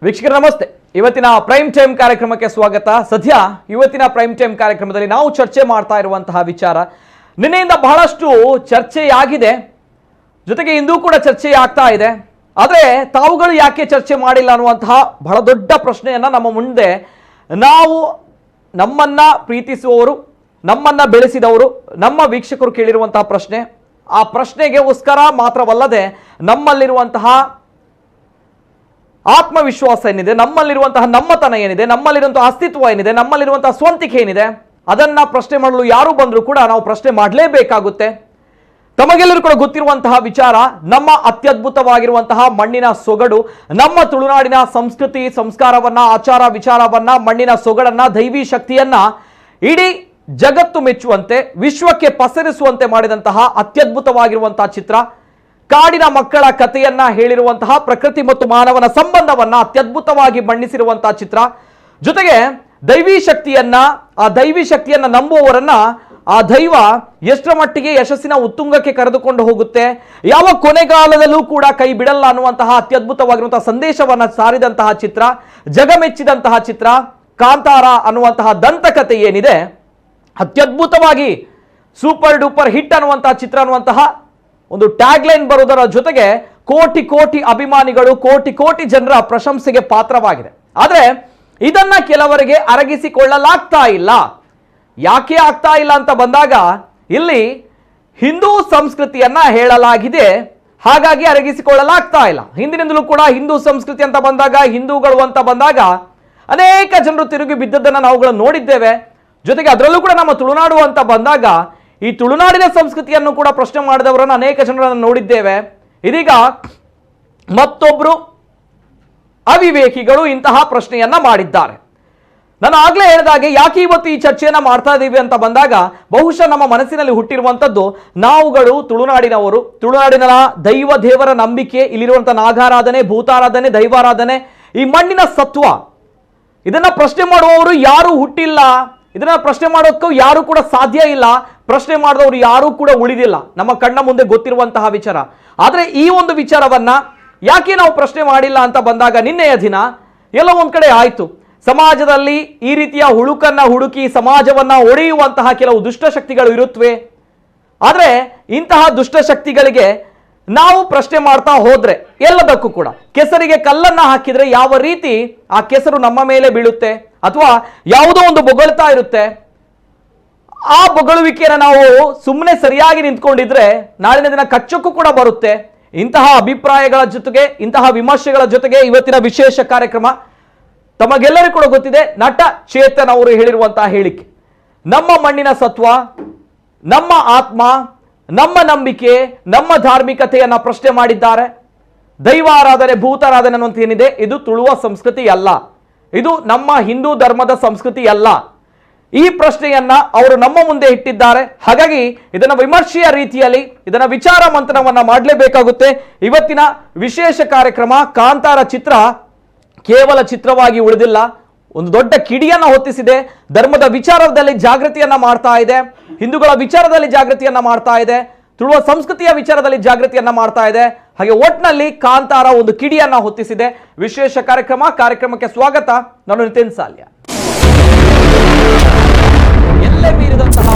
ವೀಕ್ಷಕರೇ ನಮಸ್ತೆ. ಇವತ್ತಿನ ಪ್ರೈಮ್ ಟೈಮ್ ಕಾರ್ಯಕ್ರಮಕ್ಕೆ ಸ್ವಾಗತ. ಸದ್ಯ ಇವತ್ತಿನ ಪ್ರೈಮ್ ಟೈಮ್ ಕಾರ್ಯಕ್ರಮದಲ್ಲಿ ನಾವು ಚರ್ಚೆ ಮಾಡ್ತಾ ಇರುವಂತಹ ವಿಚಾರ ನಿನ್ನೆಯಿಂದ ಬಹಳಷ್ಟು ಚರ್ಚೆಯಾಗಿದೆ, ಜೊತೆಗೆ ಇಂದು ಕೂಡ ಚರ್ಚೆ ಆಗ್ತಾ ಇದೆ. ಆದರೆ ತಾವುಗಳು ಯಾಕೆ ಚರ್ಚೆ ಮಾಡಿಲ್ಲ ಅನ್ನುವಂತಹ ಬಹಳ ದೊಡ್ಡ ಪ್ರಶ್ನೆಯನ್ನ ನಮ್ಮ ಮುಂದೆ ನಾವು ನಮ್ಮನ್ನ ಪ್ರೀತಿಸುವವರು, ನಮ್ಮನ್ನ ಬೆಳೆಸಿದವರು, ನಮ್ಮ ವೀಕ್ಷಕರು ಕೇಳಿರುವಂತಹ ಪ್ರಶ್ನೆ. ಆ ಪ್ರಶ್ನೆಗೆ ಉತ್ತರ ಮಾತ್ರವಲ್ಲದೆ ನಮ್ಮಲ್ಲಿರುವಂತಹ ಆತ್ಮವಿಶ್ವಾಸ ಏನಿದೆ, ನಮ್ಮಲ್ಲಿರುವಂತಹ ನಮ್ಮತನ ಏನಿದೆ, ನಮ್ಮಲ್ಲಿರುವಂತಹ ಅಸ್ತಿತ್ವ ಏನಿದೆ, ನಮ್ಮಲ್ಲಿರುವಂತಹ ಸ್ವಂತಿಕೆ ಏನಿದೆ, ಅದನ್ನ ಪ್ರಶ್ನೆ ಮಾಡಲು ಯಾರು ಬಂದರೂ ಕೂಡ ನಾವು ಪ್ರಶ್ನೆ ಮಾಡಲೇಬೇಕಾಗುತ್ತೆ. ತಮಗೆಲ್ಲರೂ ಕೂಡ ಗೊತ್ತಿರುವಂತಹ ವಿಚಾರ, ನಮ್ಮ ಅತ್ಯದ್ಭುತವಾಗಿರುವಂತಹ ಮಣ್ಣಿನ ಸೊಗಡು, ನಮ್ಮ ತುಳುನಾಡಿನ ಸಂಸ್ಕೃತಿ ಸಂಸ್ಕಾರವನ್ನ, ಆಚಾರ ವಿಚಾರವನ್ನ, ಮಣ್ಣಿನ ಸೊಗಡನ್ನ, ದೈವಿ ಶಕ್ತಿಯನ್ನ ಇಡೀ ಜಗತ್ತು ಮೆಚ್ಚುವಂತೆ, ವಿಶ್ವಕ್ಕೆ ಪಸರಿಸುವಂತೆ ಮಾಡಿದಂತಹ ಅತ್ಯದ್ಭುತವಾಗಿರುವಂತಹ ಚಿತ್ರ. ಕಾಡಿನ ಮಕ್ಕಳ ಕಥೆಯನ್ನ ಹೇಳಿರುವಂತಹ, ಪ್ರಕೃತಿ ಮತ್ತು ಮಾನವನ ಸಂಬಂಧವನ್ನ ಅತ್ಯದ್ಭುತವಾಗಿ ಬಣ್ಣಿಸಿರುವಂತಹ ಚಿತ್ರ. ಜೊತೆಗೆ ದೈವಿ ಶಕ್ತಿಯನ್ನ ನಂಬುವವರನ್ನ ಆ ದೈವ ಎಷ್ಟರ ಮಟ್ಟಿಗೆ ಯಶಸ್ಸಿನ ಉತ್ತುಂಗಕ್ಕೆ ಕರೆದುಕೊಂಡು ಹೋಗುತ್ತೆ, ಯಾವ ಕೊನೆಗಾಲದಲ್ಲೂ ಕೂಡ ಕೈ ಬಿಡಲ್ಲ ಅನ್ನುವಂತಹ ಅತ್ಯದ್ಭುತವಾಗಿರುವಂತಹ ಸಂದೇಶವನ್ನ ಸಾರಿದಂತಹ ಚಿತ್ರ, ಜಗಮೆಚ್ಚಿದಂತಹ ಚಿತ್ರ ಕಾಂತಾರ ಅನ್ನುವಂತಹ ದಂತಕಥೆ ಏನಿದೆ, ಅತ್ಯದ್ಭುತವಾಗಿ ಸೂಪರ್ ಡೂಪರ್ ಹಿಟ್ ಅನ್ನುವಂತಹ ಚಿತ್ರ ಅನ್ನುವಂತಹ ಒಂದು ಟ್ಯಾಗ್ ಲೈನ್ ಬರುವುದರ ಜೊತೆಗೆ ಕೋಟಿ ಕೋಟಿ ಅಭಿಮಾನಿಗಳು, ಕೋಟಿ ಕೋಟಿ ಜನರ ಪ್ರಶಂಸೆಗೆ ಪಾತ್ರವಾಗಿದೆ. ಆದರೆ ಇದನ್ನ ಕೆಲವರಿಗೆ ಅರಗಿಸಿಕೊಳ್ಳಲಾಗ್ತಾ ಇಲ್ಲ. ಯಾಕೆ ಆಗ್ತಾ ಇಲ್ಲ ಅಂತ ಬಂದಾಗ, ಇಲ್ಲಿ ಹಿಂದೂ ಸಂಸ್ಕೃತಿಯನ್ನ ಹೇಳಲಾಗಿದೆ, ಹಾಗಾಗಿ ಅರಗಿಸಿಕೊಳ್ಳಲಾಗ್ತಾ ಇಲ್ಲ. ಹಿಂದಿನಿಂದಲೂ ಕೂಡ ಹಿಂದೂ ಸಂಸ್ಕೃತಿ ಅಂತ ಬಂದಾಗ, ಹಿಂದೂಗಳು ಅಂತ ಬಂದಾಗ ಅನೇಕ ಜನರು ತಿರುಗಿ ಬಿದ್ದದ್ದನ್ನು ನಾವುಗಳನ್ನು ನೋಡಿದ್ದೇವೆ. ಜೊತೆಗೆ ಅದರಲ್ಲೂ ಕೂಡ ನಮ್ಮ ತುಳುನಾಡು ಅಂತ ಬಂದಾಗ ಈ ತುಳುನಾಡಿನ ಸಂಸ್ಕೃತಿಯನ್ನು ಕೂಡ ಪ್ರಶ್ನೆ ಮಾಡಿದವರನ್ನು ಅನೇಕ ಜನರನ್ನು ನೋಡಿದ್ದೇವೆ. ಇದೀಗ ಮತ್ತೊಬ್ಬರು ಅವಿವೇಕಿಗಳು ಇಂತಹ ಪ್ರಶ್ನೆಯನ್ನ ಮಾಡಿದ್ದಾರೆ. ನಾನು ಆಗ್ಲೇ ಹೇಳಿದಾಗೆ ಯಾಕೆ ಇವತ್ತು ಈ ಚರ್ಚೆಯನ್ನ ಮಾಡ್ತಾ ಇದ್ದೀವಿ ಅಂತ ಬಂದಾಗ, ಬಹುಶಃ ನಮ್ಮ ಮನಸ್ಸಿನಲ್ಲಿ ಹುಟ್ಟಿರುವಂತದ್ದು, ನಾವುಗಳು ತುಳುನಾಡಿನವರು, ತುಳುನಾಡಿನ ದೈವ ದೇವರ ನಂಬಿಕೆ, ಇಲ್ಲಿರುವಂತಹ ನಾಗಾರಾಧನೆ, ಭೂತಾರಾಧನೆ, ದೈವಾರಾಧನೆ, ಈ ಮಣ್ಣಿನ ಸತ್ವ, ಇದನ್ನ ಪ್ರಶ್ನೆ ಮಾಡುವವರು ಯಾರು ಹುಟ್ಟಿಲ್ಲ, ಇದನ್ನ ಪ್ರಶ್ನೆ ಮಾಡೋಕ್ಕೂ ಯಾರು ಕೂಡ ಸಾಧ್ಯ ಇಲ್ಲ, ಪ್ರಶ್ನೆ ಮಾಡಿದವರು ಯಾರೂ ಕೂಡ ಉಳಿದಿಲ್ಲ, ನಮ್ಮ ಕಣ್ಣ ಮುಂದೆ ಗೊತ್ತಿರುವಂತಹ ವಿಚಾರ. ಆದರೆ ಈ ಒಂದು ವಿಚಾರವನ್ನ ಯಾಕೆ ನಾವು ಪ್ರಶ್ನೆ ಮಾಡಿಲ್ಲ ಅಂತ ಬಂದಾಗ, ನಿನ್ನೆಯ ದಿನ ಎಲ್ಲ ಒಂದ್ ಕಡೆ ಆಯ್ತು, ಸಮಾಜದಲ್ಲಿ ಈ ರೀತಿಯ ಹುಳುಕನ್ನ ಹುಡುಕಿ ಸಮಾಜವನ್ನ ಒಡೆಯುವಂತಹ ಕೆಲವು ದುಷ್ಟಶಕ್ತಿಗಳು ಇರುತ್ತವೆ. ಆದರೆ ಇಂತಹ ದುಷ್ಟಶಕ್ತಿಗಳಿಗೆ ನಾವು ಪ್ರಶ್ನೆ ಮಾಡ್ತಾ ಹೋದ್ರೆ, ಎಲ್ಲದಕ್ಕೂ ಕೂಡ ಕೆಸರಿಗೆ ಕಲ್ಲನ್ನ ಹಾಕಿದ್ರೆ ಯಾವ ರೀತಿ ಆ ಕೆಸರು ನಮ್ಮ ಮೇಲೆ ಬೀಳುತ್ತೆ, ಅಥವಾ ಯಾವುದೋ ಒಂದು ಬೊಗಳ್ತಾ ಇರುತ್ತೆ, ಆ ಬೊಗಳುವಿಕೆಯನ್ನು ನಾವು ಸುಮ್ಮನೆ ಸರಿಯಾಗಿ ನಿಂತ್ಕೊಂಡಿದ್ರೆ ನಾಳಿನ ದಿನ ಕಚ್ಚಕ್ಕೂ ಕೂಡ ಬರುತ್ತೆ. ಇಂತಹ ಅಭಿಪ್ರಾಯಗಳ ಜೊತೆಗೆ, ಇಂತಹ ವಿಮರ್ಶೆಗಳ ಜೊತೆಗೆ ಇವತ್ತಿನ ವಿಶೇಷ ಕಾರ್ಯಕ್ರಮ. ತಮಗೆಲ್ಲರಿಗೂ ಕೂಡ ಗೊತ್ತಿದೆ, ನಟ ಚೇತನ್ ಅವರು ಹೇಳಿರುವಂತಹ ಹೇಳಿಕೆ, ನಮ್ಮ ಮಣ್ಣಿನ ಸತ್ವ, ನಮ್ಮ ಆತ್ಮ, ನಮ್ಮ ನಂಬಿಕೆ, ನಮ್ಮ ಧಾರ್ಮಿಕತೆಯನ್ನ ಪ್ರಶ್ನೆ ಮಾಡಿದ್ದಾರೆ. ದೈವಾರಾಧನೆ, ಭೂತಾರಾಧನೆ ಅನ್ನುವಂಥ ಏನಿದೆ, ಇದು ತುಳುವ ಸಂಸ್ಕೃತಿ ಅಲ್ಲ, ಇದು ನಮ್ಮ ಹಿಂದೂ ಧರ್ಮದ ಸಂಸ್ಕೃತಿ ಅಲ್ಲ. ಈ ಪ್ರಶ್ನೆಯನ್ನ ಅವರು ನಮ್ಮ ಮುಂದೆ ಇಟ್ಟಿದ್ದಾರೆ. ಹಾಗಾಗಿ ಇದನ್ನ ವಿಮರ್ಶೆಯ ರೀತಿಯಲ್ಲಿ, ಇದನ್ನ ವಿಚಾರ ಮಂಥನವನ್ನ ಮಾಡಲೇಬೇಕಾಗುತ್ತೆ. ಇವತ್ತಿನ ವಿಶೇಷ ಕಾರ್ಯಕ್ರಮ ಕಾಂತಾರ ಚಿತ್ರ ಕೇವಲ ಚಿತ್ರವಾಗಿ ಉಳಿದಿಲ್ಲ, ಒಂದು ದೊಡ್ಡ ಕಿಡಿಯನ್ನ ಹೊತ್ತಿಸಿದೆ. ಧರ್ಮದ ವಿಚಾರದಲ್ಲಿ ಜಾಗೃತಿಯನ್ನ ಮಾಡ್ತಾ ಇದೆ, ಹಿಂದೂಗಳ ವಿಚಾರದಲ್ಲಿ ಜಾಗೃತಿಯನ್ನ ಮಾಡ್ತಾ ಇದೆ, ತುಳುವ ಸಂಸ್ಕೃತಿಯ ವಿಚಾರದಲ್ಲಿ ಜಾಗೃತಿಯನ್ನ ಮಾಡ್ತಾ ಇದೆ. ಹಾಗೆ ಒಟ್ನಲ್ಲಿ ಕಾಂತಾರ ಒಂದು ಕಿಡಿಯನ್ನ ಹೊತ್ತಿಸಿದೆ. ವಿಶೇಷ ಕಾರ್ಯಕ್ರಮಕ್ಕೆ ಸ್ವಾಗತ. ನಾನು ನಿತಿನ್ ಸಾಲ್ಯ. ಎಲ್ಲೇ ಮೀರಿದಂತಹ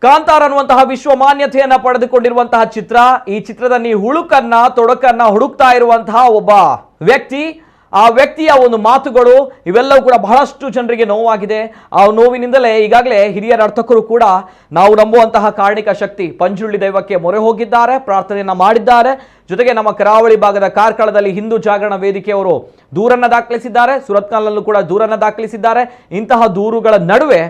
ಕಾಂತಾರ ಅನ್ನುವಂತಹ ವಿಶ್ವ ಮಾನ್ಯತೆಯನ್ನ ಪಡೆದುಕೊಂಡಿರುವಂತಹ ಚಿತ್ರ. ಈ ಚಿತ್ರದಲ್ಲಿ ಹುಳುಕನ್ನ, ತೊಡಕನ್ನ ಹುಡುಕ್ತಾ ಇರುವಂತಹ ಒಬ್ಬ ವ್ಯಕ್ತಿ, ಆ ವ್ಯಕ್ತಿಯ ಒಂದು ಮಾತುಗಳು ಇವೆಲ್ಲವೂ ಕೂಡ ಬಹಳಷ್ಟು ಜನರಿಗೆ ನೋವಾಗಿದೆ. ಆ ನೋವಿನಿಂದಲೇ ಈಗಾಗಲೇ ಹಿರಿಯ ನರ್ತಕರು ಕೂಡ ನಾವು ನಂಬುವಂತಹ ಕಾರಣಿಕ ಶಕ್ತಿ ಪಂಜುಳ್ಳಿ ದೈವಕ್ಕೆ ಮೊರೆ ಹೋಗಿದ್ದಾರೆ, ಪ್ರಾರ್ಥನೆಯನ್ನ ಮಾಡಿದ್ದಾರೆ. ಜೊತೆಗೆ ನಮ್ಮ ಕರಾವಳಿ ಭಾಗದ ಕಾರ್ಕಳದಲ್ಲಿ ಹಿಂದೂ ಜಾಗರಣ ವೇದಿಕೆಯವರು ದೂರನ್ನ ದಾಖಲಿಸಿದ್ದಾರೆ, ಸುರತ್ಕಲ್ನಲ್ಲೂ ಕೂಡ ದೂರನ್ನ ದಾಖಲಿಸಿದ್ದಾರೆ. ಇಂತಹ ದೂರುಗಳ ನಡುವೆ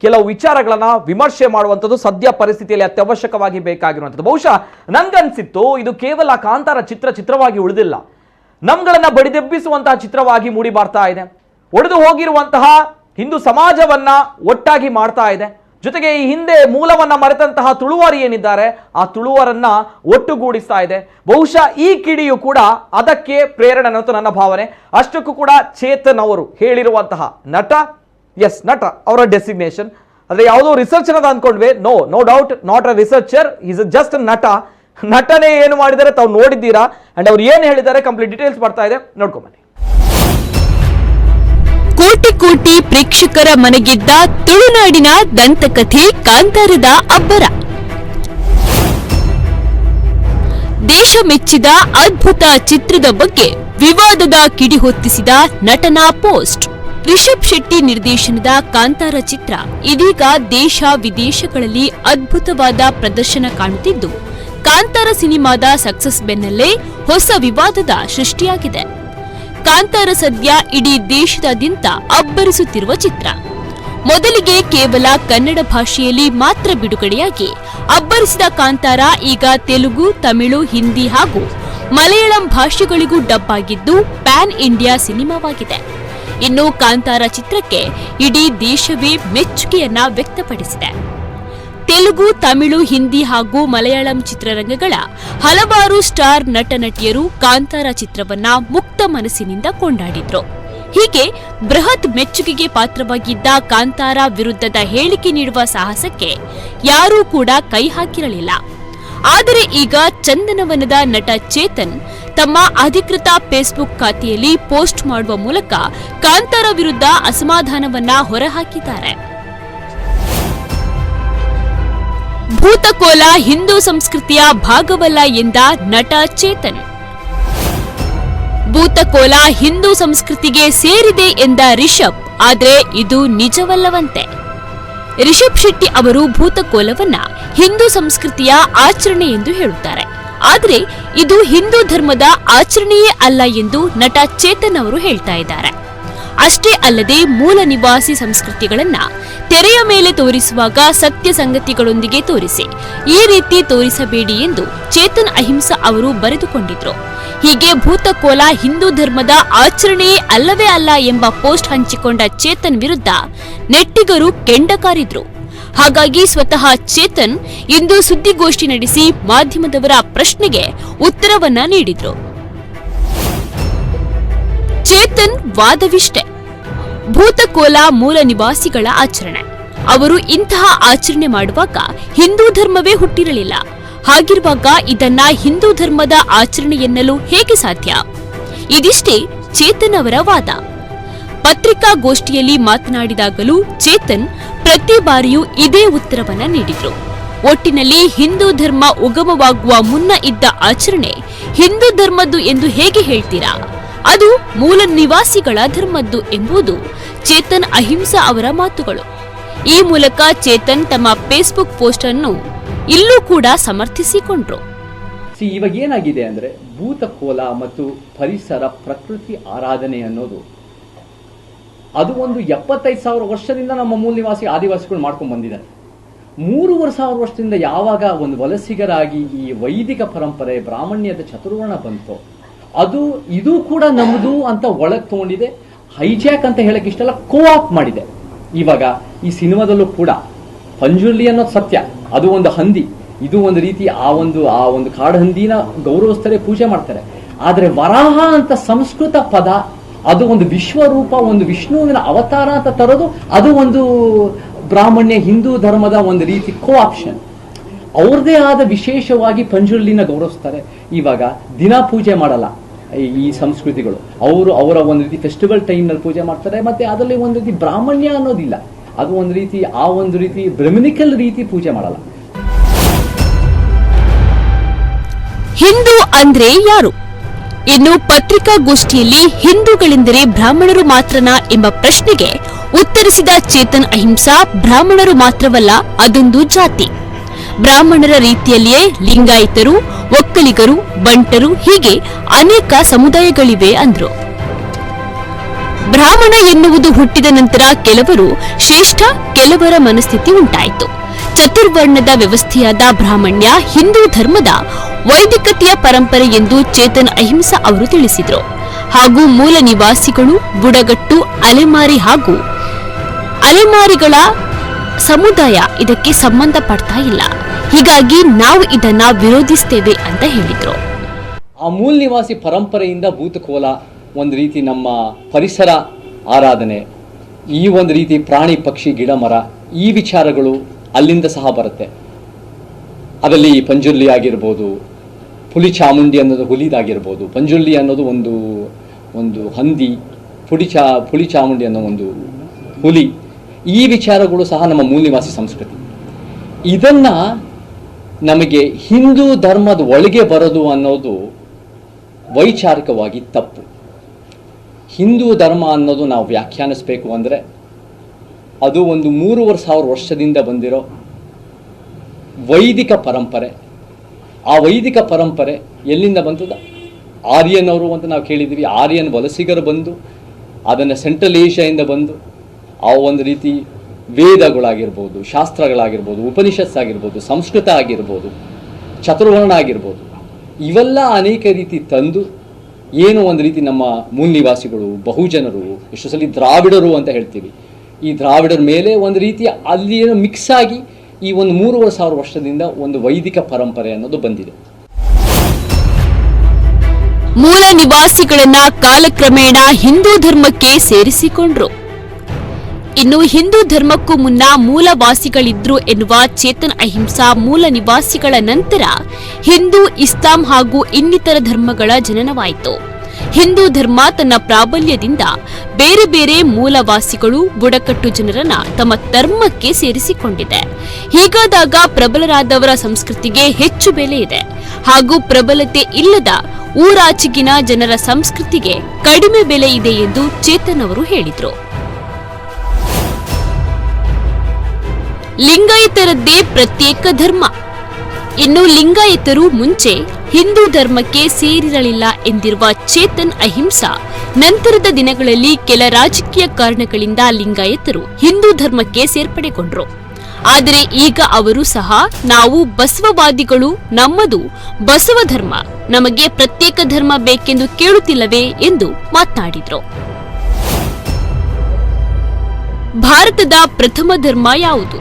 ಕೆಲವು ವಿಚಾರಗಳನ್ನ ವಿಮರ್ಶೆ ಮಾಡುವಂಥದ್ದು ಸದ್ಯ ಪರಿಸ್ಥಿತಿಯಲ್ಲಿ ಅತ್ಯವಶ್ಯಕವಾಗಿ ಬೇಕಾಗಿರುವಂಥದ್ದು. ಬಹುಶಃ ನನ್ಗನ್ಸಿತ್ತು, ಇದು ಕೇವಲ ಕಾಂತಾರ ಚಿತ್ರವಾಗಿ ಉಳಿದಿಲ್ಲ, ನಮ್ಗಳನ್ನ ಬಡಿದೆಬ್ಬಿಸುವಂತಹ ಚಿತ್ರವಾಗಿ ಮೂಡಿ ಬರ್ತಾ ಇದೆ. ಒಡೆದು ಹೋಗಿರುವಂತಹ ಹಿಂದೂ ಸಮಾಜವನ್ನ ಒಟ್ಟಾಗಿ ಮಾಡ್ತಾ ಇದೆ. ಜೊತೆಗೆ ಈ ಹಿಂದೆ ಮೂಲವನ್ನ ಮರೆತಂತಹ ತುಳುವಾರಿ ಏನಿದ್ದಾರೆ ಆ ತುಳುವರನ್ನ ಒಟ್ಟುಗೂಡಿಸ್ತಾ ಇದೆ. ಬಹುಶಃ ಈ ಕಿಡಿಯು ಕೂಡ ಅದಕ್ಕೆ ಪ್ರೇರಣೆ ಅನ್ನೋದು ನನ್ನ ಭಾವನೆ. ಅಷ್ಟಕ್ಕೂ ಕೂಡ ಚೇತನ್ ಅವರು ಹೇಳಿರುವಂತಹ ನಟ, ಎಸ್ ನಟ ಅವರ ಡೆಸಿಗ್ನೇಷನ್. ಆದರೆ ಯಾವುದೋ ರಿಸರ್ಚರ್ ಅಂತ ಅಂದ್ಕೊಂಡ್ವಿ, no doubt, not a researcher, is just ನಟ. ನಟನೆ ಏನು ಮಾಡಿದ್ದಾರೆ ತಾವು ನೋಡಿದ್ದೀರಾ. ಅಂಡ್ ಅವ್ರು ಏನು ಹೇಳಿದ್ದಾರೆ ಕಂಪ್ಲೀಟ್ ಡೀಟೇಲ್ಸ್ ಬರ್ತಾ ಇದೆ, ನೋಡ್ಕೊಂಬನ್ನಿ. ಕೋಟಿ ಕೋಟಿ ಪ್ರೇಕ್ಷಕರ ಮನೆಗಿದ್ದ ತುಳುನಾಡಿನ ದಂತಕಥೆ ಕಾಂತಾರದ ಅಬ್ಬರ. ದೇಶ ಮೆಚ್ಚಿದ ಅದ್ಭುತ ಚಿತ್ರದ ಬಗ್ಗೆ ವಿವಾದದ ಕಿಡಿ ಹೊತ್ತಿಸಿದ ನಟನ ಪೋಸ್ಟ್. ರಿಷಬ್ ಶೆಟ್ಟಿ ನಿರ್ದೇಶನದ ಕಾಂತಾರ ಚಿತ್ರ ಇದೀಗ ದೇಶ ವಿದೇಶಗಳಲ್ಲಿ ಅದ್ಭುತವಾದ ಪ್ರದರ್ಶನ ಕಾಣುತ್ತಿದ್ದು, ಕಾಂತಾರ ಸಿನಿಮಾದ ಸಕ್ಸಸ್ ಬೆನ್ನಲ್ಲೇ ಹೊಸ ವಿವಾದದ ಸೃಷ್ಟಿಯಾಗಿದೆ. ಕಾಂತಾರ ಸದ್ಯ ಇಡೀ ದೇಶದಾದ್ಯಂತ ಅಬ್ಬರಿಸುತ್ತಿರುವ ಚಿತ್ರ. ಮೊದಲಿಗೆ ಕೇವಲ ಕನ್ನಡ ಭಾಷೆಯಲ್ಲಿ ಮಾತ್ರ ಬಿಡುಗಡೆಯಾಗಿ ಅಬ್ಬರಿಸಿದ ಕಾಂತಾರ ಈಗ ತೆಲುಗು, ತಮಿಳು, ಹಿಂದಿ ಹಾಗೂ ಮಲಯಾಳಂ ಭಾಷೆಗಳಿಗೂ ಡಬ್ ಆಗಿದ್ದು ಪ್ಯಾನ್ ಇಂಡಿಯಾ ಸಿನಿಮಾವಾಗಿದೆ. ಇನ್ನು ಕಾಂತಾರ ಚಿತ್ರಕ್ಕೆ ಇಡೀ ದೇಶವೇ ಮೆಚ್ಚುಗೆಯನ್ನ ವ್ಯಕ್ತಪಡಿಸಿದೆ. ತೆಲುಗು, ತಮಿಳು, ಹಿಂದಿ ಹಾಗೂ ಮಲಯಾಳಂ ಚಿತ್ರರಂಗಗಳ ಹಲವಾರು ಸ್ಟಾರ್ ನಟ ನಟಿಯರು ಕಾಂತಾರ ಚಿತ್ರವನ್ನ ಮುಕ್ತ ಮನಸ್ಸಿನಿಂದ ಕೊಂಡಾಡಿದ್ರು. ಹೀಗೆ ಬೃಹತ್ ಮೆಚ್ಚುಗೆಗೆ ಪಾತ್ರವಾಗಿದ್ದ ಕಾಂತಾರ ವಿರುದ್ಧದ ಹೇಳಿಕೆ ನೀಡುವ ಸಾಹಸಕ್ಕೆ ಯಾರೂ ಕೂಡ ಕೈ ಹಾಕಿರಲಿಲ್ಲ. ಆದರೆ ಈಗ ಚಂದನವನದ ನಟ ಚೇತನ್ ತಮ್ಮ ಅಧಿಕೃತ ಫೇಸ್ಬುಕ್ ಖಾತೆಯಲ್ಲಿ ಪೋಸ್ಟ್ ಮಾಡುವ ಮೂಲಕ ಕಾಂತಾರ ವಿರುದ್ಧ ಅಸಮಾಧಾನವನ್ನ ಹೊರಹಾಕಿದ್ದಾರೆ. ಭೂತಕೋಲ ಹಿಂದೂ ಸಂಸ್ಕೃತಿಯ ಭಾಗವಲ್ಲ ಎಂದ ನಟ ಚೇತನ್. ಭೂತಕೋಲ ಹಿಂದೂ ಸಂಸ್ಕೃತಿಗೆ ಸೇರಿದೆ ಎಂದ ರಿಷಬ್, ಆದರೆ ಇದು ನಿಜವಲ್ಲವಂತೆ. ರಿಷಬ್ ಶೆಟ್ಟಿ ಅವರು ಭೂತಕೋಲವನ್ನ ಹಿಂದೂ ಸಂಸ್ಕೃತಿಯ ಆಚರಣೆ ಎಂದು ಹೇಳುತ್ತಾರೆ. ಆದರೆ ಇದು ಹಿಂದೂ ಧರ್ಮದ ಆಚರಣೆಯೇ ಅಲ್ಲ ಎಂದು ನಟ ಚೇತನ್ ಅವರು ಹೇಳ್ತಾ ಇದ್ದಾರೆ. ಅಷ್ಟೇ ಅಲ್ಲದೆ ಮೂಲ ನಿವಾಸಿ ಸಂಸ್ಕೃತಿಗಳನ್ನ ತೆರೆಯ ಮೇಲೆ ತೋರಿಸುವಾಗ ಸತ್ಯ ಸಂಗತಿಗಳೊಂದಿಗೆ ತೋರಿಸಿ, ಈ ರೀತಿ ತೋರಿಸಬೇಡಿ ಎಂದು ಚೇತನ್ ಅಹಿಂಸಾ ಅವರು ಬರೆದುಕೊಂಡಿದ್ರು. ಹೀಗೆ ಭೂತಕೋಲ ಹಿಂದೂ ಧರ್ಮದ ಆಚರಣೆಯೇ ಅಲ್ಲವೇ ಅಲ್ಲ ಎಂಬ ಪೋಸ್ಟ್ ಹಂಚಿಕೊಂಡ ಚೇತನ್ ವಿರುದ್ಧ ನೆಟ್ಟಿಗರು ಕೆಂಡ ಕಾರಿದ್ರು. ಹಾಗಾಗಿ ಸ್ವತಃ ಚೇತನ್ ಇಂದು ಸುದ್ದಿಗೋಷ್ಠಿ ನಡೆಸಿ ಮಾಧ್ಯಮದವರ ಪ್ರಶ್ನೆಗೆ ಉತ್ತರವನ್ನ ನೀಡಿದ್ರು. ಚೇತನ್ ವಾದವಿಷ್ಟೆ. ಭೂತಕೋಲ ಮೂಲ ನಿವಾಸಿಗಳ ಆಚರಣೆ. ಅವರು ಇಂತಹ ಆಚರಣೆ ಮಾಡುವಾಗ ಹಿಂದೂ ಧರ್ಮವೇ ಹುಟ್ಟಿರಲಿಲ್ಲ. ಹಾಗಿರುವಾಗ ಇದನ್ನ ಹಿಂದೂ ಧರ್ಮದ ಆಚರಣೆ ಎನ್ನಲು ಹೇಗೆ ಸಾಧ್ಯ? ಇದಿಷ್ಟೇ ಚೇತನ್ ಅವರ ವಾದ. ಪತ್ರಿಕಾಗೋಷ್ಠಿಯಲ್ಲಿ ಮಾತನಾಡಿದಾಗಲೂ ಚೇತನ್ ಪ್ರತಿ ಬಾರಿಯೂ ಇದೇ ಉತ್ತರವನ್ನ ನೀಡಿದ್ರು. ಒಟ್ಟಿನಲ್ಲಿ ಹಿಂದೂ ಧರ್ಮ ಉಗಮವಾಗುವ ಮುನ್ನ ಇದ್ದ ಆಚರಣೆ ಹಿಂದೂ ಧರ್ಮದ್ದು ಎಂದು ಹೇಗೆ ಹೇಳ್ತೀರಾ? ಅದು ಮೂಲ ನಿವಾಸಿಗಳ ಧರ್ಮದ್ದು ಎಂಬುದು ಚೇತನ್ ಅಹಿಂಸಾ ಅವರ ಮಾತುಗಳು. ಈ ಮೂಲಕ ಚೇತನ್ ತಮ್ಮ ಫೇಸ್ಬುಕ್ ಪೋಸ್ಟ್ ಅನ್ನು ಇಲ್ಲೂ ಕೂಡ ಸಮರ್ಥಿಸಿಕೊಂಡ್ರು. ಇವಾಗ ಏನಾಗಿದೆ ಅಂದ್ರೆ ಭೂತಕೋಲ ಮತ್ತು ಪರಿಸರ ಪ್ರಕೃತಿ ಆರಾಧನೆ ಅನ್ನೋದು ಅದು ಒಂದು 75,000 ವರ್ಷದಿಂದ ನಮ್ಮ ಮೂಲ ನಿವಾಸಿ ಆದಿವಾಸಿಗಳು ಮಾಡ್ಕೊಂಡು ಬಂದಿದ್ದಾರೆ. 3,500 ವರ್ಷದಿಂದ ಯಾವಾಗ ಒಂದು ವಲಸಿಗರಾಗಿ ಈ ವೈದಿಕ ಪರಂಪರೆ ಬ್ರಾಹ್ಮಣ್ಯದ ಚತುರ್ವರ್ಣ ಬಂತು, ಇದು ಕೂಡ ನಮ್ಮದು ಅಂತ ಒಳಗೆ ತಗೊಂಡಿದೆ. ಹೈಜಾಕ್ ಅಂತ ಹೇಳಕ್ ಇಷ್ಟೆಲ್ಲ ಕೋಆಪ್ ಮಾಡಿದೆ. ಇವಾಗ ಈ ಸಿನಿಮಾದಲ್ಲೂ ಕೂಡ ಪಂಜುರ್ಲಿ ಅನ್ನೋದು ಸತ್ಯ, ಅದು ಒಂದು ಹಂದಿ, ಇದು ಒಂದು ರೀತಿ ಆ ಒಂದು ಕಾಡು ಹಂದಿನ ಗೌರವಿಸ್ತಾರೆ, ಪೂಜೆ ಮಾಡ್ತಾರೆ. ಆದ್ರೆ ವರಾಹ ಅಂತ ಸಂಸ್ಕೃತ ಪದ, ಅದು ಒಂದು ವಿಶ್ವರೂಪ, ಒಂದು ವಿಷ್ಣುವಿನ ಅವತಾರ ಅಂತ ತರೋದು, ಅದು ಒಂದು ಬ್ರಾಹ್ಮಣ್ಯ ಹಿಂದೂ ಧರ್ಮದ ಒಂದು ರೀತಿ ಕೋಆಪ್ಷನ್. ಅವ್ರದೇ ಆದ ವಿಶೇಷವಾಗಿ ಪಂಜುರ್ಲಿನ ಗೌರವಿಸ್ತಾರೆ. ಇವಾಗ ದಿನ ಪೂಜೆ ಮಾಡಲ್ಲ ಈ ಸಂಸ್ಕೃತಿಗಳು, ಅವರ ಒಂದು ರೀತಿ ಫೆಸ್ಟಿವಲ್ ಟೈಮ್ನಲ್ಲಿ ಪೂಜೆ ಮಾಡ್ತಾರೆ. ಮತ್ತೆ ಅದರಲ್ಲಿ ಒಂದು ರೀತಿ ಬ್ರಾಹ್ಮಣ್ಯ ಅನ್ನೋದಿಲ್ಲ, ಅದು ಒಂದು ರೀತಿ ಆ ಒಂದು ರೀತಿ ಬ್ರಹ್ಮನಿಕಲ್ ರೀತಿ ಪೂಜೆ ಮಾಡಲ್ಲ. ಹಿಂದೂ ಅಂದ್ರೆ ಯಾರು? ಇನ್ನು ಪತ್ರಿಕಾಗೋಷ್ಠಿಯಲ್ಲಿ ಹಿಂದೂಗಳೆಂದರೆ ಬ್ರಾಹ್ಮಣರು ಮಾತ್ರನಾ ಎಂಬ ಪ್ರಶ್ನೆಗೆ ಉತ್ತರಿಸಿದ ಚೇತನ್ ಅಹಿಂಸಾ, ಬ್ರಾಹ್ಮಣರು ಮಾತ್ರವಲ್ಲ, ಅದೊಂದು ಜಾತಿ. ಬ್ರಾಹ್ಮಣರ ರೀತಿಯಲ್ಲಿಯೇ ಲಿಂಗಾಯತರು, ಒಕ್ಕಲಿಗರು, ಬಂಟರು, ಹೀಗೆ ಅನೇಕ ಸಮುದಾಯಗಳಿವೆ ಅಂದ್ರು. ಬ್ರಾಹ್ಮಣ ಎನ್ನುವುದು ಹುಟ್ಟಿದ ನಂತರ ಕೆಲವರು ಶ್ರೇಷ್ಠ, ಕೆಲವರ ಮನಸ್ಥಿತಿ ಉಂಟಾಯಿತು. ಚತುರ್ವರ್ಣದ ವ್ಯವಸ್ಥೆಯಾದ ಬ್ರಾಹ್ಮಣ್ಯ ಹಿಂದೂ ಧರ್ಮದ ವೈದಿಕತೆಯ ಪರಂಪರೆ ಎಂದು ಚೇತನ್ ಅಹಿಂಸಾ ಅವರು ತಿಳಿಸಿದರು. ಹಾಗೂ ಮೂಲ ನಿವಾಸಿಗಳು, ಬುಡಗಟ್ಟು, ಅಲೆಮಾರಿ ಹಾಗೂ ಅಲೆಮಾರಿಗಳ ಸಮುದಾಯ ಇದಕ್ಕೆ ಸಂಬಂಧ ಪಡ್ತಾ ಇಲ್ಲ. ಹೀಗಾಗಿ ನಾವು ಇದನ್ನ ವಿರೋಧಿಸ್ತೇವೆ ಅಂತ ಹೇಳಿದ್ರು. ಆ ಮೂಲ ನಿವಾಸಿ ಪರಂಪರೆಯಿಂದ ಭೂತಕೋಲ ಒಂದು ರೀತಿ ನಮ್ಮ ಪರಿಸರ ಆರಾಧನೆ, ಈ ಒಂದು ರೀತಿ ಪ್ರಾಣಿ ಪಕ್ಷಿ ಗಿಡ ಮರ ಈ ವಿಚಾರಗಳು ಅಲ್ಲಿಂದ ಸಹ ಬರುತ್ತೆ. ಅದರಲ್ಲಿ ಪಂಜುರ್ಲಿ ಆಗಿರ್ಬೋದು, ಪುಲಿ ಚಾಮುಂಡಿ ಅನ್ನೋದು ಹುಲಿದಾಗಿರ್ಬೋದು, ಪಂಜುರ್ಲಿ ಅನ್ನೋದು ಒಂದು ಹಂದಿ, ಪುಲಿ ಚಾಮುಂಡಿ ಅನ್ನೋ ಒಂದು ಹುಲಿ, ಈ ವಿಚಾರಗಳು ಸಹ ನಮ್ಮ ಮೂಲ ನಿವಾಸಿ ಸಂಸ್ಕೃತಿ. ಇದನ್ನ ನಮಗೆ ಹಿಂದೂ ಧರ್ಮದ ಒಳಗೆ ಬರೋದು ಅನ್ನೋದು ವೈಚಾರಿಕವಾಗಿ ತಪ್ಪು. ಹಿಂದೂ ಧರ್ಮ ಅನ್ನೋದು ನಾವು ವ್ಯಾಖ್ಯಾನಿಸಬೇಕು ಅಂದರೆ ಅದು ಒಂದು 3,500 ವರ್ಷದಿಂದ ಬಂದಿರೋ ವೈದಿಕ ಪರಂಪರೆ. ಆ ವೈದಿಕ ಪರಂಪರೆ ಎಲ್ಲಿಂದ ಬಂತದ? ಆರ್ಯನವರು ಅಂತ ನಾವು ಕೇಳಿದ್ದೀವಿ. ಆರ್ಯನ್ ವಲಸಿಗರು ಬಂದು ಅದನ್ನು ಸೆಂಟ್ರಲ್ ಏಷ್ಯಾದಿಂದ ಬಂದು ಆ ಒಂದು ರೀತಿ ವೇದಗಳಾಗಿರ್ಬೋದು, ಶಾಸ್ತ್ರಗಳಾಗಿರ್ಬೋದು, ಉಪನಿಷತ್ಸ್ ಆಗಿರ್ಬೋದು, ಸಂಸ್ಕೃತ ಆಗಿರ್ಬೋದು, ಚತುರ್ವರ್ಣ ಆಗಿರ್ಬೋದು, ಇವೆಲ್ಲ ಅನೇಕ ರೀತಿ ತಂದು ಏನೋ ಒಂದು ರೀತಿ ನಮ್ಮ ಮೂಲ ನಿವಾಸಿಗಳು, ಬಹುಜನರು, ಎಷ್ಟೋ ಸಲ ದ್ರಾವಿಡರು ಅಂತ ಹೇಳ್ತೀವಿ, ಈ ದ್ರಾವಿಡರ ಮೇಲೆ ಒಂದು ರೀತಿ ಅಲ್ಲಿ ಏನೋ ಮಿಕ್ಸ್ ಆಗಿ ಈ ಒಂದು 3,500 ವರ್ಷದಿಂದ ಒಂದು ವೈದಿಕ ಪರಂಪರೆ ಅನ್ನೋದು ಬಂದಿದೆ. ಮೂಲ ನಿವಾಸಿಗಳನ್ನ ಕಾಲಕ್ರಮೇಣ ಹಿಂದೂ ಧರ್ಮಕ್ಕೆ ಸೇರಿಸಿಕೊಂಡ್ರು. ಇನ್ನು ಹಿಂದೂ ಧರ್ಮಕ್ಕೂ ಮುನ್ನ ಮೂಲವಾಸಿಗಳಿದ್ರು ಎನ್ನುವ ಚೇತನ್ ಅಹಿಂಸಾ ಮೂಲ ನಿವಾಸಿಗಳ ನಂತರ ಹಿಂದೂ, ಇಸ್ಲಾಂ ಹಾಗೂ ಇನ್ನಿತರ ಧರ್ಮಗಳ ಜನನವಾಯಿತು. ಹಿಂದೂ ಧರ್ಮ ತನ್ನ ಪ್ರಾಬಲ್ಯದಿಂದ ಬೇರೆ ಬೇರೆ ಮೂಲವಾಸಿಗಳು, ಬುಡಕಟ್ಟು ಜನರನ್ನ ತಮ್ಮ ಧರ್ಮಕ್ಕೆ ಸೇರಿಸಿಕೊಂಡಿದೆ. ಹೀಗಾದಾಗ ಪ್ರಬಲರಾದವರ ಸಂಸ್ಕೃತಿಗೆ ಹೆಚ್ಚು ಬೆಲೆ ಇದೆ ಹಾಗೂ ಪ್ರಬಲತೆ ಇಲ್ಲದ ಊರಾಚೆಗಿನ ಜನರ ಸಂಸ್ಕೃತಿಗೆ ಕಡಿಮೆ ಬೆಲೆ ಇದೆ ಎಂದು ಚೇತನ್ ಅವರು ಹೇಳಿದರು. ಲಿಂಗಾಯತರದ್ದೇ ಪ್ರತ್ಯೇಕ ಧರ್ಮ. ಇನ್ನು ಲಿಂಗಾಯತರು ಮುಂಚೆ ಹಿಂದೂ ಧರ್ಮಕ್ಕೆ ಸೇರಿರಲಿಲ್ಲ ಎಂದಿರುವ ಚೇತನ್ ಅಹಿಂಸಾ ನಂತರದ ದಿನಗಳಲ್ಲಿ ಕೆಲ ರಾಜಕೀಯ ಕಾರಣಗಳಿಂದ ಲಿಂಗಾಯತರು ಹಿಂದೂ ಧರ್ಮಕ್ಕೆ ಸೇರ್ಪಡೆಗೊಂಡ್ರು. ಆದರೆ ಈಗ ಅವರು ಸಹ ನಾವು ಬಸವವಾದಿಗಳು, ನಮ್ಮದು ಬಸವ ಧರ್ಮ, ನಮಗೆ ಪ್ರತ್ಯೇಕ ಧರ್ಮ ಬೇಕೆಂದು ಕೇಳುತ್ತಿಲ್ಲವೇ ಎಂದು ಮಾತನಾಡಿದ್ರು. ಭಾರತದ ಪ್ರಥಮ ಧರ್ಮ ಯಾವುದು?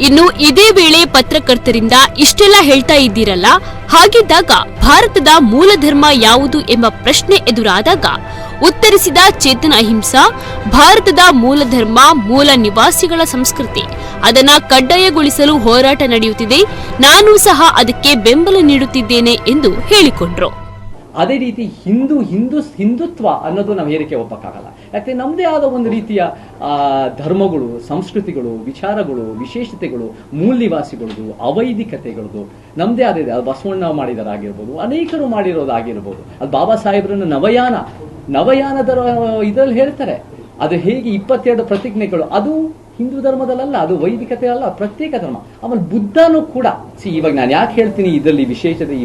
ಇನ್ನು ಇದೇ ವೇಳೆ ಪತ್ರಕರ್ತರಿಂದ ಇಷ್ಟೆಲ್ಲ ಹೇಳ್ತಾ ಇದ್ದೀರಲ್ಲ, ಹಾಗಿದ್ದಾಗ ಭಾರತದ ಮೂಲ ಧರ್ಮ ಯಾವುದು ಎಂಬ ಪ್ರಶ್ನೆ ಎದುರಾದಾಗ ಉತ್ತರಿಸಿದ ಚೇತನ್ ಅಹಿಂಸಾ, ಭಾರತದ ಮೂಲ ಧರ್ಮ ಮೂಲ ನಿವಾಸಿಗಳ ಸಂಸ್ಕೃತಿ. ಅದನ್ನ ಕಡ್ಡಾಯಗೊಳಿಸಲು ಹೋರಾಟ ನಡೆಯುತ್ತಿದೆ. ನಾನು ಸಹ ಅದಕ್ಕೆ ಬೆಂಬಲ ನೀಡುತ್ತಿದ್ದೇನೆ ಎಂದು ಹೇಳಿಕೊಂಡ್ರು. ಅದೇ ರೀತಿ ಹಿಂದುತ್ವ ಅನ್ನೋದು ನಾವು ಹೇರಿಕೆ ಒಪ್ಪಕ್ಕಾಗಲ್ಲ. ಯಾಕಂದ್ರೆ ನಮ್ಮದೇ ಆದ ಒಂದು ರೀತಿಯ ಧರ್ಮಗಳು, ಸಂಸ್ಕೃತಿಗಳು, ವಿಚಾರಗಳು, ವಿಶೇಷತೆಗಳು, ಮೂಲ ನಿವಾಸಿಗಳದು, ಅವೈದಿಕತೆಗಳದು ನಮ್ಮದೇ ಆದ ಇದೆ. ಅದು ಬಸವಣ್ಣ ಮಾಡಿದರಾಗಿರ್ಬೋದು, ಅನೇಕರು ಮಾಡಿರೋದಾಗಿರ್ಬೋದು. ಅದು ಬಾಬಾ ಸಾಹೇಬ್ರನ್ನು ನವಯಾನದ ಇದರಲ್ಲಿ ಹೇಳ್ತಾರೆ. ಅದು ಹೇಗೆ 22 ಪ್ರತಿಜ್ಞೆಗಳು, ಅದು ಹಿಂದೂ ಧರ್ಮದಲ್ಲ, ಅದು ವೈದಿಕತೆ ಅಲ್ಲ, ಪ್ರತ್ಯೇಕ ಧರ್ಮ. ಆಮೇಲೆ ಬುದ್ಧನೂ ಕೂಡ ಇವಾಗ ನಾನು ಯಾಕೆ ಹೇಳ್ತೀನಿ ಇದರಲ್ಲಿ ವಿಶೇಷತೆ,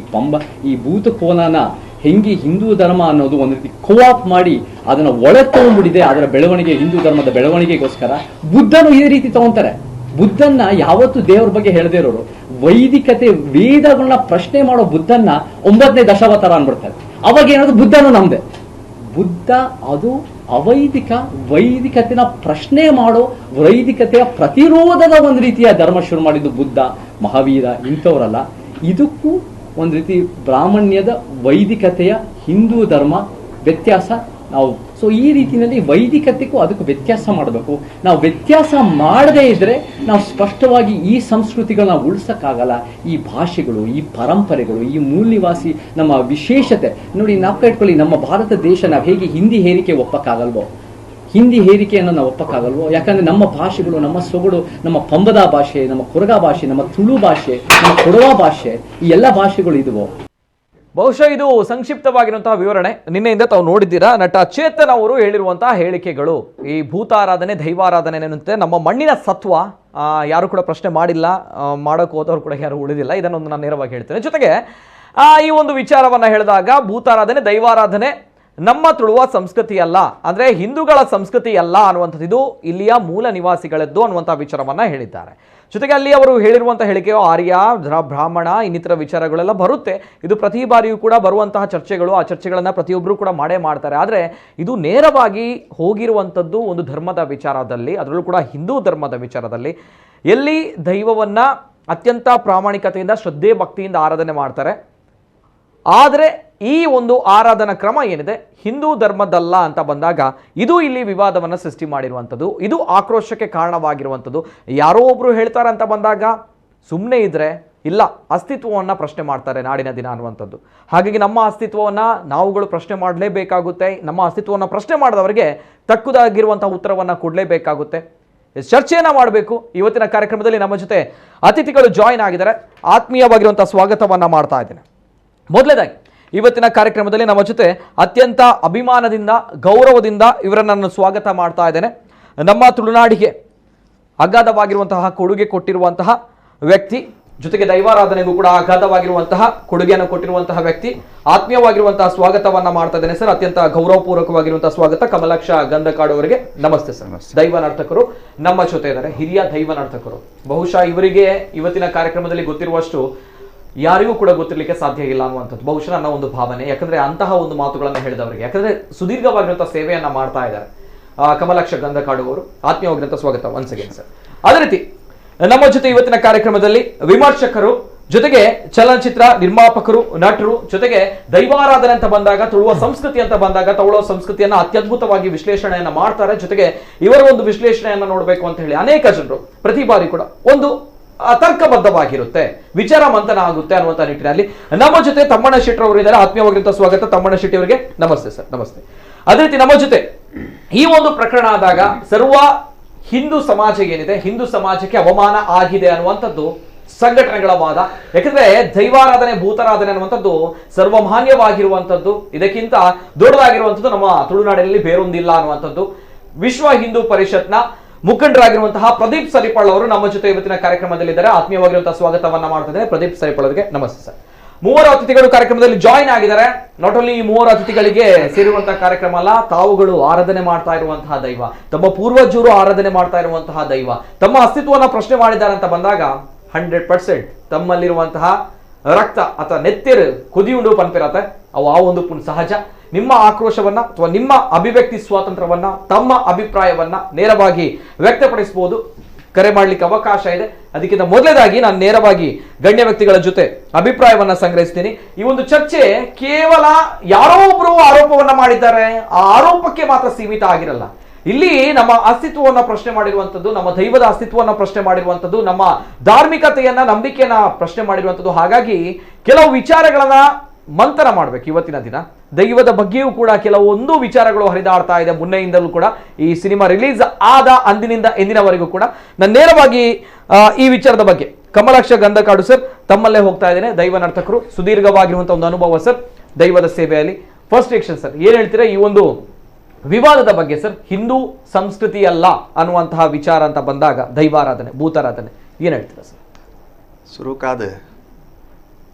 ಈ ಭೂತಕೋಲನ ಹೆಂಗೆ ಹಿಂದೂ ಧರ್ಮ ಅನ್ನೋದು ಒಂದು ರೀತಿ ಕೋಆಪ್ ಮಾಡಿ ಅದನ್ನ ಒಳ ತಗೊಂಡ್ಬಿಟ್ಟಿದೆ. ಅದರ ಬೆಳವಣಿಗೆ, ಹಿಂದೂ ಧರ್ಮದ ಬೆಳವಣಿಗೆಗೋಸ್ಕರ ಬುದ್ಧನು ಇದೇ ರೀತಿ ತಗೊಂತಾರೆ. ಬುದ್ಧನ್ನ ಯಾವತ್ತು ದೇವರ ಬಗ್ಗೆ ಹೇಳದೇ ಇರೋರು, ವೈದಿಕತೆ ವೇದಗಳನ್ನ ಪ್ರಶ್ನೆ ಮಾಡೋ ಬುದ್ಧನ್ನ 9ನೇ ದಶಾವತಾರ ಅನ್ಬಿಡ್ತಾರೆ. ಅವಾಗ ಏನಾದ್ರು ಬುದ್ಧನು ನಮ್ದೆ. ಬುದ್ಧ ಅದು ವೈದಿಕತೆನ ಪ್ರಶ್ನೆ ಮಾಡೋ, ವೈದಿಕತೆಯ ಪ್ರತಿರೋಧದ ಒಂದು ರೀತಿಯ ಧರ್ಮ ಶುರು ಮಾಡಿದ್ದು ಬುದ್ಧ, ಮಹಾವೀರ ಇಂಥವರಲ್ಲ. ಇದಕ್ಕೂ ಒಂದು ರೀತಿ ಬ್ರಾಹ್ಮಣ್ಯದ ವೈದಿಕತೆಯ ಹಿಂದೂ ಧರ್ಮ ವ್ಯತ್ಯಾಸ ನಾವು. ಸೊ ಈ ರೀತಿಯಲ್ಲಿ ವೈದಿಕತೆಗೂ ಅದಕ್ಕೂ ವ್ಯತ್ಯಾಸ ಮಾಡಬೇಕು. ನಾವು ವ್ಯತ್ಯಾಸ ಮಾಡದೇ ಇದ್ರೆ ನಾವು ಸ್ಪಷ್ಟವಾಗಿ ಈ ಸಂಸ್ಕೃತಿಗಳನ್ನ ಉಳಿಸಕ್ಕಾಗಲ್ಲ. ಈ ಭಾಷೆಗಳು, ಈ ಪರಂಪರೆಗಳು, ಈ ಮೂಲ ನಿವಾಸಿ ನಮ್ಮ ವಿಶೇಷತೆ ನೋಡಿ. ನಾವು ಇಟ್ಕೊಳ್ಳಿ, ನಮ್ಮ ಭಾರತ ದೇಶ ನಾವು ಹೇಗೆ ಹಿಂದಿ ಹೇರಿಕೆ ಒಪ್ಪಕ್ಕಾಗಲ್ವೋ, ಹಿಂದಿ ಹೇರಿಕೆಯನ್ನು ನಾವು ಒಪ್ಪಕ್ಕಾಗಲ್ವೋ. ಯಾಕಂದ್ರೆ ನಮ್ಮ ಭಾಷೆಗಳು, ನಮ್ಮ ಸೊಗಡು, ನಮ್ಮ ಪಂಬದ ಭಾಷೆ, ನಮ್ಮ ಕೊರಗ ಭಾಷೆ, ನಮ್ಮ ತುಳು ಭಾಷೆ, ನಮ್ಮ ಕೊಡವ ಭಾಷೆ, ಈ ಎಲ್ಲ ಭಾಷೆಗಳು ಇದುವೋ. ಬಹುಶಃ ಇದು ಸಂಕ್ಷಿಪ್ತವಾಗಿರುವಂತಹ ವಿವರಣೆ. ನಿನ್ನೆಯಿಂದ ತಾವು ನೋಡಿದ್ದೀರಾ ನಟ ಚೇತನ್ ಅವರು ಹೇಳಿರುವಂತಹ ಹೇಳಿಕೆಗಳು. ಈ ಭೂತಾರಾಧನೆ, ದೈವಾರಾಧನೆ ಅನ್ನುತ್ತೆ ನಮ್ಮ ಮಣ್ಣಿನ ಸತ್ವ. ಯಾರು ಕೂಡ ಪ್ರಶ್ನೆ ಮಾಡಿಲ್ಲ, ಮಾಡೋಕೆ ಹೋದವರು ಕೂಡ ಯಾರು ಉಳಿದಿಲ್ಲ. ಇದನ್ನೊಂದು ನಾನು ನೇರವಾಗಿ ಹೇಳ್ತೇನೆ. ಜೊತೆಗೆ ಈ ಒಂದು ವಿಚಾರವನ್ನು ಹೇಳಿದಾಗ ಭೂತಾರಾಧನೆ, ದೈವಾರಾಧನೆ ನಮ್ಮ ತುಳುವ ಸಂಸ್ಕೃತಿ ಅಲ್ಲ, ಅಂದ್ರೆ ಹಿಂದೂಗಳ ಸಂಸ್ಕೃತಿ ಅಲ್ಲ ಅನ್ನುವಂಥದ್ದು ಇದು ಇಲ್ಲಿಯ ಮೂಲ ನಿವಾಸಿಗಳದ್ದು ಅನ್ನುವಂಥ ವಿಚಾರವನ್ನ ಹೇಳಿದ್ದಾರೆ. ಜೊತೆಗೆ ಅಲ್ಲಿ ಅವರು ಹೇಳಿರುವಂಥ ಹೇಳಿಕೆಯು ಆರ್ಯ, ಬ್ರಾಹ್ಮಣ, ಇನ್ನಿತರ ವಿಚಾರಗಳೆಲ್ಲ ಬರುತ್ತೆ. ಇದು ಪ್ರತಿ ಬಾರಿಯೂ ಕೂಡ ಬರುವಂತಹ ಚರ್ಚೆಗಳು, ಆ ಚರ್ಚೆಗಳನ್ನು ಪ್ರತಿಯೊಬ್ಬರು ಕೂಡ ಮಾಡೇ ಮಾಡ್ತಾರೆ. ಆದರೆ ಇದು ನೇರವಾಗಿ ಹೋಗಿರುವಂಥದ್ದು ಒಂದು ಧರ್ಮದ ವಿಚಾರದಲ್ಲಿ, ಅದರಲ್ಲೂ ಕೂಡ ಹಿಂದೂ ಧರ್ಮದ ವಿಚಾರದಲ್ಲಿ, ಎಲ್ಲಿ ದೈವವನ್ನ ಅತ್ಯಂತ ಪ್ರಾಮಾಣಿಕತೆಯಿಂದ ಶ್ರದ್ಧೆ ಭಕ್ತಿಯಿಂದ ಆರಾಧನೆ ಮಾಡ್ತಾರೆ. ಆದರೆ ಈ ಒಂದು ಆರಾಧನಾ ಕ್ರಮ ಏನಿದೆ ಹಿಂದೂ ಧರ್ಮದಲ್ಲ ಅಂತ ಬಂದಾಗ ಇದು ಇಲ್ಲಿ ವಿವಾದವನ್ನು ಸೃಷ್ಟಿ ಮಾಡಿರುವಂಥದ್ದು, ಇದು ಆಕ್ರೋಶಕ್ಕೆ ಕಾರಣವಾಗಿರುವಂಥದ್ದು. ಯಾರೋ ಒಬ್ರು ಹೇಳ್ತಾರೆ ಅಂತ ಬಂದಾಗ ಸುಮ್ಮನೆ ಇದ್ರೆ ಇಲ್ಲ, ಅಸ್ತಿತ್ವವನ್ನು ಪ್ರಶ್ನೆ ಮಾಡ್ತಾರೆ ನಾಡಿನ ದಿನ ಅನ್ನುವಂಥದ್ದು. ಹಾಗಾಗಿ ನಮ್ಮ ಅಸ್ತಿತ್ವವನ್ನು ನಾವುಗಳು ಪ್ರಶ್ನೆ ಮಾಡಲೇಬೇಕಾಗುತ್ತೆ. ನಮ್ಮ ಅಸ್ತಿತ್ವವನ್ನು ಪ್ರಶ್ನೆ ಮಾಡಿದವರಿಗೆ ತಕ್ಕುದಾಗಿರುವಂಥ ಉತ್ತರವನ್ನು ಕೊಡಲೇಬೇಕಾಗುತ್ತೆ. ಚರ್ಚೆಯನ್ನು ಮಾಡಬೇಕು. ಇವತ್ತಿನ ಕಾರ್ಯಕ್ರಮದಲ್ಲಿ ನಮ್ಮ ಜೊತೆ ಅತಿಥಿಗಳು ಜಾಯಿನ್ ಆಗಿದ್ದಾರೆ. ಆತ್ಮೀಯವಾಗಿರುವಂಥ ಸ್ವಾಗತವನ್ನು ಮಾಡ್ತಾ ಇದ್ದೇನೆ. ಮೊದಲನೇದಾಗಿ ಇವತ್ತಿನ ಕಾರ್ಯಕ್ರಮದಲ್ಲಿ ನಮ್ಮ ಜೊತೆ ಅತ್ಯಂತ ಅಭಿಮಾನದಿಂದ, ಗೌರವದಿಂದ ಇವರನ್ನು ನಾನು ಸ್ವಾಗತ ಮಾಡ್ತಾ ಇದ್ದೇನೆ. ನಮ್ಮ ತುಳುನಾಡಿಗೆ ಅಗಾಧವಾಗಿರುವಂತಹ ಕೊಡುಗೆ ಕೊಟ್ಟಿರುವಂತಹ ವ್ಯಕ್ತಿ, ಜೊತೆಗೆ ದೈವಾರಾಧನೆಗೂ ಕೂಡ ಅಗಾಧವಾಗಿರುವಂತಹ ಕೊಡುಗೆಯನ್ನು ಕೊಟ್ಟಿರುವಂತಹ ವ್ಯಕ್ತಿ, ಆತ್ಮೀಯವಾಗಿರುವಂತಹ ಸ್ವಾಗತವನ್ನ ಮಾಡ್ತಾ ಇದ್ದೇನೆ ಸರ್. ಅತ್ಯಂತ ಗೌರವಪೂರ್ವಕವಾಗಿರುವಂತಹ ಸ್ವಾಗತ. ಕಮಲಾಕ್ಷ ಗಂಧಕಾಡು ಅವರಿಗೆ ನಮಸ್ತೆ ಸರ್. ದೈವ ನರ್ತಕರು ನಮ್ಮ ಜೊತೆ ಇದ್ದಾರೆ, ಹಿರಿಯ ದೈವ ನರ್ತಕರು. ಬಹುಶಃ ಇವರಿಗೆ ಇವತ್ತಿನ ಕಾರ್ಯಕ್ರಮದಲ್ಲಿ ಗೊತ್ತಿರುವಷ್ಟು ಯಾರಿಗೂ ಕೂಡ ಗೊತ್ತಿರಲಿಕ್ಕೆ ಸಾಧ್ಯ ಇಲ್ಲ ಅನ್ನುವಂಥದ್ದು ಬಹುಶಃ ನನ್ನ ಒಂದು ಭಾವನೆ. ಯಾಕಂದ್ರೆ ಅಂತಹ ಒಂದು ಮಾತುಗಳನ್ನು ಹೇಳಿದವರಿಗೆ, ಯಾಕಂದ್ರೆ ಸುದೀರ್ಘವಾಗಿರುವಂತಹ ಸೇವೆಯನ್ನ ಮಾಡ್ತಾ ಇದ್ದಾರೆ ಕಮಲಾಕ್ಷ ಗಂಧಕಾಡು ಅವರು. ಆತ್ಮೀಯವಾಗಿರುವಂತಹ ಸ್ವಾಗತ ಒನ್ಸ್ ಅಗೇನ್ ಸರ್. ಅದೇ ರೀತಿ ನಮ್ಮ ಜೊತೆ ಇವತ್ತಿನ ಕಾರ್ಯಕ್ರಮದಲ್ಲಿ ವಿಮರ್ಶಕರು, ಜೊತೆಗೆ ಚಲನಚಿತ್ರ ನಿರ್ಮಾಪಕರು, ನಟರು, ಜೊತೆಗೆ ದೈವಾರಾಧನೆ ಅಂತ ಬಂದಾಗ, ತುಳುವ ಸಂಸ್ಕೃತಿ ಅಂತ ಬಂದಾಗ ತುಳುವ ಸಂಸ್ಕೃತಿಯನ್ನ ಅತ್ಯದ್ಭುತವಾಗಿ ವಿಶ್ಲೇಷಣೆಯನ್ನ ಮಾಡ್ತಾರೆ. ಜೊತೆಗೆ ಇವರ ಒಂದು ವಿಶ್ಲೇಷಣೆಯನ್ನ ನೋಡಬೇಕು ಅಂತ ಹೇಳಿ ಅನೇಕ ಜನರು ಪ್ರತಿ ಬಾರಿ ಕೂಡ ಒಂದು ತರ್ಕಬದ್ಧವಾಗಿರುತ್ತೆ, ವಿಚಾರ ಮಂಥನ ಆಗುತ್ತೆ ಅನ್ನುವಂಥ ನಿಟ್ಟಿನಲ್ಲಿ ನಮ್ಮ ಜೊತೆ ತಮ್ಮಣ್ಣ ಶೆಟ್ಟಿ ಅವರು ಇದ್ದಾರೆ. ಆತ್ಮೀಯವಾಗಿರುವಂತಹ ಸ್ವಾಗತ ತಮ್ಮಣ್ಣ ಶೆಟ್ಟಿ ಅವರಿಗೆ. ನಮಸ್ತೆ ಸರ್. ನಮಸ್ತೆ. ಅದೇ ರೀತಿ ನಮ್ಮ ಜೊತೆ ಈ ಒಂದು ಪ್ರಕರಣ ಆದಾಗ ಸರ್ವ ಹಿಂದೂ ಸಮಾಜ ಏನಿದೆ, ಹಿಂದೂ ಸಮಾಜಕ್ಕೆ ಅವಮಾನ ಆಗಿದೆ ಅನ್ನುವಂಥದ್ದು ಸಂಘಟನೆಗಳ ವಾದ. ಯಾಕಂದ್ರೆ ದೈವಾರಾಧನೆ, ಭೂತಾರಾಧನೆ ಅನ್ನುವಂಥದ್ದು ಸರ್ವಮಾನ್ಯವಾಗಿರುವಂಥದ್ದು, ಇದಕ್ಕಿಂತ ದೊಡ್ಡದಾಗಿರುವಂಥದ್ದು ನಮ್ಮ ತುಳುನಾಡಿನಲ್ಲಿ ಬೇರೊಂದಿಲ್ಲ ಅನ್ನುವಂಥದ್ದು ವಿಶ್ವ ಹಿಂದೂ ಪರಿಷತ್ನ ಮುಖಂಡರಾಗಿರುವಂತಹ ಪ್ರದೀಪ್ ಸರಿಪಾಳ್ ಅವರು ನಮ್ಮ ಜೊತೆ ಇವತ್ತಿನ ಕಾರ್ಯಕ್ರಮದಲ್ಲಿದ್ದಾರೆ. ಆತ್ಮೀಯವಾಗಿರುವಂತಹ ಸ್ವಾಗತವನ್ನ ಮಾಡ್ತಿದ್ದೇನೆ ಪ್ರದೀಪ್ ಸರಿಪಾಳ್ ಅವರಿಗೆ. ನಮಸ್ತೆ ಸರ್. ಮೂವರು ಅತಿಥಿಗಳು ಕಾರ್ಯಕ್ರಮದಲ್ಲಿ ಜಾಯಿನ್ ಆಗಿದ್ದಾರೆ. ನಾಟ್ ಓನ್ಲಿ ಈ ಮೂವರು ಅತಿಥಿಗಳಿಗೆ ಸೇರಿರುವಂತಹ ಕಾರ್ಯಕ್ರಮ ಅಲ್ಲ, ತಾವುಗಳು ಆರಾಧನೆ ಮಾಡ್ತಾ ಇರುವಂತಹ ದೈವ, ತಮ್ಮ ಪೂರ್ವಜರು ಆರಾಧನೆ ಮಾಡ್ತಾ ಇರುವಂತಹ ದೈವ, ತಮ್ಮ ಅಸ್ತಿತ್ವವನ್ನು ಪ್ರಶ್ನೆ ಮಾಡಿದ್ದಾರೆ ಅಂತ ಬಂದಾಗ 100% ತಮ್ಮಲ್ಲಿರುವಂತಹ ರಕ್ತ ಅಥವಾ ನೆತ್ತಿರು ಕುದಿಯುಂಡು ಪನ್ಪಿರತ್ತೆ. ಅವು ಆ ಒಂದು ಸಹಜ. ನಿಮ್ಮ ಆಕ್ರೋಶವನ್ನ ಅಥವಾ ನಿಮ್ಮ ಅಭಿವ್ಯಕ್ತಿ ಸ್ವಾತಂತ್ರ್ಯವನ್ನ, ತಮ್ಮ ಅಭಿಪ್ರಾಯವನ್ನ ನೇರವಾಗಿ ವ್ಯಕ್ತಪಡಿಸಬಹುದು. ಕರೆ ಮಾಡ್ಲಿಕ್ಕೆ ಅವಕಾಶ ಇದೆ. ಅದಕ್ಕಿಂತ ಮೊದಲನೇದಾಗಿ ನಾನು ನೇರವಾಗಿ ಗಣ್ಯ ವ್ಯಕ್ತಿಗಳ ಜೊತೆ ಅಭಿಪ್ರಾಯವನ್ನ ಸಂಗ್ರಹಿಸ್ತೀನಿ. ಈ ಒಂದು ಚರ್ಚೆ ಕೇವಲ ಯಾರೋ ಒಬ್ರು ಆರೋಪವನ್ನ ಮಾಡಿದ್ದಾರೆ, ಆ ಆರೋಪಕ್ಕೆ ಮಾತ್ರ ಸೀಮಿತ ಆಗಿರಲ್ಲ. ಇಲ್ಲಿ ನಮ್ಮ ಅಸ್ತಿತ್ವವನ್ನ ಪ್ರಶ್ನೆ ಮಾಡಿರುವಂಥದ್ದು, ನಮ್ಮ ದೈವದ ಅಸ್ತಿತ್ವವನ್ನ ಪ್ರಶ್ನೆ ಮಾಡಿರುವಂಥದ್ದು, ನಮ್ಮ ಧಾರ್ಮಿಕತೆಯನ್ನ, ನಂಬಿಕೆಯನ್ನ ಪ್ರಶ್ನೆ ಮಾಡಿರುವಂಥದ್ದು. ಹಾಗಾಗಿ ಕೆಲವು ವಿಚಾರಗಳನ್ನ ಮಂಥನ ಮಾಡ್ಬೇಕು ಇವತ್ತಿನ ದಿನ. ದೈವದ ಬಗ್ಗೆಯೂ ಕೂಡ ಕೆಲವೊಂದು ವಿಚಾರಗಳು ಹರಿದಾಡ್ತಾ ಇದೆ ಮುನ್ನೆಯಿಂದಲೂ ಕೂಡ. ಈ ಸಿನಿಮಾ ರಿಲೀಸ್ ಆದ ಅಂದಿನಿಂದ ಎಂದಿನವರೆಗೂ ಕೂಡ ನಾನು ನೇರವಾಗಿ ಈ ವಿಚಾರದ ಬಗ್ಗೆ ಕಮಲಾಕ್ಷ ಗಂಧಕಾಡು ಸರ್ ತಮ್ಮಲ್ಲೇ ಹೋಗ್ತಾ ಇದ್ದೇನೆ. ದೈವ ನರ್ತಕರು, ಸುದೀರ್ಘವಾಗಿರುವಂತಹ ಒಂದು ಅನುಭವ ಸರ್ ದೈವದ ಸೇವೆಯಲ್ಲಿ. ಫಸ್ಟ್ ರಿಯಾಕ್ಷನ್ ಸರ್, ಏನ್ ಹೇಳ್ತೀರಾ ಈ ಒಂದು ವಿವಾದದ ಬಗ್ಗೆ ಸರ್? ಹಿಂದೂ ಸಂಸ್ಕೃತಿ ಅಲ್ಲ ಅನ್ನುವಂತಹ ವಿಚಾರ ಅಂತ ಬಂದಾಗ ದೈವಾರಾಧನೆ, ಭೂತಾರಾಧನೆ ಏನ್ ಹೇಳ್ತೀರಾ ಸರ್? ಸುರುಕಾದ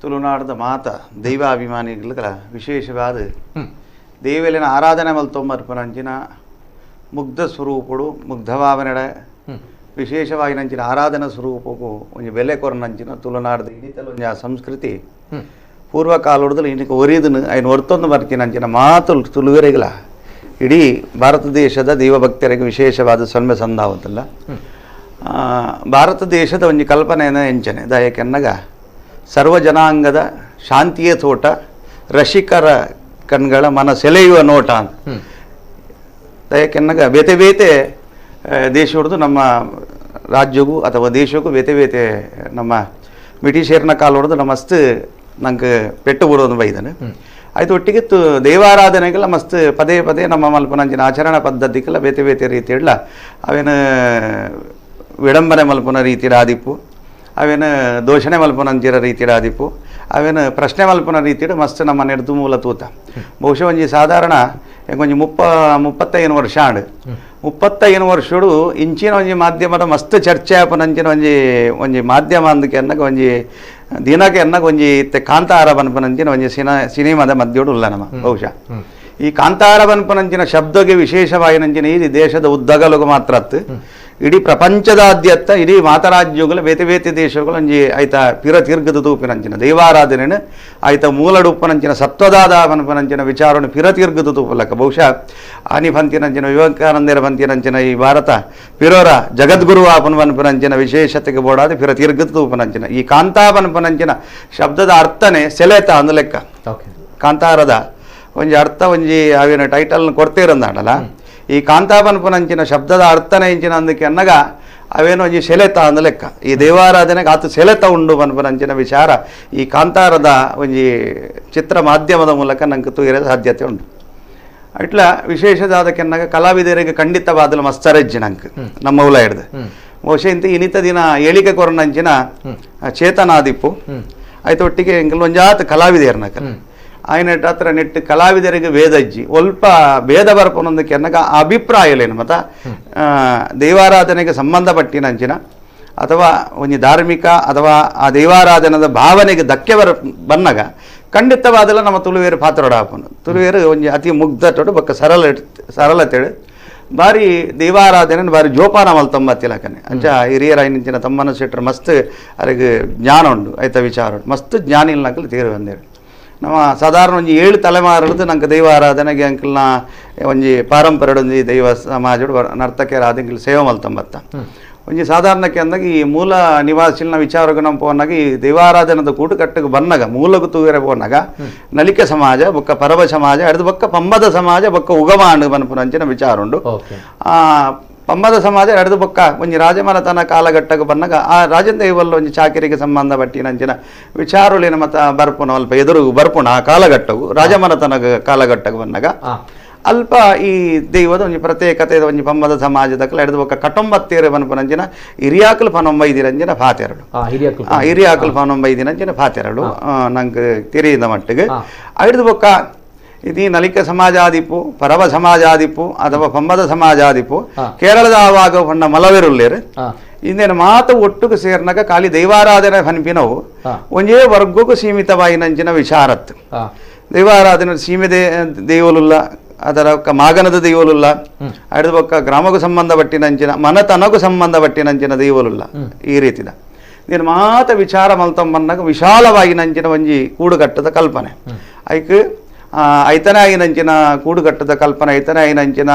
ತುಳುನಾಡದ ಮಾತ ದೈವಾಭಿಮಾನಿಗಳ ವಿಶೇಷವಾದ ದೇವಲಿನ ಆರಾಧನೆ ಮಲ್ತೊಂಬರ್ಪನಂಚಿನ ಮುಗ್ಧ ಸ್ವರೂಪಡು, ಮುಗ್ಧ ಭಾವನೆಡ ವಿಶೇಷವಾಗಿ ನಂಚಿನ ಆರಾಧನಾ ಸ್ವರೂಪಕ್ಕೂ ಒಂದು ಬೆಲೆ ಕೊರನಂಚಿನ ತುಳುನಾಡದ ಇನ್ನಿತಲು ಒಂದು ಆ ಸಂಸ್ಕೃತಿ ಪೂರ್ವಕಾಲದಲ್ಲಿ ಇನ್ನಕ್ಕೆ ಒರಿದನು ಐನು ಹೊರ್ತೊಂದು ಬರ್ತೀನಂಚಿನ ಮಾತು ತುಳುವರೆಗಳ ಇಡೀ ಭಾರತ ದೇಶದ ದೈವಭಕ್ತರಿಗೆ ವಿಶೇಷವಾದ ಸೊನ್ಮೆ ಸಂದಾವತ್ತಲ್ಲ. ಭಾರತ ದೇಶದ ಒಂದು ಕಲ್ಪನೆಯನ್ನು ಎಂಚನೆ ದಯಕೆನ್ನಗ ಸರ್ವ ಜನಾಂಗದ ಶಾಂತಿಯ ತೋಟ, ರಸಿಕರ ಕಣ್ಗಳ ಮನ ಸೆಳೆಯುವ ನೋಟ ಅಂತ ದಯಕೆನ್ನಗ ಬೇತೆ ಬೇತೆ ದೇಶ ಹೊಡೆದು ನಮ್ಮ ರಾಜ್ಯಗೂ ಅಥವಾ ದೇಶಕ್ಕೂ ಬೇತೆ ಬೇತೆ ನಮ್ಮ ಬ್ರಿಟಿಷರ್ನ ಕಾಲ ಹೊಡೆದು ನಮ್ಮ ಮಸ್ತ್ ನಂಗೆ ಪೆಟ್ಟು ಬಿಡೋದು ಬೈದನು ಆಯ್ತು. ಒಟ್ಟಿಗೆ ದೇವಾರಾಧನೆಗೆಲ್ಲ ಮಸ್ತ್ ಪದೇ ಪದೇ ನಮ್ಮ ಮಲ್ಪನಂಚಿನ ಆಚರಣಾ ಪದ್ಧತಿಗೆಲ್ಲ ಬೇತೆ ಬೇತೆ ರೀತಿಯಲ್ಲ ಅವೇನು ವಿಡಂಬನೆ ಮಲ್ಪನ ರೀತಿಯ ಆದಿಪ್ಪು, ಅವೇನು ದೋಷಣೆ ಮಲ್ಪನಂಚಿರ ರೀತಿಯ ಆದಿಪ್ಪು, ಅವೇನು ಪ್ರಶ್ನೆ ಮಲ್ಪನ ರೀತಿಯ ಮಸ್ತ್ ನಮ್ಮ ನೆಡ್ದು ಮೂಲ ತೂತ. ಬಹುಶಃ ಒಂಜಿ ಸಾಧಾರಣ ಒಂಜಿ 35 ವರ್ಷ ಆಂಡು 35 ವರ್ಷಡು ಇಂಚಿನ ಒಂಜಿ ಮಾಧ್ಯಮದ ಮಸ್ತ್ ಚರ್ಚೆ ಆಪನಂಚಿನ ಒಂಜಿ ಮಾಧ್ಯಮ ಅಂದಕ್ಕೆ ಅನ್ನಗ ಒಂಜಿ ದಿನಕ್ಕೆ ಅನ್ನಗ ಒಂಜಿ ಕಾಂತಾರ ಬನ್ಪನಂಚಿನ ಒಂಜಿ ಸಿನಿಮಾದ ಮಧ್ಯೋಡು ಉಲ್ಲ ನಮ್ಮ ಬಹುಶಃ ಈ ಕಾಂತಾರ ಬನ್ಪನಂಚಿನ ಶಬ್ದಗೆ ವಿಶೇಷವಾಯಿನಂಚಿನ ಈ ದೇಶದ ಉದ್ದಗಲುಗು ಮಾತ್ರ ಇಡೀ ಪ್ರಪಂಚದಾದ್ಯಂತ ಇಡೀ ಮಾತರಾಜ್ಯಗಳು ಬೇತೆ ಬೇತೆ ದೇಶಗಳು ಅಂಜಿ ಆಯ್ತ ಪಿರ ತೀರ್ಗದ ತೂಪಿನಂಚಿನ ದೈವಾರಾಧನೆ ಆಯ್ತ ಮೂಲಡುಪ್ಪನಂಚಿನ ಸತ್ವದಾದ ಪನ್ಪನಂಚಿನ ವಿಚಾರವನ್ನು ಪಿರ ತೀರ್ಗದ ತೂಪಲಕ ಬಹುಶಃ ಆನಿ ಪಂತಿನಂಚಿನ ವಿವೇಕಾನಂದರ ಪಂತಿನಂಚಿನ ಈ ಭಾರತ ಪಿರೋರ ಜಗದ್ಗುರು ಪನ್ಪನಂಚಿನ ವಿಶೇಷತೆಗೆ ಬೋಡಾದ ಪಿರ ತೀರ್ಗದ ತೂಪನಂಚಿನ ಈ ಕಾಂತಾ ಪನ್ಪನಂಚಿನ ಶಬ್ದದ ಅರ್ಥನೇ ಸೆಳೆತ ಅಂದ ಲೆಕ್ಕ. ಕಾಂತಾರದ ಒಂಜಿ ಅರ್ಥ ಒಂಜಿ ಅವಿನ ಟೈಟಲ್ನ ಕೊಡ್ತೀರಂದಾಡಲ್ಲ ಈ ಕಾಂತಾಪನ್ಪನಂಚಿನ ಶಬ್ದದ ಅರ್ಥನೇ ಇಂಚಿನ ಅಂದಕ್ಕೆ ಅನ್ನಗ ಅವೇನೋ ಒಂಜಿ ಸೆಳೆತ ಅಂದ ಲೆಕ್ಕ. ಈ ದೇವಾರಾಧನೆಗೆ ಆತು ಸೆಳೆತ ಉಂಡು ಪನ್ಪನಂಚಿನ ವಿಚಾರ ಈ ಕಾಂತಾರದ ಒಂಜಿ ಚಿತ್ರ ಮಾಧ್ಯಮದ ಮೂಲಕ ನಂಗೆ ತೂಯಿರ ಸಾಧ್ಯತೆ ಉಂಟು. ಇಟ್ಲ ವಿಶೇಷದಾದ ಕೆನ್ನಗ ಕಲಾವಿದರಿಗೆ ಖಂಡಿತವಾದಲು ಮಸ್ತರಜ್ಜಿ ನಂಗೆ ನಮ್ಮ ಉಲ ಹಿಡ್ದು ಬಹುಶಃ ಇಂತ ಇನಿತ ದಿನ ಏಳಿಕೆ ಕೊರನಂಚಿನ ಚೇತನಾದಿಪ್ಪು ಆಯ್ತು ಒಟ್ಟಿಗೆ ಒಂಜಾತ್ ಕಲಾವಿದರ್ನಕ ఆయన ಹತ್ರ ನೆಟ್ಟು ಕಲಾವಿದರಿಗೆ ವೇದಜ್ಜಿ ಸ್ವಲ್ಪ ಭೇದ ಬರ್ಪನೊಂದಕ್ಕೆ ಅನ್ನಗ ಅಭಿಪ್ರಾಯಲೇನು ಮತ್ತ ದೈವಾರಾಧನೆಗೆ ಸಂಬಂಧಪಟ್ಟಿನಂಚಿನ ಅಥವಾ ಒಂದು ಧಾರ್ಮಿಕ ಅಥವಾ ಆ ದೈವಾರಾಧನದ ಭಾವನೆಗೆ ಧಕ್ಕೆ ಬನ್ನಗ ಖಂಡಿತವಾದಲ್ಲ ನಮ್ಮ ತುಳುವೇರು ಪಾತ್ರಡಾಪನು ತುಳುವೇರು ಒಂಜಿ ಅತಿ ಮುಗ್ಧಟೋಡು ಬೊಕ್ಕ ಸರಳತೆಡು ಬಾರಿ ದೈವಾರಾಧನೆ ಬಾರಿ ಜೋಪಾನ ಮಲ್ತೊಂಬತ್ತಿಲಕನೆ ಅಂಚ ಹಿರಿಯರ ಐನಿಂಚಿನ ತಮ್ಮನ ಶೆಟ್ರು ಮಸ್ತ್ ಅವರಿಗೆ ಜ್ಞಾನ ಉಂಡು ಐತ ವಿಚಾರ ಉಂಟು ಮಸ್ತ್ ಜ್ಞಾನ ಇಲ್ಲಕಲು ತೀರು ಬಂದೇಳು. ನಮ್ಮ ಸಾಧಾರಣ ಒಂಜಿ 7 ತಲೆಮಾರದ್ದು ನಂಗೆ ದೈವಾರಾಧನೆಗೆ ಅಂಕಲ್ನ ಒಂಜಿ ಪಾರಂಪರ್ಯಡ್ ಒಂಜಿ ದೈವ ಸಮಾಜಡು ನರ್ತಕರ ಆದಂಕಲ್ ಸೇವೆ ಮಲ್ತಂಬತ್ತ ಒಂಜಿ ಸಾಧಾರಣಕ್ಕೆ ಅಂದಾಗ ಈ ಮೂಲ ನಿವಾಸಿನ ವಿಚಾರಕ್ಕೆ ನಮ್ಮ ಪೋನಾಗ ಈ ದೈವಾರಾಧನದ ಕೂಟುಕಟ್ಟಿಗೆ ಬನ್ನಗ ಮೂಲಗೂ ತೂಗರೆ ಪೋನಾಗ ನಲಿಕೆ ಸಮಾಜ ಬೊಕ್ಕ ಪರವ ಸಮಾಜ ಹಿಡಿದು ಬೊಕ್ಕ ಪಂಬದ ಸಮಾಜ ಬೊಕ್ಕ ಉಗಮಾಂಡು ಬನ್ಪುನಂಚಿನ ವಿಚಾರ ಉಂಡು. ಪಂಬದ ಸಮಾಜ ಹಿಡಿದು ಬೊಕ್ಕ ಒಂಜಿ ರಾಜಮನೆತನ ಕಾಲಘಟ್ಟಕ್ಕೆ ಬನ್ನಗ ಆ ರಾಜದೇವಲ್ಲ ಒಂಜಿ ಚಾಕಿರಿಗೆ ಸಂಬಂಧಪಟ್ಟಿನಂಚಿನ ವಿಚಾರಗಳೇನು ಮತ್ತು ಬರ್ಪುನ ಅಲ್ಪ ಎದುರು ಬರ್ಪುಣ ಆ ಕಾಲಘಟ್ಟವು ರಾಜಮನೆತನ ಕಾಲಘಟ್ಟಕ್ಕೆ ಬನ್ನಗ ಅಲ್ಪ ಈ ದೈವದ ಒಂಜಿ ಪ್ರತ್ಯೇಕತೆ ಒಂಜಿ ಪಂಬದ ಸಮಾಜದಕ್ಕಲ್ಲ ಹಿಡಿದು ಬೊಕ್ಕ ಕಟೊಂಬತ್ತೇರು ಬನ್ಪುನಂಚಿನ ಹಿರಿಯಾಕಲು ಪನೊಂಬೈದಿರಂಚಿನ ಪಾತೆರಡು ಹಿರಿಯಾಕಲು ಪನೊಂಬೈದಿನಂಚಿನ ಪಾತೆರಡು ನಂಗೆ ತಿರಿಯಿಂದ ಮಟ್ಟಿಗೆ ಹಿಡಿದು ಬೊಕ್ಕ ಇದು ನಲಿಕೆ ಸಮಾಜಾದಿಪ್ಪು ಪರವ ಸಮಾಜಾದಿಪ್ಪು ಅಥವಾ ಪಂಬದ ಸಮಾಜಾದಿಪ್ಪು ಕೇರಳದ ಆವಾಗ ಪಂಡ ಮಲವೆರುಲ್ಲೇರು ಇಂದೇನು ಮಾತು ಒಟ್ಟುಗೆ ಸೇರ್ನಾಗ ಖಾಲಿ ದೈವಾರಾಧನೆ ಪನ್ಪಿನವು ಒಂಜೇ ವರ್ಗಕ್ಕೂ ಸೀಮಿತವಾಯಿನಂಚಿನ ವಿಚಾರತ್ತು ದೈವಾರಾಧನೆ ಸೀಮೆ ದೇವಲುಲ್ಲ ಅದರ ಮಾಗನದ ದೈವಲುಲ್ಲ ಹಿಡಿದು ಬೊಕ್ಕ ಗ್ರಾಮಕ್ಕೂ ಸಂಬಂಧಪಟ್ಟಿನಂಚಿನ ಮನತನಕ್ಕೂ ಸಂಬಂಧಪಟ್ಟಿನಂಚಿನ ದೈವಲುಲ್ಲ ಈ ರೀತಿದ ನೀನು ಮಾತ ವಿಚಾರ ಮಲ್ತಂಬನ್ನಾಗ ವಿಶಾಲವಾಗಿನಂಚಿನ ಒಂಜಿ ಕೂಡುಗಟ್ಟದ ಕಲ್ಪನೆ ಐಕ್ ಐತನೇ ಆಗಿನಂಚಿನ ಕೂಡುಗಟ್ಟದ ಕಲ್ಪನೆ ಐತನೇ ಆಗಿನಂಚಿನ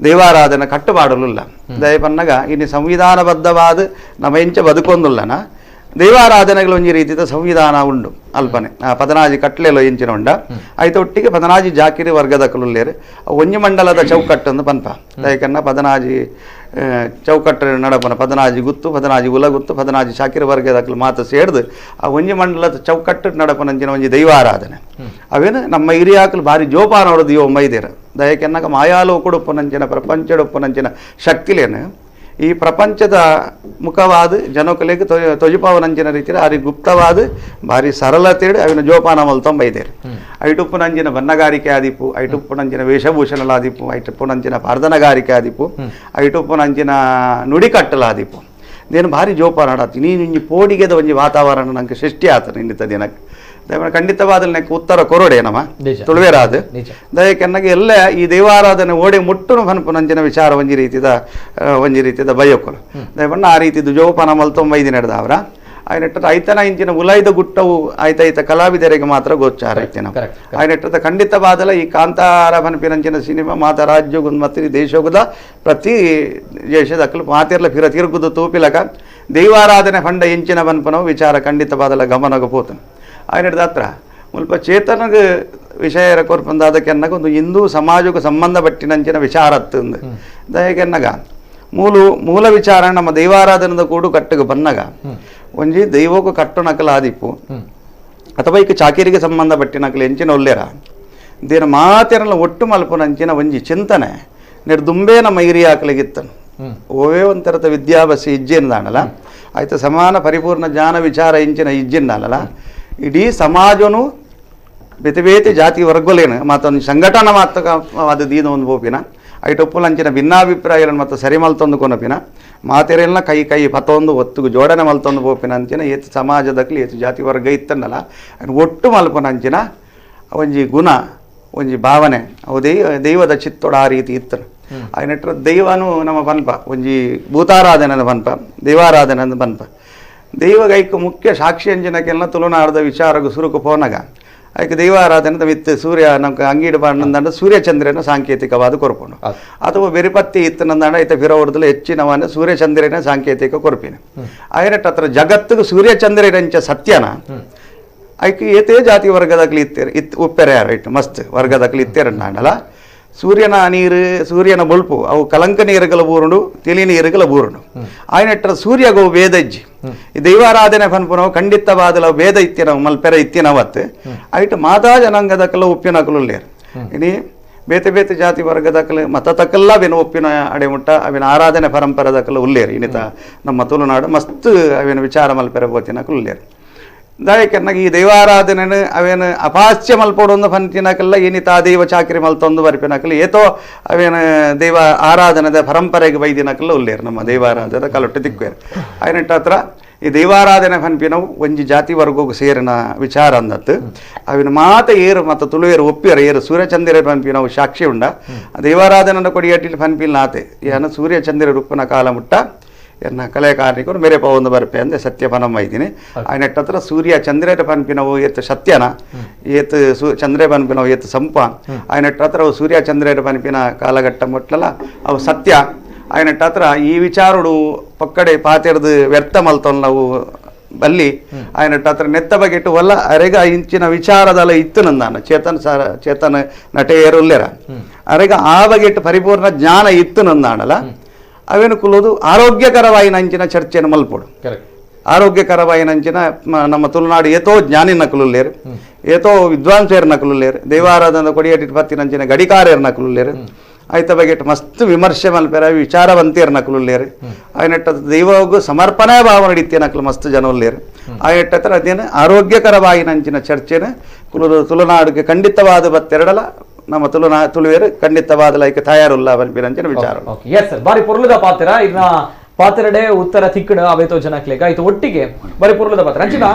ದೈವಾರಾಧನೆ ಕಟ್ಟುಪಾಡಲಿಲ್ಲ ದಯಪನ್ನಗ ಇನ್ನು ಸಂವಿಧಾನಬದ್ಧವಾದ ನಮ್ಮ ಎಂಚ ಬದುಕೊಂದುಲ್ಲನ ದೈವಾರಾಧನೆಗಳು ಒಂಜಿ ರೀತಿಯ ಸಂವಿಧಾನ ಉಂಡು ಅಲ್ಪನೆ ಪದನಾಜಿ ಕಟ್ಲೆಲ್ಲ ಎಂಚಿನ ಉಂಡ ಐತ ಒಟ್ಟಿಗೆ ಪದನಾಜಿ ಜಾಕಿರಿ ವರ್ಗದ ಕಲುಲ್ಲೇರು ಒಂಜಿ ಮಂಡಲದ ಚೌಕಟ್ಟೊಂದು ಪನ್ಪ ದಯಕನ್ನ ಪದನಾಜಿ ಚೌಕಟ್ಟು ನಡಪನ ಪದನಾಜಿ ಗುತ್ತು ಪದನಾಜಿ ಉಲಗುತ್ತು ಪದನಾಜಿ ಶಾಕಿರಿ ವರ್ಗದಕ್ಕಲು ಮಾತು ಸೇಡ್ದು ಆ ಒಂಜಿ ಮಂಡಲದ ಚೌಕಟ್ಟು ನಡಪನಂಚಿನ ಒಂಜಿ ದೈವಾರಾಧನೆ ಅವೇನು ನಮ್ಮ ಹಿರಿಯಾಕಲು ಭಾರಿ ಜೋಪಾನ ಹೊಡೆದು ಇವ ಮೈದೇರು ದಯಕೆನ್ನಾಗ ಮಾಯಾಲು ಕೊಡುಪ್ಪನಂಚಿನ ಪ್ರಪಂಚಡುಪ್ಪನಂಚಿನ ಶಕ್ತಿಲೇನು ಈ ಪ್ರಪಂಚದ ಮುಖವಾದ ಜನಕಲೆಗೆ ತೊಜಿಪಾವನಂಚಿನ ರೀತಿಯಲ್ಲಿ ಅವ್ರಿಗೆ ಗುಪ್ತವಾದ ಭಾರಿ ಸರಳತೆಡು ಅವಿನ ಜೋಪಾನ ಮಲ್ತೊಂಬೈದೇರು ಐಟುಪ್ಪುನಂಚಿನ ಬನ್ನಗಾರಿಕೆ ಆದಿಪ್ಪು ಐಟುಪ್ಪುನಂಚಿನ ವೇಷಭೂಷಣಲಾದಿಪ್ಪು ಐಟುಪ್ಪುನಂಚಿನ ಪಾರ್ಧನಗಾರಿಕೆ ಆದಿಪ್ಪು ಐಟುಪ್ಪುನಂಚಿನ ನುಡಿಕಟ್ಟಲಾದಿಪ್ಪು నేను భారీ జోపానాడత్తి ನೀನು ಪೋಡಿಗೆದ ಒಂಜಿ ವಾತಾವರಣ ನಂಗೆ ಸೃಷ್ಟಿ ಆತ ನಿಂದಿತ ದಿನಕ್ಕೆ ಖಂಡಿತವಾದ ನೆಕ್ ಉತ್ತರ ಕೊರಡೆ ನಮ್ಮ ತುಳುವೇರಾದ ದಯಕೆನ್ನಗೆ ಎಲ್ಲ ಈ ದೈವಾರಾಧನೆ ಓಡೆ ಮುಟ್ಟುನು ಪನ್ಪುನಂಚಿನ ವಿಚಾರ ಒಂಜಿ ರೀತಿದ ಬಯಕೊಲು ದಯಪಣ್ಣ ಆ ರೀತಿದು ಜೋಪಾನ ಮಲ್ತೊಂಬೈದು ನಡೆದ ಅವರ ಆಯ್ನೆಟ್ಟದ ಐತನ ಇಂಚಿನ ಉಲಾಯ್ದ ಗುಟ್ಟವು ಐತ ಕಲಾವಿದರಿಗೆ ಮಾತ್ರ ಗೋಚಾರ ಐತೆನ ಆಯ್ನೆಟ್ಟದ ಖಂಡಿತವಾದಲ ಈ ಕಾಂತಾರ ಪನ್ಪಿನಂಚಿನ ಸಿನಿಮಾ ಮಾತ ರಾಜ್ಯ ಮತ್ತು ದೇಶದ ಪ್ರತಿ ದೇಶದ ಅಕ್ಕಲು ಮಾತಿರ್ಲ ಫಿರ ತಿರುಗುದು ತೂಪಿಲಕ ದೈವಾರಾಧನೆ ಫಂಡ ಎಂಚಿನ ಪನ್ಪನವು ವಿಚಾರ ಖಂಡಿತವಾದಲ ಗಮನಗ ಪೋತನು ಆಯ್ನೆಡ್ದ ಹತ್ರ ಮುಲ್ಪ ಚೇತನಗ ವಿಷಯ ಕೊರ್ಪಂದಾದಕ್ಕೆ ಅನ್ನಗ ಒಂದು ಹಿಂದೂ ಸಮಾಜಕ್ಕೂ ಸಂಬಂಧಪಟ್ಟಿನಂಚಿನ ವಿಚಾರತ್ತು ದಯಗೆನ್ನಗ ಮೂಲ ವಿಚಾರ ನಮ್ಮ ದೈವಾರಾಧನದ ಕೂಡು ಕಟ್ಟಗೆ ಬನ್ನಗ ಒಂಜಿ ದೈವಕ್ಕೂ ಕಟ್ಟುನಕಲ ಆದಿಪ್ಪು ಅಥವಾ ಈಗ ಚಾಕಿರಿಗೆ ಸಂಬಂಧಪಟ್ಟಿನಕಲು ಎಂಚಿನ ಒಲ್ಲೆರ ದೇನ ಮಾತೆರಲ್ಲ ಒಟ್ಟು ಮಲ್ಪುನಂಚಿನ ಒಂಜಿ ಚಿಂತನೆ ನಿರ್ದುಂಬೇ ನಮ್ಮ ಹಿರಿಯಾಕಲಿಗಿತ್ತನು ಓವೇ ಒಂಥರದ ವಿದ್ಯಾಭ್ಯಾಸ ಇಜ್ಜಿಂದಾನಲ್ಲ ಆಯ್ತು ಸಮಾನ ಪರಿಪೂರ್ಣ ಜ್ಞಾನ ವಿಚಾರ ಇಂಚಿನ ಇಜ್ಜಿಂದಾನಲ್ಲ ಇಡೀ ಸಮಾಜನು ಬೇತೆ ಬೇತೆ ಜಾತಿ ವರ್ಗಲೇನು ಮತ್ತೊಂದು ಸಂಘಟನಾ ಮಾತ್ರವಾದ ದೀನ ಒಂದು ಬೋಪಿನ ಐಟೊಪ್ಪುಲಂಚಿನ ಭಿನ್ನಾಭಿಪ್ರಾಯಗಳನ್ನು ಮತ್ತು ಸರಿ ಮಲ್ತೊಂದು ಕೊನಪಿನ ಮಾತೆರೆಲ್ಲ ಕೈ ಪತ್ತೊಂದು ಒತ್ತುಗು ಜೋಡಣೆ ಮಲ್ತೊಂದು ಬೋಪಿನ ಅಂಚಿನ ಏತು ಸಮಾಜದಕ್ಕಲಿ ಏತು ಜಾತಿ ವರ್ಗ ಇತ್ತನ್ನಲ್ಲ ಒಟ್ಟು ಮಲ್ಪನಂಚಿನ ಒಂಜಿ ಗುಣ ಒಂಜಿ ಭಾವನೆ ಅವು ದೈವದ ಚಿತ್ತೊಡ ಆ ರೀತಿ ಇತ್ತನು ಆಯ್ನಟ್ರ ದೈವನು ನಮ್ಮ ಪನ್ಪ ಒಂಜಿ ಭೂತಾರಾಧನೆದ ಪನ್ಪ ದೈವಾರಾಧನೆದ ಪನ್ಪ ದೈವಗೈಕ್ ಮುಖ್ಯ ಸಾಕ್ಷಿ ಅಂಜನಕ್ಕೆಲ್ಲ ತುಳುನಾಡದ ವಿಚಾರಗೂ ಸುರುಕು ಪೋನಗ ಅದಕ್ಕೆ ದೈವಾರಾಧನೆ ಮಿತ್ ಸೂರ್ಯ ನಮ್ಗೆ ಅಂಗಡಿ ಬಂದಂಡ ಸೂರ್ಯಚಂದ್ರನ ಸಾಂಕೇತಿಕವಾದ ಕೊರ್ಪುಂಡು ಅಥವಾ ಬೆರಿಪತ್ತಿ ಇತ್ತನಂದಾಂಡ ಐತೆ ಫಿರೋವರ್ದಲ್ಲಿ ಹೆಚ್ಚಿನವನ್ನ ಸೂರ್ಯಚಂದ್ರನ ಸಾಂಕೇತಿಕ ಕೊರ್ಪಿನ ಆಯ್ನಟ್ ಹತ್ರ ಜಗತ್ತಿಗೆ ಸೂರ್ಯಚಂದ್ರನಂಚ ಸತ್ಯನ ಅದಕ್ಕೆ ಏತೇ ಜಾತಿ ವರ್ಗದಾಗಲಿ ಉಪ್ಪೆರೆ ರೈಟ್ ಮಸ್ತ್ ವರ್ಗದಾಗಲಿ ಇತ್ತೇರಣ್ಣ ಸೂರ್ಯನ ನೀರು ಸೂರ್ಯನ ಬೊಲ್ಪು ಅವು ಕಲಂಕ ನೀರುಗಳ ಬೂರುಂಡು ತಿಳಿ ನೀರುಗಳ ಬೂರುಂಡು ಆಯ್ನಟ್ರ ಸೂರ್ಯಗೋ ವೇದಜ್ಜಿ ಈ ದೈವಾರಾಧನೆ ಪನ್ಪುನವು ಖಂಡಿತವಾದ ವೇದ ಇತ್ತಿನ ಮಲ್ಪೆರ ಇತ್ತಿನವತ್ತು ಐಟ್ ಮಾತಾ ಜನಾಂಗದಕ್ಕೆಲ್ಲ ಉಪ್ಪಿನಕಲುಲ್ಲೇರು ಇನಿ ಬೇತೆ ಬೇತೆ ಜಾತಿ ವರ್ಗದಕ್ಕಲು ಮತ ತಕ್ಕಲ್ಲ ಅವಿನ ಒಪ್ಪಿನ ಅಡೆಮುಟ್ಟ ಅವಿನ ಆರಾಧನೆ ಪರಂಪರದಕ್ಕಲ್ಲ ಉಲ್ಲೇರು ಇನ್ನಿತ ನಮ್ಮ ತುಳುನಾಡು ಮಸ್ತ್ ಅವಿನ ವಿಚಾರ ಮಲ್ಪೆರ ಬೋತಿನಕಲು ಉಲ್ಲೇರು ದಾಯಕನ್ನಾಗ ಈ ದೈವಾರಾಧನೆ ಅವೇನು ಅಪಾಸ್ಯ ಮಲ್ಪಡೊಂದು ಪಂಚಿನಕಲ್ಲ ಏನಿತ ದೈವ ಚಾಕರಿ ಮಲ್ತೊಂದು ಬರ್ಪಿನಕಲ್ಲ ಏತೋ ಅವೇನು ದೈವ ಆರಾಧನೆದ ಪರಂಪರೆಗೆ ಬೈದಿನಕಲ್ಲ ಉಲ್ಲೇರು ನಮ್ಮ ದೈವಾರಾಧನೆ ಕಲೊಟ್ಟು ದಿಕ್ಕೇರು ಆಯ್ನಟ್ಟ ಹತ್ರ ಈ ದೈವಾರಾಧನೆ ಪನ್ಪಿನವು ಒಂಜಿ ಜಾತಿ ವರ್ಗಕ್ಕೆ ಸೇರಿನ ವಿಚಾರ ಅಂದತ್ತು ಅವಿನ ಮಾತ ಏರು ಮತ್ತು ತುಳುವೇರು ಒಪ್ಪಿಯರು ಏರು ಸೂರ್ಯಚಂದ್ರ ಪನ್ಪಿನವು ಸಾಕ್ಷಿ ಉಂಡ ದೈವಾರಾಧನೆ ಕೊಡಿಯಟ್ಟಿಲ್ ಪನ್ಪಿಲ್ ನಾತೆ ಏನ ಸೂರ್ಯಚಂದ್ರ ರೂಪನ ಕಾಲ ಮುಟ್ಟ ಎನ್ನ ಕಲೆ ಕಾರ್ಣಿಕರು ಮೇರೆ ಪವೊಂದು ಬರ್ಪೆ ಅಂದೆ ಸತ್ಯಪನಮ್ಮ ಇದ್ದೀನಿ ಆಯ್ನಟ್ಟ ಹತ್ರ ಸೂರ್ಯ ಚಂದ್ರೇರ ಪನ್ಪಿನವು ಏತ್ ಸತ್ಯನ ಏತ್ ಚಂದ್ರೆ ಪನ್ಪಿನವು ಏತ್ ಸಂಪ ಆಯ್ನಟ್ಟ ಹತ್ರ ಅವು ಸೂರ್ಯ ಚಂದ್ರೇರ ಪನ್ಪಿನ ಕಾಲಘಟ್ಟ ಮುಟ್ಲಲ್ಲ ಅವು ಸತ್ಯ ಆಯ್ನಟ್ಟ ಹತ್ರ ಈ ವಿಚಾರಡು ಪಕ್ಕಡೆ ಪಾತಿರ್ದು ವ್ಯರ್ಥ ಮಲ್ತೊಂದು ನಾವು ಬಲ್ಲಿ ಆಯ್ನಟ್ಟ ಹತ್ರ ನೆತ್ತ ಬಗೆಟ್ಟು ಒಲ್ಲ ಅರೆಗ ಇಂಚಿನ ವಿಚಾರದಲ್ಲ ಇತ್ತು ನಂದಾನ ಚೇತನ ನಟೆಯರು ಉಲ್ಲೇರ ಅರೆಗ ಆ ಬಗೆಟ್ಟು ಪರಿಪೂರ್ಣ ಜ್ಞಾನ ಇತ್ತು ನಂದಾಣಲ್ಲ ಅವೇನು ಕುಲೋದು ಆರೋಗ್ಯಕರವಾಯಿನಂಚಿನ ಚರ್ಚೆಯನ್ನು ಮಲ್ಪೋಡು ಆರೋಗ್ಯಕರವಾಯಿನಂಚಿನ ನಮ್ಮ ತುಳುನಾಡು ಏತೋ ಜ್ಞಾನಿ ನಕಲುಲ್ಲೇರು ಏತೋ ವಿದ್ವಾಂಸರ ನಕಲುಲ್ಲೇರು ದೈವಾರಾಧನ ಕೊಡಿಯಟ್ಟಿಟ್ಟು ಪತ್ತಿನಂಚಿನ ಗಡಿಕಾರ್ಯರ ನಕಲುಲ್ಲೇರು ಆಯ್ತ ಬಗೆಟ್ ಮಸ್ತ್ ವಿಮರ್ಶೆ ಮಲ್ಪೆರ ವಿಚಾರವಂತಿಯರ ನಕಲುಲ್ಲೇರು ಆಯ್ನಟ್ಟ ದೈವಗೂ ಸಮರ್ಪಣೆ ಭಾವ ನಡೀತಿಯ ನಕಲು ಮಸ್ತ್ ಜನ ಉಲ್ಲೇರು ಆಯ್ನಟ್ಟ ಹತ್ರ ಅದೇನು ಆರೋಗ್ಯಕರವಾಯಿನಂಚಿನ ಚರ್ಚೆನ ತುಳುನಾಡಿಗೆ ಖಂಡಿತವಾದ ಬತ್ತೆರಡಲ ನಮ್ಮ ತುಳುವೇರು ಖಂಡಿತವಾದ ಲೈಕ್ ತಯಾರುಲ್ಲ ಬಲ್ಪಿನಂಚಿನ ವಿಚಾರ ಎಸ್ ಸರ್ ಬಾರಿ ಪೊರ್ಲುದ ಪಾತ್ರ ಇನ್ನ ಪಾತ್ರಡೆ ಉತ್ತರ ತಿಕ್ಕಡ ಅವೇತೋ ಜನಕ್ಲೆಗ ಆಯ್ತು ಒಟ್ಟಿಗೆ ಬಾರಿ ಪೊರ್ಲುದ ಪಾತ್ರ ಅಂಚಿನ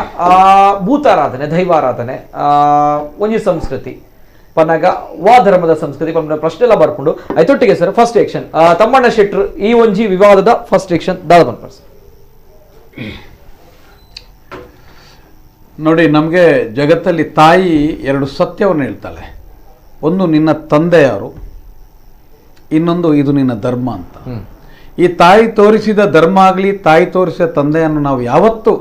ಭೂತಾರಾಧನೆ ದೈವಾರಾಧನೆ ಒಂಜಿ ಸಂಸ್ಕೃತಿ ಪನ್ನಗ ವಾ ಧರ್ಮದ ಸಂಸ್ಕೃತಿ ಪನ್ನ ಪ್ರಶ್ನೆ ಎಲ್ಲ ಬರ್ಕೊಂಡು ಆಯ್ತೊಟ್ಟಿಗೆ ಸರ್ ಫಸ್ಟ್ ಆಕ್ಷನ್ ತಮ್ಮಣ್ಣ ಶೆಟ್ರು ಈ ಒಂಜಿ ವಿವಾದದ ಫಸ್ಟ್ ಆಕ್ಷನ್ ದಾದ ಬಂದ್ಪರ್ಸ್ ನೋಡಿ ನಮಗೆ ಜಗತ್ತಲ್ಲಿ ತಾಯಿ ಎರಡು ಸತ್ಯವನ್ನು ಹೇಳ್ತಾಳೆ ಒಂದು ನಿನ್ನ ತಂದೆ ಯಾರು ಇನ್ನೊಂದು ಇದು ನಿನ್ನ ಧರ್ಮ ಅಂತ ಈ ತಾಯಿ ತೋರಿಸಿದ ಧರ್ಮ ಆಗಲಿ ತಾಯಿ ತೋರಿಸಿದ ತಂದೆಯನ್ನು ನಾವು ಯಾವತ್ತೂ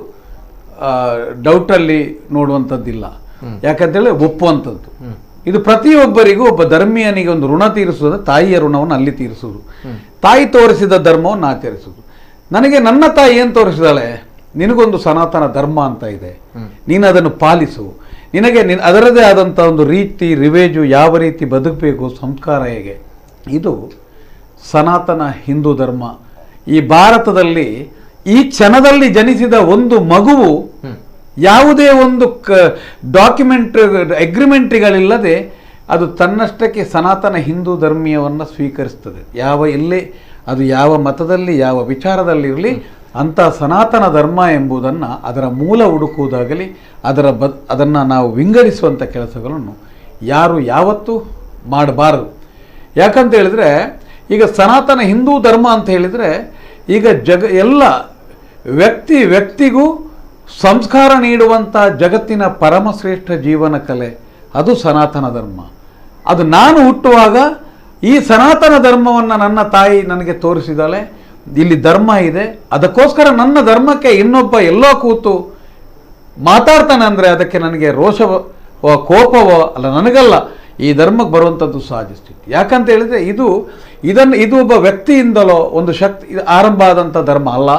ಡೌಟಲ್ಲಿ ನೋಡುವಂಥದ್ದಿಲ್ಲ ಯಾಕಂತೇಳಿ ಒಪ್ಪುವಂಥದ್ದು ಇದು ಪ್ರತಿಯೊಬ್ಬರಿಗೂ ಒಬ್ಬ ಧರ್ಮೀಯನಿಗೆ ಒಂದು ಋಣ ತೀರಿಸುವುದು ತಾಯಿಯ ಋಣವನ್ನು ಅಲ್ಲಿ ತೀರಿಸುವುದು ತಾಯಿ ತೋರಿಸಿದ ಧರ್ಮವನ್ನು ಆಚರಿಸುವುದು ನನಗೆ ನನ್ನ ತಾಯಿ ಏನು ತೋರಿಸಿದಾಳೆ ನಿನಗೊಂದು ಸನಾತನ ಧರ್ಮ ಅಂತ ಇದೆ ನೀನು ಅದನ್ನು ಪಾಲಿಸು ನಿನಗೆ ಅದರದೇ ಆದಂಥ ಒಂದು ರೀತಿ ರಿವೇಜು ಯಾವ ರೀತಿ ಬದುಕಬೇಕು ಸಂಸ್ಕಾರ ಹೇಗೆ ಇದು ಸನಾತನ ಹಿಂದೂ ಧರ್ಮ ಈ ಭಾರತದಲ್ಲಿ ಈ ಕ್ಷಣದಲ್ಲಿ ಜನಿಸಿದ ಒಂದು ಮಗುವು ಯಾವುದೇ ಒಂದು ಅಗ್ರಿಮೆಂಟ್ಗಳಿಲ್ಲದೆ ಅದು ತನ್ನಷ್ಟಕ್ಕೆ ಸನಾತನ ಹಿಂದೂ ಧರ್ಮೀಯವನ್ನು ಸ್ವೀಕರಿಸ್ತದೆ ಎಲ್ಲೇ ಅದು ಯಾವ ಮತದಲ್ಲಿ ಯಾವ ವಿಚಾರದಲ್ಲಿರಲಿ ಅಂಥ ಸನಾತನ ಧರ್ಮ ಎಂಬುದನ್ನು ಅದರ ಮೂಲ ಹುಡುಕುವುದಾಗಲಿ ಅದನ್ನು ನಾವು ವಿಂಗಡಿಸುವಂಥ ಕೆಲಸಗಳನ್ನು ಯಾರು ಯಾವತ್ತೂ ಮಾಡಬಾರದು. ಯಾಕಂತ ಹೇಳಿದರೆ ಈಗ ಸನಾತನ ಹಿಂದೂ ಧರ್ಮ ಅಂತ ಹೇಳಿದರೆ ಈಗ ಎಲ್ಲ ವ್ಯಕ್ತಿಗೂ ಸಂಸ್ಕಾರ ನೀಡುವಂಥ ಜಗತ್ತಿನ ಪರಮಶ್ರೇಷ್ಠ ಜೀವನ ಕಲೆ ಅದು ಸನಾತನ ಧರ್ಮ. ಅದು ನಾನು ಹುಟ್ಟುವಾಗ ಈ ಸನಾತನ ಧರ್ಮವನ್ನು ನನ್ನ ತಾಯಿ ನನಗೆ ತೋರಿಸಿದಾಳೆ. ಇಲ್ಲಿ ಧರ್ಮ ಇದೆ, ಅದಕ್ಕೋಸ್ಕರ ನನ್ನ ಧರ್ಮಕ್ಕೆ ಇನ್ನೊಬ್ಬ ಎಲ್ಲೋ ಕೂತು ಮಾತಾಡ್ತಾನೆ ಅಂದರೆ ಅದಕ್ಕೆ ನನಗೆ ರೋಷವೋ ಕೋಪವೋ ಅಲ್ಲ, ನನಗಲ್ಲ, ಈ ಧರ್ಮಕ್ಕೆ ಬರುವಂಥದ್ದು ಸಹಜ ಸ್ಥಿತಿ. ಯಾಕಂತ ಹೇಳಿದರೆ ಇದು ಒಬ್ಬ ವ್ಯಕ್ತಿಯಿಂದಲೋ ಒಂದು ಶಕ್ತಿ ಆರಂಭ ಆದಂಥ ಧರ್ಮ ಅಲ್ಲ.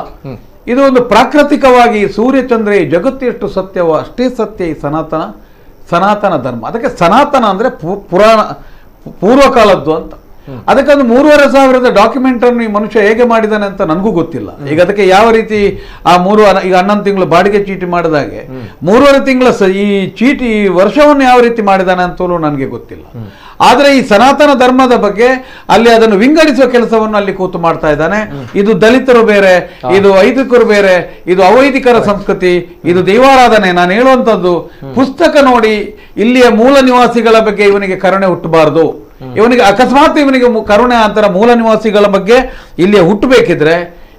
ಇದು ಒಂದು ಪ್ರಾಕೃತಿಕವಾಗಿ ಸೂರ್ಯಚಂದ್ರ ಈ ಜಗತ್ತು ಎಷ್ಟು ಸತ್ಯವೋ ಅಷ್ಟೇ ಸತ್ಯ ಈ ಸನಾತನ ಧರ್ಮ. ಅದಕ್ಕೆ ಸನಾತನ ಅಂದರೆ ಪೂರ್ವಕಾಲದ್ದು ಅಂತ. ಅದಕ್ಕೆ ಒಂದು 3500 ಡಾಕ್ಯುಮೆಂಟನ್ನು ಈ ಮನುಷ್ಯ ಹೇಗೆ ಮಾಡಿದ್ದಾನೆ ಅಂತ ನನಗೂ ಗೊತ್ತಿಲ್ಲ. ಈಗ ಅದಕ್ಕೆ ಯಾವ ರೀತಿ ಈಗ 11 ತಿಂಗಳು ಬಾಡಿಗೆ ಚೀಟಿ ಮಾಡಿದಾಗೆ 3.5 ತಿಂಗಳ ಈ ಚೀಟಿ ವರ್ಷವನ್ನು ಯಾವ ರೀತಿ ಮಾಡಿದ್ದಾನೆ ಅಂತಲೂ ನನಗೆ ಗೊತ್ತಿಲ್ಲ. ಆದರೆ ಈ ಸನಾತನ ಧರ್ಮದ ಬಗ್ಗೆ ಅಲ್ಲಿ ಅದನ್ನು ವಿಂಗಡಿಸುವ ಕೆಲಸವನ್ನು ಅಲ್ಲಿ ಕೂತು ಮಾಡ್ತಾ ಇದ್ದಾನೆ. ಇದು ದಲಿತರು ಬೇರೆ, ಇದು ವೈದಿಕರು ಬೇರೆ, ಇದು ಅವೈದಿಕರ ಸಂಸ್ಕೃತಿ, ಇದು ದೈವಾರಾಧನೆ. ನಾನು ಹೇಳುವಂತದ್ದು ಪುಸ್ತಕ ನೋಡಿ ಇಲ್ಲಿಯ ಮೂಲ ನಿವಾಸಿಗಳ ಬಗ್ಗೆ ಇವನಿಗೆ ಕರುಣೆ ಹುಟ್ಟಬಾರದು. ಇವನಿಗೆ ಅಕಸ್ಮಾತ್ ಇವನಿಗೆ ಕರುಣೆ ಅಂತರ ಮೂಲ ನಿವಾಸಿಗಳ ಬಗ್ಗೆ ಇಲ್ಲಿಯ ಹುಟ್ಟಬೇಕಿದ್ರೆ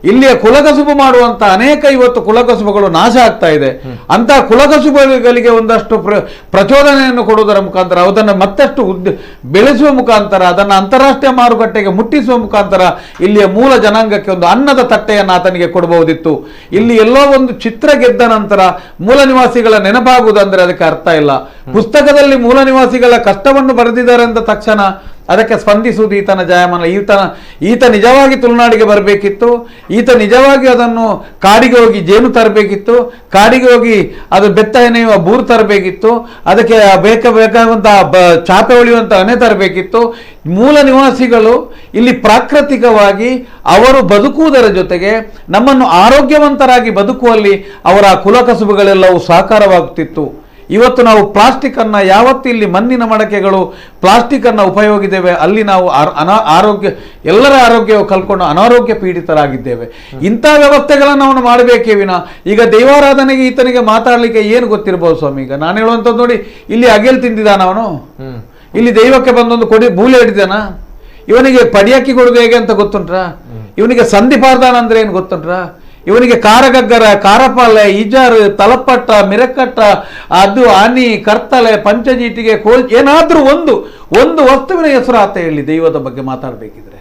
ಇಲ್ಲಿಯ ಕುಲಕಸುಬು ಮಾಡುವಂತ ಅನೇಕ ಇವತ್ತು ಕುಲಕಸುಬುಗಳು ನಾಶ ಆಗ್ತಾ ಇದೆ. ಅಂತ ಕುಲಕಸುಬುಗಳಿಗೆ ಒಂದಷ್ಟು ಪ್ರಚೋದನೆಯನ್ನು ಕೊಡುವುದರ ಮುಖಾಂತರ ಅದನ್ನು ಮತ್ತಷ್ಟು ಬೆಳೆಸುವ ಮುಖಾಂತರ ಅದನ್ನು ಅಂತಾರಾಷ್ಟ್ರೀಯ ಮಾರುಕಟ್ಟೆಗೆ ಮುಟ್ಟಿಸುವ ಮುಖಾಂತರ ಇಲ್ಲಿಯ ಮೂಲ ಜನಾಂಗಕ್ಕೆ ಒಂದು ಅನ್ನದ ತಟ್ಟೆಯನ್ನು ಆತನಿಗೆ ಕೊಡಬಹುದಿತ್ತು. ಇಲ್ಲಿ ಎಲ್ಲೋ ಒಂದು ಚಿತ್ರ ಗೆದ್ದ ನಂತರ ಮೂಲ ನಿವಾಸಿಗಳ ನೆನಪಾಗುವುದಂದ್ರೆ ಅದಕ್ಕೆ ಅರ್ಥ ಇಲ್ಲ. ಪುಸ್ತಕದಲ್ಲಿ ಮೂಲ ನಿವಾಸಿಗಳ ಕಷ್ಟವನ್ನು ಬರೆದಿದ್ದಾರೆ ಅಂದ ತಕ್ಷಣ ಅದಕ್ಕೆ ಸ್ಪಂದಿಸುವುದು ಈತನ ಜಾಯಮಾನ. ಈತ ನಿಜವಾಗಿ ತುಳುನಾಡಿಗೆ ಬರಬೇಕಿತ್ತು. ಈತ ನಿಜವಾಗಿ ಅದನ್ನು ಕಾಡಿಗೆ ಹೋಗಿ ಜೇನು ತರಬೇಕಿತ್ತು, ಕಾಡಿಗೆ ಹೋಗಿ ಅದು ಬೆತ್ತ ಎನೆಯುವ ಬೂರು ತರಬೇಕಿತ್ತು, ಅದಕ್ಕೆ ಬೇಕಾಗುವಂತಹ ಚಾಪೆ ಹೊಳೆಯುವಂಥ ಹಣೆ ತರಬೇಕಿತ್ತು. ಮೂಲ ನಿವಾಸಿಗಳು ಇಲ್ಲಿ ಪ್ರಾಕೃತಿಕವಾಗಿ ಅವರು ಬದುಕುವುದರ ಜೊತೆಗೆ ನಮ್ಮನ್ನು ಆರೋಗ್ಯವಂತರಾಗಿ ಬದುಕುವಲ್ಲಿ ಅವರ ಕುಲಕಸುಬುಗಳೆಲ್ಲವೂ ಸಾಕಾರವಾಗುತ್ತಿತ್ತು. ಇವತ್ತು ನಾವು ಪ್ಲಾಸ್ಟಿಕ್ ಅನ್ನ ಯಾವತ್ತು ಇಲ್ಲಿ ಮಣ್ಣಿನ ಮಡಕೆಗಳು ಪ್ಲಾಸ್ಟಿಕ್ ಅನ್ನ ಉಪಯೋಗಿದ್ದೇವೆ ಅಲ್ಲಿ ನಾವು ಎಲ್ಲರ ಆರೋಗ್ಯವು ಕಲ್ಕೊಂಡು ಅನಾರೋಗ್ಯ ಪೀಡಿತರಾಗಿದ್ದೇವೆ. ಇಂಥ ವ್ಯವಸ್ಥೆಗಳನ್ನು ಅವನು ಮಾಡಬೇಕೇ ವಿನ ಈಗ ದೈವಾರಾಧನೆಗೆ ಈತನಿಗೆ ಮಾತಾಡಲಿಕ್ಕೆ ಏನು ಗೊತ್ತಿರಬಹುದು ಸ್ವಾಮಿ? ಈಗ ನಾನು ಹೇಳುವಂಥದ್ದು ನೋಡಿ, ಇಲ್ಲಿ ಅಗೆಲ್ ತಿಂದಿದ್ದಾನ ಅವನು, ಇಲ್ಲಿ ದೈವಕ್ಕೆ ಬಂದೊಂದು ಮೂಲೆ ಹಿಡಿದಾನ. ಇವನಿಗೆ ಪಡಿಯಕ್ಕಿ ಕೊಡುದು ಹೇಗೆ ಅಂತ ಗೊತ್ತುಂಟ್ರಾ? ಇವನಿಗೆ ಸಂಧಿಪಾರ್ದಾನ ಅಂದ್ರೆ ಏನು ಗೊತ್ತುಂಟ್ರಾ? ಇವನಿಗೆ ಕಾರಗಗ್ಗರ, ಕಾರಪಾಲೆ, ಇಜಾರು, ತಲಪಟ್ಟ, ಮಿರಕಟ್ಟ, ಅದು ಆನಿ, ಕರ್ತಲೆ, ಪಂಚಜೀಟಿಗೆ, ಏನಾದ್ರೂ ಒಂದು ವಸ್ತುವಿನ ಹೆಸರು ಆತ ಹೇಳಿ ದೈವದ ಬಗ್ಗೆ ಮಾತಾಡಬೇಕಿದ್ರೆ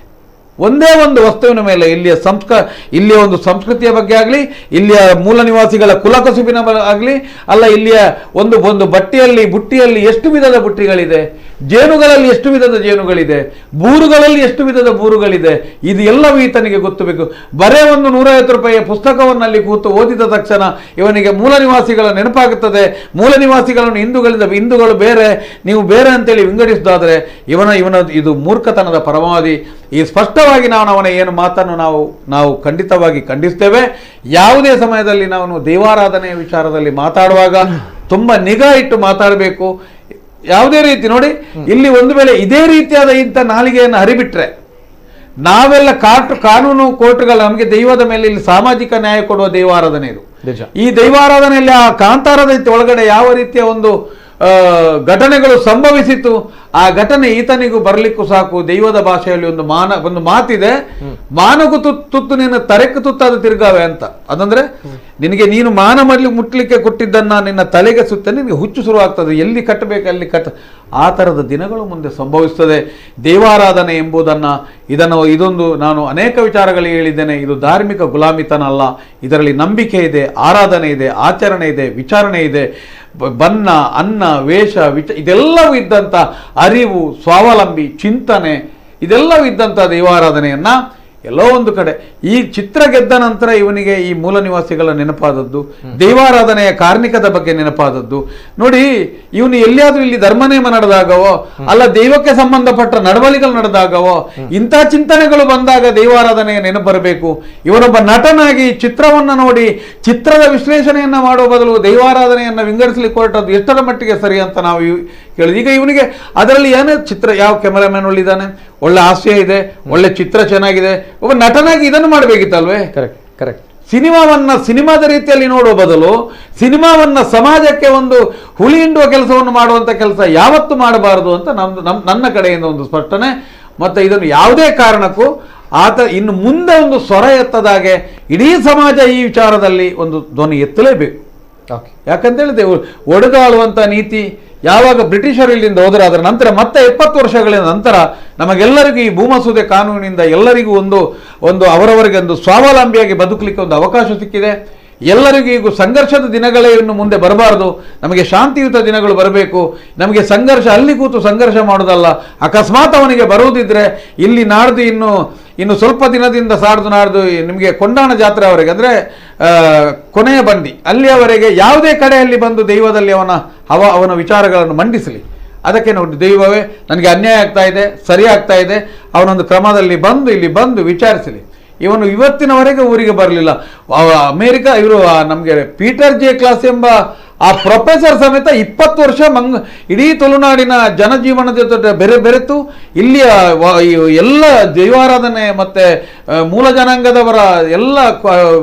ಒಂದೇ ಒಂದು ವಸ್ತುವಿನ ಮೇಲೆ ಇಲ್ಲಿಯ ಒಂದು ಸಂಸ್ಕೃತಿಯ ಬಗ್ಗೆ ಆಗಲಿ, ಇಲ್ಲಿಯ ಮೂಲ ನಿವಾಸಿಗಳ ಕುಲಕಸುಬಿನ ಆಗಲಿ, ಅಲ್ಲ ಇಲ್ಲಿಯ ಒಂದು ಬುಟ್ಟಿಯಲ್ಲಿ ಎಷ್ಟು ವಿಧದ ಬುಟ್ಟಿಗಳಿದೆ, ಜೇನುಗಳಲ್ಲಿ ಎಷ್ಟು ವಿಧದ ಜೇನುಗಳಿದೆ, ಬೂರುಗಳಲ್ಲಿ ಎಷ್ಟು ವಿಧದ ಬೂರುಗಳಿದೆ, ಇದು ಎಲ್ಲವೂ ಈತನಿಗೆ ಗೊತ್ತಬೇಕು. ಬರೇ ಒಂದು 150 ರೂಪಾಯಿಯ ಪುಸ್ತಕವನ್ನು ಅಲ್ಲಿ ಕೂತು ಓದಿದ ತಕ್ಷಣ ಇವನಿಗೆ ಮೂಲ ನಿವಾಸಿಗಳ ನೆನಪಾಗುತ್ತದೆ. ಮೂಲ ನಿವಾಸಿಗಳನ್ನು ಹಿಂದೂಗಳು ಬೇರೆ, ನೀವು ಬೇರೆ ಅಂತೇಳಿ ವಿಂಗಡಿಸೋದಾದರೆ ಇವನ ಇದು ಮೂರ್ಖತನದ ಪರಮಾವಧಿ. ಈ ಸ್ಪಷ್ಟವಾಗಿ ನಾವು ಅವನ ಏನು ಮಾತನ್ನು ನಾವು ಖಂಡಿತವಾಗಿ ಖಂಡಿಸ್ತೇವೆ. ಯಾವುದೇ ಸಮಯದಲ್ಲಿ ನಾವು ದೈವಾರಾಧನೆಯ ವಿಚಾರದಲ್ಲಿ ಮಾತಾಡುವಾಗ ತುಂಬ ನಿಗಾ ಇಟ್ಟು ಮಾತಾಡಬೇಕು. ಯಾವುದೇ ರೀತಿ ನೋಡಿ, ಇಲ್ಲಿ ಒಂದು ವೇಳೆ ಇದೇ ರೀತಿಯಾದ ಇಂಥ ನಾಲಿಗೆಯನ್ನು ಹರಿಬಿಟ್ರೆ ನಾವೆಲ್ಲ ಕಾನೂನು ಕೋರ್ಟ್ಗಳು ನಮಗೆ ದೈವದ ಮೇಲೆ ಇಲ್ಲಿ ಸಾಮಾಜಿಕ ನ್ಯಾಯ ಕೊಡುವ ದೈವಾರಾಧನೆ ಇದು. ಈ ದೈವಾರಾಧನೆಯಲ್ಲಿ ಆ ಕಾಂತಾರದ ಒಳಗಡೆ ಯಾವ ರೀತಿಯ ಒಂದು ಘಟನೆಗಳು ಸಂಭವಿಸಿತು, ಆ ಘಟನೆ ಈತನಿಗೂ ಬರಲಿಕ್ಕೂ ಸಾಕು. ದೈವದ ಭಾಷೆಯಲ್ಲಿ ಒಂದು ಮಾತಿದೆ, ಮಾನಕು ತುತ್ತು ನಿನ್ನ ತರೆಕು ತುತ್ತಾದ ತಿರ್ಗಾವೆ ಅಂತ. ಅದಂದ್ರೆ ನೀನು ಮಾನ ಮುಟ್ಲಿಕ್ಕೆ ಕೊಟ್ಟಿದ್ದನ್ನ ನಿನ್ನ ತಲೆಗೆ ಸುತ್ತ ನಿನಗೆ ಹುಚ್ಚು ಶುರುವಾಗ್ತದೆ, ಎಲ್ಲಿ ಕಟ್ಟಬೇಕು ಅಲ್ಲಿ ಆ ಥರದ ದಿನಗಳು ಮುಂದೆ ಸಂಭವಿಸ್ತದೆ. ದೈವಾರಾಧನೆ ಇದೊಂದು ನಾನು ಅನೇಕ ವಿಚಾರಗಳಿಗೆ ಹೇಳಿದ್ದೇನೆ. ಇದು ಧಾರ್ಮಿಕ ಗುಲಾಮಿತನ ಅಲ್ಲ. ಇದರಲ್ಲಿ ನಂಬಿಕೆ ಇದೆ, ಆರಾಧನೆ ಇದೆ, ಆಚರಣೆ ಇದೆ, ವಿಚಾರಣೆ ಇದೆ, ಬಣ್ಣ, ಅನ್ನ, ವೇಷ, ಇದೆಲ್ಲವೂ ಇದ್ದಂಥ ಅರಿವು, ಸ್ವಾವಲಂಬಿ ಚಿಂತನೆ, ಇದೆಲ್ಲವೂ ಇದ್ದಂಥ ದೈವಾರಾಧನೆಯನ್ನ ಎಲ್ಲೋ ಒಂದು ಕಡೆ ಈ ಚಿತ್ರ ಗೆದ್ದ ನಂತರ ಇವನಿಗೆ ಈ ಮೂಲ ನಿವಾಸಿಗಳ ನೆನಪಾದದ್ದು, ದೈವಾರಾಧನೆಯ ಕಾರ್ಣಿಕದ ಬಗ್ಗೆ ನೆನಪಾದದ್ದು. ನೋಡಿ, ಇವನು ಎಲ್ಲಿಯಾದ್ರೂ ಇಲ್ಲಿ ಧರ್ಮನೇಮ ನಡೆದಾಗವೋ ಅಲ್ಲ ದೈವಕ್ಕೆ ಸಂಬಂಧಪಟ್ಟ ನಡವಳಿಗಳು ನಡೆದಾಗವೋ ಇಂಥ ಚಿಂತನೆಗಳು ಬಂದಾಗ ದೈವಾರಾಧನೆಯ ನೆನಪು ಬರಬೇಕು. ಇವನೊಬ್ಬ ನಟನಾಗಿ ಚಿತ್ರವನ್ನು ನೋಡಿ ಚಿತ್ರದ ವಿಶ್ಲೇಷಣೆಯನ್ನ ಮಾಡುವ ಬದಲು ದೈವಾರಾಧನೆಯನ್ನ ವಿಂಗಡಿಸಲಿಕ್ಕೆ ಹೊರಟದ್ದು ಎಷ್ಟರ ಮಟ್ಟಿಗೆ ಸರಿ ಅಂತ ನಾವು ಕೇಳಿದ್ವಿ. ಈಗ ಇವನಿಗೆ ಅದರಲ್ಲಿ ಏನೇ ಚಿತ್ರ, ಯಾವ ಕ್ಯಾಮರಾಮ್ಯಾನ್ ಒಳ್ಳಿದ್ದಾನೆ, ಒಳ್ಳೆ ಹಾಸ್ಯ ಇದೆ, ಒಳ್ಳೆ ಚಿತ್ರ ಚೆನ್ನಾಗಿದೆ, ಒಬ್ಬ ನಟನಾಗಿ ಇದನ್ನು ಮಾಡಬೇಕಿತ್ತಲ್ವೇ? ಕರೆಕ್ಟ್. ಸಿನಿಮಾದ ರೀತಿಯಲ್ಲಿ ನೋಡುವ ಬದಲು ಸಿನಿಮಾವನ್ನ ಸಮಾಜಕ್ಕೆ ಒಂದು ಹುಳಿ ಹಿಂಡುವ ಕೆಲಸವನ್ನು ಮಾಡುವಂತ ಕೆಲಸ ಯಾವತ್ತೂ ಮಾಡಬಾರದು ಅಂತ ನನ್ನ ಕಡೆಯಿಂದ ಒಂದು ಸ್ಪಷ್ಟನೆ. ಮತ್ತೆ ಇದನ್ನು ಯಾವುದೇ ಕಾರಣಕ್ಕೂ ಆತ ಇನ್ನು ಮುಂದೆ ಒಂದು ಸ್ವರ ಎತ್ತದಾಗೆ ಇಡೀ ಸಮಾಜ ಈ ವಿಚಾರದಲ್ಲಿ ಒಂದು ಧ್ವನಿ ಎತ್ತಲೇಬೇಕು. ಯಾಕಂತೇಳಿದೆ, ಒಡೆದಾಳುವಂತ ನೀತಿ ಯಾವಾಗ ಬ್ರಿಟಿಷರು ಇಲ್ಲಿಂದ ಹೋದರೆ ಅದರ ನಂತರ ಮತ್ತೆ 70 ವರ್ಷಗಳ ನಂತರ ನಮಗೆಲ್ಲರಿಗೂ ಈ ಭೂಮಸೂದೆ ಕಾನೂನಿನಿಂದ ಎಲ್ಲರಿಗೂ ಒಂದು ಅವರವರಿಗೆ ಒಂದು ಸ್ವಾವಲಂಬಿಯಾಗಿ ಬದುಕಲಿಕ್ಕೆ ಒಂದು ಅವಕಾಶ ಸಿಕ್ಕಿದೆ. ಎಲ್ಲರಿಗೂ ಈಗ ಸಂಘರ್ಷದ ದಿನಗಳೇ ಇನ್ನು ಮುಂದೆ ಬರಬಾರದು, ನಮಗೆ ಶಾಂತಿಯುತ ದಿನಗಳು ಬರಬೇಕು. ನಮಗೆ ಸಂಘರ್ಷ ಅಲ್ಲಿ ಕೂತು ಸಂಘರ್ಷ ಮಾಡೋದಲ್ಲ. ಅಕಸ್ಮಾತ್ ಅವನಿಗೆ ಬರುವುದಿದ್ರೆ ಇಲ್ಲಿ ನಾಡ್ದು ಇನ್ನು ಸ್ವಲ್ಪ ದಿನದಿಂದ ನಾಡ್ದು ನಿಮಗೆ ಕೊಂಡಾಣ ಜಾತ್ರೆವರೆಗೆ ಅಂದರೆ ಕೊನೆಯ ಬಂಡಿ ಅಲ್ಲಿಯವರೆಗೆ ಯಾವುದೇ ಕಡೆಯಲ್ಲಿ ಬಂದು ದೈವದಲ್ಲಿ ಅವನ ವಿಚಾರಗಳನ್ನು ಮಂಡಿಸಲಿ. ಅದಕ್ಕೆ ನೋಡಿ, ದೈವವೇ ನನಗೆ ಅನ್ಯಾಯ ಆಗ್ತಾ ಇದೆ, ಸರಿ ಆಗ್ತಾ ಇದೆ, ಅವನೊಂದು ಕ್ರಮದಲ್ಲಿ ಇಲ್ಲಿ ಬಂದು ವಿಚಾರಿಸಲಿ. ಇವನು ಇವತ್ತಿನವರೆಗೆ ಊರಿಗೆ ಬರಲಿಲ್ಲ. ಅಮೆರಿಕ ಇವರು ನಮಗೆ ಪೀಟರ್ ಜೆ ಕ್ಲಾಸ್ ಎಂಬ ಆ ಪ್ರೊಫೆಸರ್ ಸಮೇತ 20 ವರ್ಷ ಇಡೀ ತುಳುನಾಡಿನ ಜನಜೀವನದ ಜೊತೆ ಬೆರೆತು ಇಲ್ಲಿಯ ಎಲ್ಲ ದೈವಾರಾಧನೆ ಮತ್ತೆ ಮೂಲ ಜನಾಂಗದವರ ಎಲ್ಲ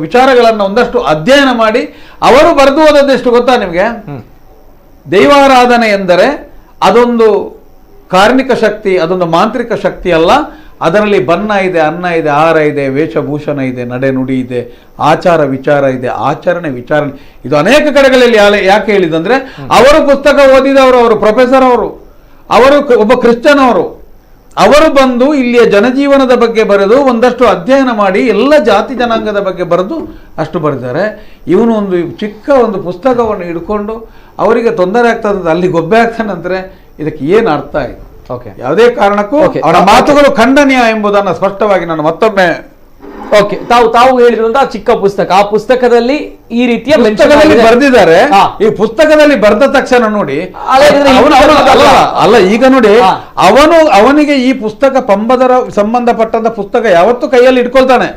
ವಿಚಾರಗಳನ್ನು ಒಂದಷ್ಟು ಅಧ್ಯಯನ ಮಾಡಿ ಅವರು ಬರೆದು ಹೋದದ್ದೆಷ್ಟು ಗೊತ್ತಾ ನಿಮಗೆ? ದೈವಾರಾಧನೆ ಎಂದರೆ ಅದೊಂದು ಕಾರ್ಮಿಕ ಶಕ್ತಿ, ಅದೊಂದು ಮಾಂತ್ರಿಕ ಶಕ್ತಿ ಅಲ್ಲ. ಅದರಲ್ಲಿ ಬಣ್ಣ ಇದೆ, ಅನ್ನ ಇದೆ, ಆಹಾರ ಇದೆ, ವೇಷಭೂಷಣ ಇದೆ, ನಡೆ ನುಡಿ ಇದೆ, ಆಚಾರ ವಿಚಾರ ಇದೆ, ಆಚರಣೆ ವಿಚಾರಣೆ. ಇದು ಅನೇಕ ಕಡೆಗಳಲ್ಲಿ ಯಾಕೆ ಹೇಳಿದಂದ್ರೆ ಅವರು ಪುಸ್ತಕ ಓದಿದವರು, ಅವರು ಪ್ರೊಫೆಸರ್, ಅವರು ಒಬ್ಬ ಕ್ರಿಶ್ಚಿಯನ್, ಅವರು ಬಂದು ಇಲ್ಲಿಯ ಜನಜೀವನದ ಬಗ್ಗೆ ಬರೆದು ಒಂದಷ್ಟು ಅಧ್ಯಯನ ಮಾಡಿ ಎಲ್ಲ ಜಾತಿ ಜನಾಂಗದ ಬಗ್ಗೆ ಬರೆದು ಅಷ್ಟು ಬರೆದಿದ್ದಾರೆ. ಇವನು ಒಂದು ಚಿಕ್ಕ ಒಂದು ಪುಸ್ತಕವನ್ನು ಹಿಡ್ಕೊಂಡು ಅವರಿಗೆ ತೊಂದರೆ ಆಗ್ತದೆ, ಅಲ್ಲಿ ಗೊಬ್ಬೆ ಆಗ್ತಾನಂದ್ರೆ ಇದಕ್ಕೆ ಏನು ಅರ್ಥ ಆಯಿತು? ಯಾವುದೇ ಕಾರಣಕ್ಕೂ ಅವರ ಮಾತುಗಳು ಖಂಡನೀಯ ಎಂಬುದನ್ನು ಸ್ಪಷ್ಟವಾಗಿ ನಾನು ಮತ್ತೊಮ್ಮೆ ತಾವು ಹೇಳಿರುವಂತಹ ಚಿಕ್ಕ ಪುಸ್ತಕ, ಆ ಪುಸ್ತಕದಲ್ಲಿ ಈ ರೀತಿಯ ಬರೆದಿದ್ದಾರೆ. ಈ ಪುಸ್ತಕದಲ್ಲಿ ಬರೆದ ತಕ್ಷಣ ನೋಡಿ ಅಲ್ಲ, ಈಗ ನೋಡಿ ಅವನಿಗೆ ಈ ಪುಸ್ತಕ ಪಂಬದರ ಸಂಬಂಧಪಟ್ಟಂತ ಪುಸ್ತಕ ಯಾವತ್ತೂ ಕೈಯಲ್ಲಿ ಇಟ್ಕೊಳ್ತಾನೆ.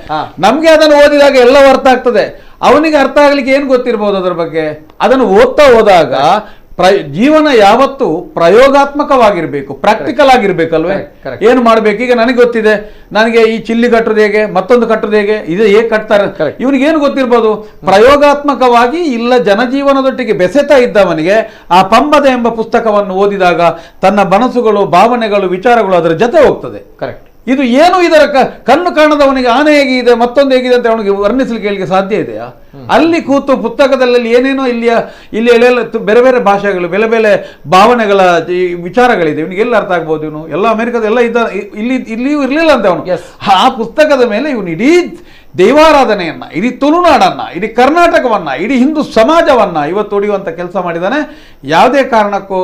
ನಮ್ಗೆ ಅದನ್ನು ಓದಿದಾಗ ಎಲ್ಲವೂ ಅರ್ಥ ಆಗ್ತದೆ. ಅವನಿಗೆ ಅರ್ಥ ಆಗ್ಲಿಕ್ಕೆ ಏನ್ ಗೊತ್ತಿರ್ಬೋದು ಅದರ ಬಗ್ಗೆ? ಅದನ್ನು ಓದ್ತಾ ಹೋದಾಗ ಜೀವನ ಯಾವತ್ತು ಪ್ರಯೋಗಾತ್ಮಕವಾಗಿರ್ಬೇಕು, ಪ್ರಾಕ್ಟಿಕಲ್ ಆಗಿರ್ಬೇಕಲ್ವೇ? ಏನು ಮಾಡ್ಬೇಕು? ಈಗ ನನಗೆ ಗೊತ್ತಿದೆ, ನನಗೆ ಈ ಚಿಲ್ಲಿ ಕಟ್ಟೋದು ಹೇಗೆ, ಮತ್ತೊಂದು ಕಟ್ಟೋದು ಹೇಗೆ, ಇದು ಹೇಗೆ ಕಟ್ತಾರೆ, ಇವನಿಗೆ ಏನು ಗೊತ್ತಿರ್ಬೋದು? ಪ್ರಯೋಗಾತ್ಮಕವಾಗಿ ಇಲ್ಲ ಜನಜೀವನದೊಟ್ಟಿಗೆ ಬೆಸೆತಾ ಇದ್ದವನಿಗೆ ಆ ಪಂಬದ ಎಂಬ ಪುಸ್ತಕವನ್ನು ಓದಿದಾಗ ತನ್ನ ಮನಸ್ಸುಗಳು, ಭಾವನೆಗಳು, ವಿಚಾರಗಳು ಅದರ ಜೊತೆ ಹೋಗ್ತದೆ. ಕರೆಕ್ಟ್. ಇದು ಏನು ಇದರ ಕಣ್ಣು ಕಾಣದವನಿಗೆ ಆನೆ ಹೇಗಿದೆ, ಮತ್ತೊಂದು ಹೇಗಿದೆ ಅಂತ ಅವನಿಗೆ ವರ್ಣಿಸಲಿಕ್ಕೆ ಹೇಳಲಿಕ್ಕೆ ಸಾಧ್ಯ ಇದೆಯಾ? ಅಲ್ಲಿ ಕೂತು ಪುಸ್ತಕದಲ್ಲಿ ಏನೇನೋ ಇಲ್ಲಿ ಬೇರೆ ಬೇರೆ ಭಾಷೆಗಳು, ಬೇರೆ ಬೇರೆ ಭಾವನೆಗಳ ವಿಚಾರಗಳಿದೆ. ಇವನಿಗೆ ಎಲ್ಲ ಅರ್ಥ ಆಗ್ಬೋದು? ಇವನು ಎಲ್ಲ ಅಮೆರಿಕದ ಎಲ್ಲ ಇಲ್ಲಿಯೂ ಇರಲಿಲ್ಲ ಅಂತ ಅವನು. ಆ ಪುಸ್ತಕದ ಮೇಲೆ ಇವನು ಇಡೀ ದೈವಾರಾಧನೆಯನ್ನ, ಇಡೀ ತುಳುನಾಡನ್ನ, ಇಡೀ ಕರ್ನಾಟಕವನ್ನ, ಇಡೀ ಹಿಂದೂ ಸಮಾಜವನ್ನ ಇವತ್ತು ಹೊಡೆಯುವಂತ ಕೆಲಸ ಮಾಡಿದ್ದಾನೆ. ಯಾವುದೇ ಕಾರಣಕ್ಕೂ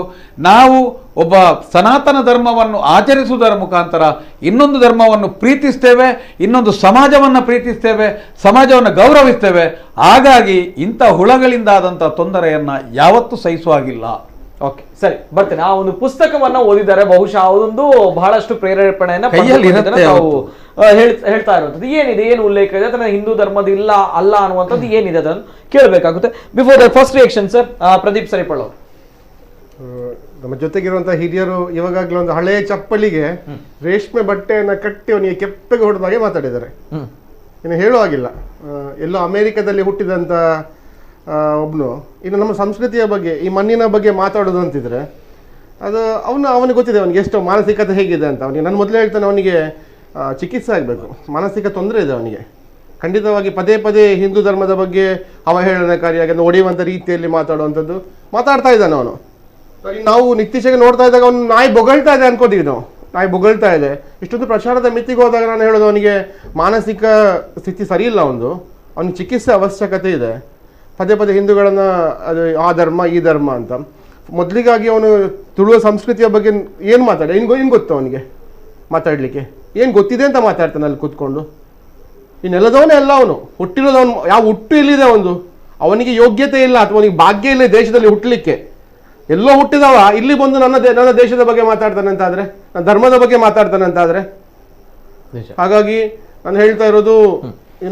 ನಾವು ಒಬ್ಬ ಸನಾತನ ಧರ್ಮವನ್ನು ಆಚರಿಸುವುದರ ಮುಖಾಂತರ ಇನ್ನೊಂದು ಧರ್ಮವನ್ನು ಪ್ರೀತಿಸ್ತೇವೆ, ಇನ್ನೊಂದು ಸಮಾಜವನ್ನು ಪ್ರೀತಿಸ್ತೇವೆ, ಸಮಾಜವನ್ನು ಗೌರವಿಸ್ತೇವೆ. ಹಾಗಾಗಿ ಇಂಥ ಹುಳಗಳಿಂದ ಆದಂಥ ತೊಂದರೆಯನ್ನ ಯಾವತ್ತೂ ಸಹಿಸುವಾಗಿಲ್ಲ. ಓಕೆ, ಸರಿ, ಬರ್ತೇನೆ. ಆ ಒಂದು ಪುಸ್ತಕವನ್ನ ಓದಿದ್ದಾರೆ, ಬಹುಶಃ ಅದೊಂದು ಬಹಳಷ್ಟು ಪ್ರೇರೇಪಣೆಯನ್ನ ಹೇಳ್ತಾ ಇರುವಂತದ್ದು. ಏನಿದೆ, ಏನು ಉಲ್ಲೇಖ ಇದೆ ಅದನ್ನ ಹಿಂದೂ ಧರ್ಮದ ಇಲ್ಲ ಅಲ್ಲ ಅನ್ನುವಂಥದ್ದು ಏನಿದೆ ಅದನ್ನು ಕೇಳಬೇಕಾಗುತ್ತೆ. Before the first reaction sir, Pradeep Saripalla ನಮ್ಮ ಜೊತೆಗಿರುವಂತಹ ಹಿರಿಯರು ಇವಾಗಲೇ ಒಂದು ಹಳೆಯ ಚಪ್ಪಲಿಗೆ ರೇಷ್ಮೆ ಬಟ್ಟೆಯನ್ನ ಕಟ್ಟಿ ಅವನಿಗೆ ಕೆಪ್ಪೆಗೆ ಹೊಡೆದಾಗೆ ಮಾತಾಡಿದ್ದಾರೆ. ಇನ್ನು ಹೇಳುವಾಗಿಲ್ಲ. ಎಲ್ಲೋ ಅಮೆರಿಕದಲ್ಲಿ ಹುಟ್ಟಿದಂತ ಒಬ್ನು ಇನ್ನು ನಮ್ಮ ಸಂಸ್ಕೃತಿಯ ಬಗ್ಗೆ, ಈ ಮಣ್ಣಿನ ಬಗ್ಗೆ ಮಾತಾಡೋದು ಅಂತಿದ್ರೆ ಅದು ಅವನಿಗೆ ಗೊತ್ತಿದೆ, ಅವನಿಗೆ ಎಷ್ಟು ಮಾನಸಿಕತೆ ಹೇಗಿದೆ ಅಂತ. ಅವನಿಗೆ ನಾನು ಮೊದಲೇ ಹೇಳ್ತಾನೆ, ಅವನಿಗೆ ಚಿಕಿತ್ಸೆ ಆಗಬೇಕು, ಮಾನಸಿಕ ತೊಂದರೆ ಇದೆ ಅವನಿಗೆ. ಖಂಡಿತವಾಗಿ ಪದೇ ಪದೇ ಹಿಂದೂ ಧರ್ಮದ ಬಗ್ಗೆ ಅವಹೇಳನಕಾರಿಯಾಗಿ ಹೊಡೆಯುವಂಥ ರೀತಿಯಲ್ಲಿ ಮಾತಾಡ್ತಾ ಇದ್ದಾನೆ ಅವನು. ನಾವು ನಿತ್ಯಶಾಗೆ ನೋಡ್ತಾ ಇದ್ದಾಗ ಅವನು ನಾಯಿ ಬೊಗಳ್ತಾ ಇದೆ ಅನ್ಕೋತೀವಿ ನಾವು, ನಾಯಿ ಬೊಗಳ್ತಾ ಇದೆ. ಇಷ್ಟೊಂದು ಪ್ರಚಾರದ ಮಿತಿಗೆ ಹೋದಾಗ ನಾನು ಹೇಳೋದು, ಅವನಿಗೆ ಮಾನಸಿಕ ಸ್ಥಿತಿ ಸರಿ ಇಲ್ಲ, ಅವನಿಗೆ ಚಿಕಿತ್ಸೆ ಅವಶ್ಯಕತೆ ಇದೆ. ಪದೇ ಪದೇ ಹಿಂದೂಗಳನ್ನು ಅದು ಆ ಧರ್ಮ ಈ ಧರ್ಮ ಅಂತ. ಮೊದಲಿಗಾಗಿ ಅವನು ತುಳುವ ಸಂಸ್ಕೃತಿಯ ಬಗ್ಗೆ ಏನು ಏನು ಗೊತ್ತು ಅವನಿಗೆ ಮಾತಾಡಲಿಕ್ಕೆ? ಏನು ಗೊತ್ತಿದೆ ಅಂತ ಮಾತಾಡ್ತಾನೆ ಅಲ್ಲಿ ಕೂತ್ಕೊಂಡು. ಇನ್ನೆಲ್ಲದವನೇ ಎಲ್ಲ ಅವನು ಹುಟ್ಟಿರೋದವನು, ಯಾವ ಹುಟ್ಟು ಇಲ್ಲಿದೆ ಅವನಿಗೆ ಯೋಗ್ಯತೆ ಇಲ್ಲ ಅಥವಾ ಅವನಿಗೆ ಭಾಗ್ಯ ಇಲ್ಲ ದೇಶದಲ್ಲಿ ಹುಟ್ಟಲಿಕ್ಕೆ. ಎಲ್ಲೋ ಹುಟ್ಟಿದವ ಇಲ್ಲಿ ಬಂದು ನನ್ನ ದೇಶದ ಬಗ್ಗೆ ಮಾತಾಡ್ತಾನೆ ಅಂತಾದ್ರೆ, ನನ್ನ ಧರ್ಮದ ಬಗ್ಗೆ ಮಾತಾಡ್ತಾನೆ ಅಂತಾದ್ರೆ. ಹಾಗಾಗಿ ನಾನು ಹೇಳ್ತಾ ಇರೋದು,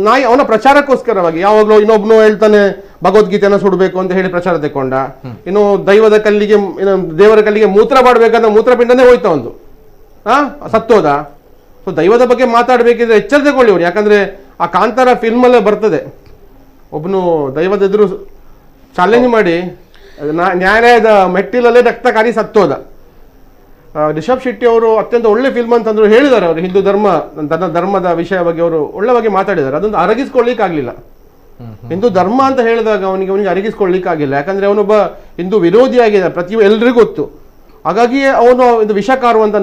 ನಾಯಿ ಅವನ ಪ್ರಚಾರಕ್ಕೋಸ್ಕರವಾಗಿ ಯಾವಾಗಲೂ ಇನ್ನೊಬ್ನು ಹೇಳ್ತಾನೆ ಭಗವದ್ಗೀತೆಯನ್ನು ಸುಡಬೇಕು ಅಂತ ಹೇಳಿ ಪ್ರಚಾರ ತೆಕ್ಕೊಂಡ. ಇನ್ನು ದೇವರ ಕಲ್ಲಿಗೆ ಮೂತ್ರ ಮಾಡಬೇಕಂದ್ರೆ ಮೂತ್ರಪಿಂಡನೇ ಹೋಯ್ತಾ ಒಂದು ಸತ್ತೋದ. ಸೊ ದೈವದ ಬಗ್ಗೆ ಮಾತಾಡಬೇಕಿದ್ರೆ ಎಚ್ಚರ ತಗೊಳ್ಳಿ ಅವನು. ಯಾಕಂದ್ರೆ ಆ ಕಾಂತಾರ ಫಿಲ್ಮಲ್ಲೇ ಬರ್ತದೆ, ಒಬ್ಬನು ದೈವದ ಎದುರು ಚಾಲೆಂಜ್ ಮಾಡಿ ನ್ಯಾಯಾಲಯದ ಮೆಟ್ಟಿಲಲ್ಲೇ ರಕ್ತ ಕಾರಿ ಸತ್ತೋದ. ರಿಷಬ್ ಶೆಟ್ಟಿ ಅವರು ಅತ್ಯಂತ ಒಳ್ಳೆ ಫಿಲ್ಮ್ ಅಂತಂದ್ರು ಹೇಳಿದ್ದಾರೆ. ಅವರು ಹಿಂದೂ ಧರ್ಮದ ವಿಷಯ ಬಗ್ಗೆ ಅವರು ಒಳ್ಳೆವಾಗಿ ಮಾತಾಡಿದ್ದಾರೆ. ಅದೊಂದು ಅರಗಿಸ್ಕೊಳ್ಳಿಕ್ಕಾಗಲಿಲ್ಲ. ಹಿಂದೂ ಧರ್ಮ ಅಂತ ಹೇಳಿದಾಗ ಅವನಿಗೆ ಅರಗಿಸ್ಕೊಳ್ಳಿಕ್ಕಾಗಿಲ್ಲ. ಯಾಕಂದ್ರೆ ಅವನೊಬ್ಬ ಹಿಂದೂ ವಿರೋಧಿಯಾಗಿದೆ, ಎಲ್ರಿಗೂ ಗೊತ್ತು. ಹಾಗಾಗಿ ಅವನು ಇದು ವಿಷ ಕಾರುವಂತ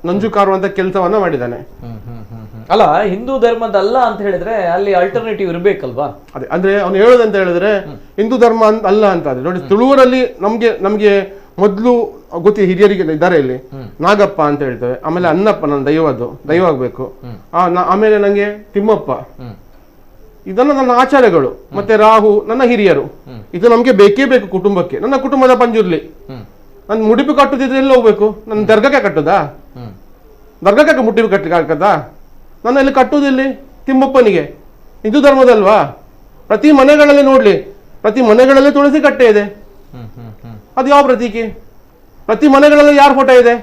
ನಂಜು ಕಾರುವಂತ ಕೆಲಸವನ್ನ ಮಾಡಿದ್ದಾನೆ. ಅಲ್ಲ, ಹಿಂದೂ ಧರ್ಮದಲ್ಲ ಅಂತ ಹೇಳಿದ್ರೆ ಅಲ್ಲಿ ಆಲ್ಟರ್ನೇಟಿವ್ ಇರ್ಬೇಕಲ್ವಾ? ಅದೇ ಅಂದ್ರೆ ಅವನು ಹೇಳೋದಂತ ಹೇಳಿದ್ರೆ ಹಿಂದೂ ಧರ್ಮ ಅಲ್ಲ ಅಂತ. ಅದೇ ನೋಡಿ, ತುಳುವರಲ್ಲಿ ನಮ್ಗೆ ಮೊದಲು ಗೊತ್ತಿ ಹಿರಿಯರಿಗೆ ಇದ್ದಾರೆ ಇಲ್ಲಿ, ನಾಗಪ್ಪ ಅಂತ ಹೇಳ್ತೇವೆ. ಆಮೇಲೆ ಅನ್ನಪ್ಪ, ನನ್ನ ದೈವ ಆಗ್ಬೇಕು. ಆಮೇಲೆ ನಂಗೆ ತಿಮ್ಮಪ್ಪ, ಇದನ್ನ ನನ್ನ ಆಚಾರ್ಯಗಳು. ಮತ್ತೆ ರಾಹು ನನ್ನ ಹಿರಿಯರು. ಇದು ನಮ್ಗೆ ಬೇಕೇ ಬೇಕು ಕುಟುಂಬಕ್ಕೆ. ನನ್ನ ಕುಟುಂಬದ ಪಂಜುರ್ಲಿ ನಾನು ಮುಡಿಪು ಕಟ್ಟುದಿದ್ರೆ ಎಲ್ಲಿ ಹೋಗ್ಬೇಕು? ನನ್ನ ದರ್ಗಕ್ಕೆ ಕಟ್ಟುದಾ? ದರ್ಗಕ್ಕೆ ಮುಡಿಪು ಕಟ್ಟಲಿಕ್ಕೆ ಆಗ್ತದಾ? ನಾನು ಎಲ್ಲಿ ಕಟ್ಟುವುದಿಲ್ಲಿ? ತಿಮ್ಮಪ್ಪನಿಗೆ? ಹಿಂದೂ ಧರ್ಮದಲ್ವಾ? ಪ್ರತಿ ಮನೆಗಳಲ್ಲಿ ನೋಡ್ಲಿ, ಪ್ರತಿ ಮನೆಗಳಲ್ಲಿ ತುಳಸಿ ಕಟ್ಟೆ ಇದೆ. ಅದು ಯಾವ ಪ್ರತೀಕಿ? ಪ್ರತಿ ಮನೆಗಳಲ್ಲಿ ಯಾರ ಫೋಟೋ ಇದೆ?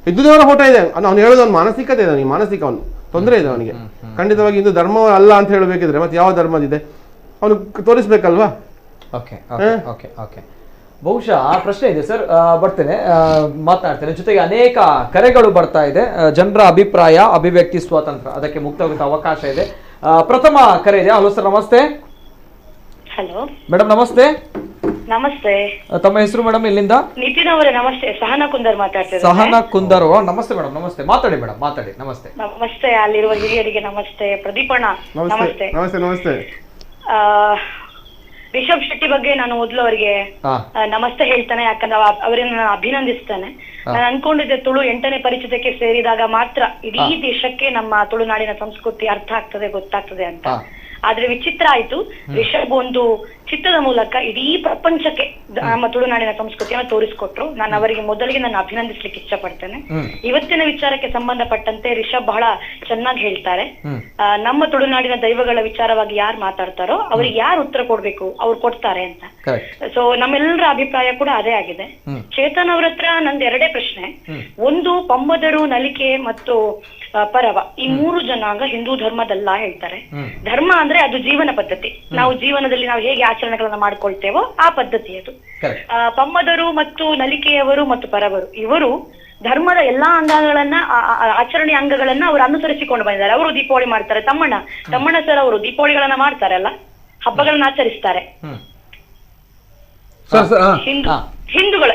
ಹಿಂದೂ ದೇವರ ಫೋಟೋ ಇದೆ. ಅವ್ನು ಹೇಳೋದು ಅವ್ನು ಮಾನಸಿಕತೆ ಇದೆ, ಅವನಿಗೆ ಮಾನಸಿಕ ಅವನು ತೊಂದರೆ ಇದೆ ಅವನಿಗೆ. ಖಂಡಿತವಾಗಿ ಹಿಂದೂ ಧರ್ಮ ಅಲ್ಲ ಅಂತ ಹೇಳಬೇಕಿದ್ರೆ ಮತ್ತೆ ಯಾವ ಧರ್ಮದಿದೆ ಅವನು ತೋರಿಸ್ಬೇಕಲ್ವಾ? ಓಕೆ ಓಕೆ ಓಕೆ ಬಹುಶಃ ಆ ಪ್ರಶ್ನೆ ಇದೆ ಸರ್, ಬರ್ತೇನೆ, ಮಾತನಾಡ್ತೇನೆ. ಜೊತೆಗೆ ಅನೇಕ ಕರೆಗಳು ಬರ್ತಾ ಇದೆ, ಜನರ ಅಭಿಪ್ರಾಯ, ಅಭಿವ್ಯಕ್ತಿ ಸ್ವಾತಂತ್ರ್ಯ, ಅದಕ್ಕೆ ಮುಕ್ತವಾಗುತ್ತ ಅವಕಾಶ ಇದೆ. ಪ್ರಥಮ ಕರೆ ಇದೆ. ಹಲೋ ಸರ್, ನಮಸ್ತೆ. ಹಲೋ ಮೇಡಮ್ ನಮಸ್ತೆ. ನಮಸ್ತೆ. ತಮ್ಮ ಹೆಸರು ಮೇಡಮ್? ಇಲ್ಲಿಂದ? ನಿತಿನ್ ಅವರೇ ನಮಸ್ತೆ. ಸಹನಾ ಕುಂದರ್ ಮಾತಾಡ್ತಿದ್ದಾರೆ. ಸಹನಾ ಕುಂದರ್. ನಮಸ್ತೆ ಮೇಡಮ್. ನಮಸ್ತೆ, ಮಾತಾಡಿ ಮೇಡಮ್, ಮಾತಾಡಿ. ನಮಸ್ತೆ. ನಮಸ್ತೆ, ಅಲ್ಲಿರುವ ಹಿರಿಯರಿಗೆ ನಮಸ್ತೆ. ಪ್ರದೀಪಣ್ಣ ನಮಸ್ತೆ. ನಮಸ್ತೆ ನಮಸ್ತೆ. ರಿಷಬ್ ಶೆಟ್ಟಿ ಬಗ್ಗೆ ನಾನು ಮೊದಲು ಅವರಿಗೆ ನಮಸ್ತೆ ಹೇಳ್ತಾನೆ, ಯಾಕಂದ್ರೆ ಅವರನ್ನ ನಾನು ಅಭಿನಂದಿಸ್ತೇನೆ. ನಾನು ಅನ್ಕೊಂಡಿದ್ದೆ ತುಳು 8ನೇ ಪರಿಚಿತಕ್ಕೆ ಸೇರಿದಾಗ ಮಾತ್ರ ಇಡೀ ದೇಶಕ್ಕೆ ನಮ್ಮ ತುಳುನಾಡಿನ ಸಂಸ್ಕೃತಿ ಅರ್ಥ ಆಗ್ತದೆ, ಗೊತ್ತಾಗ್ತದೆ ಅಂತ. ಆದ್ರೆ ವಿಚಿತ್ರ ಆಯ್ತು, ರಿಷಬ್ ಒಂದು ಚಿತ್ರದ ಮೂಲಕ ಇಡೀ ಪ್ರಪಂಚಕ್ಕೆ ನಮ್ಮ ತುಳುನಾಡಿನ ಸಂಸ್ಕೃತಿಯನ್ನು ತೋರಿಸ್ಕೊಟ್ರು. ನಾನು ಅವರಿಗೆ ಮೊದಲಿಗೆ ನಾನು ಅಭಿನಂದಿಸ್ಲಿಕ್ಕೆ ಇಷ್ಟ ಪಡ್ತೇನೆ. ಇವತ್ತಿನ ವಿಚಾರಕ್ಕೆ ಸಂಬಂಧಪಟ್ಟಂತೆ ರಿಷಬ್ ಬಹಳ ಚೆನ್ನಾಗಿ ಹೇಳ್ತಾರೆ. ನಮ್ಮ ತುಳುನಾಡಿನ ದೈವಗಳ ವಿಚಾರವಾಗಿ ಯಾರು ಮಾತಾಡ್ತಾರೋ ಅವ್ರಿಗೆ ಯಾರು ಉತ್ತರ ಕೊಡ್ಬೇಕು, ಅವ್ರು ಕೊಡ್ತಾರೆ ಅಂತ. ಸೊ ನಮ್ಮೆಲ್ಲರ ಅಭಿಪ್ರಾಯ ಕೂಡ ಅದೇ ಆಗಿದೆ. ಚೇತನ್ ಅವ್ರ ಹತ್ರ ನಂದು 2 ಪ್ರಶ್ನೆ. ಒಂದು, ಪಂಬದರು, ನಲಿಕೆ ಮತ್ತು ಪರವ, ಈ 3 ಜನಾಂಗ ಹಿಂದೂ ಧರ್ಮದಲ್ಲ ಹೇಳ್ತಾರೆ. ಧರ್ಮ ಅಂದ್ರೆ ಅದು ಜೀವನ ಪದ್ಧತಿ. ನಾವು ಜೀವನದಲ್ಲಿ ನಾವು ಹೇಗೆ ಆಚರಣೆಗಳನ್ನ ಮಾಡ್ಕೊಳ್ತೇವೋ ಆ ಪದ್ಧತಿ ಅದು. ಪಮ್ಮದರು ಮತ್ತು ನಲಿಕೆಯವರು ಮತ್ತು ಪರವರು ಇವರು ಧರ್ಮದ ಎಲ್ಲಾ ಅಂಗಗಳನ್ನ, ಆಚರಣೆಯ ಅಂಗಗಳನ್ನ ಅವರು ಅನುಸರಿಸಿಕೊಂಡು ಬಂದಿದ್ದಾರೆ. ಅವರು ದೀಪಾವಳಿ ಮಾಡ್ತಾರೆ. ತಮ್ಮಣ್ಣ ಸರ್ ಅವರು ದೀಪಾವಳಿಗಳನ್ನ ಮಾಡ್ತಾರಲ್ಲ, ಹಬ್ಬಗಳನ್ನ ಆಚರಿಸ್ತಾರೆ. ಹಿಂದೂಗಳ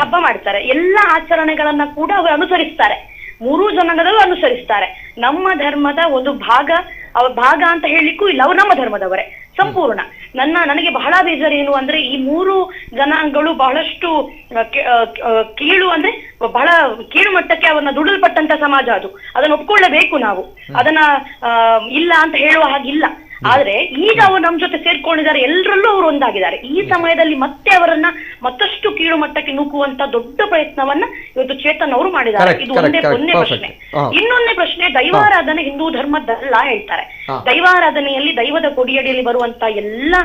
ಹಬ್ಬ ಮಾಡ್ತಾರೆ. ಎಲ್ಲಾ ಆಚರಣೆಗಳನ್ನ ಕೂಡ ಅವರು ಅನುಸರಿಸ್ತಾರೆ. 3 ಜನಾಂಗದಲ್ಲೂ ಅನುಸರಿಸ್ತಾರೆ. ನಮ್ಮ ಧರ್ಮದ ಒಂದು ಭಾಗ ಅಂತ ಹೇಳಿಕ್ಕೂ ಇಲ್ಲ, ಅವ್ರು ನಮ್ಮ ಧರ್ಮದವರೇ ಸಂಪೂರ್ಣ. ನನಗೆ ಬಹಳ ಬೇಜಾರು ಏನು ಅಂದ್ರೆ, ಈ 3 ಜನಾಂಗಗಳು ಬಹಳಷ್ಟು ಕೀಳು, ಅಂದ್ರೆ ಬಹಳ ಕೀಳು ಮಟ್ಟಕ್ಕೆ ಅವನ್ನ ದುಡಲ್ಪಟ್ಟಂತ ಸಮಾಜ ಅದು. ಅದನ್ನ ಒಪ್ಕೊಳ್ಳಬೇಕು ನಾವು, ಅದನ್ನ ಇಲ್ಲ ಅಂತ ಹೇಳುವ ಹಾಗಿಲ್ಲ. ಆದ್ರೆ ಈಗ ಅವರು ನಮ್ ಜೊತೆ ಸೇರ್ಕೊಂಡಿದ್ದಾರೆ, ಎಲ್ಲರಲ್ಲೂ ಅವರು ಒಂದಾಗಿದ್ದಾರೆ. ಈ ಸಮಯದಲ್ಲಿ ಮತ್ತೆ ಅವರನ್ನ ಮತ್ತಷ್ಟು ಕೀಳು ಮಟ್ಟಕ್ಕೆ ನೂಕುವಂತ ದೊಡ್ಡ ಪ್ರಯತ್ನವನ್ನ ಇವತ್ತು ಚೇತನ್ ಅವರು ಮಾಡಿದ್ದಾರೆ. ಇದು ಒಂದೇ ಪ್ರಶ್ನೆ. ಇನ್ನೊಂದೇ ಪ್ರಶ್ನೆ, ದೈವಾರಾಧನೆ ಹಿಂದೂ ಧರ್ಮದಲ್ಲ ಹೇಳ್ತಾರೆ. ದೈವಾರಾಧನೆಯಲ್ಲಿ ದೈವದ ಕೊಡಿಯಡಿಯಲ್ಲಿ ಬರುವಂತ ಎಲ್ಲಾ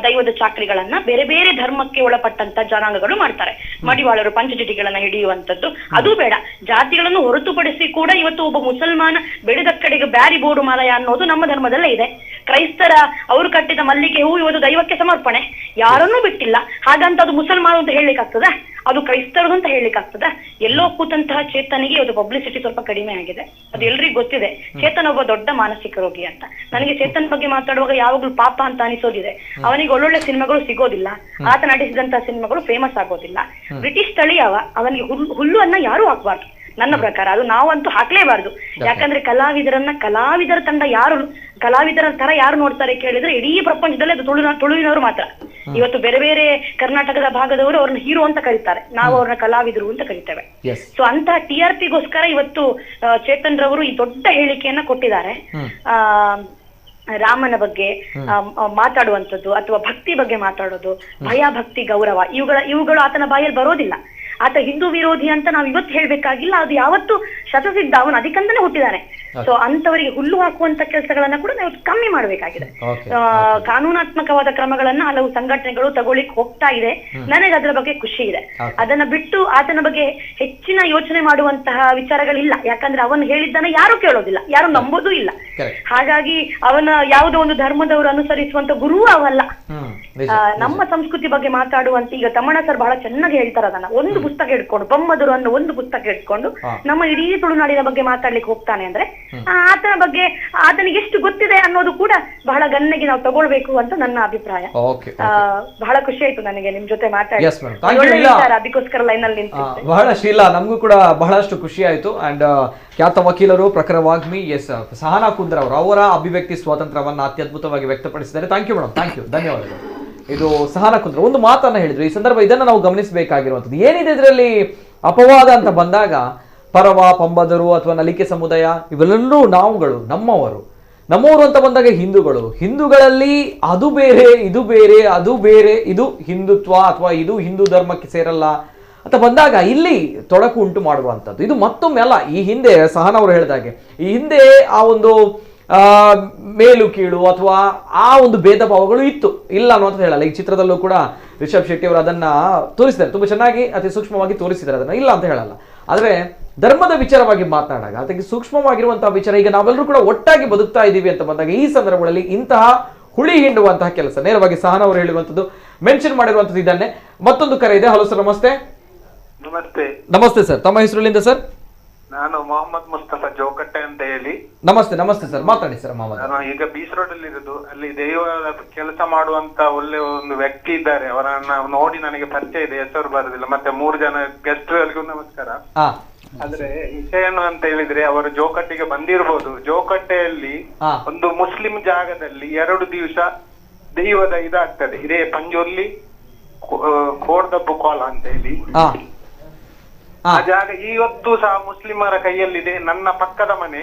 ದೈವದ ಚಾಕ್ರಿಗಳನ್ನ ಬೇರೆ ಬೇರೆ ಧರ್ಮಕ್ಕೆ ಒಳಪಟ್ಟಂತ ಜನಾಂಗಗಳು ಮಾಡ್ತಾರೆ. ಮಡಿವಾಳರು ಪಂಚಜಟಿಗಳನ್ನ ಹಿಡಿಯುವಂತದ್ದು ಅದು ಬೇಡ. ಜಾತಿಗಳನ್ನು ಹೊರತುಪಡಿಸಿ ಕೂಡ ಇವತ್ತು ಒಬ್ಬ ಮುಸಲ್ಮಾನ ಬೆಳೆದ ಕಡೆಗೆ ಬ್ಯಾರಿ ಬೋಡು ಮಾಲಯ ಅನ್ನೋದು ನಮ್ಮ ಧರ್ಮದಲ್ಲೇ ಇದೆ. ಕ್ರೈಸ್ತರ ಅವರು ಕಟ್ಟಿದ ಮಲ್ಲಿಗೆ ಹೂ ಇವತ್ತು ದೈವಕ್ಕೆ ಸಮರ್ಪಣೆ, ಯಾರನ್ನೂ ಬಿಟ್ಟಿಲ್ಲ. ಹಾಗಂತ ಅದು ಮುಸಲ್ಮಾನ ಅಂತ ಹೇಳಲಿಕ್ಕಾಗ್ತದ? ಅದು ಕ್ರೈಸ್ತರದು ಅಂತ ಹೇಳಲಿಕ್ಕಾಗ್ತದ? ಎಲ್ಲೋ ಕೂತಂತಹ ಚೇತನಿಗೆ ಇವತ್ತು ಪಬ್ಲಿಸಿಟಿ ಸ್ವಲ್ಪ ಕಡಿಮೆ ಆಗಿದೆ, ಅದು ಎಲ್ರಿಗೂ ಗೊತ್ತಿದೆ. ಚೇತನ್ ಒಬ್ಬ ದೊಡ್ಡ ಮಾನಸಿಕ ರೋಗಿ ಅಂತ. ನನಗೆ ಚೇತನ್ ಬಗ್ಗೆ ಮಾತಾಡುವಾಗ ಯಾವಾಗ್ಲೂ ಪಾಪ ಅಂತ ಅನಿಸೋದಿದೆ. ಅವನಿಗೆ ಒಳ್ಳೊಳ್ಳೆ ಸಿನಿಮಾಗಳು ಸಿಗೋದಿಲ್ಲ, ಆತ ನಟಿಸಿದಂತಹ ಸಿನಿಮಾಗಳು ಫೇಮಸ್ ಆಗೋದಿಲ್ಲ. ಬ್ರಿಟಿಷ್ ಸ್ಥಳೀಯವ, ಅವನಿಗೆ ಹುಲ್ಲು ಅನ್ನ ಯಾರು ಹಾಕ್ಬಾರ್ದು ನನ್ನ ಪ್ರಕಾರ. ಅದು ನಾವಂತೂ ಹಾಕ್ಲೇಬಾರ್ದು. ಯಾಕಂದ್ರೆ ಕಲಾವಿದರ ತಂಡ ಯಾರು, ಕಲಾವಿದರ ತರ ಯಾರು ನೋಡ್ತಾರೆ ಕೇಳಿದ್ರೆ ಇಡೀ ಪ್ರಪಂಚದಲ್ಲಿ ಅದು ತುಳುವಿನವರು ಮಾತ್ರ. ಇವತ್ತು ಬೇರೆ ಬೇರೆ ಕರ್ನಾಟಕದ ಭಾಗದವರು ಅವ್ರನ್ನ ಹೀರೋ ಅಂತ ಕರೀತಾರೆ, ನಾವು ಅವ್ರನ್ನ ಕಲಾವಿದರು ಅಂತ ಕರಿತೇವೆ. ಸೊ ಅಂತ TRPಗೋಸ್ಕರ ಇವತ್ತು ಚೇತನ್ ರವರು ಈ ದೊಡ್ಡ ಹೇಳಿಕೆಯನ್ನ ಕೊಟ್ಟಿದ್ದಾರೆ. ರಾಮನ ಬಗ್ಗೆ ಮಾತಾಡುವಂಥದ್ದು ಅಥವಾ ಭಕ್ತಿ ಬಗ್ಗೆ ಮಾತಾಡೋದು, ಭಯ, ಭಕ್ತಿ, ಗೌರವ, ಇವುಗಳು ಆತನ ಬಾಯಲ್ಲಿ ಬರೋದಿಲ್ಲ. ಆತ ಹಿಂದೂ ವಿರೋಧಿ ಅಂತ ನಾವು ಇವತ್ತು ಹೇಳ್ಬೇಕಾಗಿಲ್ಲ, ಅದು ಯಾವತ್ತು ಶತಸಿದ್ಧ, ಅವನು ಅದಕ್ಕಂತಾನೆ ಹುಟ್ಟಿದಾನೆ. ಸೊ ಅಂತವರಿಗೆ ಹುಲ್ಲು ಹಾಕುವಂತ ಕೆಲಸಗಳನ್ನ ಕೂಡ ನಾವು ಕಮ್ಮಿ ಮಾಡಬೇಕಾಗಿದೆ. ಕಾನೂನಾತ್ಮಕವಾದ ಕ್ರಮಗಳನ್ನ ಹಲವು ಸಂಘಟನೆಗಳು ತಗೊಳ್ಳಿಕ್ ಹೋಗ್ತಾ ಇದೆ. ನನಗೆ ಅದರ ಬಗ್ಗೆ ಖುಷಿ ಇದೆ. ಅದನ್ನ ಬಿಟ್ಟು ಆತನ ಬಗ್ಗೆ ಹೆಚ್ಚಿನ ಯೋಚನೆ ಮಾಡುವಂತಹ ವಿಚಾರಗಳಿಲ್ಲ. ಯಾಕಂದ್ರೆ ಅವನು ಹೇಳಿದ್ದನ್ನ ಯಾರು ಕೇಳೋದಿಲ್ಲ, ಯಾರು ನಂಬೋದೂ ಇಲ್ಲ. ಹಾಗಾಗಿ ಅವನ ಯಾವುದೋ ಒಂದು ಧರ್ಮದವರು ಅನುಸರಿಸುವಂತ ಗುರು ಅವಲ್ಲ. ನಮ್ಮ ಸಂಸ್ಕೃತಿ ಬಗ್ಗೆ ಮಾತಾಡುವಂತ, ಈಗ ತಮ್ಮಣ್ಣ ಸರ್ ಬಹಳ ಚೆನ್ನಾಗಿ ಹೇಳ್ತಾರೆ, ಅದನ್ನ ಒಂದು ಪುಸ್ತಕ ಇಟ್ಕೊಂಡು, ಬೊಮ್ಮದರು ಅನ್ನೋ ಒಂದು ಪುಸ್ತಕ ಇಟ್ಕೊಂಡು ನಮ್ಮ ಇಡೀ ತುಳುನಾಡಿನ ಬಗ್ಗೆ ಮಾತಾಡ್ಲಿಕ್ಕೆ ಹೋಗ್ತಾನೆ ಅಂದ್ರೆ ಆತನ ಬಗ್ಗೆ ಆತನಿಗೆ ಎಷ್ಟು ಗೊತ್ತಿದೆ ಅನ್ನೋದು ಕೂಡ ಬಹಳ ಗನ್ನೆಗೆ ನಾವು ತಗೊಳ್ಬೇಕು ಅಂತ ನನ್ನ ಅಭಿಪ್ರಾಯ. ಬಹಳ ಖುಷಿ ಆಯ್ತು ನನಗೆ ನಿಮ್ ಜೊತೆ ಮಾತಾಡಿ, ಅದಕ್ಕೋಸ್ಕರ ಲೈನ್ ಅಲ್ಲಿ ನಿಂತಿದ್ದೆ. ಬಹಳ ಶೀಲ, ನಮಗೂ ಕೂಡ ಬಹಳಷ್ಟು ಖುಷಿ ಆಯ್ತು. ಅಂಡ್ ಖ್ಯಾತ ವಕೀಲರು, ಪ್ರಖರ ವಾಗ್ಮಿ ಸಹನಾ ಕುಂದರ್ ಅವರು ಅವರ ಅಭಿವ್ಯಕ್ತಿ ಸ್ವಾತಂತ್ರ್ಯವನ್ನ ಅತ್ಯದ್ಭುತವಾಗಿ ವ್ಯಕ್ತಪಡಿಸಿದ್ದಾರೆ. Thank you madam, thank you, ಧನ್ಯವಾದಗಳು. ಇದು ಸಹನಾ ಕುಂದರ್ ಒಂದು ಮಾತನ್ನ ಹೇಳಿದ್ರು. ಈ ಸಂದರ್ಭ ಇದನ್ನ ನಾವು ಗಮನಿಸಬೇಕಾಗಿರುವಂಥದ್ದು ಏನಿದೆ, ಇದರಲ್ಲಿ ಅಪವಾದ ಅಂತ ಬಂದಾಗ ಪರವ, ಪಂಬದರು ಅಥವಾ ನಲಿಕೆ ಸಮುದಾಯ ಇವೆಲ್ಲರೂ ನಾವುಗಳು, ನಮ್ಮವರು ಅಂತ ಬಂದಾಗ ಹಿಂದೂಗಳಲ್ಲಿ ಅದು ಬೇರೆ, ಇದು ಬೇರೆ, ಅದು ಬೇರೆ, ಇದು ಹಿಂದುತ್ವ ಅಥವಾ ಇದು ಹಿಂದೂ ಧರ್ಮಕ್ಕೆ ಸೇರಲ್ಲ ಅಂತ ಬಂದಾಗ ಇಲ್ಲಿ ತೊಡಕು ಉಂಟು ಮಾಡುವಂಥದ್ದು. ಇದು ಮತ್ತೊಮ್ಮೆ ಅಲ್ಲ, ಈ ಹಿಂದೆ ಸಹನ್ ಅವರು ಹೇಳಿದಾಗೆ ಈ ಹಿಂದೆ ಆ ಒಂದು ಮೇಲು ಕೀಳು ಅಥವಾ ಆ ಒಂದು ಭೇದ ಭಾವಗಳು ಇತ್ತು, ಇಲ್ಲ ಅನ್ನೋದು ಹೇಳಲ್ಲ. ಈ ಚಿತ್ರದಲ್ಲೂ ಕೂಡ ರಿಷಬ್ ಶೆಟ್ಟಿ ಅವರು ಅದನ್ನ ತೋರಿಸಿದ್ದಾರೆ, ತುಂಬಾ ಚೆನ್ನಾಗಿ ಅತಿ ಸೂಕ್ಷ್ಮವಾಗಿ ತೋರಿಸಿದ್ದಾರೆ, ಅದನ್ನ ಇಲ್ಲ ಅಂತ ಹೇಳಲ್ಲ. ಆದ್ರೆ ಧರ್ಮದ ವಿಚಾರವಾಗಿ ಮಾತನಾಡಿದಾಗ ಅದಕ್ಕೆ ಸೂಕ್ಷ್ಮವಾಗಿರುವಂತಹ ವಿಚಾರ, ಈಗ ನಾವೆಲ್ಲರೂ ಕೂಡ ಒಟ್ಟಾಗಿ ಬದುಕ್ತಾ ಇದ್ದೀವಿ ಅಂತ ಬಂದಾಗ ಈ ಸಂದರ್ಭಗಳಲ್ಲಿ ಇಂತಹ ಹುಳಿ ಹಿಂಡುವಂತಹ ಕೆಲಸ ನೇರವಾಗಿ ಸಹನ ಅವರು ಹೇಳುವಂಥದ್ದು, ಮೆನ್ಷನ್ ಮಾಡಿರುವಂಥದ್ದು ಇದನ್ನೇ. ಮತ್ತೊಂದು ಕರೆ ಇದೆ. ಹಲೋ ಸರ್, ನಮಸ್ತೆ. ನಮಸ್ತೆ ಸರ್, ತಮ್ಮ ಹೆಸರುಗಳಿಂದ ಸರ್? ನಾನು ಮೊಹಮ್ಮದ್ ಮುಸ್ತಫಾ ಜೋಕಟ್ಟೆ ಅಂತ ಹೇಳಿ. ನಮಸ್ತೆ ಸರ್, ಮಾತಾಡಿ ಸರ್. ಮೊಹಮ್ಮದ್, ನಾನು ಈಗ ಬೀಚ್ ರೋಡ್ ಅಲ್ಲಿ ಇರೋದು. ಅಲ್ಲಿ ದೈವ ಕೆಲಸ ಮಾಡುವಂತ ಒಳ್ಳೆ ಒಂದು ವ್ಯಕ್ತಿ ಇದ್ದಾರೆ, ಅವರನ್ನ ನೋಡಿ ನನಗೆ ಪರಿಚಯ ಇದೆ, ಹೆಸರು ಬರುದಿಲ್ಲ. ಮತ್ತೆ 3 ಜನ ಗೆಸ್ಟ್ ಗಳಿಗೂ ನಮಸ್ಕಾರ. ಆದ್ರೆ ವಿಷಯ ಏನು ಅಂತ ಹೇಳಿದ್ರೆ, ಅವರು ಜೋಕಟ್ಟೆಗೆ ಬಂದಿರಬಹುದು. ಜೋಕಟ್ಟೆಯಲ್ಲಿ ಒಂದು ಮುಸ್ಲಿಂ ಜಾಗದಲ್ಲಿ 2 ದಿವಸ ದೈವದ ಇದಾಗ್ತದೆ, ಇದೇ ಪಂಜುರ್ಲಿ ಕೋಡ್ದಬ್ಬು ಕೋಲ ಅಂತ ಹೇಳಿ. ಆ ಜಾಗ ಇವತ್ತು ಸಹ ಮುಸ್ಲಿಮರ ಕೈಯಲ್ಲಿದೆ. ನನ್ನ ಪಕ್ಕದ ಮನೆ,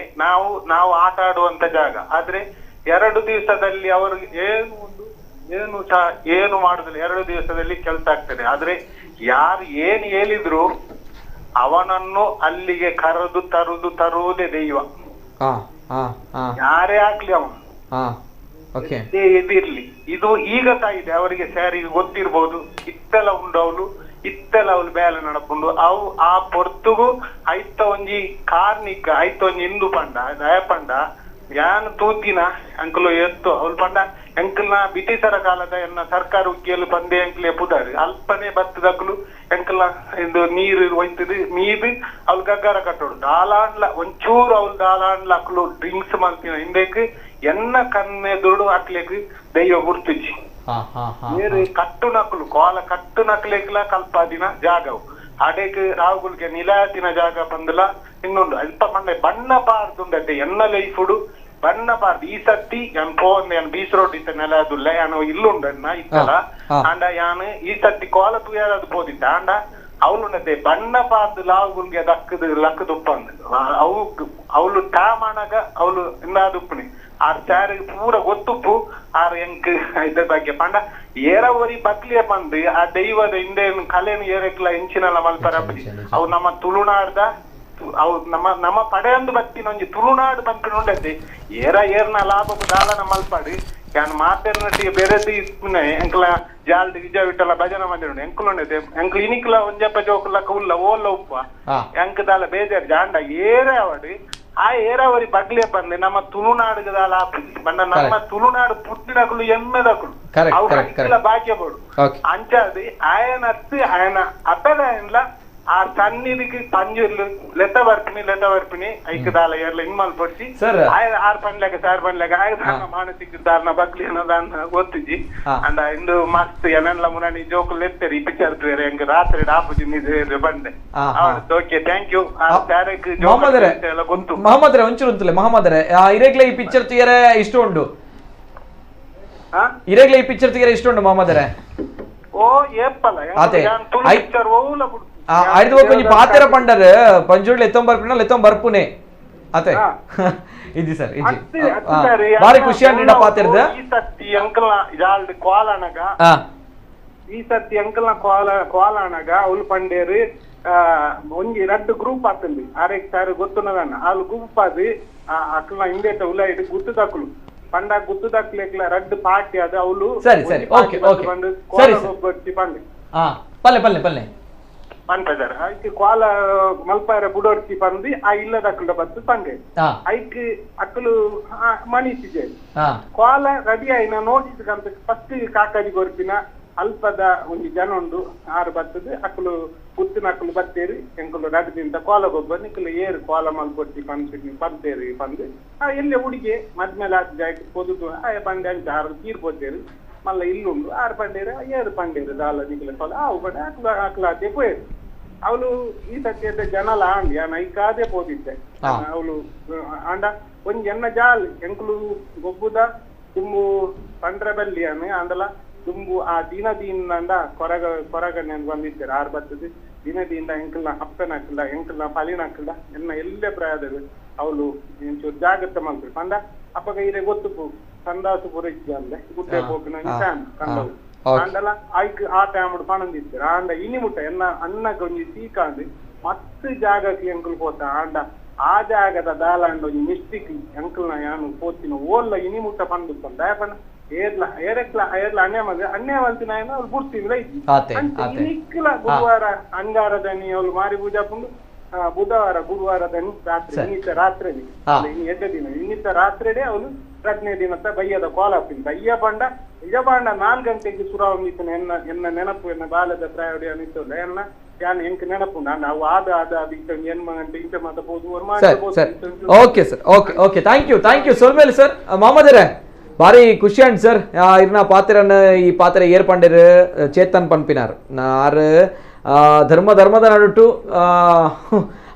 ನಾವು ಆಟ ಆಡುವಂತ ಜಾಗ. ಆದ್ರೆ 2 ದಿವಸದಲ್ಲಿ ಅವರು ಏನು ಮಾಡುದಿಲ್ಲ. 2 ದಿವಸದಲ್ಲಿ ಕೆಲಸ ಆಗ್ತದೆ. ಆದ್ರೆ ಯಾರು ಏನ್ ಹೇಳಿದ್ರು ಅವನನ್ನು ಅಲ್ಲಿಗೆ ಕರೆದು ತರುವುದೇ ದೈವ. ಯಾರೇ ಆಗ್ಲಿ ಅವನು ಇದಿರ್ಲಿ. ಇದು ಈಗ ಸಹ ಇದೆ, ಅವರಿಗೆ ಸ್ಯಾರಿ ಗೊತ್ತಿರ್ಬೋದು. ಇತ್ತೆಲ್ಲ ಉಂಡು ಅವಳು ಬೇಲೆ ನಡಪುಂಡು ಅವು ಆ ಪೊರ್ತುಗು ಐತ ಒಂಜಿ ಕಾರ್ನಿಕ ಐತ ಒಂಜಿ ಇಂದು ಪಂಡ ದಯಪಂಡ ಯಾನ್ ತೂತಿನ ಅಂಕಲು ಎತ್ತು ಅವಳು ಪಂಡ ಎಂಕಲ್ನ ಬ್ರಿಟಿಷರ ಕಾಲದ ಎನ್ನ ಸರ್ಕಾರ ಉಕ್ಕಿಯಲ್ಲಿ ಬಂದೆ ಎಂಕ್ಲೆ ಪುದಾರಿ ಅಲ್ಪನೆ ಬತ್ತದಕ್ಕಲು ಎಂಕಲ್ನ ಇದು ನೀರು ಒಯ್ತದು ಮೀದು ಅವ್ಳು ಗಗ್ಗಾರ ಕಟ್ಟೋಡು ದಾಲಾಂಡ್ಲ ಒಂಚೂರು ಅವ್ಳು ದಾಲಾಂಡ್ಲ ಅಕ್ಲು ಡ್ರಿಂಕ್ಸ್ ಮಾಡ್ತೀನಿ ಹಿಂದಕ್ಕೆ ಎನ್ನ ಕನ್ನೆದುಡು ಅಕ್ಲೆಗ್ ದೈವ ಗುರ್ತಿಜಿ ನೀರು ಕಟ್ಟು ನಕಲು ಕೋಲ ಕಟ್ಟು ನಕಲೆಗ್ಲ ಕಲ್ಪಾದಿನ ಜಾಗವು ಅಡೆಗ್ ರಾವುಗಳಿಗೆ ನಿಲಾತಿನ ಜಾಗ ಬಂದಲ ಇನ್ನೊಂದು ಅಲ್ಪ ಮಂಡೆ ಬಣ್ಣ ಪಾರ್ದುಂಡತೆ ಎನ್ನ ಲೈಫುಡು ಬಣ್ಣ ಪಾರ್ದು ಈ ಸತಿ ಯಾನ್ ಬೀಚ್ ರೋಡ್ ಇತ್ತ ನೆಲ ಅದುಲ್ಲ ಯಾನು ಇಲ್ಲುಂಡನ್ನ ಇತ್ತಲ ಅಂಡ ಯಾನು ಈ ಸತಿ ಕೋಲ ತೂಯಾದ ಪೋದಿತ್ತ ಅಂಡ ಅವಳುಂಡತೆ ಬಣ್ಣ ಪಾರ್ದು ಲಾವುಗಳಿಗೆ ಲಕ್ಕದುಪ್ಪಂದು ಅವಳು ಟಾಮಾಣಗ ಅವಳು ಇಂದಾದುಪ್ಪಣಿ ಆರ್ ಸ್ಯಾರಿಗೆ ಪೂರ ಗೊತ್ತುಪ್ಪು ಆರ್ ಎಂಕ್ ಇದ್ರ ಬಗ್ಗೆ ಪಂಡ ಏರವರಿ ಬಕ್ಲಿಯ ಬಂದು ಆ ದೈವದ ಹಿಂದೆ ಕಲೆನು ಏರಕ್ಲ ಹೆಂಚಿನಲ್ಲ ಮಲ್ಪರ ಅವು ನಮ್ಮ ತುಳುನಾಡ್ದ ಅವು ನಮ್ಮ ಪಡೆಯೊಂದು ಬತ್ತಿನ ಒಂಜಿ ತುಳುನಾಡು ಬಂತು ಉಂಡತೆ ಏರ್ನ ಲಾಭಕ್ಕೆ ದಾಲನ ಮಲ್ಪಾಡಿ ಯಾನ್ ಮಾತೆರ್ನಟಿಗೆ ಬೆರೆದಿ ಎಂಕ್ಲ ಜಾಲ್ದು ವಿಜಯ ವಿಠಲ ಭಜನ ಮಂದಿರ ಎಂಕ್ಲು ಉಂಡತೆ ಎಂಕ್ಲು ಇನಿಕ್ಲ ಒಂಜಪ್ಪ ಜೋಕುಲಕ್ಕ ಉಲ್ಲ ಓಲ್ಲ ಉಪ್ಪ ಎಂಕ್ ದಾಲ ಬೇಜಾರ್ ಜಾಂಡ ಏರೆ ಅವಡಿ ಆ ಏರಾವರಿ ಬಗ್ಲೆ ಬಂದೆ ನಮ್ಮ ತುಳುನಾಡುಗದಾಲ ಬಂದ ನಮ್ಮ ತುಳುನಾಡು ಪುಟ್ಟಿನಕಲು ಎಮ್ಮೆದಕಲು ಅವು ಬಾಕ್ಯ ಬೋಡು ಅಂಚಾದಿ ಆಯನ ಅತ್ತಿ ಆಯನ ಅಪೆಲ ಏನ್ಲ ಆ ಸನ್ನಿಧಿಗೆ ಪಂಜುರ್ಲು ಲೆತ್ತ ಬರ್ಪಿನಿ ಐಕದಾಲ ಎಲ್ಲ ಇನ್ಮಾಲ್ ಪಡಿಸಿ ಆರ್ ಪಂಡ್ಲಾಗ ಸಾರ್ ಪಂಡ್ಲಾಗ ಆಯ್ದ ಮಾನಸಿಕ ದಾರ್ನ ಬಗ್ಲಿ ಅನ್ನೋದನ್ನ ಗೊತ್ತಿಜಿ ಅಂಡ ಇಂದು ಮಸ್ತ್ ಎನೆಲ್ಲ ಮುನಾನಿ ಜೋಕುಲ್ ಎತ್ತರಿ ಪಿಕ್ಚರ್ ಬೇರೆ ಹೆಂಗ ರಾತ್ರಿ ಡಾಪುಜಿ ನಿದ್ರೆ ಬಂದೆ ಓಕೆ ಥ್ಯಾಂಕ್ ಯು ಎಲ್ಲ ಗೊತ್ತು ಮಹಮ್ಮದ್ರೆ ಒಂಚೂರು ಮಹಮ್ಮದ್ರೆ ಇರೆಗ್ಲೆ ಈ ಪಿಕ್ಚರ್ ತೀಯರೆ ಇಷ್ಟ ಉಂಡು ಇರೆಗ್ಲೆ ಈ ಪಿಕ್ಚರ್ ತೀಯರೆ ಇಷ್ಟ ಉಂಡು ಮಹಮ್ಮದ್ರೆ ಓ ಏಪ್ಪಲ್ಲ ಪಿಕ್ಚರ್ ಓಲ ಬಿಡು ಆಯ್ತು ಕೊಂಚ ಪಾತೆರ ಪಂಡರ್ ಪಂಜುಡ್ಲು ಎತ್ತೊಂಬರ್ಪುನೆ ಬರ್ಪುನೆ ಅತೆ ಇದಿ ಸರ್ ಬಾರಿ ಖುಷಿ ಅಂಡ ಪಾತೆರ್ದ ಈ ಸತಿ ಅಂಕಲ್ನ ಜಾಲ್ಡ್ ಕ್ವಾಲನಗ ಈ ಸತಿ ಅಂಕಲ್ನ ಕ್ವಾಲನಗ ಅವ್ಲು ಪಂಡೇರು ಒಂಜಿ 2 ಗ್ರೂಪ್ ಆಗ್ತಂడి ಆರೇಕ್ ಸಾರ್ ಗೊತ್ತುನದನ್ನ ಅವ್ಲು ಗ್ರೂಪ್ ಆದಿ ಅಕ್ಲ ಹಿಂದೇಟ ಉಲಾಯಿಡ್ ಗುತ್ತು ತಕ್ಲು ಪಂಡ ಗುತ್ತು ತಕ್ಲೆಕ್ಲ 2 ಪಾರ್ಟಿ ಅದು ಅವ್ಲು ಸರಿ ಸರಿ ಓಕೆ ಓಕೆ ಸರಿ ಸರಿ ಪಂಡೆ ಪಲ್ಲೆ ಪಲ್ಲೆ ಪಲ್ಲೆ ಪಂಪದರ್ ಐಕ್ ಕ್ವಾಲ ಮಲ್ಪಾರ ಬುಡೋರ್ಚಿ ಪಂದಿ ಆ ಇಲ್ಲದ ಅಕ್ಕಳ ಬತ್ತು ಪಂಡೆ ಐಕ್ ಅಕ್ಕಲು ಮಣಿಸಿದೆ ಕ್ವಾಲ ರೆಡಿ ಆಯ್ನ ನೋಡಿಸ್ಕಂತ ಫಸ್ಟ್ ಕಾಕಾಜಿ ಗೊರ್ಪಿನ ಅಲ್ಪದ ಒಂದು ಜನ ಉಂಡು 6 ಬರ್ತದೆ ಅಕ್ಕಲು ಪುತ್ತಿನ ಅಕ್ಕಲು ಬತ್ತೇರಿ ಎಂಕಲು ರಡ್ದಿಂದ ಕೋಲ ಗೊಬ್ಬ ನಿಕ್ಕಲು ಏರು ಕೋಲ ಮಲ್ಕೊಟ್ಟಿ ಪಂತೇರಿ ಪಂದು ಎಲ್ಲೇ ಹುಡುಗಿ ಮದ್ಮೇಲೆ ಆದ ಜಾಗ పొదుపు ಪಂಡೆ ಅಂಚ 6 ತೀರ್ಪೋತೇರಿ ಮಲ್ಲ ಇಲ್ಲುಂಡು 6 ಪಂಡೇರು 7 ಪಂಡೇರು ದಾಲ ನಿಕ್ಕಲ ಕೋಲ ಅವು ಪಂಡೆ ಅಕ್ಲಾತೆ ಪೋಯರು ಅವಳು ಈ ಸತ್ಯದ ಜನಲ ಆಂಡಿ ಆ ನೈಕಾದೆ ಪೋದಿದ್ದೆ ಅವಳು ಆಂಡ ಒಂಜಿ ಎನ್ನ ಜಾಲ್ ಎಂಕಲು ಗೊಬ್ಬುದ ತುಂಬು ಪಂಡ್ರಬಲ್ಲಿ ಅನ್ನು ಅಂದಲ ತುಂಬು ಆ ದಿನದಿಂದ ಕೊರಗ ನಾನು ಬಂದಿದ್ದೇನೆ 6 ಬರ್ತದೆ ದಿನದಿಂದ ಎಂಕಲ್ನ ಹಪ್ಪನ ಹಾಕಲ್ಲ ಎಂಕಲ್ನ ಫಲಿನ ಹಾಕಲ್ಲ ಎನ್ನ ಎಲ್ಲೇ ಪ್ರಾಯದಲ್ಲಿ ಅವಳು ಒಂಚೂರು ಜಾಗ್ರತೆ ಮಾಡ್ತಾರೆ ಪಂಡ ಅಪ್ಪಗ ಇರೇ ಗೊತ್ತು ಸಂದಾಸು ಪೂರೈಸಿ ಅಂದೆ ಗುಡ್ಡೆ ಹೋಗಿನ ಕಂಡವು ಆಂಡಲ ಐಕ್ ಆ ಟೈಮ್ ಪಣಂದಿತ್ತು ಆಂಡ ಇನಿ ಮುಟ್ಟ ಎನ್ನ ಅನ್ನ ಗೊಂಜಿ ಸೀಕಾಂದು ಮಸ್ತ್ ಜಾಗಕ್ಕೆ ಎಂಕಲ್ ಪೋತ ಆಂಡ ಆ ಜಾಗದ ದಾಲಾಂಡ ಒಂಜಿ ಮಿಸ್ಟಿಕ್ ಎಂಕಲ್ನ ಯಾನು ಪೋತಿನ ಓಲ್ಲ ಇನಿ ಮುಟ್ಟ ಪಂದು ದಯಪಣ ಏರ್ಲ ಏರ್ಲ ಅನ್ಯ ಮಲ್ತಿನ ಅವ್ರು ಬುಡ್ತಿಲ್ಲ ಇಕ್ಲ ಗುರುವಾರ ಅಂಗಾರದನಿ ಅವ್ರು ಮಾರಿ ಪೂಜಾ ಪುಂಡು ಬುಧವಾರ ಗುರುವಾರದನಿ ರಾತ್ರಿ ಇನ್ನಿತ ರಾತ್ರಿ ಎಡ್ಡ ದಿನ ಇನ್ನಿತ ರಾತ್ರಿಡೆ ಅವಳು ಪ್ರಜ್ಞೆ ದಿನತ್ತ ಬಯ್ಯದ ಕೋಲಾಪಿನ ಬಯ್ಯ ಬಂಡ ನಿಜ ಬಾಂಡ 4 ಗಂಟೆಗೆ ಸುರಾವಣಿತನ ಎನ್ನ ನೆನಪು ಎನ್ನ ಬಾಲದ ಪ್ರಾಯೋಡಿ ಅನಿಸ್ತಲ್ಲ ಎನ್ನ ಯಾನ್ ಎಂಕ್ ನೆನಪು ನಾವು ಆದ ಎನ್ಮ ಗಂಟೆ ಇಂಚ ಮಾತಬಹುದು okay sir okay thank you ಸೊಲ್ಮೇಲೆ ಸರ್ ಮಾಮದರೇ ಭಾರಿ ಖುಷಿ ಅಂಡ್ ಸರ್ ಇರ್ನ ಪಾತ್ರನ ಈ ಪಾತ್ರ ಏರ್ಪಂಡಿರ್ ಚೇತನ್ ಪನ್ಪಿನಾರ್ ಆರು ಧರ್ಮದ ನಡುಟು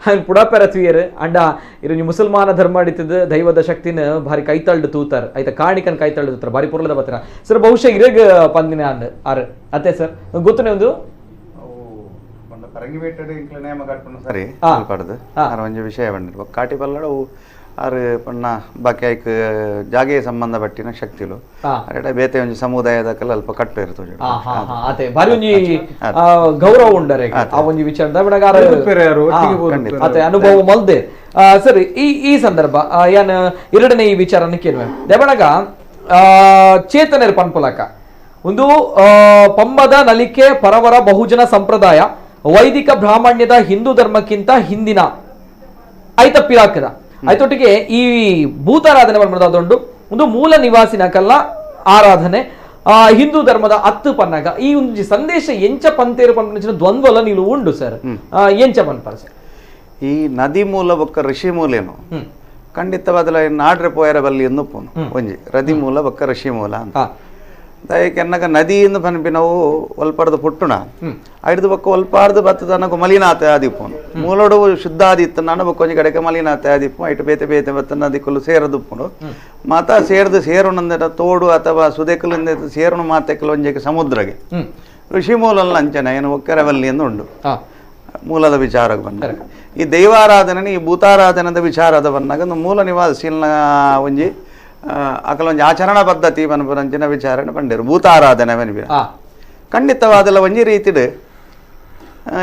ఆయన పుడాపెరత్వీయర్ అండ్ ఇరు ముసల్మాన ధర్మ అడితది దైవದ ಶಕ್ತಿನ ಭಾರಿ ಕೈತಳ್ದು ತೂತಾರ ಐತ ಕಾಣಿಕನ್ ಕೈತಳ್ದು ತೂತಾರ ಭಾರಿ ಪುರ್ಲದ ಬತ್ತರ ಸರ್ ಬಹುಶಃ ಇರೇಗ ಪಂದಿನ ಅಂದ್ ಆರ್ ಅತ್ತೆ ಸರ್ ಗೊತ್ತನೆ ಒಂದು ಪರಂಗಿಬೇಟೆಡ್ ಇಂಕ್ಲ ನೇಮ ಕಟ್ಪುನ ಸರಿ ಪಡದು ಆರ ಒಂಜಿ ವಿಷಯ ಬಂದಿರು ಕಾಟಿ ಬಲ್ಲಡ ಆರು ಪಣ್ಣ ಬಾಕಿ ಐಕ್ ಜಾಗೆ ಸಂಬಂಧಪಟ್ಟಿನ ಶಕ್ತಿಲು ಅರೆಟ ಬೇತೆ ಒಂಜಿ ಸಮುದಾಯದ ಕಲ್ಲ ಅಲ್ಪ ಕಟ್ಟು ಇರ್ತದೆ ಅತೆ ಬಾರಿ ಒಂಜಿ ಗೌರವ ಉಂಡರೆ ಆ ಒಂಜಿ ವಿಚಾರದ ಬಿಡಗಾರ ಅತೆ ಅನುಭವ ಮಲ್ದೆ ಸರಿ ಈ ಸಂದರ್ಭ ಏನ್ ಎರಡನೇ ಈ ವಿಚಾರನ ಕೇಳುವೆ ದೆಬಣಗ ಚೇತನರು ಪನ್ಪುಲಕ ಒಂದು ಪಂಬದ ನಲಿಕೆ ಪರವರ ಬಹುಜನ ಸಂಪ್ರದಾಯ ವೈದಿಕ ಬ್ರಾಹ್ಮಣ್ಯದ ಹಿಂದೂ ಧರ್ಮಕ್ಕಿಂತ ಹಿಂದಿನ ಐತಪ್ಪಿರಾಕದ ಆಯ್ತೊಟ್ಟಿಗೆ ಈ ಭೂತಾರಾಧನೆ ಬರ್ಬೋದಾದುಂಡು ಒಂದು ಮೂಲ ನಿವಾಸಿನ ಕಲ್ಲ ಆರಾಧನೆ ಹಿಂದೂ ಧರ್ಮದ ಅತ್ತು ಪನ್ನಗ ಈ ಒಂದು ಸಂದೇಶ ಎಂಚ ಪಂತೇರು ಪಂಪಿನ ದ್ವಂದ್ವಲ ನೀವು ಉಂಡು ಸರ್ ಎಂಚ ಪನ್ಪರ ಸರ್ ಈ ನದಿ ಮೂಲ ಬೊಕ್ಕ ಋಷಿ ಮೂಲೇನು ಖಂಡಿತವಾದ ನಾಡ್ರೆ ಪೋಯರ ಬಲ್ಲಿ ಎಂದು ಪೋನು ಒಂಜಿ ನದಿ ಮೂಲ ಬೊಕ್ಕ ಋಷಿ ಮೂಲ ಅಂತ ದಯಕ್ಕೆ ಎನ್ನಗ ನದಿಯಿಂದ ಪನ್ಪಿನವು ಒಲ್ಪಡ್ದು ಪುಟ್ಟುಣ ಐದು ಬೊಕ್ಕ ಒಲ್ಪಾರ್ದು ಬತ್ತದ ನನಗೂ ಮಲಿನಾಥ ಆದಿಪ್ಪುನು ಮೂಲೋಡು ಶುದ್ಧ ಆದಿತ್ತು ನಾನು ಬೊಕ್ಕ ಒಂಜಿ ಕಡೆಗೆ ಮಲಿನಾಥ ಆದಿಪ್ಪು ಐಟು ಬೇತೆ ಬತ್ತ ನದಿಕಲ್ಲು ಸೇರದುಪ್ಪುನು ಮಾತ ಸೇರ್ದು ಸೇರುಣಂದ ತೋಡು ಅಥವಾ ಸುದೆಕಲಿಂದ ಸೇರುಣು ಮಾತೆಕ್ಕಲು ಒಂಜಕ್ಕೆ ಸಮುದ್ರಗೆ ಋಷಿ ಮೂಲಲ್ಲ ಅಂಚನೆ ಏನು ಒಕ್ಕರವಲ್ಲಿ ಎಂದು ಉಂಡು ಮೂಲದ ವಿಚಾರಕ್ಕೆ ಬಂದಾಗ ಈ ದೈವಾರಾಧನೆ ಈ ಭೂತಾರಾಧನದ ವಿಚಾರದ ಬಂದಾಗ ಮೂಲ ನಿವಾಸಿನ ಒಂಜಿ ಅಕಲೊಂದು ಆಚರಣಾ ಪದ್ಧತಿ ಪನ್ಪುರಂಚಿನ ವಿಚಾರಣೆ ಪಂಡಿರು ಭೂತಾರಾಧನೆ ಪನ್ಪಿರ ಖಂಡಿತವಾದಲ್ಲ ಒಂಜಿ ರೀತಿಡ್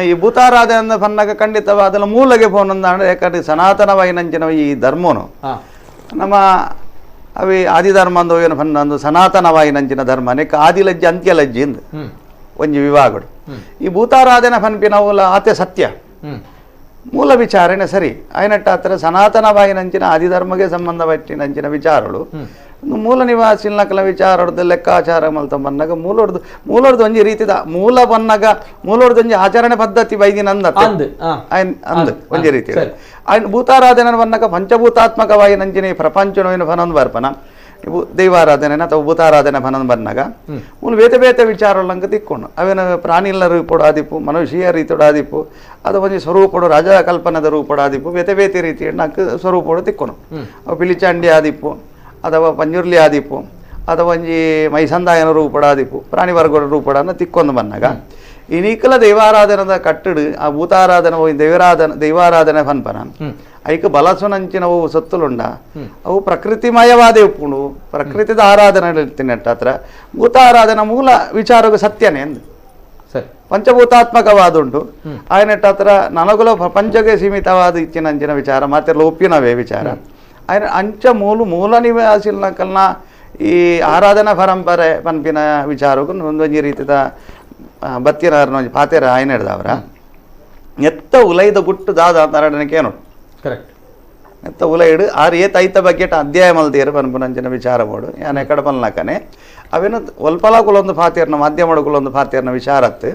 ಈ ಭೂತಾರಾಧನೆ ಪನ್ನಾಗ ಖಂಡಿತವಾದಲ್ಲ ಮೂಲಗೆ ಪೋನಂದ ಯಾಕಂದ್ರೆ ಸನಾತನವೈನಂಚಿನ ಈ ಧರ್ಮನು ನಮ್ಮ ಅವಿ ಆದಿಧರ್ಮ ಅಂದು ಏನು ಪನ್ನೊಂದು ಸನಾತನವೈನಂಚಿನ ಧರ್ಮ ನೆಕ್ ಆದಿಲಜ್ಜಿ ಅಂತ್ಯಲಜ್ಜಿ ಇಂದು ಒಂಜಿ ವಿವಾಹಗಳು ಈ ಭೂತಾರಾಧನೆ ಪನ್ಪಿನವುಲ ಆತೆ ಸತ್ಯ ಮೂಲ ವಿಚಾರಣೆ ಸರಿ ಆಯ್ನಟ್ಟ ಹತ್ರ ಸನಾತನವಾಯಿನಂಚಿನ ಆದಿಧರ್ಮಗೆ ಸಂಬಂಧಪಟ್ಟಿನಂಚಿನ ವಿಚಾರಗಳು ಮೂಲ ನಿವಾಸಿನ ವಿಚಾರದ್ದು ಲೆಕ್ಕಾಚಾರ ಮಲ್ತ ಬಂದಾಗ ಮೂಲೋರ್ದು ಒಂಜಿ ರೀತಿದ ಮೂಲ ಬನ್ನಾಗ ಮೂಲೋರ್ದು ಒಂಜಿ ಆಚರಣೆ ಪದ್ಧತಿ ಬೈದಿನ ಅಂದ್ ಒಂಜಿ ರೀತಿ ಆಯ್ನ ಭೂತಾರಾಧನೆ ಬಂದಾಗ ಪಂಚಭೂತಾತ್ಮಕವಾಯಿನಂಚಿನ ಈ ಪ್ರಪಂಚನೋಯಿನ ಫನೊಂದು ಬರ್ಪನ ಇವು ದೈವಾರಾಧನೆ ಅಥವಾ ಭೂತಾರಾಧನೆ ಫನೊಂದು ಬಂದಾಗ ಮೂಲ ಬೇತೆ ವಿಚಾರಗಳಂಗೆ ತಿಕ್ಕೊಂಡು ಅವೇನು ಪ್ರಾಣಿಲ ರೂಪಡು ಆದಿಪ್ಪು ಮನುಷ್ಯ ರೀತಿಡು ಆದಿಪ್ಪು ಅದು ಒಂಜಿ ಸ್ವರೂಪಡು ರಾಜ ಕಲ್ಪನದ ರೂಪಡು ಆದಿಪ್ಪು ಬೇತೆ ರೀತಿ ನಾಲ್ಕು ಸ್ವರೂಪಡು ತಿಕ್ಕೊಂಡು ಅವು ಪಿಲಿಚಾಂಡಿ ಆದಿಪ್ಪು ಅಥವಾ ಪಂಜುರ್ಲಿ ಆದಿಪ್ಪು ಅಥವಾ ಒಂಜಿ ಮೈಸಂದಾಯನ ರೂಪಡು ಆದಿಪ್ಪು ಪ್ರಾಣಿ ವರ್ಗದ ರೂಪಡನ್ನು ತಿಕ್ಕೊಂಡು ಬಂದಾಗ ಇನೀಕಲ ದೈವಾರಾಧನದ ಕಟ್ಟಡು ಆ ಭೂತಾರಾಧನೆ ದೈವಾರಾಧನೆ ಪನ್ಪನ ಐಕ ಬಲಸುನಂಚಿನವು ಸತ್ತುಲುಂಡ ಅವು ಪ್ರಕೃತಿಮಯವಾದ ಉಪ್ಪುಂಡು ಪ್ರಕೃತಿದ ಆರಾಧನೆ ಇರ್ತಿನಟ್ಟ ಹತ್ರ ಭೂತಾರಾಧನ ಮೂಲ ವಿಚಾರವು ಸತ್ಯನೇ ಎಂದು ಸರಿ ಪಂಚಭೂತಾತ್ಮಕವಾದುಂಟು ಆಯ್ನಟ್ಟ ಹತ್ರ ನನಗುಲ ಪ್ರಪಂಚಕ್ಕೆ ಸೀಮಿತವಾದ ಇಚ್ಚಿನಂಚಿನ ವಿಚಾರ ಮತ್ತೆ ಲೋಪ್ಯನವೇ ವಿಚಾರ ಆಯ್ನ ಅಂಚ ಮೂಲ ನಿವಾಸಿನ ಕಲ್ನ ಈ ಆರಾಧನಾ ಪರಂಪರೆ ಪನ್ಪಿನ ವಿಚಾರಕ್ಕೂ ಒಂದೊಂದು ರೀತಿದ ಬತ್ತಿನ ಪಾತೆರ ಆಯ್ನ ಹಿಡ್ದವ್ರ ಎತ್ತ ಉಲೈದ ಗುಟ್ಟು ದಾದ ಅಂತ ಏನು ಕರೆಕ್ಟ್ ಎತ್ತ ಉಲೈಡು ಆರು ಏತ ಬಗ್ಗೆ ಅಧ್ಯಾಯ ಮಲ್ತೀರು ಪನ್ಪುನಂಚಿನ ವಿಚಾರ ಬೋಡು ಯಾನ್ ಎಕಡೆ ಪನ್ಲಕನೆ ಅವೇನು ಒಲ್ಪಲಾಕುಲೊಂದು ಪಾತಿರ್ನ ಮಾಧ್ಯಮಡುಕುಲೊಂದು ಪಾತಿರ್ನ ವಿಚಾರತ್ತು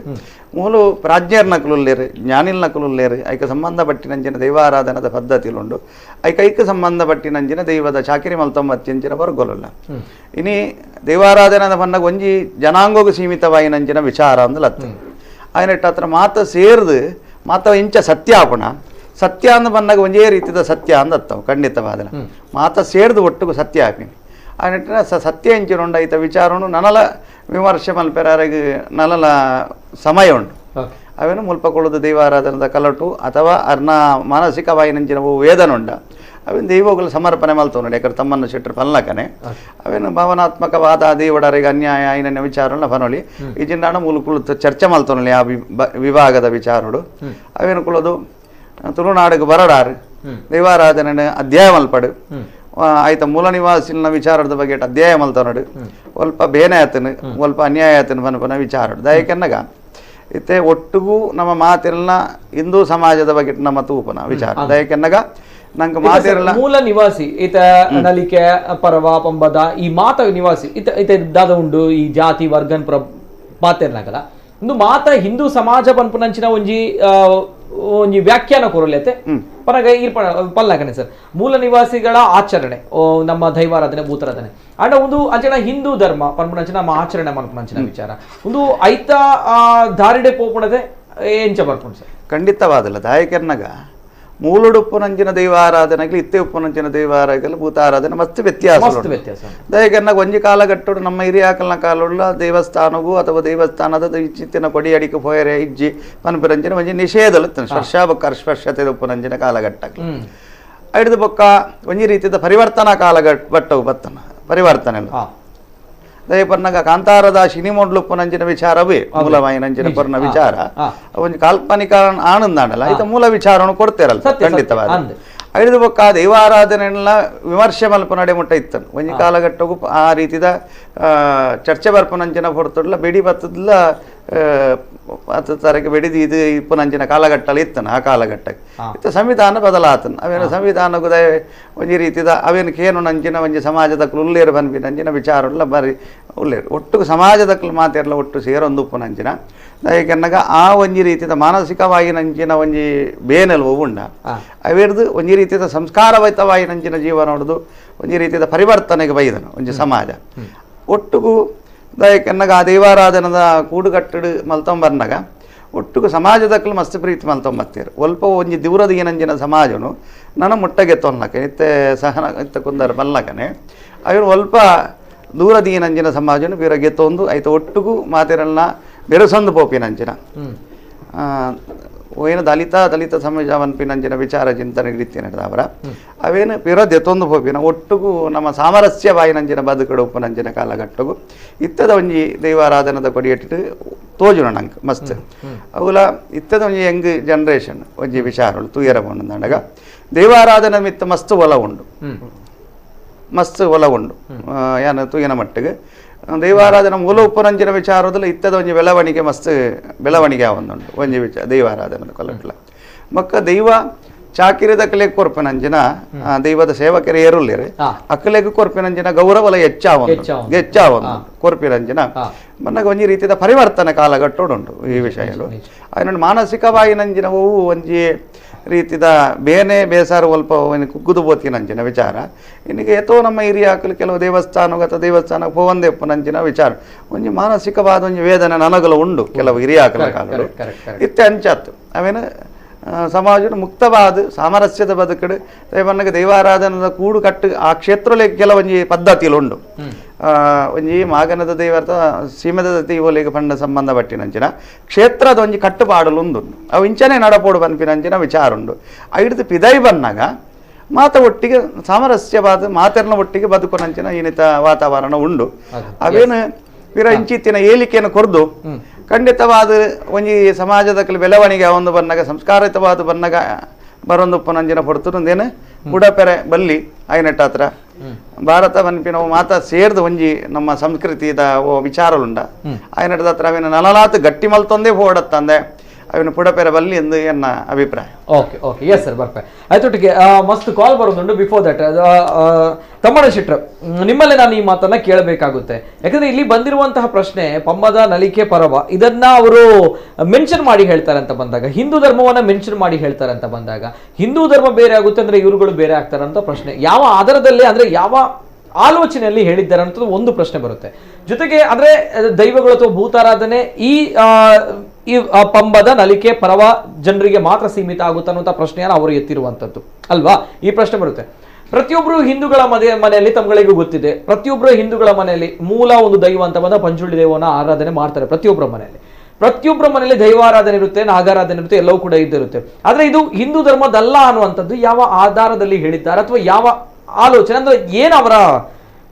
ಮೂಲು ಪ್ರಾಜ್ಞರ್ನಕುಲ್ಲೇರು ಜ್ಞಾನಿಲ್ನಕುಲ್ಲೇರು ಐಕ ಸಂಬಂಧಪಟ್ಟಿನಂಚಿನ ದೈವಾರಾಧನದ ಪದ್ಧತಿಲುಂಡು ಐಕ ಸಂಬಂಧಪಟ್ಟಿನಂಚಿನ ದೈವದ ಚಾಕಿರಿ ಮಲ್ತೊಂಬತ್ತಿಂಚಿನ ವರ್ಗೊಲ್ಲ ಇನಿ ದೈವಾರಾಧನದ ಪನ್ನಗ ಒಂಜಿ ಜನಾಂಗೋಗು ಸೀಮಿತವಾಯಿನಂಚಿನ ವಿಚಾರ ಅಂದು ಲತ್ತು ಆಯ್ನಟ್ಟ ಹತ್ರ ಮಾತ ಸೇರ್ದು ಮಾತ ಇಂಚ ಸತ್ಯ ಆಪುಣ ಸತ್ಯ ಅಂದ ಬಂದಾಗ ಒಂದೇ ರೀತಿಯ ಸತ್ಯ ಅಂದತ್ತವು ಖಂಡಿತವಾದ ಮಾತ ಸೇರ್ದು ಒಟ್ಟಿಗೂ ಸತ್ಯ ಹಾಕಿನಿ ಆ ನಿಟ್ಟಿನ ಸತ್ಯ ಇಂಚಿನುಂಡ ಈತ ವಿಚಾರನು ನನಲ ವಿಮರ್ಶೆ ಮಲ್ಪೆರಾರಿಗೆ ನನಲ ಸಮಯ ಉಂಟು ಅವೇನು ಮುಲ್ಪಕೊಳ್ಳುದು ದೈವಾರಾಧನದ ಕಲಟು ಅಥವಾ ಅರ್ನ ಮಾನಸಿಕವಾಯಿನಂಚಿನವು ವೇದನುಂಡ ಅವೇನು ದೈವಗಳು ಸಮರ್ಪಣೆ ಮಲ್ತವ್ ನೋಡಿ, ಯಾಕಂದ್ರೆ ತಮ್ಮನ್ನು ಶೆಟ್ಟರು ಪಲ್ಲಕನೆ ಅವೇನು ಭಾವನಾತ್ಮಕವಾದ ದೇವಡರಿಗೆ ಅನ್ಯಾಯ ಐನನ್ಯ ವಿಚಾರನ ಪನೊಳಿ ಈ ಜಿನ್ನಾಣ ಮೂಲಕುಳು ಚರ್ಚೆ ಮಲ್ತವನಲ್ಲಿ ಆ ವಿಭಾಗದ ವಿಚಾರಗಳು ಅವೇನು ಕುಳದು ತುಳುನಾಡಿಗೆ ಬರಡಾರು ದೈವಾರಾಧನೆ ಅಧ್ಯಾಯ ಮಲ್ಪಡು ಆಯ್ತ ಮೂಲ ನಿವಾಸಿನ ವಿಚಾರದ ಬಗ್ಗೆ ಅಧ್ಯಾಯ ಮಲ್ತನಡು ಸ್ವಲ್ಪ ಬೇನೆ ಆತನು ಸ್ವಲ್ಪ ಅನ್ಯಾಯ ಆತನು ಪನಪನ ವಿಚಾರಡು ದಯಕೆನ್ನಗ ಇತ್ತೆ ಒಟ್ಟಿಗೂ ನಮ್ಮ ಮಾತಿರಲ್ಲ ಹಿಂದೂ ಸಮಾಜದ ಬಗ್ಗೆ ನಮ್ಮ ತೂಪನ ವಿಚಾರ ದಯಕೆನ್ನಗ ನಂಗೆ ಮಾತಿರಲ್ಲ ಮೂಲ ನಿವಾಸಿ ಈತ ನಲಿಕೆ ಪರವ ಪಂಬದ ಈ ಮಾತ ನಿವಾಸಿ ಈತ ದಾದ ಉಂಡು ಈ ಜಾತಿ ವರ್ಗನ್ ಮಾತೇರ್ನಾಗಲ್ಲ ಒಂದು ಮಾತ ಹಿಂದೂ ಸಮಾಜ ಪನ್ಪುನಂಚಿನ ಒಂಜಿ ವ್ಯಾಖ್ಯಾನ ಕೊರಲೈತೆ ಪನಗ ಪಲ್ಲಾಗನೆ ಸರ್ ಮೂಲ ನಿವಾಸಿಗಳ ಆಚರಣೆ ನಮ್ಮ ದೈವಾರಾಧನೆ ಭೂತಾರಾಧನೆ ಅಂಡ ಒಂದು ಅಂಚನ ಹಿಂದೂ ಧರ್ಮ ಪನ್ಪುನಂಚಿನ ನಮ್ಮ ಆಚರಣೆ ಮನ್ಪುನಂಚಿನ ವಿಚಾರ ಒಂದು ಐತ ದಾರಿಡೆ ಪೋಪುಣದೆ ಎಂಚ ಬರ್ಪುಂಡು ಸರ್ ಖಂಡಿತವಾದಲ್ಲ ದಾಯಕರ್ನಗ ಮೂಲುಡುಪ್ಪುನಂಚಿನ ದೈವಾರಾಧನೆಗೆ ಇತ್ತೆ ಉಪ್ಪುನಂಚಿನ ದೈವಾರಾಧನೆ ಭೂತಾರಾಧನೆ ಮಸ್ತ್ ವ್ಯತ್ಯಾಸ ದಯಕರ್ನಾಗ ಒಂಜಿ ಕಾಲಘಟ್ಟೋಡು ನಮ್ಮ ಹಿರಿಯಾಕಲ್ನ ಕಾಲುಳ್ಳ ದೇವಸ್ಥಾನಗೂ ಅಥವಾ ದೇವಸ್ಥಾನದ ಇಚ್ಚಿತ್ತಿನ ಕೊಡಿ ಅಡಿಕೆ ಪೋಯರೆ ಇಜ್ಜಿ ಪನ್ಪುರಂಚಿನ ಒಂಜಿ ನಿಷೇಧಲು ಸ್ಪರ್ಶ ಸ್ಪರ್ಶತೆ ಉಪ್ಪುನಂಚಿನ ಕಾಲಘಟ್ಟ ಹಿಡಿದು ಬೊಕ್ಕ ಒಂಜಿ ರೀತಿಯ ಪರಿವರ್ತನಾ ಕಾಲಘಟ್ಟವು ಬತ್ತನ ಪರಿವರ್ತನೆ ದಯಪರ್ನಾಗ ಕಾಂತಾರದ ಶಿನಿಮೊಡ್ಲುಪ್ಪುನಂಚಿನ ವಿಚಾರವೇ ಮೂಲವಾಯಿನಂಚಿನ ಪರ್ನ ವಿಚಾರ ಒಂದು ಕಾಲ್ಪನಿಕ ಆನಂದಾಡಲ್ಲ ಆಯ್ತ ಮೂಲ ವಿಚಾರವನ್ನು ಕೊಡ್ತೇರಲ್ಲ ಖಂಡಿತವಾದ ಐದು ಬೊಕ್ಕ ದೈವಾರಾಧನೆಲ್ಲ ವಿಮರ್ಶೆ ಮಲ್ಪ ನಡೆ ಮುಟ್ಟ ಇತ್ತನು ಒಂಜಿ ಕಾಲಘಟ್ಟಗೂ ಆ ರೀತಿದ ಚರ್ಚೆ ಬರ್ಪನಂಚಿನ ಹೊರತುಡ್ಲ ಬೆಡಿ ಬತ್ತದಲ್ಲ ಹತ್ತು ತರಕ್ಕೆ ಬೆಡಿದು ಇದು ಇಪ್ಪನಂಚಿನ ಕಾಲಘಟ್ಟಲ್ಲಿ ಇತ್ತನು ಆ ಕಾಲಘಟ್ಟಕ್ಕೆ ಇತ್ತು ಸಂವಿಧಾನ ಬದಲಾತನು ಅವೇನು ಸಂವಿಧಾನದ ಒಂಜಿ ರೀತಿದ ಅವೇನು ಕೇನು ನಂಚಿನ ಒಂಜಿ ಸಮಾಜದಕ್ಕಲು ಉಲ್ಲೇರು ಬನ್ಪಿನಂಚಿನ ವಿಚಾರಲ್ಲ ಬರೀ ಉಲ್ಲೇರು ಒಟ್ಟು ಸಮಾಜದಕ್ಕಲು ಮಾತೆಲ್ಲ ಒಟ್ಟು ಸೇರೊಂದು ಉಪ್ಪುನಂಚಿನ ದಯಕೆನ್ನಗ ಆ ಒಂಜಿ ರೀತಿಯ ಮಾನಸಿಕವಾಗಿ ನಂಚಿನ ಒಂಜಿ ಬೇನೆಲ್ವ ಉಂಡ ಅವೇರ್ದು ಒಂಜಿ ರೀತಿಯ ಸಂಸ್ಕಾರವಹಿತವಾಗಿ ನಂಚಿನ ಜೀವನ ಹೊಡೆದು ಒಂಜಿ ರೀತಿಯ ಪರಿವರ್ತನೆಗೆ ಬೈದನು ಒಂಜಿ ಸಮಾಜ ಒಟ್ಟಿಗೂ ದಯಕೆನ್ನಗ ಆ ದೈವಾರಾಧನದ ಕೂಡುಗಟ್ಟಡು ಮಲ್ತಂಬರ್ನಾಗ ಒಟ್ಟಿಗೂ ಸಮಾಜದಕ್ಕಲು ಮಸ್ತ್ ಪ್ರೀತಿ ಮಲ್ತಂಬತ್ತೀರು ಒಲ್ಪ ಒಂಜಿ ದೂರದ ಏನಂಜಿನ ಸಮಾಜನು ನನ್ನ ಮುಟ್ಟಗೆ ತೊನ್ನಕೆ ಇತ್ತೆ ಸಹನ ಇತ್ತ ಕುಂದರ ಬಲ್ಲಕನೆ ಅವನು ಒಲ್ಪ ದೂರದ ಏನಂಜಿನ ಸಮಾಜನು ಬೇರೆ ತೊಂದು ಆಯ್ತು ಒಟ್ಟಿಗೂ ಮಾತಿರಲ್ನ ಬೆರೆಸೊಂದು ಪೋಪಿನಂಚಿನ ಏನು ದಲಿತ ಸಮಾಜ ಅನ್ಪಿನಂಚಿನ ವಿಚಾರ ಚಿಂತನೆ ರೀತಿ ನಡೆದವರ ಅವೇನು ಪಿರೋದ್ ಎತ್ತೊಂದು ಪೋಪಿನ ಒಟ್ಟಿಗೂ ನಮ್ಮ ಸಾಮರಸ್ಯವಾಯಿನಂಚಿನ ಬದುಕಡು ಉಪ್ಪುನಂಚಿನ ಕಾಲಘಟ್ಟಗೂ ಇತ್ತದ ಒಂಜಿ ದೈವಾರಾಧನದ ಕೊಡಿಯಟ್ಟು ತೋಜುನ ನಂಗೆ ಮಸ್ತ್ ಅವುಲ ಇತ್ತದ ಒಂಜಿ ಯಂಗ್ ಜನ್ರೇಷನ್ ಒಂಜಿ ವಿಚಾರಗಳು ತೂಯರ ಬಂದಾಗ ದೈವಾರಾಧನೆ ಮಿತ್ತ ಮಸ್ತ್ ಒಲ ಉಂಡು ಮಸ್ತ್ ಒಲ ಉಂಡು ಏನು ತೂಯನ ಮಟ್ಟಿಗೆ ದೈವಾರಾಧನೆ ಮೂಲ ಉಪ್ಪುನಂಚಿನ ವಿಚಾರದಲ್ಲಿ ಇತ್ತದ ಒಂಜಿ ಬೆಳವಣಿಗೆ ಮಸ್ತ್ ಬೆಳವಣಿಗೆ ಒಂದುಂಡು ಒಂಜಿ ವಿಚಾರ ದೈವಾರಾಧನೆ ಕೊಲ್ಲಟ್ಲ ಮಕ್ಕ ದೈವ ಚಾಕಿರಿದ ಅಕ್ಕಲೆಗ್ ಕೊರ್ಪಿನಂಚಿನ ದೈವದ ಸೇವಕರು ಏರುಲ್ಲೇರಿ ಅಕ್ಕಲೆಗ್ ಕೊರ್ಪಿನಂಚಿನ ಗೌರವಲ ಹೆಚ್ಚಾವೊಂದು ಕೊರ್ಪಿನಂಚಿನ ಮನ್ನಾಗ ಒಂಜಿ ರೀತಿಯ ಪರಿವರ್ತನೆ ಕಾಲಘಟ್ಟೋಡುಂಟು ಈ ವಿಷಯಗಳು ಅದನ್ನು ಮಾನಸಿಕವಾಗಿ ನಂಚಿನವು ಒಂಜಿ ರೀತಿದ ಬೇನೆ ಬೇಸಾರ ಸ್ವಲ್ಪ ಕುಗ್ಗುದು ಬೋತಿನಂಚಿನ ವಿಚಾರ ಇನ್ನಿಗೆ ಏತೋ ನಮ್ಮ ಹಿರಿಯ ಹಾಕಲು ಕೆಲವು ದೇವಸ್ಥಾನಕ್ಕೆ ಪೋವಂದೆ ನಂಚಿನ ವಿಚಾರ ಒಂಜಿ ಮಾನಸಿಕವಾದ ಒಂಜಿ ವೇದನೆ ನನಗಲು ಉಂಡು ಕೆಲವು ಹಿರಿಯ ಹಾಕಲ ಕಾಲಗಳು ಇತ್ತೆ ಅಂಚಾತ್ತು ಅವೇನು ಸಮಾಜದ ಮುಕ್ತವಾದ ಸಾಮರಸ್ಯದ ಬದುಕಡು ದೈವನಿಗೆ ದೈವಾರಾಧನದ ಕೂಡು ಕಟ್ಟು ಆ ಕ್ಷೇತ್ರದಲ್ಲಿ ಕೆಲವೊಂಜಿ ಪದ್ಧತಿಲು ಉಂಡು ಒಂಜಿ ಮಾಗನದ ದೈವರ್ಥ ಸೀಮದ ದೈವಲಿಗೆ ಪಂಡ ಸಂಬಂಧ ಪಟ್ಟಿನಂಚಿನ ಕ್ಷೇತ್ರದ ಒಂಜಿ ಕಟ್ಟುಪಾಡಲು ಉಂದು ಅವು ಇಂಚನೆ ನಡಪೋಡು ಬನ್ಪಿನಂಚಿನ ವಿಚಾರ ಉಂಡು ಐದು ಪಿದೈ ಬನ್ನಾಗ ಮಾತ ಒಟ್ಟಿಗೆ ಸಾಮರಸ್ಯವಾದ ಮಾತೆರ್ನ ಒಟ್ಟಿಗೆ ಬದುಕುನಂಚಿನ ಏನಿತ ವಾತಾವರಣ ಉಂಡು ಅವೇನು ಪಿರ ಇಂಚಿತ್ತಿನ ಏಳಿಕೆಯನ್ನು ಕೊರ್ದು ಖಂಡಿತವಾದ ಒಂಜಿ ಸಮಾಜದ ಬೆಳವಣಿಗೆ ಒಂದು ಬನ್ನಾಗ ಸಂಸ್ಕಾರಿತವಾದ ಬನ್ನಾಗ ಬರೊಂದು ಉಪ್ಪುನಂಚಿನ ಪೊಡ್ತುಂದೇನು ಬುಡಪೆರೆ ಬಲ್ಲಿ ಆಯ್ನೆಟ್ಟ ಹತ್ರ ಭಾರತ ಬನ್ಪಿ ನಾವು ಮಾತಾ ಸೇರ್ದು ಒಂಜಿ ನಮ್ಮ ಸಂಸ್ಕೃತಿದ ವಿಚಾರಲುಂಡ ಆಯ್ನೆಟ್ಟದ ಹತ್ರ ಅವಿನ ನಲಲಾತು ಗಟ್ಟಿ ಮಲ್ತೊಂದೇ ಹೋಡತ್ತಂದೆ ಅವನು ಪುಡಪೆರ ಬಲ್ಲಿ ಎಂದು ಎನ್ನ ಅಭಿಪ್ರಾಯ. ಓಕೆ ಓಕೆ ಎಸ್ ಸರ್ ಬರ್ಪೆ ಆಯ್ತೊಟ್ಟಿಗೆ ಮಸ್ತ್ ಕಾಲ್ ಬರೋದುಂಟು ಬಿಫೋರ್ ದಟ್ ತಮ್ಮಣ್ಣ ಶೆಟ್ರು ನಿಮ್ಮಲ್ಲೇ ನಾನು ಈ ಮಾತನ್ನ ಕೇಳಬೇಕಾಗುತ್ತೆ. ಯಾಕಂದ್ರೆ ಇಲ್ಲಿ ಬಂದಿರುವಂತಹ ಪ್ರಶ್ನೆ ಪಂಬದ ನಲಿಕೆ ಪರವ ಇದನ್ನ ಅವರು ಮೆನ್ಷನ್ ಮಾಡಿ ಹೇಳ್ತಾರೆ ಅಂತ ಬಂದಾಗ, ಹಿಂದೂ ಧರ್ಮವನ್ನ ಮೆನ್ಷನ್ ಮಾಡಿ ಹೇಳ್ತಾರೆ ಅಂತ ಬಂದಾಗ, ಹಿಂದೂ ಧರ್ಮ ಬೇರೆ ಆಗುತ್ತೆ ಅಂದ್ರೆ ಇವರುಗಳು ಬೇರೆ ಆಗ್ತಾರೆ ಅಂತ ಪ್ರಶ್ನೆ ಯಾವ ಆಧಾರದಲ್ಲಿ ಅಂದ್ರೆ ಯಾವ ಆಲೋಚನೆಯಲ್ಲಿ ಹೇಳಿದ್ದಾರೆ ಅಂತ ಒಂದು ಪ್ರಶ್ನೆ ಬರುತ್ತೆ. ಜೊತೆಗೆ ಅಂದ್ರೆ ದೈವಗಳು ಅಥವಾ ಭೂತಾರಾಧನೆ ಈ ಪಂಬದ ನಲಿಕೆ ಪರವ ಜನರಿಗೆ ಮಾತ್ರ ಸೀಮಿತ ಆಗುತ್ತೆ ಅನ್ನುವಂಥ ಪ್ರಶ್ನೆಯನ್ನು ಅವರು ಎತ್ತಿರುವಂಥದ್ದು ಅಲ್ವಾ. ಈ ಪ್ರಶ್ನೆ ಬರುತ್ತೆ. ಪ್ರತಿಯೊಬ್ಬರು ಹಿಂದೂಗಳ ಮನೆಯಲ್ಲಿ ತಮ್ಗಳಿಗೂ ಗೊತ್ತಿದೆ, ಪ್ರತಿಯೊಬ್ಬರು ಹಿಂದೂಗಳ ಮನೆಯಲ್ಲಿ ಮೂಲ ಒಂದು ದೈವ ಅಂತ ಬಂದ ಪಂಚುಳ್ಳಿ ದೈವನ ಆರಾಧನೆ ಮಾಡ್ತಾರೆ ಪ್ರತಿಯೊಬ್ಬರ ಮನೆಯಲ್ಲಿ. ಪ್ರತಿಯೊಬ್ಬರ ಮನೆಯಲ್ಲಿ ದೈವಾರಾಧನೆ ಇರುತ್ತೆ, ನಾಗಾರಾಧನೆ ಇರುತ್ತೆ, ಎಲ್ಲವೂ ಕೂಡ ಇದ್ದಿರುತ್ತೆ. ಆದ್ರೆ ಇದು ಹಿಂದೂ ಧರ್ಮದಲ್ಲ ಅನ್ನುವಂಥದ್ದು ಯಾವ ಆಧಾರದಲ್ಲಿ ಹೇಳಿದ್ದಾರೆ ಅಥವಾ ಯಾವ ಆಲೋಚನೆ, ಅಂದ್ರೆ ಏನು ಅವರ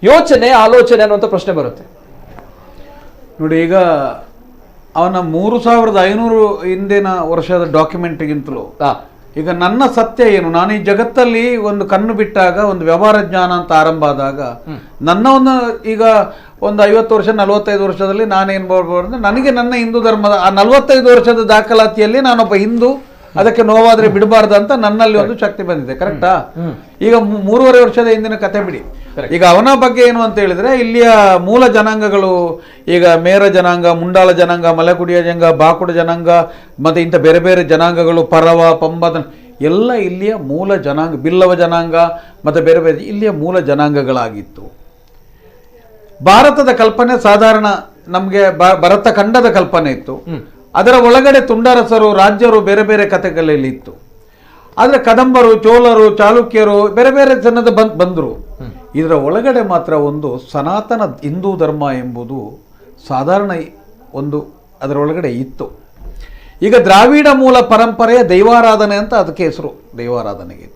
ಯೋಚನೆ ಆಲೋಚನೆ ಅನ್ನುವಂಥ ಪ್ರಶ್ನೆ ಬರುತ್ತೆ. ನೋಡಿ, ಈಗ ಅವನ 3500 ಹಿಂದಿನ ವರ್ಷದ ಡಾಕ್ಯುಮೆಂಟ್ಗಿಂತಲೂ ಈಗ ನನ್ನ ಸತ್ಯ ಏನು, ನಾನು ಈ ಜಗತ್ತಲ್ಲಿ ಒಂದು ಕಣ್ಣು ಬಿಟ್ಟಾಗ ಒಂದು ವ್ಯವಹಾರ ಜ್ಞಾನ ಅಂತ ಆರಂಭ ಆದಾಗ ನನ್ನ ಈಗ ಒಂದು 50 ವರ್ಷ 45 ವರ್ಷದಲ್ಲಿ ನಾನೇನು ಮಾಡ್ಬೋದು ಅಂದರೆ ನನಗೆ ನನ್ನ ಹಿಂದೂ ಧರ್ಮದ ಆ 45 ವರ್ಷದ ದಾಖಲಾತಿಯಲ್ಲಿ ನಾನೊಬ್ಬ ಹಿಂದೂ, ಅದಕ್ಕೆ ನೋವಾದ್ರೆ ಬಿಡಬಾರ್ದು ಅಂತ ನನ್ನಲ್ಲಿ ಒಂದು ಶಕ್ತಿ ಬಂದಿದೆ. ಕರೆಕ್ಟಾ? ಈಗ 3.5 ವರ್ಷದ ಹಿಂದಿನ ಕತೆ ಬಿಡಿ. ಈಗ ಅವನ ಬಗ್ಗೆ ಏನು ಅಂತ ಹೇಳಿದ್ರೆ, ಇಲ್ಲಿಯ ಮೂಲ ಜನಾಂಗಗಳು ಈಗ ಮೇರ ಜನಾಂಗ, ಮುಂಡಾಳ ಜನಾಂಗ, ಮಲೆಕುಡಿಯ ಜನಾಂಗ, ಬಾಕುಡ ಜನಾಂಗ, ಮತ್ತೆ ಇಂಥ ಬೇರೆ ಬೇರೆ ಜನಾಂಗಗಳು, ಪರವ, ಪಂಬ ಎಲ್ಲ ಇಲ್ಲಿಯ ಮೂಲ ಜನಾಂಗ, ಬಿಲ್ಲವ ಜನಾಂಗ ಮತ್ತೆ ಬೇರೆ ಬೇರೆ ಇಲ್ಲಿಯ ಮೂಲ ಜನಾಂಗಗಳಾಗಿತ್ತು. ಭಾರತದ ಕಲ್ಪನೆ ಸಾಧಾರಣ ನಮಗೆ ಭರತ ಖಂಡದ ಕಲ್ಪನೆ ಇತ್ತು. ಅದರ ಒಳಗಡೆ ತುಂಡರಸರು, ರಾಜ್ಯರು, ಬೇರೆ ಬೇರೆ ಕಥೆಗಳಲ್ಲಿ ಇತ್ತು. ಆದರೆ ಕದಂಬರು, ಚೋಳರು, ಚಾಲುಕ್ಯರು ಬೇರೆ ಬೇರೆ ಜನದ ಬಂದರು. ಇದರ ಒಳಗಡೆ ಮಾತ್ರ ಒಂದು ಸನಾತನ ಹಿಂದೂ ಧರ್ಮ ಎಂಬುದು ಸಾಧಾರಣ ಒಂದು ಅದರ ಒಳಗಡೆ ಇತ್ತು. ಈಗ ದ್ರಾವಿಡ ಮೂಲ ಪರಂಪರೆಯ ದೈವಾರಾಧನೆ ಅಂತ ಅದಕ್ಕೆ ಹೆಸರು, ದೈವಾರಾಧನೆಗೆ.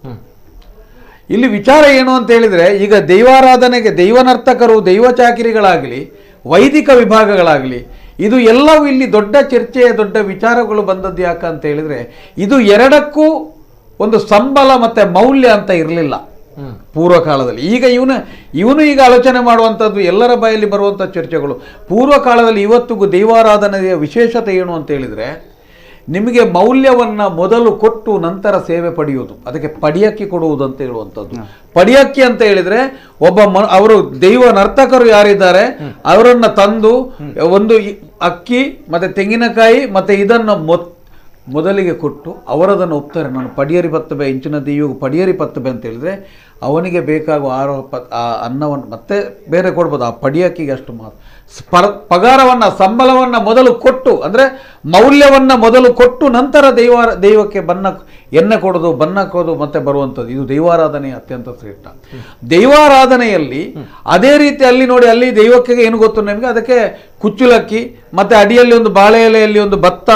ಇಲ್ಲಿ ವಿಚಾರ ಏನು ಅಂತ ಹೇಳಿದರೆ, ಈಗ ದೈವಾರಾಧನೆಗೆ ದೈವನರ್ತಕರು, ದೈವ ಚಾಕಿರಿಗಳಾಗಲಿ, ವೈದಿಕ ವಿಭಾಗಗಳಾಗಲಿ, ಇದು ಎಲ್ಲವೂ ಇಲ್ಲಿ ದೊಡ್ಡ ಚರ್ಚೆಯ ದೊಡ್ಡ ವಿಚಾರಗಳು ಬಂದದ್ದು ಯಾಕೆ ಅಂತ ಹೇಳಿದರೆ, ಇದು ಎರಡಕ್ಕೂ ಒಂದು ಸಂಬಳ ಮತ್ತು ಮೌಲ್ಯ ಅಂತ ಇರಲಿಲ್ಲ ಪೂರ್ವಕಾಲದಲ್ಲಿ. ಈಗ ಇವನು ಈಗ ಆಲೋಚನೆ ಮಾಡುವಂಥದ್ದು ಎಲ್ಲರ ಬಾಯಲ್ಲಿ ಬರುವಂಥ ಚರ್ಚೆಗಳು. ಪೂರ್ವಕಾಲದಲ್ಲಿ ಇವತ್ತಿಗೂ ದೈವಾರಾಧನೆಯ ವಿಶೇಷತೆ ಏನು ಅಂತ ಹೇಳಿದರೆ, ನಿಮಗೆ ಮೌಲ್ಯವನ್ನು ಮೊದಲು ಕೊಟ್ಟು ನಂತರ ಸೇವೆ ಪಡೆಯುವುದು, ಅದಕ್ಕೆ ಪಡಿಯಕ್ಕಿ ಕೊಡುವುದು ಅಂತ ಹೇಳುವಂಥದ್ದು. ಪಡಿಯಕ್ಕಿ ಅಂತ ಹೇಳಿದರೆ ಅವರು ದೈವ ನರ್ತಕರು ಯಾರಿದ್ದಾರೆ ಅವರನ್ನು ತಂದು ಒಂದು ಅಕ್ಕಿ ಮತ್ತು ತೆಂಗಿನಕಾಯಿ ಮತ್ತು ಇದನ್ನು ಮೊದಲಿಗೆ ಕೊಟ್ಟು ಅವರದನ್ನು ಒಪ್ತಾರೆ. ನಾನು ಪಡಿಯರಿ ಪತ್ತಬೆ ಇಂಚಿನ ದೆಯ್ಯವು ಪಡಿಯರಿ ಪತ್ತಬೆ ಅಂತ ಹೇಳಿದರೆ ಅವನಿಗೆ ಬೇಕಾಗುವ ಆ ಅನ್ನವನ್ನು ಮತ್ತೆ ಬೇರೆ ಕೊಡ್ಬೋದು. ಆ ಪಡಿಯಕ್ಕಿಗೆ ಅಷ್ಟು ಪಗಾರವನ್ನು, ಸಂಬಳವನ್ನು ಮೊದಲು ಕೊಟ್ಟು, ಅಂದರೆ ಮೌಲ್ಯವನ್ನು ಮೊದಲು ಕೊಟ್ಟು ನಂತರ ದೈವಕ್ಕೆ ಎಣ್ಣೆ ಕೊಡೋದು, ಬಣ್ಣ ಕೊಡೋದು ಮತ್ತೆ ಬರುವಂಥದ್ದು. ಇದು ದೈವಾರಾಧನೆ ಅತ್ಯಂತ ಶ್ರೇಷ್ಠ. ದೈವಾರಾಧನೆಯಲ್ಲಿ ಅದೇ ರೀತಿ ಅಲ್ಲಿ ನೋಡಿ, ಅಲ್ಲಿ ದೈವಕ್ಕೆ ಏನು ಗೊತ್ತು ನಿಮಗೆ, ಅದಕ್ಕೆ ಕುಚ್ಚುಲಕ್ಕಿ ಮತ್ತು ಅಡಿಯಲ್ಲಿ ಒಂದು ಬಾಳೆ ಎಲೆಯಲ್ಲಿ ಒಂದು ಭತ್ತ,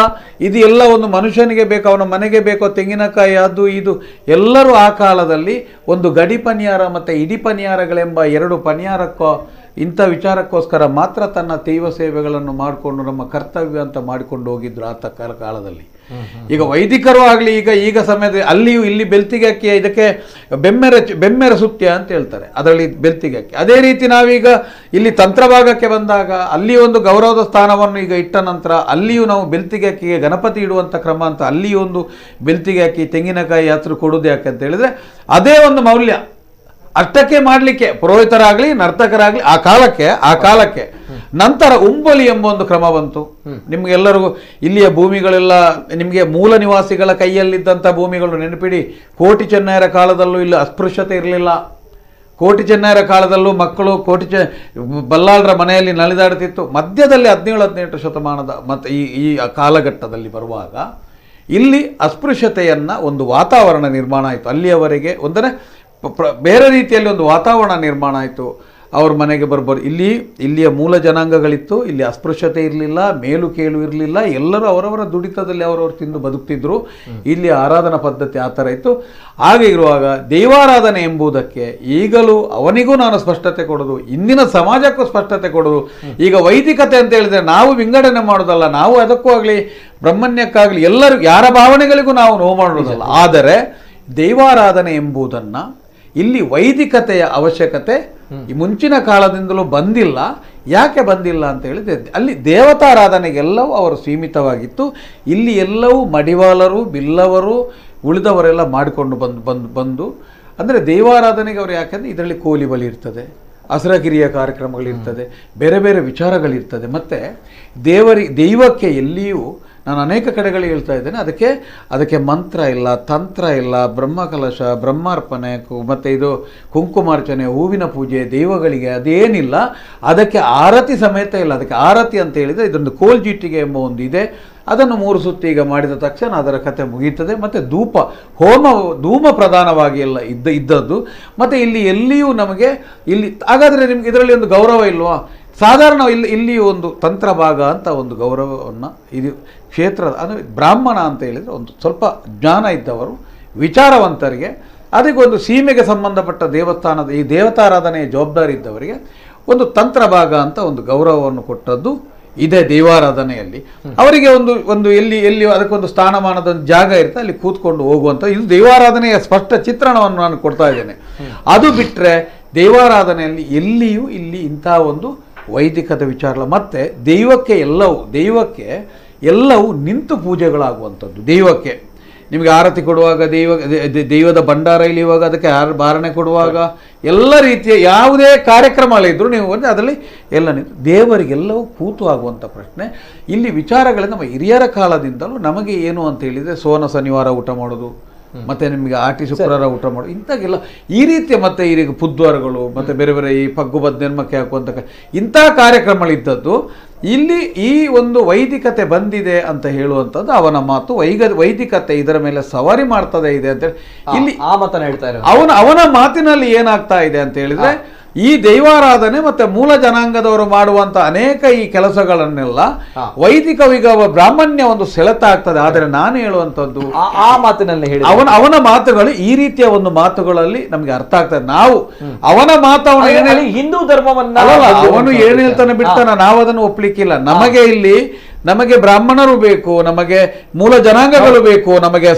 ಇದು ಎಲ್ಲ ಒಂದು ಮನುಷ್ಯನಿಗೆ ಬೇಕು, ಅವನ ಮನೆಗೆ ಬೇಕೋ ತೆಂಗಿನಕಾಯಿ, ಅದು ಇದು ಎಲ್ಲರೂ ಆ ಕಾಲದಲ್ಲಿ ಒಂದು ಗಡಿ ಪನಿಯಾರ ಮತ್ತು ಇಡಿ ಪನಿಯಾರಗಳೆಂಬ 2 ಪನಿಯಾರಕ್ಕೋ ಇಂಥ ವಿಚಾರಕ್ಕೋಸ್ಕರ ಮಾತ್ರ ತನ್ನ ದೈವ ಸೇವೆಗಳನ್ನು ಮಾಡಿಕೊಂಡು ನಮ್ಮ ಕರ್ತವ್ಯ ಅಂತ ಮಾಡಿಕೊಂಡು ಹೋಗಿದ್ರು ಆ ಕಾಲದಲ್ಲಿ. ಈಗ ವೈದಿಕರು ಆಗಲಿ, ಈಗ ಸಮಯದಲ್ಲಿ ಅಲ್ಲಿಯೂ ಇಲ್ಲಿ ಬೆಲ್ತಿಗೆ ಅಕ್ಕಿ, ಇದಕ್ಕೆ ಬೆಮ್ಮೆರೆ ಸುತ್ಯ ಅಂತ ಹೇಳ್ತಾರೆ, ಅದರಲ್ಲಿ ಬೆಲ್ತಿಗೆ ಅಕ್ಕಿ. ಅದೇ ರೀತಿ ನಾವೀಗ ಇಲ್ಲಿ ತಂತ್ರಭಾಗಕ್ಕೆ ಬಂದಾಗ ಅಲ್ಲಿ ಒಂದು ಗೌರವದ ಸ್ಥಾನವನ್ನು ಈಗ ಇಟ್ಟ ನಂತರ ಅಲ್ಲಿಯೂ ನಾವು ಬೆಲ್ತಿಗೆ ಅಕ್ಕಿಗೆ ಗಣಪತಿ ಇಡುವಂಥ ಕ್ರಮ ಅಂತ ಅಲ್ಲಿಯೂ ಒಂದು ಬೆಲ್ತಿಗೆ ಅಕ್ಕಿ, ತೆಂಗಿನಕಾಯಿ ಹತ್ರ ಕೊಡೋದು ಯಾಕೆ ಅಂತ ಹೇಳಿದ್ರೆ ಅದೇ ಒಂದು ಮೌಲ್ಯ. ಅಷ್ಟಕ್ಕೆ ಮಾಡಲಿಕ್ಕೆ ಪುರೋಹಿತರಾಗಲಿ, ನರ್ತಕರಾಗಲಿ ಆ ಕಾಲಕ್ಕೆ ನಂತರ ಉಂಬಲಿ ಎಂಬ ಒಂದು ಕ್ರಮ ಬಂತು. ನಿಮಗೆಲ್ಲರಿಗೂ ಇಲ್ಲಿಯ ಭೂಮಿಗಳೆಲ್ಲ ನಿಮಗೆ ಮೂಲ ನಿವಾಸಿಗಳ ಕೈಯಲ್ಲಿದ್ದಂಥ ಭೂಮಿಗಳು ನೆನಪಿಡಿ. ಕೋಟಿ ಚೆನ್ನೈಯರ ಕಾಲದಲ್ಲೂ ಇಲ್ಲಿ ಅಸ್ಪೃಶ್ಯತೆ ಇರಲಿಲ್ಲ. ಕೋಟಿ ಚೆನ್ನೈಯರ ಕಾಲದಲ್ಲೂ ಮಕ್ಕಳು ಬಲ್ಲಾಳರ ಮನೆಯಲ್ಲಿ ನಲಿದಾಡ್ತಿತ್ತು. ಮಧ್ಯದಲ್ಲಿ 17-18 ಶತಮಾನದ ಮತ್ತು ಈ ಕಾಲಘಟ್ಟದಲ್ಲಿ ಬರುವಾಗ ಇಲ್ಲಿ ಅಸ್ಪೃಶ್ಯತೆಯನ್ನು ಒಂದು ವಾತಾವರಣ ನಿರ್ಮಾಣ ಆಯಿತು. ಅಲ್ಲಿಯವರೆಗೆ ಒಂದರೆ ಬೇರೆ ರೀತಿಯಲ್ಲಿ ಒಂದು ವಾತಾವರಣ ನಿರ್ಮಾಣ ಆಯಿತು. ಅವ್ರ ಮನೆಗೆ ಬರ್ಬೋದು. ಇಲ್ಲಿಯ ಮೂಲ ಜನಾಂಗಗಳಿತ್ತು, ಇಲ್ಲಿ ಅಸ್ಪೃಶ್ಯತೆ ಇರಲಿಲ್ಲ, ಮೇಲು ಕೇಳು ಇರಲಿಲ್ಲ, ಎಲ್ಲರೂ ಅವರವರ ದುಡಿತದಲ್ಲಿ ಅವರವರು ತಿಂದು ಬದುಕ್ತಿದ್ರು. ಇಲ್ಲಿ ಆರಾಧನಾ ಪದ್ಧತಿ ಆ ಥರ ಇತ್ತು. ಹಾಗೆ ಇರುವಾಗ ದೈವಾರಾಧನೆ ಎಂಬುದಕ್ಕೆ ಈಗಲೂ ಅವನಿಗೂ ನಾನು ಸ್ಪಷ್ಟತೆ ಕೊಡೋದು, ಇಂದಿನ ಸಮಾಜಕ್ಕೂ ಸ್ಪಷ್ಟತೆ ಕೊಡೋದು. ಈಗ ವೈದಿಕತೆ ಅಂತ ಹೇಳಿದ್ರೆ ನಾವು ವಿಂಗಡಣೆ ಮಾಡೋದಲ್ಲ, ನಾವು ಅದಕ್ಕೂ ಆಗಲಿ ಬ್ರಹ್ಮಣ್ಯಕ್ಕಾಗಲಿ ಎಲ್ಲರೂ ಯಾರ ಭಾವನೆಗಳಿಗೂ ನಾವು ನೋವು ಮಾಡೋದಲ್ಲ. ಆದರೆ ದೈವಾರಾಧನೆ ಎಂಬುದನ್ನು ಇಲ್ಲಿ ವೈದಿಕತೆಯ ಅವಶ್ಯಕತೆ ಮುಂಚಿನ ಕಾಲದಿಂದಲೂ ಬಂದಿಲ್ಲ. ಯಾಕೆ ಬಂದಿಲ್ಲ ಅಂತ ಹೇಳಿದ್ರೆ ಅಲ್ಲಿ ದೇವತಾರಾಧನೆಗೆಲ್ಲವೂ ಅವರು ಸೀಮಿತವಾಗಿತ್ತು. ಇಲ್ಲಿ ಎಲ್ಲವೂ ಮಡಿವಾಳರು, ಬಿಲ್ಲವರು, ಉಳಿದವರೆಲ್ಲ ಮಾಡಿಕೊಂಡು ಬಂದು ಅಂದರೆ ದೈವಾರಾಧನೆಗೆ ಅವರು ಯಾಕೆಂದರೆ ಇದರಲ್ಲಿ ಕೋಲಿ ಬಲಿ ಇರ್ತದೆ, ಹಸಿರಗಿರಿಯ ಕಾರ್ಯಕ್ರಮಗಳಿರ್ತದೆ, ಬೇರೆ ಬೇರೆ ವಿಚಾರಗಳಿರ್ತದೆ. ಮತ್ತು ದೈವಕ್ಕೆ ಎಲ್ಲಿಯೂ ನಾನು ಅನೇಕ ಕಡೆಗಳಿಗೆ ಹೇಳ್ತಾ ಇದ್ದೇನೆ, ಅದಕ್ಕೆ ಮಂತ್ರ ಇಲ್ಲ, ತಂತ್ರ ಇಲ್ಲ, ಬ್ರಹ್ಮಕಲಶ, ಬ್ರಹ್ಮಾರ್ಪಣೆ ಮತ್ತು ಇದು ಕುಂಕುಮಾರ್ಚನೆ, ಹೂವಿನ ಪೂಜೆ, ದೈವಗಳಿಗೆ ಅದೇನಿಲ್ಲ. ಅದಕ್ಕೆ ಆರತಿ ಸಮೇತ ಇಲ್ಲ. ಅದಕ್ಕೆ ಆರತಿ ಅಂತ ಹೇಳಿದರೆ ಇದೊಂದು ಕೋಲ್ಜಿಟ್ಟಿಗೆ ಎಂಬ ಒಂದು ಇದೆ, ಅದನ್ನು 3 ಸುತ್ತು ಈಗ ಮಾಡಿದ ತಕ್ಷಣ ಅದರ ಕಥೆ ಮುಗೀತದೆ. ಮತ್ತು ಧೂಮ ಪ್ರಧಾನವಾಗಿ ಎಲ್ಲ ಇದ್ದದ್ದು. ಮತ್ತು ಇಲ್ಲಿ ಎಲ್ಲಿಯೂ ನಮಗೆ ಹಾಗಾದರೆ ನಿಮ್ಗೆ ಇದರಲ್ಲಿ ಒಂದು ಗೌರವ ಇಲ್ವಾ? ಸಾಧಾರಣ ಇಲ್ಲಿ ಒಂದು ತಂತ್ರ ಭಾಗ ಅಂತ ಒಂದು ಗೌರವವನ್ನು ಇದು ಕ್ಷೇತ್ರದ ಅಂದರೆ ಬ್ರಾಹ್ಮಣ ಅಂತ ಹೇಳಿದರೆ ಒಂದು ಸ್ವಲ್ಪ ಜ್ಞಾನ ಇದ್ದವರು ವಿಚಾರವಂತರಿಗೆ ಅದಕ್ಕೊಂದು ಸೀಮೆಗೆ ಸಂಬಂಧಪಟ್ಟ ದೇವಸ್ಥಾನದ ಈ ದೇವತಾರಾಧನೆಯ ಜವಾಬ್ದಾರಿ ಇದ್ದವರಿಗೆ ಒಂದು ತಂತ್ರ ಭಾಗ ಅಂತ ಒಂದು ಗೌರವವನ್ನು ಕೊಟ್ಟದ್ದು ಇದೇ ದೈವಾರಾಧನೆಯಲ್ಲಿ. ಅವರಿಗೆ ಒಂದು ಎಲ್ಲಿ ಅದಕ್ಕೊಂದು ಸ್ಥಾನಮಾನದ ಒಂದು ಜಾಗ ಇರುತ್ತೆ, ಅಲ್ಲಿ ಕೂತ್ಕೊಂಡು ಹೋಗುವಂಥ ಇದು ದೈವಾರಾಧನೆಯ ಸ್ಪಷ್ಟ ಚಿತ್ರಣವನ್ನು ನಾನು ಕೊಡ್ತಾ ಇದ್ದೇನೆ. ಅದು ಬಿಟ್ಟರೆ ದೈವಾರಾಧನೆಯಲ್ಲಿ ಎಲ್ಲಿಯೂ ಇಲ್ಲಿ ಇಂಥ ಒಂದು ವೈದಿಕದ ವಿಚಾರ ಮತ್ತು ದೈವಕ್ಕೆ ಎಲ್ಲವೂ ನಿಂತು ಪೂಜೆಗಳಾಗುವಂಥದ್ದು. ದೈವಕ್ಕೆ ನಿಮಗೆ ಆರತಿ ಕೊಡುವಾಗ ದೈವದ ಭಂಡಾರ ಇಳಿಯುವಾಗ ಅದಕ್ಕೆ ಬಾರಣೆ ಕೊಡುವಾಗ ಎಲ್ಲ ರೀತಿಯ ಯಾವುದೇ ಕಾರ್ಯಕ್ರಮಗಳಿದ್ದರೂ ನೀವು ಅದರಲ್ಲಿ ಎಲ್ಲ ನಿಂತು ದೇವರಿಗೆಲ್ಲವೂ ಕೂತು ಆಗುವಂಥ ಪ್ರಶ್ನೆ. ಇಲ್ಲಿ ವಿಚಾರಗಳಿಂದ ನಮ್ಮ ಹಿರಿಯರ ಕಾಲದಿಂದಲೂ ನಮಗೆ ಏನು ಅಂತ ಹೇಳಿದರೆ ಸೋನ ಶನಿವಾರ ಊಟ ಮಾಡೋದು, ಮತ್ತು ನಿಮಗೆ ಆಟಿ ಶುಕ್ರವಾರ ಊಟ ಮಾಡೋದು, ಇಂಥಕ್ಕೆಲ್ಲ ಈ ರೀತಿಯ ಮತ್ತು ಈಗ ಪುದ್ವಾರಗಳು ಮತ್ತು ಬೇರೆ ಬೇರೆ ಈ ಪಗ್ಗು ಬದ್ನೆನ್ಮಕ್ಕೆ ಹಾಕುವಂಥ ಇಂಥ ಕಾರ್ಯಕ್ರಮಗಳಿದ್ದದ್ದು ಇಲ್ಲಿ ಈ ಒಂದು ವೈದಿಕತೆ ಬಂದಿದೆ ಅಂತ ಹೇಳುವಂಥದ್ದು ಅವನ ಮಾತು. ವೈದಿಕತೆ ಇದರ ಮೇಲೆ ಸವಾರಿ ಮಾಡ್ತದೆ ಇದೆ ಅಂತೇಳಿ ಇಲ್ಲಿ ಆ ಮಾತನ್ನ ಹೇಳ್ತಾ ಇದ್ದಾರೆ. ಅವನ ಮಾತಿನಲ್ಲಿ ಏನಾಗ್ತಾ ಇದೆ ಅಂತ ಹೇಳಿದ್ರೆ ಈ ದೈವಾರಾಧನೆ ಮತ್ತೆ ಮೂಲ ಜನಾಂಗದವರು ಮಾಡುವಂತ ಅನೇಕ ಈ ಕೆಲಸಗಳನ್ನೆಲ್ಲ ವೈದಿಕ ಬ್ರಾಹ್ಮಣ್ಯ ಒಂದು ಸೆಳೆತ ಆಗ್ತದೆ. ಆದರೆ ನಾನು ಹೇಳುವಂತದ್ದು ಆ ಮಾತಿನಲ್ಲಿ ಹೇಳಿ ಅವನ ಮಾತುಗಳು ಈ ರೀತಿಯ ಒಂದು ಮಾತುಗಳಲ್ಲಿ ನಮ್ಗೆ ಅರ್ಥ ಆಗ್ತದೆ. ನಾವು ಅವನ ಮಾತವನು ಹಿಂದೂ ಧರ್ಮವನ್ನ ಅವನು ಏನ್ ಹೇಳ್ತಾನೆ ಬಿಡ್ತಾನ, ನಾವು ಅದನ್ನು ಒಪ್ಲಿಕ್ಕಿಲ್ಲ. ನಮಗೆ ಬ್ರಾಹ್ಮಣರು ಬೇಕು, ನಮಗೆ ಮೂಲ ಜನಾಂಗಗಳು ಬೇಕು, ನಮಗೆ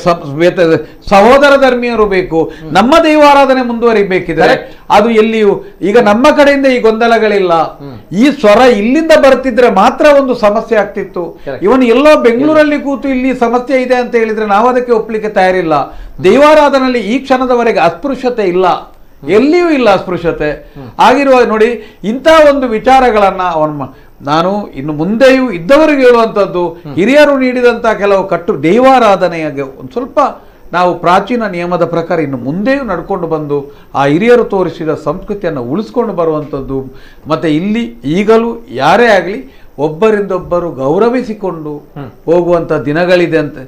ಸಹೋದರ ಧರ್ಮೀಯರು ಬೇಕು. ನಮ್ಮ ದೈವಾರಾಧನೆ ಮುಂದುವರಿಬೇಕಿದೆ. ಅದು ಎಲ್ಲಿಯೂ ಈಗ ನಮ್ಮ ಕಡೆಯಿಂದ ಈ ಗೊಂದಲಗಳಿಲ್ಲ. ಈ ಸ್ವರ ಇಲ್ಲಿಂದ ಬರ್ತಿದ್ರೆ ಮಾತ್ರ ಒಂದು ಸಮಸ್ಯೆ ಆಗ್ತಿತ್ತು. ಇವನು ಎಲ್ಲೋ ಬೆಂಗಳೂರಲ್ಲಿ ಕೂತು ಇಲ್ಲಿ ಸಮಸ್ಯೆ ಇದೆ ಅಂತ ಹೇಳಿದ್ರೆ ನಾವು ಅದಕ್ಕೆ ಒಪ್ಲಿಕ್ಕೆ ತಯಾರಿಲ್ಲ. ದೈವಾರಾಧನೆಯಲ್ಲಿ ಈ ಕ್ಷಣದವರೆಗೆ ಅಸ್ಪೃಶ್ಯತೆ ಇಲ್ಲ, ಎಲ್ಲಿಯೂ ಇಲ್ಲ ಅಸ್ಪೃಶ್ಯತೆ. ಆಗಿರುವ ನೋಡಿ ಇಂಥ ಒಂದು ವಿಚಾರಗಳನ್ನ ನಾನು ಇನ್ನು ಮುಂದೆಯೂ ಇದ್ದವರಿಗೆ ಹೇಳುವಂಥದ್ದು, ಹಿರಿಯರು ನೀಡಿದಂಥ ಕೆಲವು ದೈವಾರಾಧನೆಯಾಗೆ ಒಂದು ಸ್ವಲ್ಪ ನಾವು ಪ್ರಾಚೀನ ನಿಯಮದ ಪ್ರಕಾರ ಇನ್ನು ಮುಂದೆಯೂ ನಡ್ಕೊಂಡು ಬಂದು ಆ ಹಿರಿಯರು ತೋರಿಸಿದ ಸಂಸ್ಕೃತಿಯನ್ನು ಉಳಿಸ್ಕೊಂಡು ಬರುವಂಥದ್ದು. ಮತ್ತು ಇಲ್ಲಿ ಈಗಲೂ ಯಾರೇ ಆಗಲಿ ಒಬ್ಬರಿಂದೊಬ್ಬರು ಗೌರವಿಸಿಕೊಂಡು ಹೋಗುವಂಥ ದಿನಗಳಿದೆ ಅಂತೆ.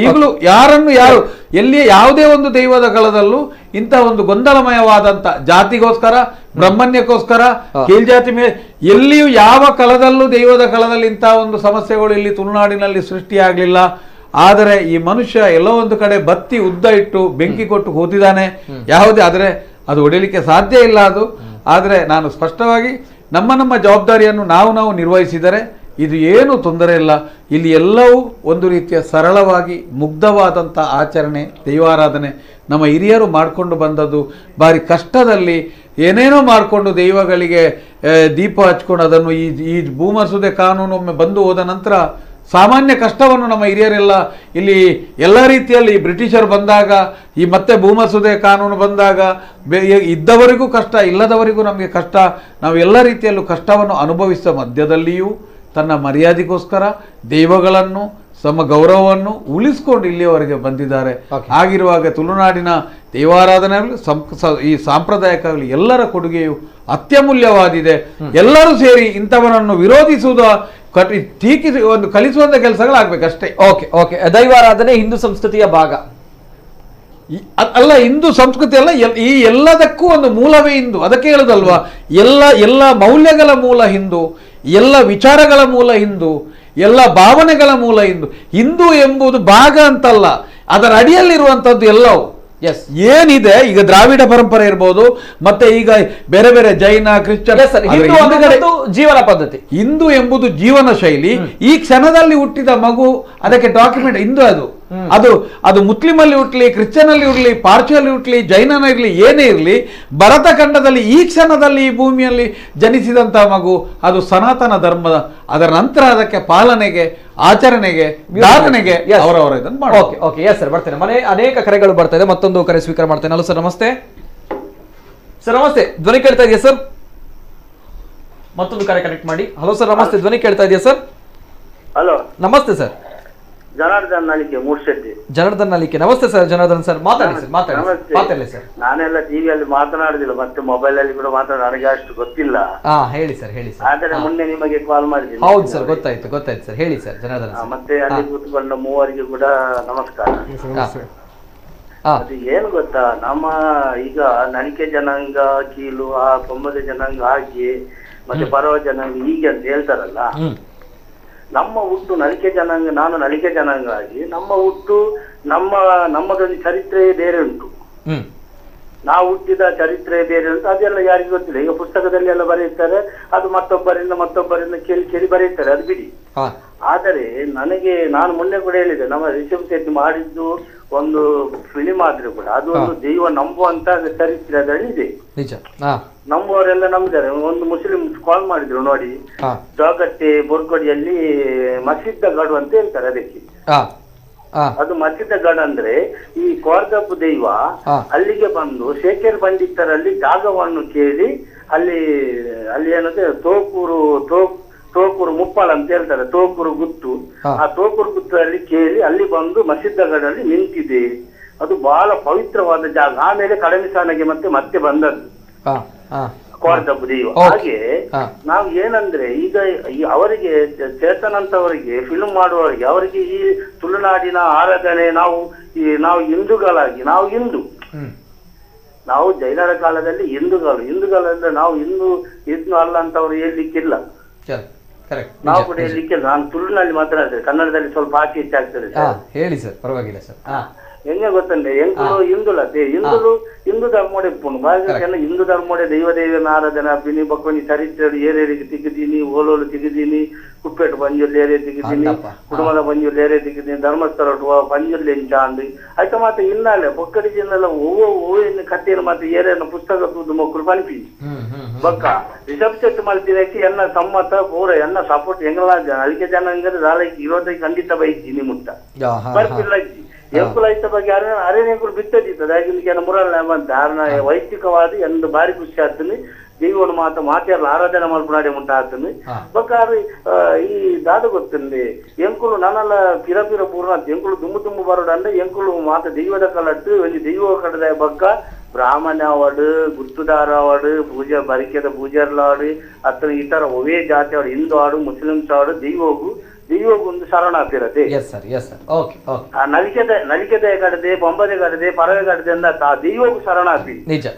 ಈಗಲೂ ಯಾರು ಎಲ್ಲಿ ಯಾವುದೇ ಒಂದು ದೈವದ ಕಾಲದಲ್ಲೂ ಇಂಥ ಒಂದು ಗೊಂದಲಮಯವಾದಂಥ ಜಾತಿಗೋಸ್ಕರ ಬ್ರಹ್ಮಣ್ಯಕ್ಕೋಸ್ಕರ ಕೀಳ್ಜಾತಿ ಮೇಲೆ ಎಲ್ಲಿಯೂ ಯಾವ ಕಾಲದಲ್ಲೂ ದೈವದ ಕಾಲದಲ್ಲಿ ಇಂಥ ಒಂದು ಸಮಸ್ಯೆಗಳು ಇಲ್ಲಿ ತುಳುನಾಡಿನಲ್ಲಿ ಸೃಷ್ಟಿಯಾಗಲಿಲ್ಲ. ಆದರೆ ಈ ಮನುಷ್ಯ ಎಲ್ಲೋ ಒಂದು ಕಡೆ ಬತ್ತಿ ಉದ್ದ ಇಟ್ಟು ಬೆಂಕಿ ಕೊಟ್ಟು ಕೂತಿದ್ದಾನೆ. ಯಾವುದೇ ಆದರೆ ಅದು ಹೊಡಿಲಿಕ್ಕೆ ಸಾಧ್ಯ ಇಲ್ಲ ಅದು. ಆದರೆ ನಾನು ಸ್ಪಷ್ಟವಾಗಿ ನಮ್ಮ ಜವಾಬ್ದಾರಿಯನ್ನು ನಾವು ನಿರ್ವಹಿಸಿದರೆ ಇದು ಏನು ತೊಂದರೆ ಇಲ್ಲ. ಇಲ್ಲಿ ಎಲ್ಲವೂ ಒಂದು ರೀತಿಯ ಸರಳವಾಗಿ ಮುಗ್ಧವಾದಂಥ ಆಚರಣೆ ದೈವಾರಾಧನೆ ನಮ್ಮ ಹಿರಿಯರು ಮಾಡಿಕೊಂಡು ಬಂದದ್ದು. ಭಾರಿ ಕಷ್ಟದಲ್ಲಿ ಏನೇನೋ ಮಾಡಿಕೊಂಡು ದೈವಗಳಿಗೆ ದೀಪ ಹಚ್ಕೊಂಡು ಅದನ್ನು ಈ ಭೂಮಸೂದೆ ಕಾನೂನು ಒಮ್ಮೆ ಬಂದು ಹೋದ ನಂತರ ಸಾಮಾನ್ಯ ಕಷ್ಟವನ್ನು ನಮ್ಮ ಹಿರಿಯರೆಲ್ಲ ಇಲ್ಲಿ ಎಲ್ಲ ರೀತಿಯಲ್ಲಿ ಬ್ರಿಟಿಷರು ಬಂದಾಗ ಈ ಮತ್ತೆ ಭೂಮಸೂದೆ ಕಾನೂನು ಬಂದಾಗ ಇದ್ದವರಿಗೂ ಕಷ್ಟ, ಇಲ್ಲದವರಿಗೂ ನಮಗೆ ಕಷ್ಟ. ನಾವು ಎಲ್ಲ ರೀತಿಯಲ್ಲೂ ಕಷ್ಟವನ್ನು ಅನುಭವಿಸುವ ಮಧ್ಯದಲ್ಲಿಯೂ ತನ್ನ ಮರ್ಯಾದೆಗೋಸ್ಕರ ದೈವಗಳನ್ನು ತಮ್ಮ ಗೌರವವನ್ನು ಉಳಿಸ್ಕೊಂಡು ಇಲ್ಲಿಯವರೆಗೆ ಬಂದಿದ್ದಾರೆ. ಆಗಿರುವಾಗ ತುಳುನಾಡಿನ ದೈವಾರಾಧನೆಗಳು ಈ ಸಾಂಪ್ರದಾಯಿಕಗಳು ಎಲ್ಲರ ಕೊಡುಗೆಯು ಅತ್ಯಮೂಲ್ಯವಾದಿದೆ. ಎಲ್ಲರೂ ಸೇರಿ ಇಂಥವನನ್ನು ವಿರೋಧಿಸುವುದ ಟೀಕಿಸಿ ಒಂದು ಕಲಿಸುವಂತ ಕೆಲಸಗಳಾಗಬೇಕಷ್ಟೇ. ಓಕೆ ದೈವಾರಾಧನೆ ಹಿಂದೂ ಸಂಸ್ಕೃತಿಯ ಭಾಗ ಅಲ್ಲ, ಹಿಂದೂ ಸಂಸ್ಕೃತಿ ಅಲ್ಲ, ಈ ಎಲ್ಲದಕ್ಕೂ ಒಂದು ಮೂಲವೇ ಹಿಂದೂ. ಅದಕ್ಕೆ ಹೇಳುದಲ್ವಾ, ಎಲ್ಲ ಮೌಲ್ಯಗಳ ಮೂಲ ಹಿಂದೂ, ಎಲ್ಲ ವಿಚಾರಗಳ ಮೂಲ ಹಿಂದೂ, ಎಲ್ಲ ಭಾವನೆಗಳ ಮೂಲ ಹಿಂದೂ ಎಂಬುದು ಭಾಗ ಅಂತಲ್ಲ, ಅದರ ಅಡಿಯಲ್ಲಿರುವಂಥದ್ದು ಎಲ್ಲವೂ ಏನಿದೆ. ಈಗ ದ್ರಾವಿಡ ಪರಂಪರೆ ಇರ್ಬೋದು, ಮತ್ತೆ ಈಗ ಬೇರೆ ಬೇರೆ ಜೈನ ಕ್ರಿಶ್ಚಿಯನ್ ಜೀವನ ಪದ್ಧತಿ. ಹಿಂದೂ ಎಂಬುದು ಜೀವನ ಶೈಲಿ. ಈ ಕ್ಷಣದಲ್ಲಿ ಹುಟ್ಟಿದ ಮಗು ಅದಕ್ಕೆ ಡಾಕ್ಯುಮೆಂಟ್ ಹಿಂದೂ. ಅದು ಮುಸ್ಲಿಂ ಅಲ್ಲಿ ಹುಟ್ಟಲಿ, ಕ್ರಿಶ್ಚಿಯನ್ ಅಲ್ಲಿ ಹುಟ್ಟಲಿ, ಪಾರ್ಸಿಯಲ್ಲಿ ಹುಟ್ಟಲಿ, ಜೈನನ ಇರಲಿ, ಏನೇ ಇರಲಿ, ಭರತ ಖಂಡದಲ್ಲಿ ಈ ಕ್ಷಣದಲ್ಲಿ ಈ ಭೂಮಿಯಲ್ಲಿ ಜನಿಸಿದಂತ ಮಗು ಅದು ಸನಾತನ ಧರ್ಮದ. ಅದರ ನಂತರ ಅದಕ್ಕೆ ಪಾಲನೆಗೆ, ಆಚರಣೆಗೆ, ಧಾರಣೆಗೆ ಅವರವರ ಇದನ್ನು ಮಾಡಿ. ಓಕೆ ಎಸ್ ಸರ್, ಬರ್ತೇನೆ. ಅನೇಕ ಕರೆಗಳು ಬರ್ತಾ ಇದೆ, ಮತ್ತೊಂದು ಕರೆ ಸ್ವೀಕಾರ ಮಾಡ್ತೇನೆ. ಹಲೋ ಸರ್, ನಮಸ್ತೆ. ಸರ್ ನಮಸ್ತೆ, ಧ್ವನಿ ಕೇಳ್ತಾ ಇದೆಯಾ ಸರ್? ಮತ್ತೊಂದು ಕರೆ ಕನೆಕ್ಟ್ ಮಾಡಿ. ಹಲೋ ಸರ್, ನಮಸ್ತೆ, ಧ್ವನಿ ಕೇಳ್ತಾ ಇದೆಯಾ ಸರ್? ಹಲೋ ನಮಸ್ತೆ ಸರ್. ಜನಾರ್ದನ್ ನಾಲಿಕೆ ಮೂರ್ಶೆಟ್ಟಿ. ಜನಾರ್ದನ್ ನಾಲಿಕೆ. ನಮಸ್ತೆ ಸರ್ ಜನಾರ್ದನ್ ಸರ್, ಮಾತಾಡಿ ಸರ್. ನಾನೆಲ್ಲ ಟಿವಿಯಲ್ಲಿ ಮಾತನಾಡುದಿಲ್ಲ, ಮತ್ತೆ ಮೊಬೈಲ್ ಅಲ್ಲಿ ಕೂಡ ನನಗೆ ಅಷ್ಟು ಗೊತ್ತಿಲ್ಲ. ಹೇಳಿ ಸರ್. ಆದರೆ ಮೊನ್ನೆ ನಿಮಗೆ ಕಾಲ್ ಮಾಡಿದ್ದೀನಿ. ಹೌದು ಸರ್, ಗೊತ್ತಾಯ್ತು ಸರ್. ಹೇಳಿ ಸರ್ ಜನಾರ್ದನ್. ಮತ್ತೆ ಅಲ್ಲಿ ಕೂತ್ಕೊಂಡ ಮೂವರಿಗೆ ಕೂಡ ನಮಸ್ಕಾರ. ಅದು ಏನು ಗೊತ್ತಾ, ನಮ್ಮ ಈಗ ನನಿಕೆ ಜನಾಂಗ ಕೀಲು, ಆ ಕೊಂಬದ ಜನಾಂಗ ಹಾಕಿ ಮತ್ತೆ ಪರವ ಜನಾಂಗ ಹೀಗೆ ಅಂತ ಹೇಳ್ತಾರಲ್ಲ. ನಮ್ಮ ಹುಟ್ಟು ನಲಿಕೆ ಜನಾಂಗ, ನಾನು ನಲಿಕೆ ಜನಾಂಗ ಆಗಿ ನಮ್ಮ ಹುಟ್ಟು ನಮ್ಮದೊಂದು ಚರಿತ್ರೆ ಬೇರೆ ಉಂಟು. ನಾವು ಹುಟ್ಟಿದ ಚರಿತ್ರೆ ಬೇರೆ ಉಂಟು. ಅದೆಲ್ಲ ಯಾರಿಗೂ ಗೊತ್ತಿಲ್ಲ. ಈಗ ಪುಸ್ತಕದಲ್ಲಿ ಎಲ್ಲ ಬರೆಯುತ್ತಾರೆ, ಅದು ಮತ್ತೊಬ್ಬರಿಂದ ಕೇಳಿ ಬರೆಯುತ್ತಾರೆ, ಅದು ಬಿಡಿ. ಆದರೆ ನಾನು ಮೊನ್ನೆ ಕೂಡ ಹೇಳಿದೆ, ನಮ್ಮ ರಿಷಬ್ ಶೆಟ್ಟಿ ಮಾಡಿದ್ದು ಒಂದು ಫಿಲಿಮ್ ಆದ್ರೂ ಕೂಡ ಅದು ಒಂದು ದೈವ ನಂಬುವಂತ ಚರಿತ್ರೆ ಅದರಲ್ಲಿ ಇದೆ. ನಂಬುವವರೆಲ್ಲ ನಂಬಿದ್ದಾರೆ. ಒಂದು ಮುಸ್ಲಿಂ ಕಾಲ್ ಮಾಡಿದ್ರು ನೋಡಿ, ಜೋಗಟ್ಟೆ ಬೋರ್ಕೊಡಿಯಲ್ಲಿ ಮಸೀದ್ ಗಡು ಅಂತ ಹೇಳ್ತಾರೆ ಅದಕ್ಕೆ. ಅದು ಮಸೀದ್ ಗಡ್ ಅಂದ್ರೆ ಈ ಕೋರ್ದಪ್ಪು ದೈವ ಅಲ್ಲಿಗೆ ಬಂದು ಶೇಖರ್ ಪಂಡಿತರಲ್ಲಿ ಜಾಗವನ್ನು ಕೇಳಿ ಅಲ್ಲಿ ಏನಂದ್ರೆ ತೋಕೂರು ಮುಪ್ಪಾಳ ಅಂತ ಹೇಳ್ತಾರೆ, ತೋಕೂರು ಗುತ್ತು. ಆ ತೋಕೂರು ಗುತ್ತಲ್ಲಿ ಕೇಳಿ ಅಲ್ಲಿ ಬಂದು ಮಸೀದ್ ಗಡಲ್ಲಿ ನಿಂತಿದೆ. ಅದು ಬಹಳ ಪವಿತ್ರವಾದ ಜಾಗ. ಆಮೇಲೆ ಕಡಮಿಸಾನಗೆ ಮತ್ತೆ ಬಂದದ್ದು ಕೋರ್ದಪ್ಪು ದೈವ. ಹಾಗೆ ನಾವು ಏನಂದ್ರೆ ಈಗ ಅವರಿಗೆ ಚೇತನ್ ಅಂತವರಿಗೆ ಫಿಲ್ಮ್ ಮಾಡುವವರಿಗೆ ಅವರಿಗೆ ಈ ತುಳುನಾಡಿನ ಆರಾಧನೆ ನಾವು ಹಿಂದೂಗಳಾಗಿ ನಾವು ಜೈನರ ಕಾಲದಲ್ಲಿ ಹಿಂದೂಗಳಂದ್ರೆ ನಾವು ಹಿಂದೂ ಅಲ್ಲ ಅಂತ ಅವ್ರು ಹೇಳ್ಲಿಕ್ಕಿಲ್ಲ. ನಾವು ಕೂಡ ಹೇಳ್ಲಿಕ್ಕಿಲ್ಲ. ನಾನು ತುಳುನಲ್ಲಿ ಮಾತನಾಡ್ತೇನೆ, ಕನ್ನಡದಲ್ಲಿ ಸ್ವಲ್ಪ ಆಚೆ ಈಚೆ ಆಗ್ತದೆ. ಹೇಳಿ ಸರ್, ಪರವಾಗಿಲ್ಲ ಸರ್. ಹೆಂಗೆ ಗೊತ್ತಂದ್ರೆ ಎಂಕುಲು ಹಿಂದುಲತೆ ಹಿಂದೂ ಧರ್ಮೋಡೆ ಪುಣ್ ಬಾರಿ ಹಿಂದೂ ಧರ್ಮೋಡೆ ದೈವದೇವನ ಆರಾಧನಾ ಬಿನಿ ಬಕ್ಕೊನಿ ಚರಿತ್ರೆ ಏರೇರಿಗೆ ತೆಗೆದೀನಿ, ಓಲೋಲು ತೆಗೆದೀನಿ, ಕುಪ್ಪೆಟ್ಟು ಪಂಜುಲ್ಲಿ ಏರೇ ತೆಗೆದೀನಿ, ಕುಟುಂಬದ ಪಂಜುಲ್ಲಿ ಏರೇ ತೆಗೆದೀನಿ, ಧರ್ಮಸ್ಥಳ ಪಂಜುಲ್ಲಿ ಎಂಚ ಅಂದು ಆಯ್ತಾ. ಮತ್ತೆ ಇನ್ನಾಲೆ ಪೊಕ್ಕಡಿ ಜಿಲ್ಲೆಲ್ಲ ಓವಿನ ಕಥೆಯನ್ನು ಮತ್ತೆ ಏರೇನ ಪುಸ್ತಕ ತೂದು ಮಕ್ಕಳು ಪನಿಪಿ ಬೊಕ್ಕ ರಿಷಬ್ ಶೆಟ್ಟಿ ಮಾಡ್ತೀರಕ್ಕೆ ಎನ್ನ ಸಮ್ಮತ ಪೂರ ಎನ್ನ ಸಪೋರ್ಟ್ ಎಂಗಲ ಅದಕ್ಕೆ ಜನ ಹಂಗಾರೆ ನಾಳೆಗೆ 25 ಖಂಡಿತ ಬೈತಿ ನಿಮ್ಮುಟ್ಟ ಬರ್ಪಿಲ್ಲ ಎಂಕುಲೈತ ಬಗ್ಗೆ ಅರೇನೆಂಕುಲು ಬಿತ್ತದಿರ್ತದೆ. ಆಗಿನ ಮುರಲ್ ಅಂತ ವೈಯಕ್ತಿಕವಾದ ಎಂದು ಬಾರಿ ಖುಷಿ ಆಗ್ತೀನಿ. ದೇವನ ಮಾತೆಲ್ಲ ಆರಾಧನೆ ಮಾಡ್ಕೊಂಡೆ ಮುಂಟಾಗ್ತೀನಿ. ಬೇಕಾದ್ರೆ ಈ ದಾದ ಗೊತ್ತಂడి ಎಂಕುಲು ನನ್ನೆಲ್ಲ ಪಿರ ಪೂರ್ಣ ಎಂಕುಲು ದುಂಬು ಬರೋಡು ಅಂದ್ರೆ ಎಂಕುಲು ಮಾತ ದೈವದ ಕಲಟ್ಟು ಒಂದು ದೈವ ಕಡದ ಬಗ್ಗ ಬ್ರಾಹ್ಮಣ ಅವಾರ್ಡು, ಗುರ್ತುದಾರ ಅವಾರ್ಡು, ಪೂಜಾ ಬರಿಕೆದ ಪೂಜಾರ್ಲಾಡು ಅಥವಾ ಇತರ ಒವೇ ಜಾತಿ ಆಡು, ಹಿಂದೂ ಆಡು, ಮುಸ್ಲಿಮ್ಸ್ ಆಡು, ದೈವಗೂ ಒಂದು ಶರಣಾಗ್ತಿರತ್ತೆ. ನಲಿಕೆದೆ ಕಡದೆ ಬೊಂಬದೆ ಕಡದೆ ಪರವೆ ಕಡದೆ ಅಂದ ದೈವಗೂ ಶರಣಾಗ್ತಿ.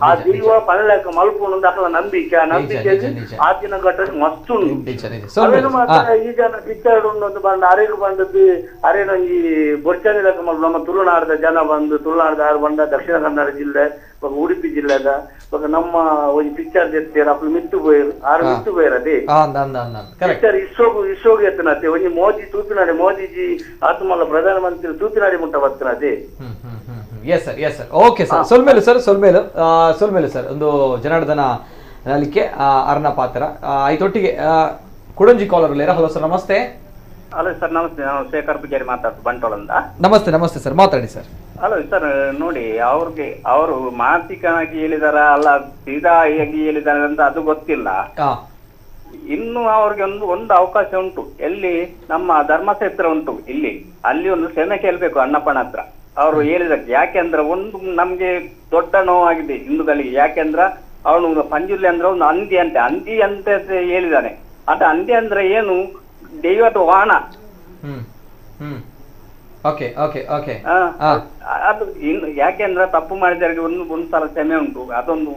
ಆ ದೈವ ಪನಲೆಕ್ಕ ಮಲ್ಪುಣು ಅಕಲ ನಂಬಿಕೆ ಆತಿನ ಘಟ್ಟ ಮಸ್ತ್ ಉಂಟು. ಅವೇನು ಮಾತ್ರ ಈ ಜನ ಪಿಕ್ಚರ್ ಉಂಡು ಬಂದು ಅರೆಗೆ ಬಂದದ್ದು ಅರೇನು ಈ ಬೊರ್ಚನೆ ಲೆಕ್ಕ ಮಲ್ಪು ನಮ್ಮ ತುಳುನಾಡದ ಜನ ಬಂದು ತುಳುನಾಡದ ಯಾರು ಬಂದ ದಕ್ಷಿಣ ಕನ್ನಡ ಜಿಲ್ಲೆ ಉಡುಪಿ ಜಿಲ್ಲೆದ ನಮ್ಮ ಒಂದು ಪಿಕ್ಚರ್ ತೆತ್ತೀರ ಅಪ್ಪ ಮಿತ್ತು ಬೋಯರು ಆರು ಮಿತ್ತು ಬೋಯರದೆ ಪಿಕ್ಚರ್ ಇಸೋಗು ಎತ್ತನತೆ ಒಂದು ಮೋದಿ ತೂಪಿನಾಡಿ ಮೋದಿಜಿ ಆತ್ಮಲ್ಲ ಪ್ರಧಾನ ಮಂತ್ರಿ ತೂಪಿನಾಡಿ ಮುಟ್ಟ ಬರ್ತನದೆ. ಓಕೆ ಸರ್, ಸೊಲ್ಮೇಲು ಸರ್ ಒಂದು ಜನಾರ್ದನ ನಲಿಕೆ ಅರ್ನ ಪಾತ್ರ ಐತೊಟ್ಟಿಗೆ ಕುಡಂಜಿ ಕಾಲರ್ ಲೇರ. ಹಲೋ ಸರ್, ನಮಸ್ತೆ. ಹಲೋ ಸರ್, ನಮಸ್ತೆ. ನಾನು ಶೇಖರ್ ಪೂಜಾರಿ ಮಾತಾಡ್ತು ಬಂಟ್ವಾಳಂದ. ನಮಸ್ತೆ ಸರ್, ಮಾತಾಡಿ ಸರ್. ಹಲೋ ಸರ್, ನೋಡಿ ಅವರು ಮಾನಸಿಕವಾಗಿ ಹೇಳಿದಾರ ಅಲ್ಲ ಸೀದಾ ಹೇಗೆ ಹೇಳಿದಾರೆ ಅಂತ ಅದು ಗೊತ್ತಿಲ್ಲ. ಇನ್ನು ಅವ್ರಿಗೆ ಒಂದು ಅವಕಾಶ ಉಂಟು. ಎಲ್ಲಿ ನಮ್ಮ ಧರ್ಮಕ್ಷೇತ್ರ ಉಂಟು ಅಲ್ಲಿ ಒಂದು ಕ್ಷಮೆ ಕೇಳ್ಬೇಕು ಅಣ್ಣಪ್ಪನ ಹತ್ರ ಅವರು ಹೇಳಿದಕ್ಕೆ. ಯಾಕೆಂದ್ರೆ ಒಂದು ನಮ್ಗೆ ದೊಡ್ಡ ನೋವಾಗಿದೆ ಹಿಂದೂಗಳಿಗೆ. ಯಾಕೆಂದ್ರ ಅವನು ಪಂಜುರ್ಲಿ ಅಂದ್ರೆ ಒಂದು ಅಂದಿ ಅಂತ ಹೇಳಿದಾನೆ. ಅದು ಅಂದಿ ಅಂದ್ರೆ ಏನು, ದೈವದ ವಾಹನ. ಅದು ಯಾಕೆಂದ್ರೆ ತಪ್ಪು ಮಾಡಿದವರಿಗೆ ಒಂದ್ಸಲ ಕ್ಷಮೆ ಉಂಟು. ಅದೊಂದು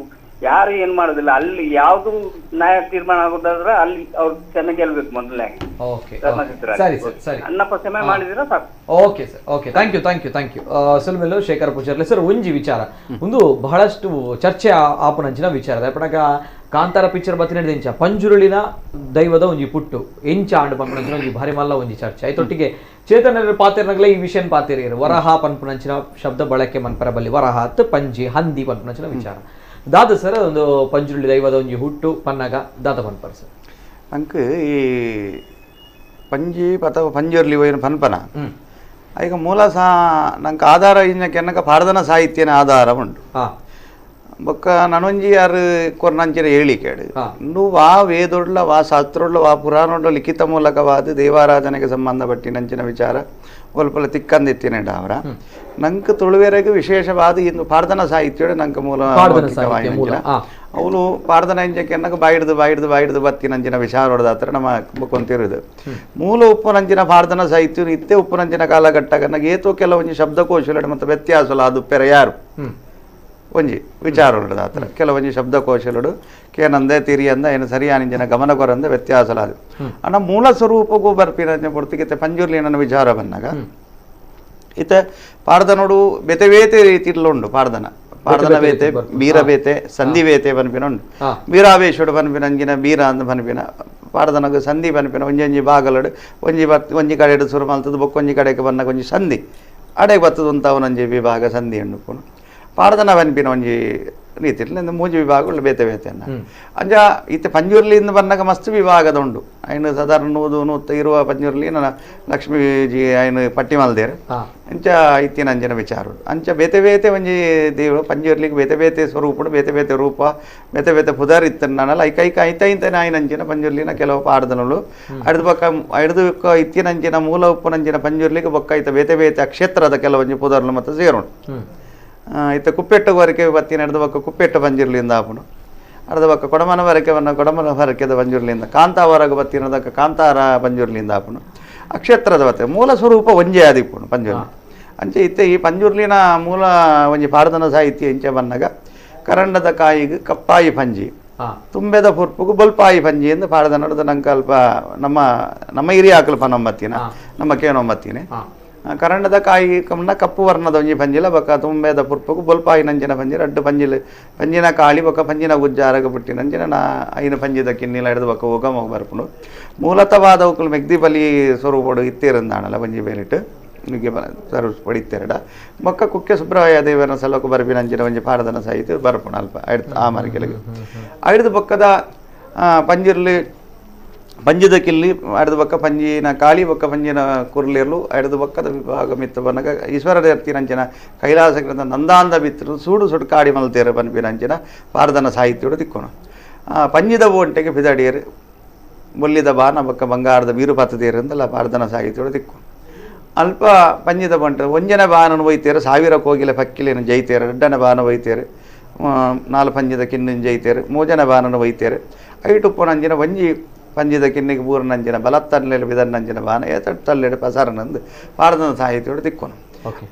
ಯಾರು ಏನ್ ಮಾಡುದಿಲ್ಲ. ಅಲ್ಲಿ ಯಾವ್ದು ನ್ಯಾಯ ತೀರ್ಮಾನ ಆಗೋದಾದ್ರೆ ಅಲ್ಲಿ ಅವ್ರು ಕ್ಷಮೆ ಗೆಲ್ಬೇಕು ಮೊದಲೇ. ಅಣ್ಣಪ್ಪ ಕ್ಷಮೆ ಮಾಡಿದ್ರೆ ಸಾಕು. Okay sir, okay, thank you. ಸುಲ್ಮೇಲು ಶೇಖರ್ ಪೂಜಾರ್ಲೆ ಸರ್ ಒಂಜಿ ವಿಚಾರ ಒಂದು ಬಹಳಷ್ಟು ಚರ್ಚೆ ಆಪುನಂಚಿನ ವಿಚಾರ ಅಪ್ಪಣಗ ಕಾಂತಾರ ಪಿಕ್ಚರ್ ಬತ್ತಿನ ಪಂಜುರುಳಿನ ದೈವದ ಒಂಜಿ ಪುಟ್ಟು ಎಂಚ ಆಂಡ್ ಪಂಪನಂಚಿನ ಒಂಜಿ ಭಾರಿ ಮಲ್ಲ ಒಂಜಿ ಚರ್ಚೆ ಐತೊಟ್ಟಿಗೆ ಚೇತನ ಪಾತಿರ್ನಗಲೇ ಈ ವಿಷಯ ಪಾತಿರಿಯರು ವರಹ ಪಂಪನಂಚಿನ ಶಬ್ದ ಬಳಕೆ ಮನ್ಪರ ಬಲ್ಲಿ ವರಹ ಪಂಜಿ ಹಂದಿ ಪಂಪನಂಚಿನ ವಿಚಾರ ದಾದ ಸರ್ ಒಂದು ಪಂಜುರುಳಿ ದೈವದ ಒಂಜಿ ಹುಟ್ಟು ಪನ್ನಗ ದಾದ ಪನ್ಪರ ಸರ್ ಅಂಕ್ ಈ ಪಂಜಿ ಅಥವಾ ಪಂಜುರ್ಲಿ ಹೋಯಿನ ಪನ್ಪನ ಈಗ ಮೂಲ ನಂಗೆ ಆಧಾರ ಇನ್ನಕ್ಕೆ ಎನ್ನಕ ಪಾಡ್ದನ ಸಾಹಿತ್ಯನ ಆಧಾರ ಉಂಟು. ಬೊಕ್ಕ ನನೊಂಜಿ ಯಾರು ಕೊರ್ನಂಚಿನ ಹೇಳಿ ಕೇಳು ಇನ್ನು ವಾ ವೇದೊಡ್ಲ ವಾ ಶಾಸ್ತ್ರೋಡ್ಲ ವಾ ಪುರಾಣೋಡ್ಲ ಲಿಖಿತ ಮೂಲಕವಾದ ದೇವಾರಾಧನೆಗೆ ಸಂಬಂಧಪಟ್ಟಿನಂಚಿನ ವಿಚಾರ ಒಲ್ಪಲ ತಿಕ್ಕಂದೆತ್ತಿನೇಡ ಅವರ ನಂಗೆ ತುಳುವೆರೆಗೆ ವಿಶೇಷವಾದ ಇನ್ನು ಪಾಡ್ದನ ಸಾಹಿತ್ಯ ನಂಗೆ ಮೂಲ ಅವನು ಪಾಡ್ದನ ಇಂಜಕ್ಕೆ ಎನ್ನಕ ಬಾಯಿಡ್ದು ಬತ್ತಿನಂಚಿನ ವಿಚಾರ ಹೊಡೆದ ಹತ್ರ ನಮ್ಮ ಕೊಂತಿರೋದು ಮೂಲ ಉಪ್ಪುನಂಚಿನ ಪಾಡ್ದನ ಸಾಹಿತ್ಯ ಇತ್ತೆ ಉಪ್ಪುನಂಚಿನ ಕಾಲಘಟ್ಟ ನನಗೆ ಏತೋ ಕೆಲವೊಂದು ಶಬ್ದಕೋಶಗಳು ಮತ್ತು ವ್ಯತ್ಯಾಸಲ್ಲ ಅದು ಪೆರ ಯಾರು ಒಂಜಿ ವಿಚಾರಗಳು ಆತರ ಕೆಲವೊಂಜಿ ಶಬ್ದಕೋಶಗಳು ಕೇನಂದೆ ತಿರಿಯಂದ ಏನು ಸರಿಯಾನಿಂಜಿನ ಗಮನ ಕೊರಂದ ವ್ಯತ್ಯಾಸಲಾದು ಅಣ್ಣ ಮೂಲ ಸ್ವರೂಪಗೂ ಬರ್ಪಿನ ಪೊರ್ತಿಗೆ ಪಂಜುರ್ಲಿ ನನ್ನ ವಿಚಾರ ಬಂದಾಗ ಇತ್ತೆ ಪಾರ್ದನೋಡು ಬೇತೆ ಬೇತೆ ರೀತಿಯಲ್ಲಿ ಉಂಡು ಪಾರ್ದನ ಬೇತೆ ಬೀರ ಬೇತೆ ಸಂಧಿ ಬೇತೆ ಬನ್ಪಿನ ಉಂಡು ಬೀರಾವೇಶುಡು ಬನ್ಪಿನ ಅಂಜಿನ ಬೀರ ಅಂದ ಬನ್ಪಿನ ಪಾರ್ದನಗ ಸಂಧಿ ಬನ್ಪಿನ ಒಂಜಿ ಭಾಗಲಡು ಒಂಜಿ ಕಡೆ ಸುರು ಮಲ್ತದ ಬೊಕ್ಕ ಒಂಜಿ ಕಡೆಗೆ ಬನ್ನಗ ಒಂಜಿ ಸಂಧಿ ಅಡೆಗೆ ಬತ್ತದ ಅಂತ ಅವನೊಂಜಿ ವಿಭಾಗ ಸಂಧಿ ಉಂಡು ಪುಣ ಪಾರ್ದನ ಬನ್ಪಿನ ಒಂಜಿ ರೀತಿಯಲ್ಲಿ ಮೂಜಿ ವಿಭಾಗಗಳು ಬೇತೆ ಬೇತೆ ಅನ್ನ ಅಂಜ ಇತ್ತೆ ಪಂಜುರ್ಲಿಯಿಂದ ಬಂದಾಗ ಮಸ್ತ್ ವಿಭಾಗದ ಉಂಡು ಐನು ಸಾಧಾರಣ ನೂತ ಇರುವ ಪಂಜುರ್ಲಿ ನನ್ನ ಲಕ್ಷ್ಮೀಜಿ ಐನು ಪಟ್ಟಿ ಮಲ್ದೇರು ಅಂಚ ಇತ್ತಿನ ಅಂಜನ ವಿಚಾರ ಅಂಚ ಬೇತೆ ಬೇತೆ ಒಂಜಿ ದೇವ ಪಂಜುರ್ಲಿಗೆ ಬೇತೆ ಬೇತೆ ಸ್ವರೂಪಡು ಬೇತೆ ಬೇತೆ ರೂಪ ಬೇತೆ ಬೇತೆ ಪುದರ್ ಇತ್ತನಲ್ಲ ಐಕೈಕ ಐತೈಂತನೇ ಆಯ್ನಂಚಿನ ಪಂಜುರ್ಲಿನ ಕೆಲವು ಪಾರ್ದನಗಳು ಐದು ಇತ್ತಿನಂಚಿನ ಮೂಲ ಉಪ್ಪುನಂಚಿನ ಪಂಜುರ್ಲಿಗೆ ಬೊಕ್ಕ ಐತ ಬೇತೆ ಬೇತೆ ಕ್ಷೇತ್ರದ ಕೆಲವೊಂಜಿ ಪುದರ್ಲು ಮತ್ತು ಸೇರೋಣ ಇತ್ತ ಕುಪ್ಪೆಟ್ಟು ವರಕೆ ಬತ್ತಿನ ಹಿಡಿದ ಬಕ್ಕ ಕುಪ್ಪೆಟ್ಟು ಪಂಜುರ್ಲಿಂದ ಆಪುನು ಅರ್ಧ ಬಕ್ಕ ಕೊಡಮನ ವರಕೆ ಕೊಡಮನ ವರಕೆದ ಪಂಜುರ್ಲಿಂದ ಕಾಂತಾವರಗ ಬತ್ತಿನದಕ್ಕ ಕಾಂತಾರ ಪಂಜುರ್ಲಿಂದ ಆಪುನು ಅಕ್ಷೇತ್ರದ ಬತ್ತೆ ಮೂಲ ಸ್ವರೂಪ ಒಂಜೆ ಆದಿಪ್ಪುನು ಪಂಜುರ್ಲಿ ಅಂಚೆ ಇತ್ತೆ ಈ ಪಂಜುರ್ಲಿನ ಮೂಲ ಒಂಜಿ ಪಾರ್ದನ ಸಾಹಿತ್ಯ ಇಂಚೆ ಬನ್ನಾಗ ಕರಂಡದ ಕಾಯಿಗೆ ಕಪ್ಪಾಯಿ ಪಂಜಿ ತುಂಬೆದ ಪುರ್ಪುಗು ಬೊಲ್ಪಾಯಿ ಪಂಜಿ ಎಂದು ಪಾರ್ದ ನಡೆದ ನಂಗೆ ಅಲ್ಪ ನಮ್ಮ ಹಿರಿಯ ಆಕಲ್ಪ ನಮ್ಮತ್ತಿನ ನಮ್ಮ ಕೇನೊಂಬತ್ತಿನೇ ಕರಂಡದ ಕಾಯಿ ಕಮ್ಮನ ಕಪ್ಪು ವರ್ಣದ ಒಂಜಿ ಪಂಜಿಲ ಬೊಕ್ಕ ತುಂಬೆದ ಪುರ್ಪುಗು ಬೊಲ್ಪಾಯಿ ನಂಜಿನ ಪಂಜಿ ರಡ್ಡು ಪಂಜಿನ ಕಾಳಿ ಬೊಕ್ಕ ಪಂಜಿನ ಗುಜ್ಜಾರಗ ಬುಟ್ಟಿ ನಂಜಿನ ಐನ ಪಂಜಿದ ಕಿನ್ನಿಲ ಹಿಡಿದು ಬೊಕ್ಕ ಹೋಗ ಬರ್ಪುಂಡು ಮೂಲತವಾದ ಉಕ್ಕಲು ಮೆಗ್ದಿ ಬಲಿ ಸ್ವರೂಪಡು ಇತ್ತೇರಂದಾಣಲ್ಲ ಪಂಜಿ ಬೇಲಿಟ್ಟು ನಿಮಗೆ ಸರ್ವಿಸ್ ಪಡಿತೇರಡ ಬೊಕ್ಕ ಕುಕ್ಕೆ ಸುಬ್ರಹ್ಮಣ್ಯ ದೇವರ ಸಲಕು ಬರ್ಬಿ ನಂಜಿನ ಒಂಜಿ ಪಾರದನ ಸಾಹಿತ್ಯ ಬರ್ಪುಣ ಅಲ್ಪ ಆ ಮರಿಕೆಲಿಗೆ ಐದು ಬೊಕ್ಕದ ಪಂಜಿರ್ಲಿ ಪಂಜದ ಕಿಲ್ಲಿ ಐದು ಬೊಕ್ಕ ಪಂಜಿನ ಕಾಳಿ ಬೊಕ್ಕ ಪಂಜಿನ ಕುರ್ಲಿರ್ಲು ಐದು ಬೊಕ್ಕದ ವಿಭಾಗ ಮಿತ್ತು ಬನ್ನಗ ಈಶ್ವರ ನಂಚಿನ ಕೈಲಾಸಗ್ರಂಥ ನಂದಾಂದ ಬಿತ್ತರು ಸೂಡು ಸುಡು ಕಾಡಿ ಮಲ್ತೇರು ಬನ್ಪಿನಂಚಿನ ಪಾರದನ ಸಾಹಿತ್ಯಡು ತಿಕ್ಕೋಣ ಪಂಜಿದ ಓಂಟೆಗೆ ಬಿದಡಿಯರು ಮುಲ್ಲಿದ ಬಾನ ಬೊಕ್ಕ ಬಂಗಾರದ ಬೀರು ಪತ್ತದೇರು ಅಂದಲ್ಲ ಪಾರದನ ಸಾಹಿತ್ಯಡು ತಿಕ್ಕು ಅಲ್ಪ ಪಂಜಿದ ಬಂಟ ಒಂಜನ ಬಾನನು ಒಯ್ತೇರು ಸಾವಿರ ಕೋಗಿಲ ಪಕ್ಕಿಲೇನು ಜೈತೇರು ರೆಡ್ಡನ ಬಾನ ಒಯ್ತೇರು ನಾಲ್ ಪಂಜಿದ ಕಿನ್ನಿನ ಜೈತೇರು ಮೂಜನ ಬಾನನು ಒಯ್ತೇರು ಐಟುಪ್ಪುನಂಜಿನ ಒಂಜಿ ಪಂಜಿದ ಕಿನ್ನಿಗೆ ಬೂರನಂಜಿನ ಬಲತ್ತಲ್ಲೆಡು ಬಿದನ್ನಂಜಿನ ಬಾನ ಏತಟ್ಟಲ್ಲೆಡು ಪಸರನಂದು ಪಾರದನ ಸಾಹಿತ್ಯಡು ತಿಕ್ಕೋನು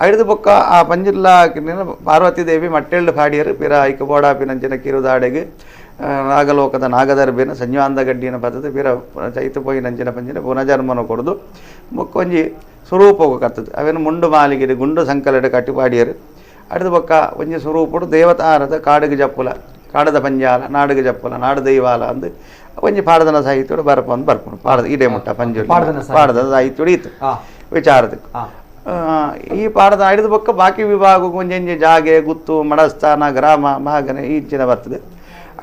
ಐದು ಬೊಕ್ಕ ಆ ಪಂಜಿಲ್ಲ ಕಿನ್ನಿನ ಪಾರ್ವತಿ ದೇವಿ ಮಟ್ಟೆಳ್ಳು ಪಾಡಿಯರು ಪಿರ ಐಕ ಬೋಡಾಪಿನಂಚಿನ ಕಿರುದಾಡೆಗೆ ನಾಗಲೋಕದ ನಾಗದರ್ಬೇನ ಸಂಜಾಂದ ಗಡ್ಡಿನ ಪದ್ಧತಿ ಪಿರ ಚೈತು ಪೋಯಿ ನಂಚಿನ ಪಂಜಿನ ಪುನಜನ್ಮನ ಕೊಡದು ಬೊಕ್ಕೊಂಜಿ ಸ್ವರೂಪವು ಕರ್ತದೆ ಅವೇನು ಮುಂಡು ಮಾಲಿಗಿರಿ ಗುಂಡು ಸಂಕಲಡೆ ಕಟ್ಟಿಪಾಡಿಯರು ಅಡ್ದು ಬೊಕ್ಕ ಒಂಜಿ ಸ್ವರೂಪಡು ದೇವತಾರದ ಕಾಡಿಗೆ ಜಪ್ಪುಲ ಕಾಡದ ಪಂಜಾಲ ನಾಡಿಗೆ ಜಪ್ಪುಲ ನಾಡು ದೈವಾಲ ಅಂದು ಒಂಜಿ ಪಾಡದನ ಸಾಹಿತ್ಯಡು ಬರ್ಪಂದು ಬರ್ಪುಂಡು ಪಾಡದ ಇಡೇ ಮುಟ್ಟ ಪಂಜುರ್ಲಿ ಪಾಡದ ಸಾಹಿತ್ಯಡು ಇತ್ತು ವಿಚಾರದಕ್ಕೆ ಈ ಪಾಡದ ಐದು ಬೊಕ್ಕ ಬಾಕಿ ವಿಭಾಗ ಒಂಜಿ ಜಾಗೆ ಗುತ್ತು ಮಡಸ್ಥಾನ ಗ್ರಾಮ ಮಹಾಗನೆ ಈಚಿನ ಬರ್ತದೆ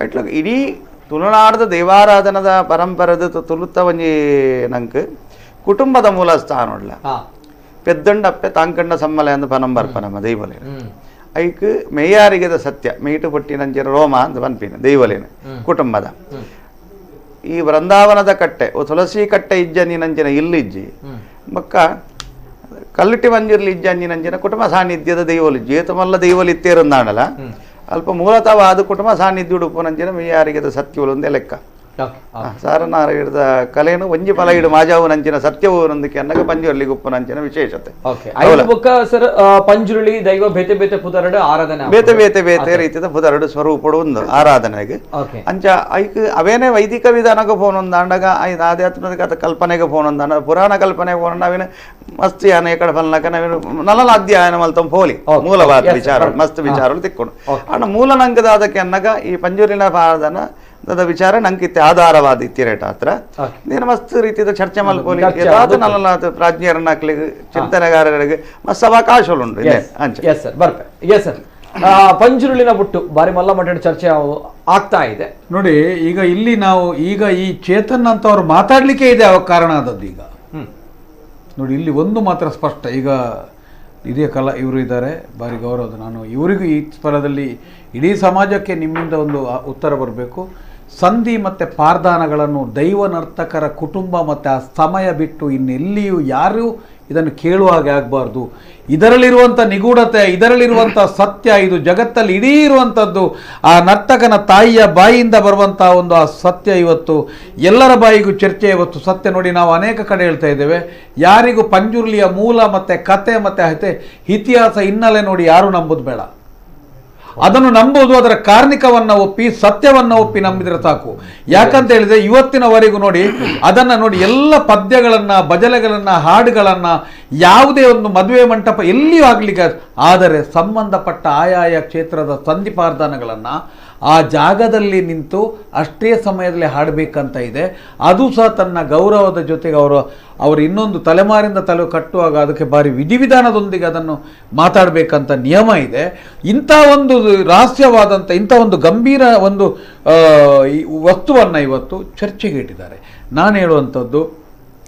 ಅಟ್ಲ ಇಡೀ ತುಳುನಾಡದ ದೇವಾರಾಧನದ ಪರಂಪರದ ತುಳುತ್ತ ಒಂಜಿ ನಂಗೆ ಕುಟುಂಬದ ಮೂಲ ಸ್ಥಾನ ಉಳ್ಳ ಪೆದ್ದಂಡಪ್ಪೆ ತಾಂಕಂಡ ಸಮ್ಮಲೆ ಅಂದು ಪನಂ ಬರ್ಪನಮ್ಮ ದೈವಲೇನ ಐಕ್ ಮೇಯಾರಿಗೆದ ಸತ್ಯ ಮೀಟು ಪುಟ್ಟಿನಂಚಿನ ರೋಮ ಅಂತ ಬನ್ಪಿನ ದೈವಲೇನ ಕುಟುಂಬದ ಈ ವೃಂದಾವನದ ಕಟ್ಟೆ ತುಳಸಿ ಕಟ್ಟೆ ಇಜ್ಜನಿನಂಚಿನ ಇಲ್ಲಿಜ್ಜಿ ಬೊಕ್ಕ ಕಲ್ಲಿಟಿ ಮಂಜಿರ್ಲಿ ಇಜ್ಜಂಜಿನಂಚಿನ ಕುಟುಂಬ ಸಾನ್ನಿಧ್ಯದ ದೈವಲಿಜ್ಜಿ ಏತಮಲ್ಲ ದೈವಲಿತ್ತೇರುಂದಾಣಲ್ಲ ಅಲ್ಪ ಮೂಲತವಾದ ಕುಟುಂಬ ಸಾನ್ನಿಧ್ಯ ಉಡುಪುನಂಚಿನ ಮೇಯಾರಿಗೆದ ಸತ್ಯಗಳು ಒಂದೇ ಲೆಕ್ಕ ಸಾರನಾರಾಯಣದ ಕಲೆಯನ್ನು ಒಂಜಿ ಫಲ ಇಡು ಮಾಜಾವು ನಂಚಿನ ಸತ್ಯವು ನೊಂದಿಕೆ ಅನ್ನಗ ಪಂಜುರ್ಲಿ ಗುಪ್ಪು ನಂಚಿನ ವಿಶೇಷತೆ ಸರ್ ಪಂಜುರ್ಲಿ ದೈವ ಬೇತೆ ಬೇತೆ ಪುದರಡು ಆರಾಧನೆ ಬೇತೆ ಬೇತೆ ಬೇತೆ ರೀತಿಯ ಪುದರಡು ಸ್ವರೂಪಡು ಒಂದು ಆರಾಧನೆಗೆ ಅಂಚ ಐಕ್ ಅವೇನೇ ವೈದಿಕ ವಿಧಾನಕ್ಕೆ ಫೋನೊಂದು ಅಂಡಗ ಐದು ಆಧ್ಯಾತ್ಮಿಕ ಕಲ್ಪನೆಗೆ ಫೋನೊಂದು ಪುರಾಣ ಕಲ್ಪನೆ ಫೋನ್ ನಾವೇನು ಮಸ್ತ್ ಅನೇಕ ಫಲನಕ ನಾವೇನು ನಲಲ ಅಧ್ಯಯನ ಮಲ್ತ ಪೋಲಿ ಮೂಲವಾದ ವಿಚಾರ ಮಸ್ತ್ ವಿಚಾರಗಳು ತಿಕ್ಕೊಂಡು ಅಣ್ಣ ಮೂಲ ನಂಗದಾದಕ್ಕೆ ಅನ್ನಗ ಈ ಪಂಜುರ್ಲಿನ ಆರಾಧನ ವಿಚಾರ ನಂಗೆ ಆಧಾರವಾದ ಇತ್ತಿರೇಟ ಹತ್ರ ನೀನು ಮಸ್ತ್ ರೀತಿಯ ಚರ್ಚೆ ಮಲ್ಪೋಲಿ ನಲ್ಲ ಪ್ರಾಜ್ಞರನ್ನ ಹಾಕ್ಲಿಕ್ಕೆ ಚಿಂತನೆಗಾರರಿಗೆ ಮಸ್ತ್ ಅವಕಾಶಗಳುಂಟು ಪಂಜುರ್ಲಿನ ಬಿಟ್ಟು ಬಾರಿ ಮಲ್ಲ ಮಟ್ಟದ ಚರ್ಚೆ ಆಗ್ತಾ ಇದೆ ನೋಡಿ. ಈಗ ಇಲ್ಲಿ ನಾವು ಈಗ ಈ ಚೇತನ್ ಅಂತ ಅವ್ರು ಮಾತಾಡ್ಲಿಕ್ಕೆ ಇದೆ ಅವ ಕಾರಣ ಆದದ್ದು. ಈಗ ನೋಡಿ ಇಲ್ಲಿ ಒಂದು ಮಾತ್ರ ಸ್ಪಷ್ಟ, ಈಗ ಇದೇ ಕಲಾ ಇವರು ಇದ್ದಾರೆ, ಭಾರಿ ಗೌರವದ. ನಾನು ಇವರಿಗೂ ಈ ಸ್ಥಳದಲ್ಲಿ ಇಡೀ ಸಮಾಜಕ್ಕೆ ನಿಮ್ಮಿಂದ ಒಂದು ಉತ್ತರ ಬರಬೇಕು. ಸಂಧಿ ಮತ್ತು ಪಾರ್ದಾನಗಳನ್ನು ದೈವ ನರ್ತಕರ ಕುಟುಂಬ ಮತ್ತು ಆ ಸಮಯ ಬಿಟ್ಟು ಇನ್ನೆಲ್ಲಿಯೂ ಯಾರೂ ಇದನ್ನು ಕೇಳುವಾಗೆ ಆಗಬಾರ್ದು. ಇದರಲ್ಲಿರುವಂಥ ನಿಗೂಢತೆ, ಇದರಲ್ಲಿರುವಂಥ ಸತ್ಯ, ಇದು ಜಗತ್ತಲ್ಲಿ ಇಡೀ ಇರುವಂಥದ್ದು ಆ ನರ್ತಕನ ತಾಯಿಯ ಬಾಯಿಯಿಂದ ಬರುವಂಥ ಒಂದು ಆ ಸತ್ಯ ಇವತ್ತು ಎಲ್ಲರ ಬಾಯಿಗೂ ಚರ್ಚೆ. ಇವತ್ತು ಸತ್ಯ ನೋಡಿ, ನಾವು ಅನೇಕ ಕಡೆ ಹೇಳ್ತಾ ಇದ್ದೇವೆ, ಯಾರಿಗೂ ಪಂಜುರ್ಲಿಯ ಮೂಲ ಮತ್ತು ಕತೆ ಮತ್ತು ಇತಿಹಾಸ ಹಿನ್ನೆಲೆ ನೋಡಿ ಯಾರೂ ನಂಬೋದು ಬೇಡ. ಅದನ್ನು ನಂಬುವುದು ಅದರ ಕಾರ್ಣಿಕವನ್ನ ಒಪ್ಪಿ ಸತ್ಯವನ್ನ ಒಪ್ಪಿ ನಂಬಿದ್ರೆ ಸಾಕು. ಯಾಕಂತ ಹೇಳಿದ್ರೆ ಇವತ್ತಿನವರೆಗೂ ನೋಡಿ ಅದನ್ನ ನೋಡಿ ಎಲ್ಲ ಪದ್ಯಗಳನ್ನ ಭಜನೆಗಳನ್ನ ಹಾಡುಗಳನ್ನ ಯಾವುದೇ ಒಂದು ಮದುವೆ ಮಂಟಪ ಎಲ್ಲಿಯೂ ಆಗ್ಲಿಕ್ಕೆ, ಆದರೆ ಸಂಬಂಧಪಟ್ಟ ಆಯಾಯ ಕ್ಷೇತ್ರದ ಸಂಧಿಪಾರ್ಧಾನಗಳನ್ನ ಆ ಜಾಗದಲ್ಲಿ ನಿಂತು ಅಷ್ಟೇ ಸಮಯದಲ್ಲಿ ಹಾಡಬೇಕಂತ ಇದೆ. ಅದು ಸಹ ತನ್ನ ಗೌರವದ ಜೊತೆಗೆ ಅವರು ಇನ್ನೊಂದು ತಲೆಮಾರಿಂದ ತಲೆ ಕಟ್ಟುವಾಗ ಅದಕ್ಕೆ ಭಾರಿ ವಿಧಿವಿಧಾನದೊಂದಿಗೆ ಅದನ್ನು ಮಾತಾಡಬೇಕಂತ ನಿಯಮ ಇದೆ. ಇಂಥ ಒಂದು ರಹಸ್ಯವಾದಂಥ ಇಂಥ ಒಂದು ಗಂಭೀರ ಒಂದು ವಸ್ತುವನ್ನು ಇವತ್ತು ಚರ್ಚೆಗೆ ಇಟ್ಟಿದ್ದಾರೆ. ನಾನು ಹೇಳುವಂಥದ್ದು,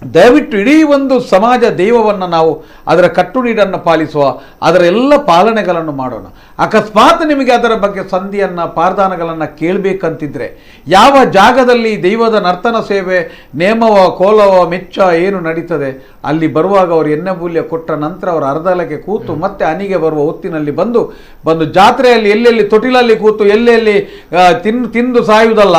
ದಯವಿಟ್ಟು ಇಡೀ ಒಂದು ಸಮಾಜ ದೈವವನ್ನು ನಾವು ಅದರ ಕಟ್ಟುನಿಡನ್ನು ಪಾಲಿಸುವ, ಅದರ ಎಲ್ಲ ಪಾಲನೆಗಳನ್ನು ಮಾಡೋಣ. ಅಕಸ್ಮಾತ್ ನಿಮಗೆ ಅದರ ಬಗ್ಗೆ ಸಂಧಿಯನ್ನು ಪಾರ್ಧಾನಗಳನ್ನು ಕೇಳಬೇಕಂತಿದ್ರೆ ಯಾವ ಜಾಗದಲ್ಲಿ ದೈವದ ನರ್ತನ ಸೇವೆ ನೇಮವ ಕೋಲವ ಮೆಚ್ಚ ಏನು ನಡೀತದೆ ಅಲ್ಲಿ ಬರುವಾಗ ಅವರು ಎಣ್ಣೆ ಮೂಲ್ಯ ಕೊಟ್ಟ ನಂತರ ಅವರು ಅರ್ಧಲಕ್ಕೆ ಕೂತು ಮತ್ತೆ ಅನಿಗೆ ಬರುವ ಹೊತ್ತಿನಲ್ಲಿ ಬಂದು ಜಾತ್ರೆಯಲ್ಲಿ ಎಲ್ಲೆಲ್ಲಿ ತೊಟಿಲಲ್ಲಿ ಕೂತು ಎಲ್ಲೆಲ್ಲಿ ತಿಂದು ಸಾಯುವುದಲ್ಲ,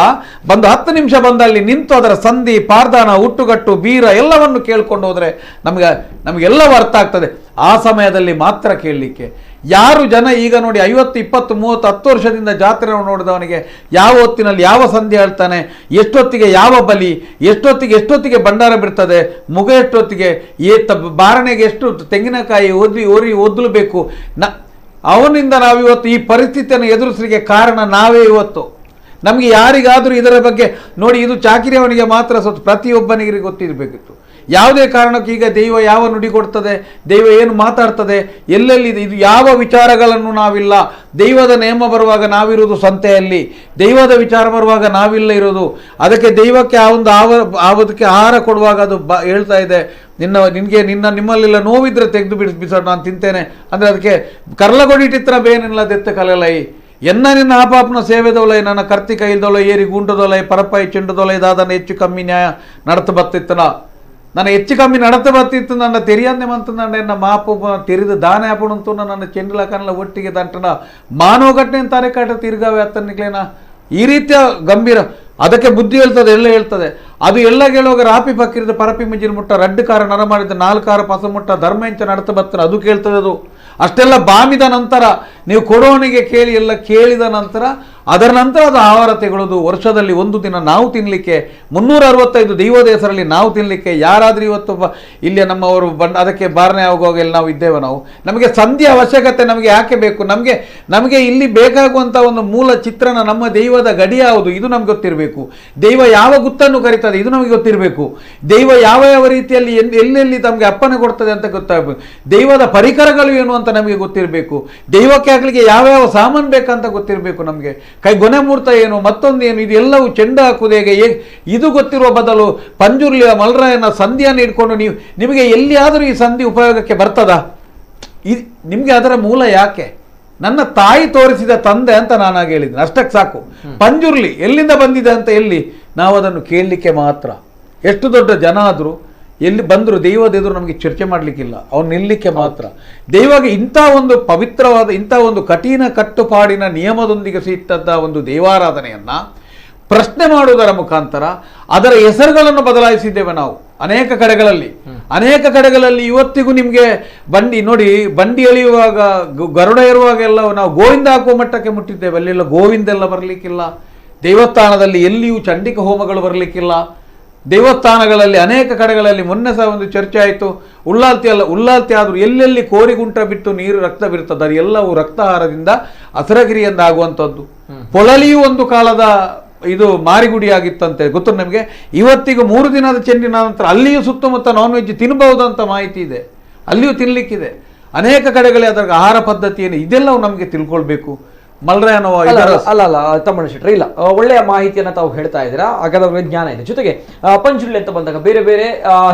ಬಂದು 10 ನಿಮಿಷ ಬಂದಲ್ಲಿ ನಿಂತು ಅದರ ಸಂಧಿ ಪಾರ್ಧಾನ ಹುಟ್ಟುಗಟ್ಟು ಬೀರ ಎಲ್ಲವನ್ನು ಕೇಳ್ಕೊಂಡು ಹೋದರೆ ನಮಗೆಲ್ಲವೂ ಅರ್ಥ ಆಗ್ತದೆ. ಆ ಸಮಯದಲ್ಲಿ ಮಾತ್ರ ಕೇಳಲಿಕ್ಕೆ ಯಾರು ಜನ ಈಗ ನೋಡಿ 50, 20, 30, 10 ವರ್ಷದಿಂದ ಜಾತ್ರೆ ನೋಡಿದವನಿಗೆ ಯಾವ ಹೊತ್ತಿನಲ್ಲಿ ಯಾವ ಸಂಧಿ ಹೇಳ್ತಾನೆ, ಎಷ್ಟೊತ್ತಿಗೆ ಯಾವ ಬಲಿ, ಎಷ್ಟೊತ್ತಿಗೆ ಭಂಡಾರ ಬಿಡ್ತದೆ, ಮುಗ ಎಷ್ಟೊತ್ತಿಗೆ ಬಾರಣೆಗೆ ಎಷ್ಟು ತೆಂಗಿನಕಾಯಿ ಒದ್ಲು ಬೇಕು, ಅವನಿಂದ ನಾವಿವತ್ತು ಈ ಪರಿಸ್ಥಿತಿಯನ್ನು ಎದುರಿಸಲಿಕ್ಕೆ ಕಾರಣ ನಾವೇ ಇವತ್ತು. ನಮಗೆ ಯಾರಿಗಾದರೂ ಇದರ ಬಗ್ಗೆ ನೋಡಿ, ಇದು ಚಾಕಿರಿ ಅವನಿಗೆ ಮಾತ್ರ ಪ್ರತಿಯೊಬ್ಬನಿಗೆ ಗೊತ್ತಿರಬೇಕಿತ್ತು. ಯಾವುದೇ ಕಾರಣಕ್ಕೂ ಈಗ ದೈವ ಯಾವ ನುಡಿ ಕೊಡ್ತದೆ, ದೈವ ಏನು ಮಾತಾಡ್ತದೆ, ಎಲ್ಲೆಲ್ಲಿದೆ, ಇದು ಯಾವ ವಿಚಾರಗಳನ್ನು ನಾವಿಲ್ಲ. ದೈವದ ನೇಮ ಬರುವಾಗ ನಾವಿರುವುದು ಸಂತೆಯಲ್ಲಿ, ದೈವದ ವಿಚಾರ ಬರುವಾಗ ನಾವಿಲ್ಲ ಇರೋದು. ಅದಕ್ಕೆ ದೈವಕ್ಕೆ ಆ ಒಂದು ಆವದಕ್ಕೆ ಆಹಾರ ಕೊಡುವಾಗ ಅದು ಹೇಳ್ತಾ ಇದೆ, ನಿಮ್ಮಲ್ಲೆಲ್ಲ ನೋವಿದ್ರೆ ತೆಗೆದು ಬಿಸಾಡು, ನಾನು ತಿಂತೇನೆ ಅಂದರೆ ಅದಕ್ಕೆ ಕರ್ಲಗೊಡಿಟ್ಟಿತ್ರ ಬೇನಿಲ್ಲ ದೆತ್ತ ಕಲೆಲೈ ನಿನ್ನ ಆಪಾಪನ ಸೇವೆದೊಲೈ ನನ್ನ ಕರ್ತಿ ಕೈಲ್ದೊಲೈ ಏರಿ ಗುಂಟದೊಲೈ ಪರಪಾಯಿ ಚೆಂಡದೊಲೈ ದಾದನ ಹೆಚ್ಚು ಕಮ್ಮಿ ನ್ಯಾಯ ನಡತ ಬತ್ತಿತ್ತನ ನನ್ನ ಹೆಚ್ಚು ಕಮ್ಮಿ ನಡತ ಬತ್ತಿತ್ತು ನನ್ನ ತೆರಿಯನ್ನೇ ಮಂತು ನನ್ನ ಮಾಪು ತೆರೆದು ದಾನ ಆಪಣಂತು ನನ್ನ ಚೆಂಡಲ ಕನ್ನಲ ಒಟ್ಟಿಗೆ ದಂಟನ ಮಾನವ ಘಟನೆ ಅಂತಾರೆ ಕಾಟ ತಿರ್ಗಾವೆ ಅತ್ತನಿಕ್ಲೇನ ಈ ರೀತಿಯ ಗಂಭೀರ. ಅದಕ್ಕೆ ಬುದ್ಧಿ ಹೇಳ್ತದೆ, ಎಲ್ಲ ಹೇಳ್ತದೆ. ಅದು ಎಲ್ಲ ಕೇಳುವಾಗ ರಾಪಿ ಪಕ್ಕಿರಿದ ಪರಪಿ ಮಿಂಜಿನ ಮುಟ್ಟ ರಡ್ಡು ಕಾರ ನರ ಮಾಡಿದ 4 ಕಾರ ಪಸ ಮುಟ್ಟ ಧರ್ಮ ಇಂಚ ನಡತ ಬತ್ತನ ಅದು ಕೇಳ್ತದೆ. ಅದು ಅಷ್ಟೆಲ್ಲ ಬಾಮಿದ ನಂತರ ನೀವು ಕೊಡೋನಿಗೆ ಕೇಳಿ ಎಲ್ಲ ಕೇಳಿದ ನಂತರ ಅದರ ನಂತರ ಅದು ಆಹಾರ ತೆಗೊಳ್ಳೋದು. ವರ್ಷದಲ್ಲಿ 1 ದಿನ ನಾವು ತಿನ್ನಲಿಕ್ಕೆ 365 ದೈವದ ಹೆಸರಲ್ಲಿ ನಾವು ತಿನ್ನಲಿಕ್ಕೆ ಯಾರಾದರೂ ಇವತ್ತು ಇಲ್ಲಿ ನಮ್ಮವರು ಅದಕ್ಕೆ ಬಾರನೆ ಆಗುವಾಗ ಎಲ್ಲ ನಾವು ಇದ್ದೇವೆ. ನಮಗೆ ಸಂಧಿ ಅವಶ್ಯಕತೆ ನಮಗೆ ಯಾಕೆ ಬೇಕು? ನಮಗೆ ಇಲ್ಲಿ ಬೇಕಾಗುವಂಥ ಒಂದು ಮೂಲ ಚಿತ್ರಣ, ನಮ್ಮ ದೈವದ ಗಡಿ ಯಾವುದು ಇದು ನಮ್ಗೆ ಗೊತ್ತಿರಬೇಕು. ದೈವ ಯಾವ ಗುತ್ತನ್ನು ಕರೀತದೆ ಇದು ನಮಗೆ ಗೊತ್ತಿರಬೇಕು. ದೈವ ಯಾವ ರೀತಿಯಲ್ಲಿ ಎಲ್ಲೆಲ್ಲಿ ತಮಗೆ ಅಪ್ಪನೆ ಕೊಡ್ತದೆ ಅಂತ ಗೊತ್ತಾಗಬೇಕು. ದೈವದ ಪರಿಕರಗಳು ಏನು ಅಂತ ನಮಗೆ ಗೊತ್ತಿರಬೇಕು. ದೈವಕ್ಕೆ ಆಗಲಿಕ್ಕೆ ಯಾವ ಸಾಮಾನು ಬೇಕಂತ ಗೊತ್ತಿರಬೇಕು. ನಮಗೆ ಗೊನೆ ಮೂರ್ತ ಏನು, ಮತ್ತೊಂದು ಏನು, ಇದೆಲ್ಲವೂ ಚೆಂಡ ಹಾಕುವುದು ಹೇಗೆ, ಇದು ಗೊತ್ತಿರುವ ಬದಲು ಪಂಜುರ್ಲಿಯ ಮಲ್ರಾಯನ ಸಂಧಿಯನ್ನು ಇಟ್ಕೊಂಡು ನಿಮಗೆ ಎಲ್ಲಿಯಾದರೂ ಈ ಸಂಧಿ ಉಪಯೋಗಕ್ಕೆ ಬರ್ತದಾ? ನಿಮಗೆ ಅದರ ಮೂಲ ಯಾಕೆ? ನನ್ನ ತಾಯಿ ತೋರಿಸಿದ ತಂದೆ ಅಂತ ನಾನಾಗ ಹೇಳಿದ್ದೀನಿ, ಅಷ್ಟಕ್ಕೆ ಸಾಕು. ಪಂಜುರ್ಲಿ ಎಲ್ಲಿಂದ ಬಂದಿದೆ ಅಂತ ನಾವು ಅದನ್ನು ಕೇಳಲಿಕ್ಕೆ ಮಾತ್ರ. ಎಷ್ಟು ದೊಡ್ಡ ಜನ ಆದರೂ ಎಲ್ಲಿ ಬಂದರೂ ದೈವದ ಎದುರು ನಮಗೆ ಚರ್ಚೆ ಮಾಡಲಿಕ್ಕಿಲ್ಲ, ಅವ್ನು ನಿಲ್ಲಲಿಕ್ಕೆ ಮಾತ್ರ. ದೈವಗೆ ಇಂಥ ಒಂದು ಪವಿತ್ರವಾದ ಇಂಥ ಒಂದು ಕಠಿಣ ಕಟ್ಟುಪಾಡಿನ ನಿಯಮದೊಂದಿಗೆ ಸಿಟ್ಟಂಥ ಒಂದು ದೈವಾರಾಧನೆಯನ್ನು ಪ್ರಶ್ನೆ ಮಾಡುವುದರ ಮುಖಾಂತರ ಅದರ ಹೆಸರುಗಳನ್ನು ಬದಲಾಯಿಸಿದ್ದೇವೆ ನಾವು ಅನೇಕ ಕಡೆಗಳಲ್ಲಿ. ಇವತ್ತಿಗೂ ನಿಮಗೆ ಬಂಡಿ ಎಳೆಯುವಾಗ ಗರುಡ ಇರುವಾಗ ಎಲ್ಲ ನಾವು ಗೋವಿಂದ ಹಾಕುವ ಮಟ್ಟಕ್ಕೆ ಮುಟ್ಟಿದ್ದೇವೆ. ಅಲ್ಲೆಲ್ಲ ಗೋವಿಂದೆಲ್ಲ ಬರಲಿಕ್ಕಿಲ್ಲ. ದೇವಸ್ಥಾನದಲ್ಲಿ ಎಲ್ಲಿಯೂ ಚಂಡಿಕ ಹೋಮಗಳು ಬರಲಿಕ್ಕಿಲ್ಲ. ದೇವಸ್ಥಾನಗಳಲ್ಲಿ ಅನೇಕ ಕಡೆಗಳಲ್ಲಿ ಮೊನ್ನೆ ಸಹ ಒಂದು ಚರ್ಚೆ ಆಯಿತು. ಉಳ್ಳಾಲ್ತಿ ಆದರೂ ಎಲ್ಲೆಲ್ಲಿ ಕೋರಿಗುಂಟ ಬಿಟ್ಟು ನೀರು ರಕ್ತ ಬಿರುತ್ತದೆ, ಅದು ಎಲ್ಲವೂ ರಕ್ತಹಾರದಿಂದ ಅಸರಗಿರಿಯಿಂದ ಆಗುವಂಥದ್ದು. ಪೊಳಲಿಯೂ ಒಂದು ಕಾಲದ ಇದು ಮಾರಿಗುಡಿಯಾಗಿತ್ತಂತೆ, ಗೊತ್ತು ನಮಗೆ. ಇವತ್ತಿಗೂ 3 ದಿನದ ಚೆಂಡಿನ ನಂತರ ಅಲ್ಲಿಯೂ ಸುತ್ತಮುತ್ತ ನಾನ್ ವೆಜ್ ತಿನ್ನಬಹುದಂತ ಮಾಹಿತಿ ಇದೆ, ಅಲ್ಲಿಯೂ ತಿನ್ನಲಿಕ್ಕಿದೆ. ಅನೇಕ ಕಡೆಗಳಲ್ಲಿ ಅದರ ಆಹಾರ ಪದ್ಧತಿ ಏನು ಇದೆಲ್ಲವೂ ನಮಗೆ ತಿಳ್ಕೊಳ್ಬೇಕು. ಮಲ್ರಾಯನವ ಅಲ್ಲ ತಮ್ಮಣ್ಣ ಶೆಟ್ಟಿ ಇಲ್ಲ, ಒಳ್ಳೆಯ ಮಾಹಿತಿಯನ್ನು ತಾವು ಹೇಳ್ತಾ ಇದ್ದೀರಾ, ಹಾಗಾದ್ರೆ ಜ್ಞಾನ ಇದೆ. ಜೊತೆಗೆ ಪಂಜುರ್ಲಿ ಅಂತ ಬಂದಾಗ ಬೇರೆ ಬೇರೆ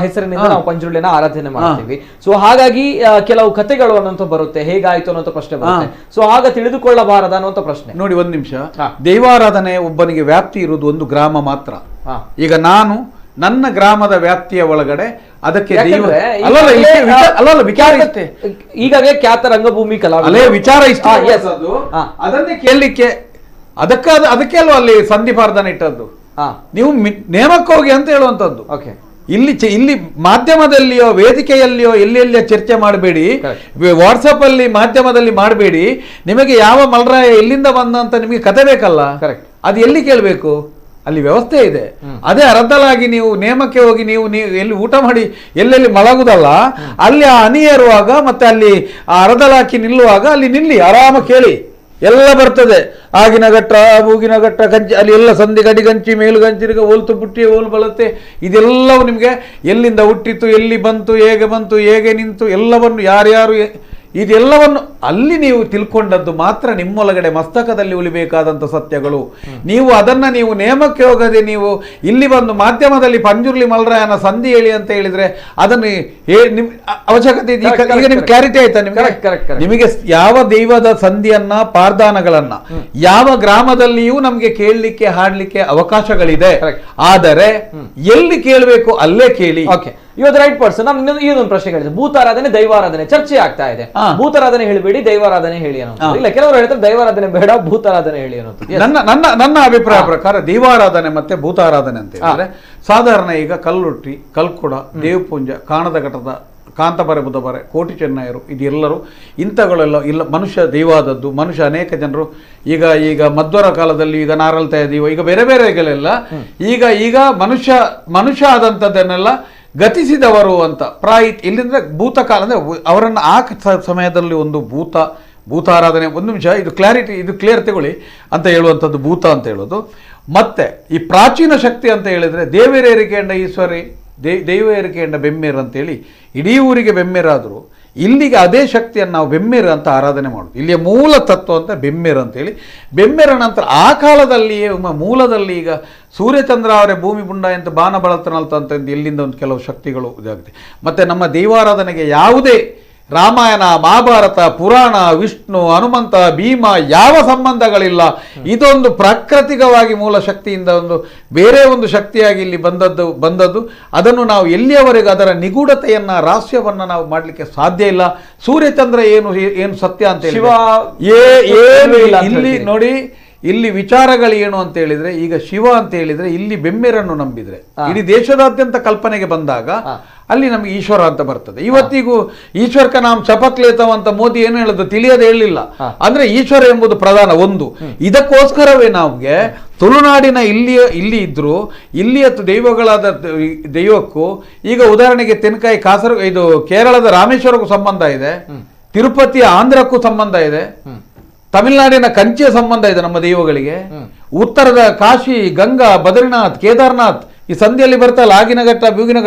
ಹೆಸರಿನಿಂದ ನಾವು ಪಂಜುರ್ಲಿನ ಆರಾಧನೆ ಮಾಡ್ತೀವಿ. ಸೊ ಹಾಗಾಗಿ ಕೆಲವು ಕಥೆಗಳು ಅನ್ನೋಂಥ ಬರುತ್ತೆ, ಹೇಗಾಯ್ತು ಅನ್ನೋ ಪ್ರಶ್ನೆ ಬರುತ್ತೆ. ಸೊ ಆಗ ತಿಳಿದುಕೊಳ್ಳಬಾರದ ಅನ್ನುವಂಥ ಪ್ರಶ್ನೆ. ನೋಡಿ, 1 ನಿಮಿಷ. ದೈವಾರಾಧನೆ ಒಬ್ಬನಿಗೆ ವ್ಯಾಪ್ತಿ ಇರುವುದು ಒಂದು ಗ್ರಾಮ ಮಾತ್ರ. ಈಗ ನಾನು ನನ್ನ ಗ್ರಾಮದ ವ್ಯಾಪ್ತಿಯ ಒಳಗಡೆ ಅದಕ್ಕೆ ಈಗಾಗಲೇ ಖ್ಯಾತ ರಂಗಭೂಮಿ ಕಲಾವಿದ ವಿಚಾರ ಇಷ್ಟ, ಅದನ್ನೇ ಕೇಳಲಿಕ್ಕೆ ಅದಕ್ಕೆ ಅಲ್ವಾ ಅಲ್ಲಿ ಸಂಧಿಪಾರ್ಧನೆ ಇಟ್ಟದ್ದು. ನೀವು ನೇಮಕ್ಕೆ ಹೋಗಿ ಅಂತ ಹೇಳುವಂತದ್ದು. ಇಲ್ಲಿ ಮಾಧ್ಯಮದಲ್ಲಿಯೋ ವೇದಿಕೆಯಲ್ಲಿಯೋ ಎಲ್ಲೆಲ್ಲಿಯೋ ಚರ್ಚೆ ಮಾಡಬೇಡಿ, ವಾಟ್ಸಪ್ ಅಲ್ಲಿ ಮಾಧ್ಯಮದಲ್ಲಿ ಮಾಡಬೇಡಿ. ನಿಮಗೆ ಯಾವ ಮಲ್ರಾಯ ಎಲ್ಲಿಂದ ಬಂದ ಅಂತ ನಿಮಗೆ ಕತೆ ಬೇಕಲ್ಲ, ಅದು ಎಲ್ಲಿ ಕೇಳಬೇಕು? ಅಲ್ಲಿ ವ್ಯವಸ್ಥೆ ಇದೆ. ಅದೇ ಅರ್ಧಲಾಗಿ ನೀವು ನೇಮಕ್ಕೆ ಹೋಗಿ ನೀವು ಎಲ್ಲಿ ಊಟ ಮಾಡಿ ಎಲ್ಲೆಲ್ಲಿ ಮಲಗುದಲ್ಲ, ಅಲ್ಲಿ ಆ ಹನಿ ಏರುವಾಗ ಮತ್ತೆ ಅಲ್ಲಿ ಆ ಅರ್ಧಲಾಕಿ ನಿಲ್ಲುವಾಗ ಅಲ್ಲಿ ನಿಲ್ಲಿ, ಆರಾಮ ಕೇಳಿ, ಎಲ್ಲ ಬರ್ತದೆ. ಆಗಿನ ಘಟ್ಟ, ಮೂಗಿನ ಘಟ್ಟ, ಕಂಚಿ, ಅಲ್ಲಿ ಎಲ್ಲ ಸಂಧಿ ಗಡಿಗಂಚಿ, ಮೇಲುಗಂಚಿರಿಗೆ ಹೋಲ್ತು ಪುಟ್ಟಿ, ಹೋಲ್ ಬಲತೆ, ಇದೆಲ್ಲವೂ ನಿಮಗೆ ಎಲ್ಲಿಂದ ಹುಟ್ಟಿತು, ಎಲ್ಲಿ ಬಂತು, ಹೇಗೆ ನಿಂತು, ಎಲ್ಲವನ್ನು ಯಾರ್ಯಾರು ಇದೆಲ್ಲವನ್ನು ಅಲ್ಲಿ ನೀವು ತಿಳ್ಕೊಂಡದ್ದು ಮಾತ್ರ ನಿಮ್ಮೊಳಗಡೆ ಮಸ್ತಕದಲ್ಲಿ ಉಳಿಬೇಕಾದಂಥ ಸತ್ಯಗಳು. ನೀವು ಅದನ್ನು ನೀವು ನೇಮಕ್ಕೆ ಹೋಗದೆ ನೀವು ಇಲ್ಲಿ ಬಂದು ಮಾಧ್ಯಮದಲ್ಲಿ ಪಂಜುರ್ಲಿ ಮಲ್ರಾಯನ ಸಂಧಿ ಹೇಳಿ ಅಂತ ಹೇಳಿದ್ರೆ ಅದನ್ನು ಅವಶ್ಯಕತೆ ಇದೆ. ಈಗ ನಿಮ್ಗೆ ಕ್ಲಾರಿಟಿ ಆಯ್ತಾ? ನಿಮಗೆ ಯಾವ ದೈವದ ಸಂಧಿಯನ್ನ ಪಾರ್ದಾನಗಳನ್ನ ಯಾವ ಗ್ರಾಮದಲ್ಲಿಯೂ ನಮ್ಗೆ ಕೇಳಲಿಕ್ಕೆ ಹಾಡ್ಲಿಕ್ಕೆ ಅವಕಾಶಗಳಿದೆ. ಆದರೆ ಎಲ್ಲಿ ಕೇಳಬೇಕು ಅಲ್ಲೇ ಕೇಳಿ. ಇವತ್ತು ರೈಟ್ ಪರ್ಸನ್. ನಾನು ಇನ್ನೊಂದು ಪ್ರಶ್ನೆ ಕೇಳಿದೆ, ಭೂತಾರಾಧನೆ ದೈವಾರಾಧನೆ ಚರ್ಚೆ ಆಗ್ತಾ ಇದೆ. ಭೂತಾರಾಧನೆ ಹೇಳಿಬೇಡಿ, ದೈವಾರಾಧನೆ ಹೇಳಿ ಅನ್ನೋದು. ಇಲ್ಲ, ಕೆಲವರು ಹೇಳ್ತಾರೆ ದೈವಾರಾಧನೆ ಬೇಡ, ಭೂತಾರಾಧನೆ ಹೇಳಿ ಅನ್ನೋದು. ನನ್ನ ಅಭಿಪ್ರಾಯ ಪ್ರಕಾರ ದೈವಾರಾಧನೆ ಮತ್ತೆ ಭೂತಾರಾಧನೆ ಅಂತ ಹೇಳಿದ್ರೆ ಸಾಧಾರಣ ಈಗ ಕಲ್ಲುಟ್ಟಿ, ಕಲ್ಕುಡ, ದೇವಪುಂಜ, ಕಾಣದ ಘಟದ, ಕಾಂತಬರೆ ಬುಧಬರೆ, ಕೋಟಿ ಚೆನ್ನಯರು, ಇದೆಲ್ಲರೂ ಇಂಥಗಳೆಲ್ಲ ಇಲ್ಲ. ಮನುಷ್ಯ ದೈವಾದದ್ದು. ಮನುಷ್ಯ ಅನೇಕ ಜನರು ಈಗ ಮಧ್ವರ ಕಾಲದಲ್ಲಿ ಈಗ ನಾರಳ್ತಾ ಇದೀವ, ಈಗ ಬೇರೆ ಬೇರೆಗಳೆಲ್ಲ ಈಗ ಮನುಷ್ಯ ಆದಂಥದ್ದನ್ನೆಲ್ಲ ಗತಿಸಿದವರು ಅಂತ ಇಲ್ಲಿಂದ ಭೂತಕಾಲ ಅಂದರೆ ಅವರನ್ನು ಆ ಸಮಯದಲ್ಲಿ ಒಂದು ಭೂತಾರಾಧನೆ. ಒಂದು ನಿಮಿಷ, ಇದು ಕ್ಲಿಯರ್ ತಗೊಳ್ಳಿ ಅಂತ ಹೇಳುವಂಥದ್ದು ಭೂತ ಅಂತ ಹೇಳೋದು. ಮತ್ತೆ ಈ ಪ್ರಾಚೀನ ಶಕ್ತಿ ಅಂತ ಹೇಳಿದ್ರೆ ದೇವರೇರಿಕೆಂಡ ಈಶ್ವರಿ, ದೈವ ಏರಿಕೆಂಡ ಬೆಮ್ಮೇರು ಅಂತೇಳಿ ಇಡೀ ಊರಿಗೆ ಬೆಮ್ಮೇರಾದರೂ ಇಲ್ಲಿಗೆ ಅದೇ ಶಕ್ತಿಯನ್ನು ನಾವು ಬೆಮ್ಮೇರು ಅಂತ ಆರಾಧನೆ ಮಾಡೋದು. ಇಲ್ಲಿಯ ಮೂಲ ತತ್ವ ಅಂತ ಬೆಮ್ಮೇರು ಅಂತೇಳಿ. ಬೆಮ್ಮೇರ ನಂತರ ಆ ಕಾಲದಲ್ಲಿಯೇ ಮೂಲದಲ್ಲಿ ಈಗ ಸೂರ್ಯಚಂದ್ರ ಅವರೇ ಭೂಮಿ ಬುಂಡ ಅಂತ ಬಾಣ ಬಳತನಲ್ತ ಅಂತ ಇಲ್ಲಿಂದ ಒಂದು ಕೆಲವು ಶಕ್ತಿಗಳು ಇದಾಗುತ್ತೆ. ಮತ್ತು ನಮ್ಮ ದೈವಾರಾಧನೆಗೆ ಯಾವುದೇ ರಾಮಾಯಣ, ಮಹಾಭಾರತ, ಪುರಾಣ, ವಿಷ್ಣು, ಹನುಮಂತ, ಭೀಮ ಯಾವ ಸಂಬಂಧಗಳಿಲ್ಲ. ಇದೊಂದು ಪ್ರಾಕೃತಿಕವಾಗಿ ಮೂಲ ಶಕ್ತಿಯಿಂದ ಒಂದು ಬೇರೆ ಒಂದು ಶಕ್ತಿಯಾಗಿ ಇಲ್ಲಿ ಬಂದದ್ದು. ಅದನ್ನು ನಾವು ಎಲ್ಲಿಯವರೆಗೆ ಅದರ ನಿಗೂಢತೆಯನ್ನ, ರಹಸ್ಯವನ್ನ ನಾವು ಮಾಡಲಿಕ್ಕೆ ಸಾಧ್ಯ ಇಲ್ಲ. ಸೂರ್ಯಚಂದ್ರ ಏನು ಸತ್ಯ ಅಂತ ಹೇಳಿ ಇಲ್ಲಿ ನೋಡಿ, ಇಲ್ಲಿ ವಿಚಾರಗಳು ಏನು ಅಂತ ಹೇಳಿದ್ರೆ, ಈಗ ಶಿವ ಅಂತ ಹೇಳಿದ್ರೆ ಇಲ್ಲಿ ಬೆಮ್ಮೇರನ್ನು ನಂಬಿದ್ರೆ ಇಡೀ ದೇಶದಾದ್ಯಂತ ಕಲ್ಪನೆಗೆ ಬಂದಾಗ ಅಲ್ಲಿ ನಮಗೆ ಈಶ್ವರ ಅಂತ ಬರ್ತದೆ. ಇವತ್ತಿಗೂ ಈಶ್ವರ್ಕ ನಾವು ಶಪಥ್ ಲೇತವ ಅಂತ ಮೋದಿ ಏನು ಹೇಳೋದು ತಿಳಿಯದೆ ಹೇಳಿಲ್ಲ. ಅಂದ್ರೆ ಈಶ್ವರ ಎಂಬುದು ಪ್ರಧಾನ ಒಂದು. ಇದಕ್ಕೋಸ್ಕರವೇ ನಮ್ಗೆ ತುಳುನಾಡಿನ ಇಲ್ಲಿ ಇದ್ರು ಇಲ್ಲಿಯ ದೈವಗಳಾದ ದೈವಕ್ಕೂ ಈಗ ಉದಾಹರಣೆಗೆ ತೆನಕಾಯಿ ಇದು ಕೇರಳದ ರಾಮೇಶ್ವರಕ್ಕೂ ಸಂಬಂಧ ಇದೆ, ತಿರುಪತಿಯ ಆಂಧ್ರಕ್ಕೂ ಸಂಬಂಧ ಇದೆ, ತಮಿಳುನಾಡಿನ ಕಂಚಿಯ ಸಂಬಂಧ ಇದೆ ನಮ್ಮ ದೈವಗಳಿಗೆ, ಉತ್ತರದ ಕಾಶಿ, ಗಂಗಾ, ಬದ್ರಿನಾಥ್, ಕೇದಾರ್ನಾಥ್ ಈ ಸಂಧಿಯಲ್ಲಿ ಬರ್ತಲ್ಲ, ಆಗಿನ ಘಟ್ಟ, ಬೂಗಿನ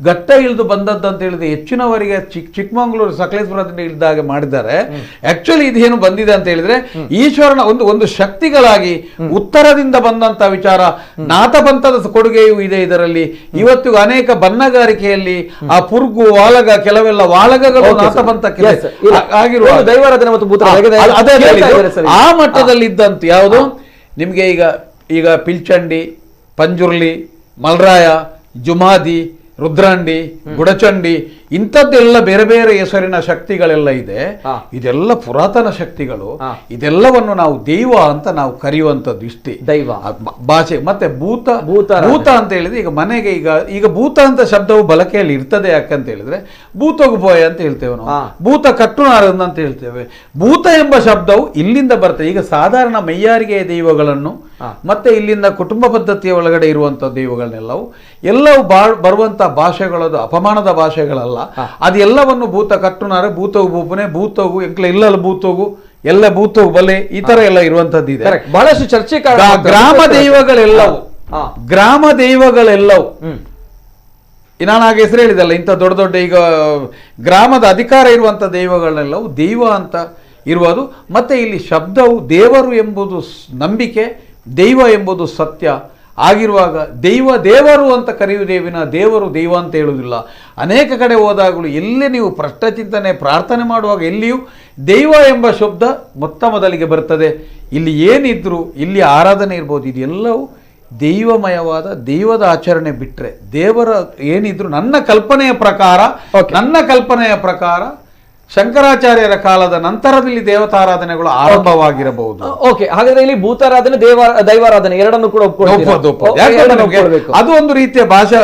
ಘಟ್ಟ ಇಳಿದು ಬಂದದ್ದು ಅಂತ ಹೇಳಿದ್ರೆ ಹೆಚ್ಚಿನವರಿಗೆ ಚಿಕ್ಕಮಂಗ್ಳೂರು, ಸಕಲೇಶ್ವರದಿಂದ ಇಳಿದಾಗ ಮಾಡಿದ್ದಾರೆ. ಆಕ್ಚುಲಿ ಇದೇನು ಬಂದಿದೆ ಅಂತ ಹೇಳಿದ್ರೆ ಈಶ್ವರನ ಒಂದು ಶಕ್ತಿಗಳಾಗಿ ಉತ್ತರದಿಂದ ಬಂದಂತ ವಿಚಾರ. ನಾಥಪಂಥದ ಕೊಡುಗೆಯೂ ಇದೆ ಇದರಲ್ಲಿ. ಇವತ್ತಿಗೂ ಅನೇಕ ಬನ್ನಗಾರಿಕೆಯಲ್ಲಿ ಆ ಪುರ್ಗು, ವಾಲಗ, ಕೆಲವೆಲ್ಲ ವಾಲಗಗಳು ನಾಥಪಂಥಕ್ಕೆ ಆಗಿರುವ ದೈವಾರಾಧನೆ ಮತ್ತು ಆ ಮಟ್ಟದಲ್ಲಿ ಇದ್ದಂತ ಯಾವುದು ನಿಮ್ಗೆ ಈಗ ಪಿಲ್ಚಂಡಿ, ಪಂಜುರ್ಲಿ, ಮಲ್ರಾಯ, ಜುಮಾದಿ, ರುದ್ರಾಂಡಿ, ಗುಡಚಂಡಿ ಇಂಥದ್ದೆಲ್ಲ ಬೇರೆ ಬೇರೆ ಹೆಸರಿನ ಶಕ್ತಿಗಳೆಲ್ಲ ಇದೆ. ಇದೆಲ್ಲ ಪುರಾತನ ಶಕ್ತಿಗಳು. ಇದೆಲ್ಲವನ್ನು ನಾವು ದೈವ ಅಂತ ನಾವು ಕರೆಯುವಂಥದ್ದು ಇಷ್ಟೇ. ದೈವ ಭಾಷೆ. ಮತ್ತೆ ಭೂತ ಅಂತ ಹೇಳಿದ್ರೆ ಈಗ ಮನೆಗೆ ಈಗ ಭೂತ ಅಂತ ಶಬ್ದವು ಬಳಕೆಯಲ್ಲಿ ಇರ್ತದೆ. ಯಾಕಂತ ಹೇಳಿದ್ರೆ ಭೂತಗು ಪೋಯ ಅಂತ ಹೇಳ್ತೇವೆ ನಾವು, ಭೂತ ಕಟ್ಟುನಾರನ್ ಅಂತ ಹೇಳ್ತೇವೆ. ಭೂತ ಎಂಬ ಶಬ್ದವು ಇಲ್ಲಿಂದ ಬರ್ತದೆ. ಈಗ ಸಾಧಾರಣ ಮೈಯಾರಿಗೆಯ ದೈವಗಳನ್ನು ಮತ್ತೆ ಇಲ್ಲಿಂದ ಕುಟುಂಬ ಪದ್ಧತಿಯ ಒಳಗಡೆ ಇರುವಂತ ದೈವಗಳನ್ನೆಲ್ಲವೂ ಬರುವಂತ ಭಾಷೆಗಳದು ಅಪಮಾನದ ಭಾಷೆಗಳಲ್ಲ. ಅದೆಲ್ಲವನ್ನು ಭೂತ ಕಟ್ಟುನಾರೆ, ಭೂತವು ಭೂಪನೆ, ಭೂತವು ಎಂಕ್ಲ ಇಲ್ಲಲ್ಲ, ಭೂತವು ಎಲ್ಲ ಭೂತವು ಬಲೆ, ಈ ತರ ಎಲ್ಲ ಇರುವಂತದ್ದು ಇದೆ. ಬಹಳಷ್ಟು ಚರ್ಚೆ. ಗ್ರಾಮ ದೈವಗಳೆಲ್ಲವೂ ನಾನು ಆಗ ಹೆಸರು ಹೇಳಿದಲ್ಲ, ಇಂಥ ದೊಡ್ಡ ದೊಡ್ಡ ಈಗ ಗ್ರಾಮದ ಅಧಿಕಾರ ಇರುವಂತ ದೈವಗಳನ್ನೆಲ್ಲವೂ ದೈವ ಅಂತ ಇರುವುದು. ಮತ್ತೆ ಇಲ್ಲಿ ಶಬ್ದವು ದೇವರು ಎಂಬುದು ನಂಬಿಕೆ, ದೈವ ಎಂಬುದು ಸತ್ಯ ಆಗಿರುವಾಗ ದೇವರು ಅಂತ ಕರೆಯುವುದೇವಿನ ದೇವರು ದೈವ ಅಂತ ಹೇಳುವುದಿಲ್ಲ. ಅನೇಕ ಕಡೆ ಹೋದಾಗಲೂ ಎಲ್ಲಿ ನೀವು ಚಿಂತನೆ ಪ್ರಾರ್ಥನೆ ಮಾಡುವಾಗ ಎಲ್ಲಿಯೂ ದೈವ ಎಂಬ ಶಬ್ದ ಮೊದಲಿಗೆ ಬರ್ತದೆ. ಇಲ್ಲಿ ಏನಿದ್ರು ಇಲ್ಲಿ ಆರಾಧನೆ ಇರ್ಬೋದು, ಇದೆಲ್ಲವೂ ದೈವಮಯವಾದ ದೈವದ ಆಚರಣೆ ಬಿಟ್ಟರೆ ದೇವರ ಏನಿದ್ರು ನನ್ನ ಕಲ್ಪನೆಯ ಪ್ರಕಾರ ಶಂಕರಾಚಾರ್ಯರ ಕಾಲದ ನಂತರದಲ್ಲಿ ದೇವತಾರಾಧನೆಗಳು ಆರಂಭವಾಗಿರಬಹುದು. ಓಕೆ, ಹಾಗಾದ್ರೆ ಇಲ್ಲಿ ಭೂತಾರಾಧನೆ ದೈವಾರಾಧನೆ ಎರಡನ್ನು ಕೂಡ ಅದು ಒಂದು ರೀತಿಯ ಭಾಷೆ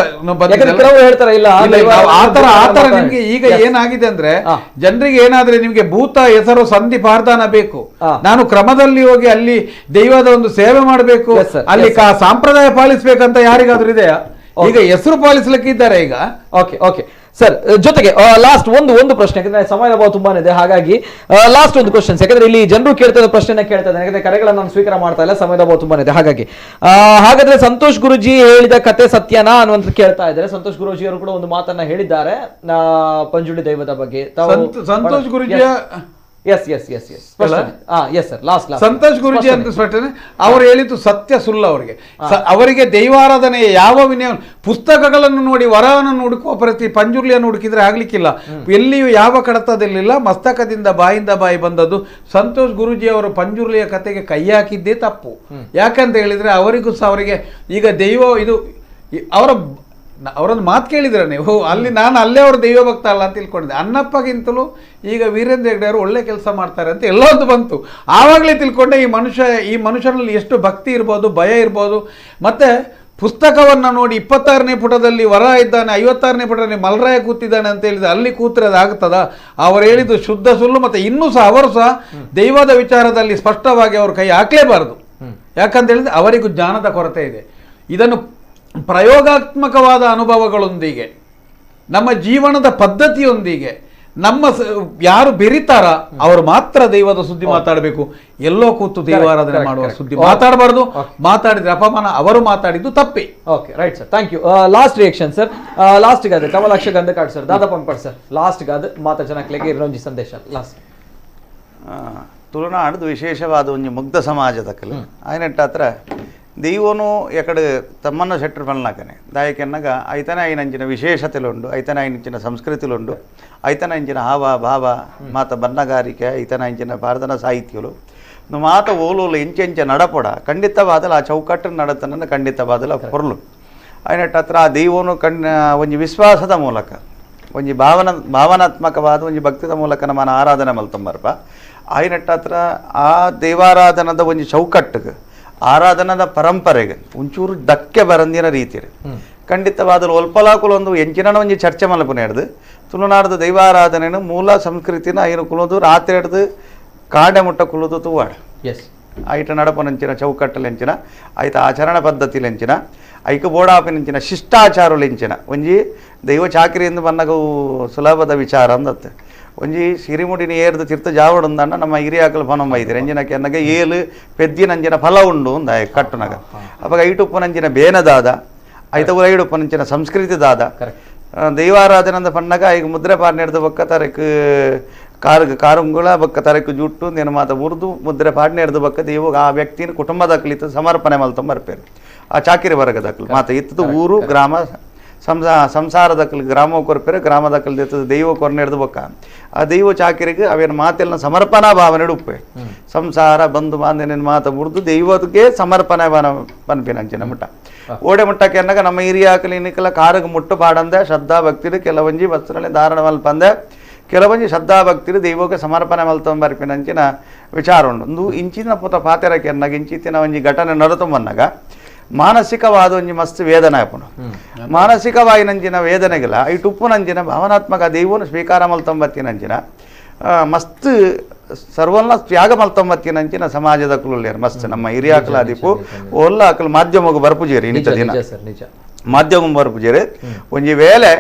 ಹೇಳ್ತಾರೆ. ಇಲ್ಲ ಆತರ ನಿಮ್ಗೆ ಈಗ ಏನಾಗಿದೆ ಅಂದ್ರೆ ಜನರಿಗೆ ಏನಾದ್ರೆ ನಿಮ್ಗೆ ಭೂತ ಹೆಸರು ಸಂಧಿ ಪಾರ್ದಾನ ಬೇಕು, ನಾನು ಕ್ರಮದಲ್ಲಿ ಹೋಗಿ ಅಲ್ಲಿ ದೈವದ ಒಂದು ಸೇವೆ ಮಾಡಬೇಕು, ಅಲ್ಲಿ ಸಂಪ್ರದಾಯ ಪಾಲಿಸ್ಬೇಕಂತ ಯಾರಿಗಾದ್ರೂ ಇದೆಯಾ? ಈಗ ಹೆಸರು ಪಾಲಿಸ್ಲಿಕ್ಕಿದ್ದಾರೆ ಈಗ. ಓಕೆ ಓಕೆ ಸರ್, ಜೊತೆಗೆ ಲಾಸ್ಟ್ ಒಂದು ಪ್ರಶ್ನೆ, ಯಾಕಂದ್ರೆ ಸಮಯದ ಅಭಾವ ತುಂಬಾನೇ ಇದೆ, ಹಾಗಾಗಿ ಲಾಸ್ಟ್ ಒಂದು ಕ್ವಶನ್ಸ್, ಯಾಕಂದ್ರೆ ಇಲ್ಲಿ ಜನರು ಕೇಳ್ತಾ ಪ್ರಶ್ನೆ ಕೇಳ್ತಾ ಇದ್ದಾರೆ, ಯಾಕಂದ್ರೆ ಕರೆಗಳನ್ನು ನಾನು ಸ್ವೀಕಾರ ಮಾಡ್ತಾ ಇಲ್ಲ, ಸಮಯದ ಅಭಾವ ತುಂಬಾನೇ ಇದೆ, ಹಾಗಾಗಿ ಹಾಗಾದ್ರೆ ಸಂತೋಷ್ ಗುರುಜಿ ಹೇಳಿದ ಕತೆ ಸತ್ಯನಾ ಅನ್ನುವಂತ ಕೇಳ್ತಾ ಇದ್ದಾರೆ. ಸಂತೋಷ್ ಗುರುಜಿ ಅವರು ಕೂಡ ಒಂದು ಮಾತನ್ನ ಹೇಳಿದ್ದಾರೆ ಪಂಜುಳಿ ದೈವದ ಬಗ್ಗೆ. ಸಂತೋಷ್ ಗುರುಜಿಯ ಸಂತೋಷ್ ಗುರುಜಿ ಅಂತ ಸ್ಪಷ್ಟನೆ ಅವರು ಹೇಳಿದ್ದು ಸತ್ಯ ಸುಳ್ಳು. ಅವರಿಗೆ ದೈವಾರಾಧನೆಯ ಯಾವ ವಿನಯ ಪುಸ್ತಕಗಳನ್ನು ನೋಡಿ ವರವನ್ನು ಹುಡುಕುವ ಪ್ರತಿ ಪಂಜುರ್ಲಿಯನ್ನು ಹುಡುಕಿದ್ರೆ ಆಗ್ಲಿಕ್ಕಿಲ್ಲ. ಎಲ್ಲಿಯೂ ಯಾವ ಕಡತದಲ್ಲಿಲ್ಲ, ಮಸ್ತಕದಿಂದ ಬಾಯಿಂದ ಬಾಯಿ ಬಂದದ್ದು. ಸಂತೋಷ್ ಗುರುಜಿ ಅವರು ಪಂಜುರ್ಲಿಯ ಕತೆಗೆ ಕೈ ಹಾಕಿದ್ದೇ ತಪ್ಪು. ಯಾಕಂತ ಹೇಳಿದ್ರೆ ಅವರಿಗೂ ಸಹ ಅವರಿಗೆ ಈಗ ದೈವ ಇದು ಅವರೊಂದು ಮಾತು ಕೇಳಿದ್ರೆ ನೀವು ಅಲ್ಲಿ ನಾನು ಅಲ್ಲೇ ಅವರು ದೈವ ಭಕ್ತ ಅಲ್ಲ ಅಂತ ತಿಳ್ಕೊಂಡಿದ್ದೆ. ಅನ್ನಪ್ಪಗಿಂತಲೂ ಈಗ ವೀರೇಂದ್ರ ಹೆಗ್ಡೆ ಅವರು ಒಳ್ಳೆ ಕೆಲಸ ಮಾಡ್ತಾರೆ ಅಂತ ಎಲ್ಲೊಂದು ಬಂತು. ಆವಾಗಲೇ ತಿಳ್ಕೊಂಡೆ ಈ ಮನುಷ್ಯನಲ್ಲಿ ಎಷ್ಟು ಭಕ್ತಿ ಇರ್ಬೋದು, ಭಯ ಇರ್ಬೋದು. ಮತ್ತು ಪುಸ್ತಕವನ್ನು ನೋಡಿ 26ನೇ ಪುಟದಲ್ಲಿ ವರ ಇದ್ದಾನೆ, 56ನೇ ಪುಟದಲ್ಲಿ ಮಲ್ರಾಯ ಕೂತಿದ್ದಾನೆ ಅಂತ ಹೇಳಿದ್ರೆ ಅಲ್ಲಿ ಕೂತ್ರೆ ಅದಾಗ್ತದ? ಅವರು ಹೇಳಿದ್ದು ಶುದ್ಧ ಸುಳ್ಳು. ಮತ್ತು ಇನ್ನೂ ಸಹ ಅವರು ಸಹ ದೈವದ ವಿಚಾರದಲ್ಲಿ ಸ್ಪಷ್ಟವಾಗಿ ಅವರು ಕೈ ಹಾಕಲೇಬಾರದು. ಯಾಕಂತ ಹೇಳಿದ್ರೆ ಅವರಿಗೂ ಜ್ಞಾನದ ಕೊರತೆ ಇದೆ. ಇದನ್ನು ಪ್ರಯೋಗಾತ್ಮಕವಾದ ಅನುಭವಗಳೊಂದಿಗೆ, ನಮ್ಮ ಜೀವನದ ಪದ್ಧತಿಯೊಂದಿಗೆ ನಮ್ಮ ಯಾರು ಬೆರಿತಾರ ಅವರು ಮಾತ್ರ ದೈವದ ಸುದ್ದಿ ಮಾತಾಡಬೇಕು. ಎಲ್ಲೋ ಕೂತು ದೈವಾರಾಧನೆ ಮಾಡುವ ಸುದ್ದಿ ಮಾತಾಡಬಾರ್ದು. ಮಾತಾಡಿದ್ರೆ ಅಪಮಾನ. ಅವರು ಮಾತಾಡಿದ್ದು ತಪ್ಪೇ. Okay, right sir, thank you. Last reaction sir, last ಗಾದೆ ಕಮಲಾಕ್ಷ ಗಂಧಕಾಡ್ ಸರ್, ದಾದಾ ಪಂಪಡ್ ಸರ್, ಲಾಸ್ಟ್ ಗಾದೆ ಮಾತಾ ಜನಕ್ಕೆ ಇರೋಂಜಿ ಸಂದೇಶ ಲಾಸ್ಟ್. ತುಳುನಾಡ್ದು ವಿಶೇಷವಾದ ಒಂದು ಮುಗ್ಧ ಸಮಾಜದಕ್ಕಲ್ಲ ಆಯ್ನಟ್ಟ ಹತ್ರ ದೈವನು ಎಕಡೆ ತಮ್ಮನ್ನ ಶೆಟ್ಟರು ಪಲ್ನಾಕನೆ ದಾಯಕೆನ್ನಾಗ ಐತನ ಐನಂಚಿನ ವಿಶೇಷತೆಲುಂಡು, ಐತನ ಐನಂಚಿನ ಸಂಸ್ಕೃತಿಲುಂಡು, ಐತನ ಇಂಚಿನ ಹಾವ ಭಾವ ಮಾತ ಬನ್ನಗಾರಿಕೆ, ಐತನ ಇಂಚಿನ ಭಾರತನ ಸಾಹಿತ್ಯಗಳು ಮಾತ ಓಲೋಲು ಎಂಚೆಂಚ ನಡಪಡ ಖಂಡಿತವಾದಲ್ಲ ಆ ಚೌಕಟ್ಟನ್ನು ನಡತನ ಖಂಡಿತವಾದಲ್ಲ ಪೊರ್ಲು ಐನಟ್ಟ ಹತ್ರ ಆ ದೈವನು ಒಂಜಿ ವಿಶ್ವಾಸದ ಮೂಲಕ ಒಂಜಿ ಭಾವನಾತ್ಮಕವಾದ ಒಂಜಿ ಭಕ್ತಿದ ಮೂಲಕ ನಮ್ಮನ್ನು ಆರಾಧನೆ ಮಲ್ತಂಬರ್ಪ ಆಯ್ನಟ್ಟ ಹತ್ರ ಆ ದೇವಾರಾಧನದ ಒಂಜಿ ಚೌಕಟ್ಟಿಗೆ ಆರಾಧನದ ಪರಂಪರೆಗೆ ಒಂಚೂರು ಧಕ್ಕೆ ಬರಂದಿನ ರೀತಿ ಖಂಡಿತವಾದ ಒಲ್ಪಲಾಕುಲು ಒಂದು ಎಂಚಿನ ಒಂಜಿ ಚರ್ಚೆ ಮಲ್ಪನೆ ಹಿಡ್ದು ತುಳುನಾಡ್ದು ದೈವಾರಾಧನೆಯನ್ನು ಮೂಲ ಸಂಸ್ಕೃತಿನ ಐನು ಕುಲೋದು ರಾತ್ರಿ ಹಿಡ್ದು ಕಾಡೆ ಮುಟ್ಟ ಕುಲೋದು ತೂವಾಡ ಐಟ ನಡಪನಂಚಿನ ಚೌಕಟ್ಟಲೆಂಚಿನ ಐತ ಆಚರಣ ಪದ್ಧತಿಲೆಂಚಿನ ಐಕ ಬೋಡಾಪಿನಂಚಿನ ಶಿಷ್ಟಾಚಾರಲೆಂಚಿನ ಒಂಜಿ ದೈವ ಚಾಕರಿಯಿಂದ ಬನ್ನಗು ಸುಲಭದ ವಿಚಾರ ಅಂದತ್ತೆ ಒಂಜಿ ಸಿರಿಮುಡಿನಿ ಏರ್ದು ತೀರ್ಥ ಜಾವಡುಂದಣ್ಣ ನಮ್ಮ ಹಿರಿಯಾಕಲು ಪನೊಂಬ ಐತಿರಿ ಎಂಜಿನಕ್ಕೆ ಅನ್ನಗೆ ಏಲು ಪೆದ್ದಿನಂಜಿನ ಫಲ ಉಂಡು ಅಂದ ಕಟ್ಟುನಗ ಅವಾಗ ಐಟುಪ್ಪನಂಚಿನ ಬೇನದಾದ ಐತವು ಐಡುಪ್ಪನಂಚಿನ ಸಂಸ್ಕೃತಿ ದಾದ ದೈವಾರಾಧನದ ಪನ್ನಗ ಈಗ ಮುದ್ರೆ ಪಾಡ್ನೆಡ್ದು ಬೊಕ್ಕ ತರಕ್ ಕಾರುಂಗುಳ ಬೊಕ್ಕ ತರಕ್ ಜುಟ್ಟು ನೆನ ಮಾತ ಉರ್ದು ಮುದ್ರೆ ಪಾಡ್ನೆಡ್ದು ಬೊಕ್ಕ ದೇವ ಆ ವ್ಯಕ್ತಿನ ಕುಟುಂಬದಕ್ಲಿತ್ತು ಸಮರ್ಪಣೆ ಮಲ್ತಂಬರ್ಪೇರು ಆ ಚಾಕಿರಿ ವರ್ಗದಕ್ಲು ಮಾತ ಇತ್ತದು ಊರು ಗ್ರಾಮ ಸಂಸಾರದಕ್ಕಲು ಗ್ರಾಮ ಕೊರ್ಪೆರೆ ಗ್ರಾಮದಕ್ಕಲು ಇರ್ತದೆ ದೈವ ಕೊರ್ನೆಡ್ದು ಬೊಕ್ಕ ಆ ದೈವ ಚಾಕಿರಿಗೆ ಅವೇನು ಮಾತೆಲ್ಲ ಸಮರ್ಪಣಾ ಭಾವನೆ ಉಪ್ಪೆ ಸಂಸಾರ ಬಂಧು ಬಾಂಧವ್ಯನ ಮಾತ ಮುರಿದು ದೈವಕ್ಕೆ ಸಮರ್ಪಣೆ ಪನ್ಪಿನಂಚಿನ ಮುಟ್ಟ ಓಡೆ ಮುಟ್ಟಕ್ಕೆ ಅನ್ನಗ ನಮ್ಮ ಹಿರಿಯಾಕಲಿ ನಿಕ್ಕಲ ಕಾರಗ ಮುಟ್ಟು ಪಾಡಂದೆ ಶ್ರದ್ಧಾ ಭಕ್ತಿರು ಕೆಲವೊಂಜಿ ವಸ್ತ್ರನೆ ಧಾರಣ ಮಲ್ಪಂದೆ ಕೆಲವೊಂಜಿ ಶ್ರದ್ಧಾ ಭಕ್ತಿರು ದೈವಕ್ಕೆ ಸಮರ್ಪಣೆ ಮಲ್ತಂಬರ್ಪಿನಂಚಿನ ವಿಚಾರ ಉಂಡು ಒಂದು ಇಂಚಿನ ಪುತ ಪಾತೆರಕ್ಕೆ ಅನ್ನಗ ಇಂಚಿತ್ತಿನ ಒಂಜಿ ಘಟನೆ ನಡತುಂಬನ್ನಗ ಮಾನಸಿಕವಾದ ಒಂಜಿ ಮಸ್ತ್ ವೇದನೆ ಆಪುನು ಮಾನಸಿಕವಾಯಿನಂಚಿನ ವೇದನೆಗಳ ಇಟ್ಟು ಉಪ್ಪುನಂಚಿನ ಭಾವನಾತ್ಮಕ ದೈವನು ಸ್ವೀಕಾರ ಮಲ್ತಂಬತ್ತಿನಂಚಿನ ಮಸ್ತ್ ಸರ್ವನ್ನ ತ್ಯಾಗ ಮಲ್ತಂಬತ್ತಿನಂಚಿನ ಸಮಾಜದ ಕುಲುಲ್ಯರು ಮಸ್ತ್ ನಮ್ಮ ಹಿರಿಯಾಕಲ ಆದಿಪು ಒಲ್ಲ ಆಕಲು ಮಾಧ್ಯಮಗೂ ಬರ್ಪುಜೇರಿ ಇನ್ನಿತ ದಿನ ಮಾಧ್ಯಮ ಬರ್ಪುಜೇರಿ ಒಂಜಿ ವೇಳೆ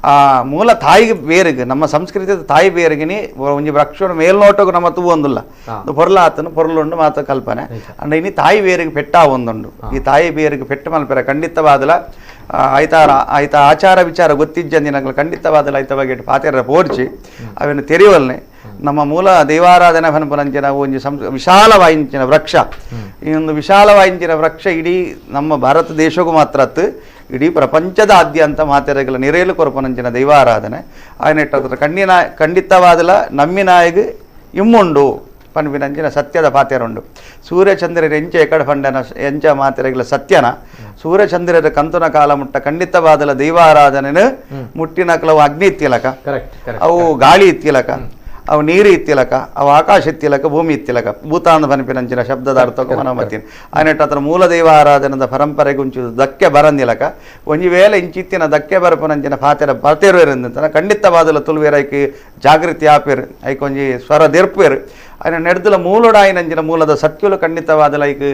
ಆ ಮೂಲ ತಾಯಿಗೆ ಬೇರೆಗೆ ನಮ್ಮ ಸಂಸ್ಕೃತಿದ ತಾಯಿ ಬೇರೆಗಿನಿ ಒಂಜಿ ವೃಕ್ಷ ಮೇಲ್ನೋಟಗೂ ನಮ್ಮ ತೂ ಒಂದಿಲ್ಲ ಪೊರ್ಲ ಆತನು ಪೊರ್ಲುಂಡು ಮಾತ ಕಲ್ಪನೆ ಅಂಡ್ ಇನ್ನು ತಾಯಿ ಬೇರೆಗೆ ಪೆಟ್ಟ ಒಂದುಂಡು ಈ ತಾಯಿ ಬೇರೆಗೆ ಪೆಟ್ಟು ಮಲ್ಪೆರ ಖಂಡಿತವಾದಲ ಆಯ್ತ ಆಚಾರ ವಿಚಾರ ಗೊತ್ತಿಜ್ಜಂದಿನಗಳು ಖಂಡಿತವಾದಲ ಆಯ್ತ ಬಗ್ಗೆ ಪಾತೆರ ಪೋಡ್ಚಿ ಅವೇನು ತೆರೆಯುವಲ್ನೆ ನಮ್ಮ ಮೂಲ ದೈವಾರಾಧನೆ ಪನಪನಂಚಿನ ಒಂಜಿ ವಿಶಾಲವಾಯಿಂಚಿನ ವೃಕ್ಷ ಈ ಒಂದು ವಿಶಾಲವಾಯಿಂಚಿನ ವೃಕ್ಷ ಇಡೀ ನಮ್ಮ ಭಾರತ ದೇಶಕ್ಕೂ ಮಾತ್ರ ಇಡೀ ಪ್ರಪಂಚದಾದ್ಯಂತ ಮಾತೆರೆಗಳ ನಿರೇಲು ಕೊರಪನಂಚಿನ ದೈವಾರಾಧನೆ ಆಯ್ನೆಟ್ಟ ಖಂಡಿತವಾದಲ ನಮ್ಮಿನಾಯಿಗೆ ಇಮ್ಮುಂಡು ಪನ್ಪಿನಂಚಿನ ಸತ್ಯದ ಪಾತೆರುಂಡು ಸೂರ್ಯಚಂದ್ರರ ಎಂಚ ಎಕಡೆ ಪಂಡನ ಎಂಚ ಮಾತೆರೆಗಳ ಸತ್ಯನ ಸೂರ್ಯಚಂದ್ರರ ಕಂತುನ ಕಾಲ ಮುಟ್ಟ ಖಂಡಿತವಾದಲ ದೈವಾರಾಧನೆ ಮುಟ್ಟಿನ ಕೆಲವು ಅಗ್ನಿ ಇತ್ತಿಲಕ ಅವು ಗಾಳಿ ಇತ್ತಿಲಕ ಅವು ನೀರು ಇತ್ತಿಲಕ ಅವು ಆಕಾಶ ಇತ್ತಿಲಕ ಭೂಮಿ ಇತ್ತಿಲಕ ಭೂತಾಂದ ಬನಪಿನಂಚಿನ ಶಬ್ದದ ಅರ್ಥಕ್ಕೂ ಮನಮತ್ತೀನಿ ಆನೆಟ್ಟು ಅದರ ಮೂಲದೈವ ಆರಾಧನದ ಪರಂಪರೆಗೆ ಉಂಚು ದಕ್ಕೆ ಬರಂದಿಲಕ ಒಂಜಿ ವೇಳೆ ಇಂಚಿತ್ತಿನ ದಕ್ಕೆ ಬರಪನಂಚಿನ ಪಾತೆರ ಬರ್ತೇರು ಇರಂತ ಖಂಡಿತವಾದಲ ತುಳುವೇರೈಕೆ ಜಾಗೃತಿ ಆಪೇರು ಐಕೊಂಜಿ ಸ್ವರ ದೆರ್ಪೇರು ఆయన నెడుతుల మూలుడు ఆయనంచిన మూలದ ಸತ್ಯುಲು ಖಂಡಿತವಾದಲ ಐಕ್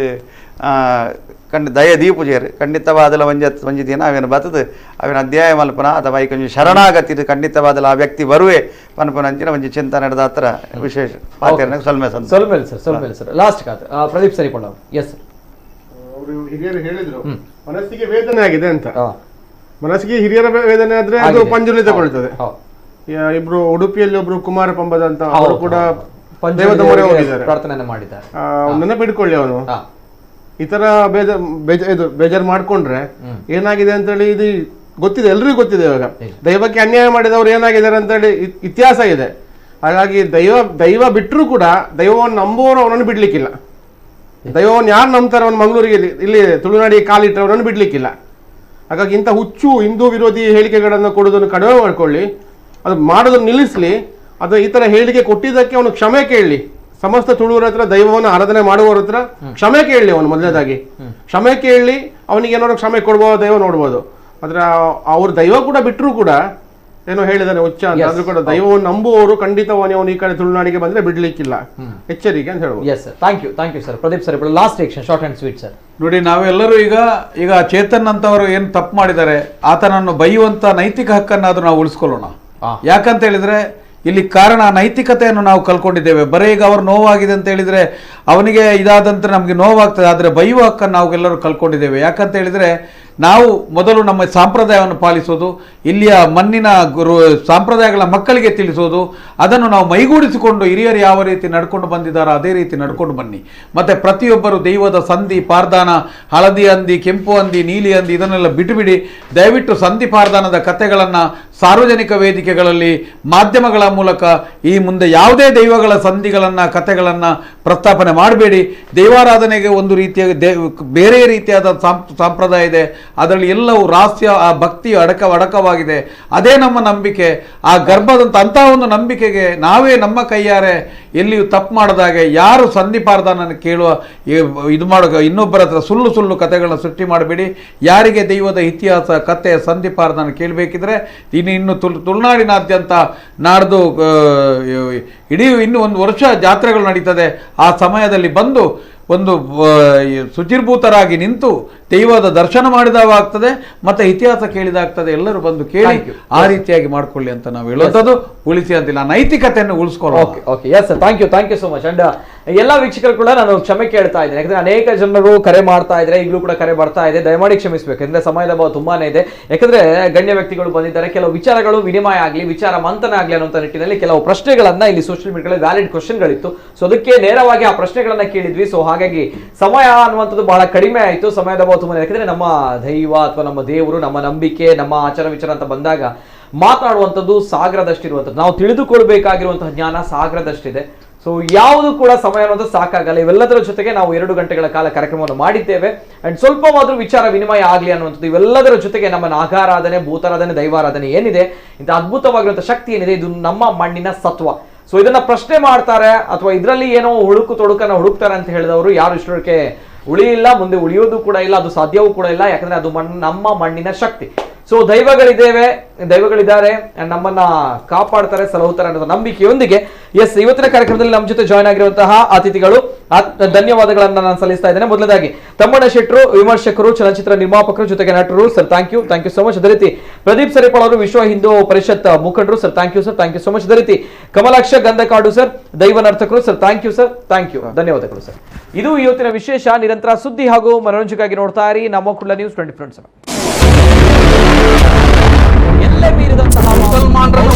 ದಯ ದೀಪುಜೇರು ಖಂಡಿತವಾದಲ ಒಂಜಿ ದಿನ ಅವೇನು ಬತ್ತದು ಅವೇನು ಅಧ್ಯಾಯ ಮಲ್ಪನ ಅಥವಾ ಐ ಕೊಂಚ ಶರಣಾಗತಿ ಖಂಡಿತವಾದಲ ಆ ವ್ಯಕ್ತಿ ಬರುವೆ ಪನ್ಪನಂಚಿನ ಒಂಜಿ ಚಿಂತ ನಡೆದ ಹತ್ರ ವಿಶೇಷ ಪಾತ್ರ ಸರ್ ಲಾಸ್ಟ್ ಕಾದು ಪ್ರದೀಪ್ ಸರಿಕೊಂಡ ಎಸ್ ಸರ್ ಅವರು ಹಿರಿಯರು ಹೇಳಿದ್ರು ಮನಸ್ಸಿಗೆ ವೇದನೆ ಆಗಿದೆ ಅಂತ ಮನಸ್ಸಿಗೆ ಹಿರಿಯರ ವೇದನೆ ಆದ್ರೆ ಅದು ಪಂಜುಲಿ ತಗೊಳ್ತದೆ ಇಬ್ರು ಉಡುಪಿಯಲ್ಲಿ ಒಬ್ರು ಕುಮಾರ ಪಂಬದ ಅಂತ ಅವರು ಕೂಡ ದೇವದ ಮೊರೆ ಹೋಗಿದ್ದಾರೆ ಪ್ರಾರ್ಥನೆ ಮಾಡಿದ್ದಾರೆ ನೆನಪಿಡ್ಕೊಳ್ಳಿ ಅವನು ಈ ತರ ಬೇಜಾರು ಮಾಡ್ಕೊಂಡ್ರೆ ಏನಾಗಿದೆ ಅಂತ ಹೇಳಿ ಇದು ಗೊತ್ತಿದೆ, ಎಲ್ರಿಗೂ ಗೊತ್ತಿದೆ. ಇವಾಗ ದೈವಕ್ಕೆ ಅನ್ಯಾಯ ಮಾಡಿದವರು ಏನಾಗಿದ್ದಾರೆ ಅಂತ ಹೇಳಿ ಇತಿಹಾಸ ಇದೆ. ಹಾಗಾಗಿ ದೈವ ಬಿಟ್ಟರು ಕೂಡ ದೈವವನ್ನು ನಂಬುವವರು ಅವನನ್ನು ಬಿಡ್ಲಿಕ್ಕಿಲ್ಲ. ದೈವವನ್ನು ಯಾರು ನಂಬ್ತಾರೆ ಅವನು ಮಂಗಳೂರಿಗೆ ಇಲ್ಲಿ ತುಳುನಾಡಿಗೆ ಕಾಲಿಟ್ಟರೆ ಅವನನ್ನು ಬಿಡ್ಲಿಕ್ಕಿಲ್ಲ. ಹಾಗಾಗಿ ಇಂಥ ಹುಚ್ಚು ಹಿಂದೂ ವಿರೋಧಿ ಹೇಳಿಕೆಗಳನ್ನು ಕೊಡೋದನ್ನು ಕಡಿಮೆ ಮಾಡ್ಕೊಳ್ಳಿ, ಅದು ಮಾಡೋದನ್ನು ನಿಲ್ಲಿಸಲಿ. ಅದು ಈ ತರ ಹೇಳಿಕೆ ಕೊಟ್ಟಿದ್ದಕ್ಕೆ ಅವನು ಕ್ಷಮೆ ಕೇಳಲಿ. ಸಮಸ್ತ ತುಳುವರ ಹತ್ರ ದೈವವನ್ನು ಆರಾಧನೆ ಮಾಡುವವರ ಹತ್ರ ಕ್ಷಮೆ ಕೇಳಲಿ. ಅವನು ಮೊದಲನೇದಾಗಿ ಕ್ಷಮೆ ಕೇಳಲಿ. ಅವನಿಗೆ ಏನಾದ್ರು ಕ್ಷಮೆ ಕೊಡ್ಬೋದು, ದೈವ ನೋಡ್ಬೋದು. ಆದ್ರೆ ಅವ್ರ ದೈವ ಕೂಡ ಬಿಟ್ಟರು ಕೂಡ ಏನೋ ಹೇಳಿದಾನೆ ಹುಚ್ಚ ಅಂತ, ಆದ್ರೂ ಕೂಡ ದೈವವನ್ನು ನಂಬುವವರು ಖಂಡಿತವಾಗಿ ಅವನು ಈ ಕಡೆ ತುಳುನಾಡಿಗೆ ಬಂದ್ರೆ ಬಿಡ್ಲಿಕ್ಕಿಲ್ಲ, ಎಚ್ಚರಿಕೆ ಅಂತ ಹೇಳ್ಬೋದು. Yes sir, thank you sir. Pradeep sir, last reaction, short and sweet sir. ನೋಡಿ, ನಾವೆಲ್ಲರೂ ಈಗ ಚೇತನ್ ಅಂತವರು ಏನು ತಪ್ಪು ಮಾಡಿದ್ದಾರೆ ಆತನನ್ನು ಬೈಯುವಂತ ನೈತಿಕ ಹಕ್ಕನ್ನಾದ್ರೂ ನಾವು ಉಳಿಸ್ಕೊಳ್ಳೋಣ. ಯಾಕಂತ ಹೇಳಿದ್ರೆ ಇಲ್ಲಿ ಕಾರಣ ನೈತಿಕತೆಯನ್ನು ನಾವು ಕಳ್ಕೊಂಡಿದ್ದೇವೆ. ಬರೀ ಈಗ ಅವ್ರು ನೋವಾಗಿದೆ ಅಂತ ಹೇಳಿದ್ರೆ ಅವನಿಗೆ ಇದಾದಂತೆ ನಮಗೆ ನೋವಾಗ್ತದೆ, ಆದರೆ ಬೈಯುವ ಹಕ್ಕನ್ನು ನಾವೆಲ್ಲರೂ ಕಳ್ಕೊಂಡಿದ್ದೇವೆ. ಯಾಕಂತ ಹೇಳಿದ್ರೆ ನಾವು ಮೊದಲು ನಮ್ಮ ಸಂಪ್ರದಾಯವನ್ನು ಪಾಲಿಸೋದು, ಇಲ್ಲಿಯ ಮಣ್ಣಿನ ಸಂಪ್ರದಾಯಗಳ ಮಕ್ಕಳಿಗೆ ತಿಳಿಸೋದು, ಅದನ್ನು ನಾವು ಮೈಗೂಡಿಸಿಕೊಂಡು ಹಿರಿಯರು ಯಾವ ರೀತಿ ನಡ್ಕೊಂಡು ಬಂದಿದ್ದಾರೋ ಅದೇ ರೀತಿ ನಡ್ಕೊಂಡು ಬನ್ನಿ. ಮತ್ತು ಪ್ರತಿಯೊಬ್ಬರು ದೈವದ ಸಂಧಿ ಪಾರ್ದಾನ, ಹಳದಿ ಹಂದಿ, ಕೆಂಪು ಹಂದಿ, ನೀಲಿ ಹಂದಿ ಇದನ್ನೆಲ್ಲ ಬಿಟ್ಟುಬಿಡಿ. ದಯವಿಟ್ಟು ಸಂಧಿ ಪಾರ್ದಾನದ ಕಥೆಗಳನ್ನು ಸಾರ್ವಜನಿಕ ವೇದಿಕೆಗಳಲ್ಲಿ ಮಾಧ್ಯಮಗಳ ಮೂಲಕ ಈ ಮುಂದೆ ಯಾವುದೇ ದೈವಗಳ ಸಂಧಿಗಳನ್ನು ಕಥೆಗಳನ್ನು ಪ್ರಸ್ತಾಪನೆ ಮಾಡಬೇಡಿ. ದೈವಾರಾಧನೆಗೆ ಒಂದು ರೀತಿಯ ಬೇರೆ ರೀತಿಯಾದ ಸಂಪ್ರದಾಯ ಇದೆ, ಅದರಲ್ಲಿ ಎಲ್ಲವೂ ರಹಸ್ಯ, ಆ ಭಕ್ತಿಯು ಅಡಕವಾಗಿದೆ. ಅದೇ ನಮ್ಮ ನಂಬಿಕೆ. ಆ ಗರ್ಭದಂತ ಅಂತಹ ಒಂದು ನಂಬಿಕೆಗೆ ನಾವೇ ನಮ್ಮ ಕೈಯಾರೆ ಎಲ್ಲಿಯೂ ತಪ್ಪು ಮಾಡದಾಗೆ ಯಾರು ಸಂಧಿಪಾರ್ದಾನನ್ನು ಕೇಳುವ ಇದು ಮಾಡೋ ಇನ್ನೊಬ್ಬರ ಹತ್ರ ಸುಳ್ಳು ಕಥೆಗಳನ್ನ ಸೃಷ್ಟಿ ಮಾಡಬೇಡಿ. ಯಾರಿಗೆ ದೈವದ ಇತಿಹಾಸ ಕಥೆ ಸಂಧಿಪಾರ್ದಾನ ಕೇಳಬೇಕಿದ್ರೆ ಇನ್ನು ತುಳುನಾಡಿನಾದ್ಯಂತ ನಾಡ್ದು ಇನ್ನು 1 ವರ್ಷ ಜಾತ್ರೆಗಳು ನಡೀತದೆ. ಆ ಸಮಯದಲ್ಲಿ ಬಂದು ಒಂದು ಶುಚಿರ್ಭೂತರಾಗಿ ನಿಂತು ದೈವದ ದರ್ಶನ ಮಾಡಿದಾಗ್ತದೆ, ಮತ್ತೆ ಇತಿಹಾಸ ಕೇಳಿದಾಗ್ತದೆ. ಎಲ್ಲರೂ ಬಂದು ಕೇಳಿ ಆ ರೀತಿಯಾಗಿ ಮಾಡ್ಕೊಳ್ಳಿ ಅಂತ ನಾವು ಹೇಳೋದು. ಉಳಿಸಿ ಅಂತಿಲ್ಲ, ನೈತಿಕತೆಯನ್ನು ಉಳಿಸ್ಕೊಳ್ಳೋಣ. Okay, yes sir, thank you so much. And ಎಲ್ಲ ವೀಕ್ಷಕರು ಕೂಡ ನಾನು ಕ್ಷಮೆ ಕೇಳ್ತಾ ಇದ್ದೇನೆ, ಯಾಕಂದ್ರೆ ಅನೇಕ ಜನರು ಕರೆ ಮಾಡ್ತಾ ಇದ್ರೆ, ಈಗಲೂ ಕೂಡ ಕರೆ ಬರ್ತಾ ಇದೆ. ದಯಮಾಡಿ ಕ್ಷಮಿಸಬೇಕು, ಯಾಕಂದ್ರೆ ಸಮಯದ ಅಭಾವ ತುಂಬಾನೇ ಇದೆ. ಯಾಕಂದ್ರೆ ಗಣ್ಯ ವ್ಯಕ್ತಿಗಳು ಬಂದಿದ್ದಾರೆ, ಕೆಲವು ವಿಚಾರಗಳು ವಿನಿಮಯ ಆಗಲಿ, ವಿಚಾರ ಮಂಥನ ಆಗಲಿ ಅನ್ನುವಂಥ ನಿಟ್ಟಿನಲ್ಲಿ ಕೆಲವು ಪ್ರಶ್ನೆಗಳನ್ನ ಇಲ್ಲಿ ಸೋಷಿಯಲ್ ಮೀಡಿಯಾಗಳಲ್ಲಿ ವ್ಯಾಲಿಡ್ ಕ್ವಶನ್ಗಳಿತ್ತು. ಸೊ ಅದಕ್ಕೆ ನೇರವಾಗಿ ಆ ಪ್ರಶ್ನೆಗಳನ್ನ ಕೇಳಿದ್ವಿ. ಸೊ ಹಾಗಾಗಿ ಸಮಯ ಅನ್ನುವಂಥದ್ದು ಬಹಳ ಕಡಿಮೆ ಆಯಿತು. ಸಮಯದ ಅಭಾವ ತುಂಬಾ, ಯಾಕಂದ್ರೆ ನಮ್ಮ ದೈವ ಅಥವಾ ನಮ್ಮ ದೇವರು, ನಮ್ಮ ನಂಬಿಕೆ, ನಮ್ಮ ಆಚಾರ ವಿಚಾರ ಅಂತ ಬಂದಾಗ ಮಾತನಾಡುವಂಥದ್ದು ಸಾಗರದಷ್ಟಿರುವಂಥದ್ದು. ನಾವು ತಿಳಿದುಕೊಳ್ಬೇಕಾಗಿರುವಂತಹ ಜ್ಞಾನ ಸಾಗರದಷ್ಟಿದೆ. ಸೊ ಯಾವುದು ಕೂಡ ಸಮಯ ಅನ್ನೋದು ಸಾಕಾಗಲ್ಲ. ಇವೆಲ್ಲದರ ಜೊತೆಗೆ ನಾವು 2 ಗಂಟೆಗಳ ಕಾಲ ಕಾರ್ಯಕ್ರಮವನ್ನು ಮಾಡಿದ್ದೇವೆ. ಅಂಡ್ ಸ್ವಲ್ಪವಾದ್ರೂ ವಿಚಾರ ವಿನಿಮಯ ಆಗಲಿ ಅನ್ನುವಂಥದ್ದು. ಇವೆಲ್ಲದರ ಜೊತೆಗೆ ನಮ್ಮ ನಾಗಾರಾಧನೆ, ಭೂತಾರಾಧನೆ, ದೈವಾರಾಧನೆ ಏನಿದೆ, ಇಂಥ ಅದ್ಭುತವಾಗಿರುವಂಥ ಶಕ್ತಿ ಏನಿದೆ, ಇದು ನಮ್ಮ ಮಣ್ಣಿನ ಸತ್ವ. ಸೊ ಇದನ್ನ ಪ್ರಶ್ನೆ ಮಾಡ್ತಾರೆ ಅಥವಾ ಇದರಲ್ಲಿ ಏನೋ ತೊಡಕನ್ನ ಹುಡುಕ್ತಾರೆ ಅಂತ ಹೇಳಿದವರು ಯಾರು ಇಷ್ಟಕ್ಕೆ ಉಳಿಯಿಲ್ಲ, ಮುಂದೆ ಉಳಿಯೋದು ಕೂಡ ಇಲ್ಲ, ಅದು ಸಾಧ್ಯವೂ ಕೂಡ ಇಲ್ಲ. ಯಾಕಂದ್ರೆ ಅದು ನಮ್ಮ ಮಣ್ಣಿನ ಶಕ್ತಿ. ಸೊ ದೈವಗಳಿದ್ದಾರೆ, ನಮ್ಮನ್ನ ಕಾಪಾಡ್ತಾರೆ, ಸಲಹುತ್ತಾರೆ ಅನ್ನೋ ನಂಬಿಕೆಯೊಂದಿಗೆ ಎಸ್ ಇವತ್ತಿನ ಕಾರ್ಯಕ್ರಮದಲ್ಲಿ ನಮ್ಮ ಜೊತೆ ಜಾಯ್ನ್ ಆಗಿರುವಂತಹ ಅತಿಥಿಗಳು ಧನ್ಯವಾದಗಳನ್ನ ನಾನು ಸಲ್ಲಿಸ್ತಾ ಇದ್ದೇನೆ. ಮೊದಲದಾಗಿ ತಮ್ಮಣ್ಣ ಶೆಟ್ರು, ವಿಮರ್ಶಕರು, ಚಲನಚಿತ್ರ ನಿರ್ಮಾಪಕರು, ಜೊತೆಗೆ ನಟರು. Sir thank you so much. ಅದೇ ರೀತಿ ಪ್ರದೀಪ್ ಸರಿಪಾಳ್ ಅವರು, ವಿಶ್ವ ಹಿಂದೂ ಪರಿಷತ್ ಮುಖಂಡರು. Sir thank you so much. ಅದೇ ರೀತಿ ಕಮಲಾಕ್ಷ ಗಂಧಕಾಡು ಸರ್, ದೈವ ನರ್ತಕರು. ಸರ್ ಥ್ಯಾಂಕ್ ಯು, ಧನ್ಯವಾದಗಳು ಸರ್. ಇದು ಇವತ್ತಿನ ವಿಶೇಷ. ನಿರಂತರ ಸುದ್ದಿ ಹಾಗೂ ಮನೋರಂಜನೆಗಾಗಿ ನೋಡ್ತಾ ಇರಿ ನಮ್ಮ ಕುಳ್ಳ ನ್ಯೂಸ್ 24/7. ಎಲ್ಲೇ ಮೀರಿದಂತಹ ಮುಸಲ್ಮಾನರನ್ನು